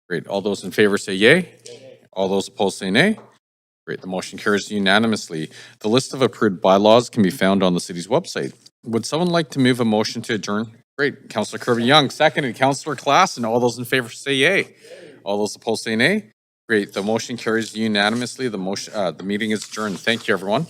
Great. All those in favor say yay. All those opposed say nay. Great. The motion carries unanimously. The list of approved bylaws can be found on the city's website. Would someone like to move a motion to adjourn? Great. Councillor Kirby Young, seconded. Councillor Klassen. All those in favor say yay. All those opposed say nay. Great. The motion carries unanimously. The meeting is adjourned. Thank you, everyone.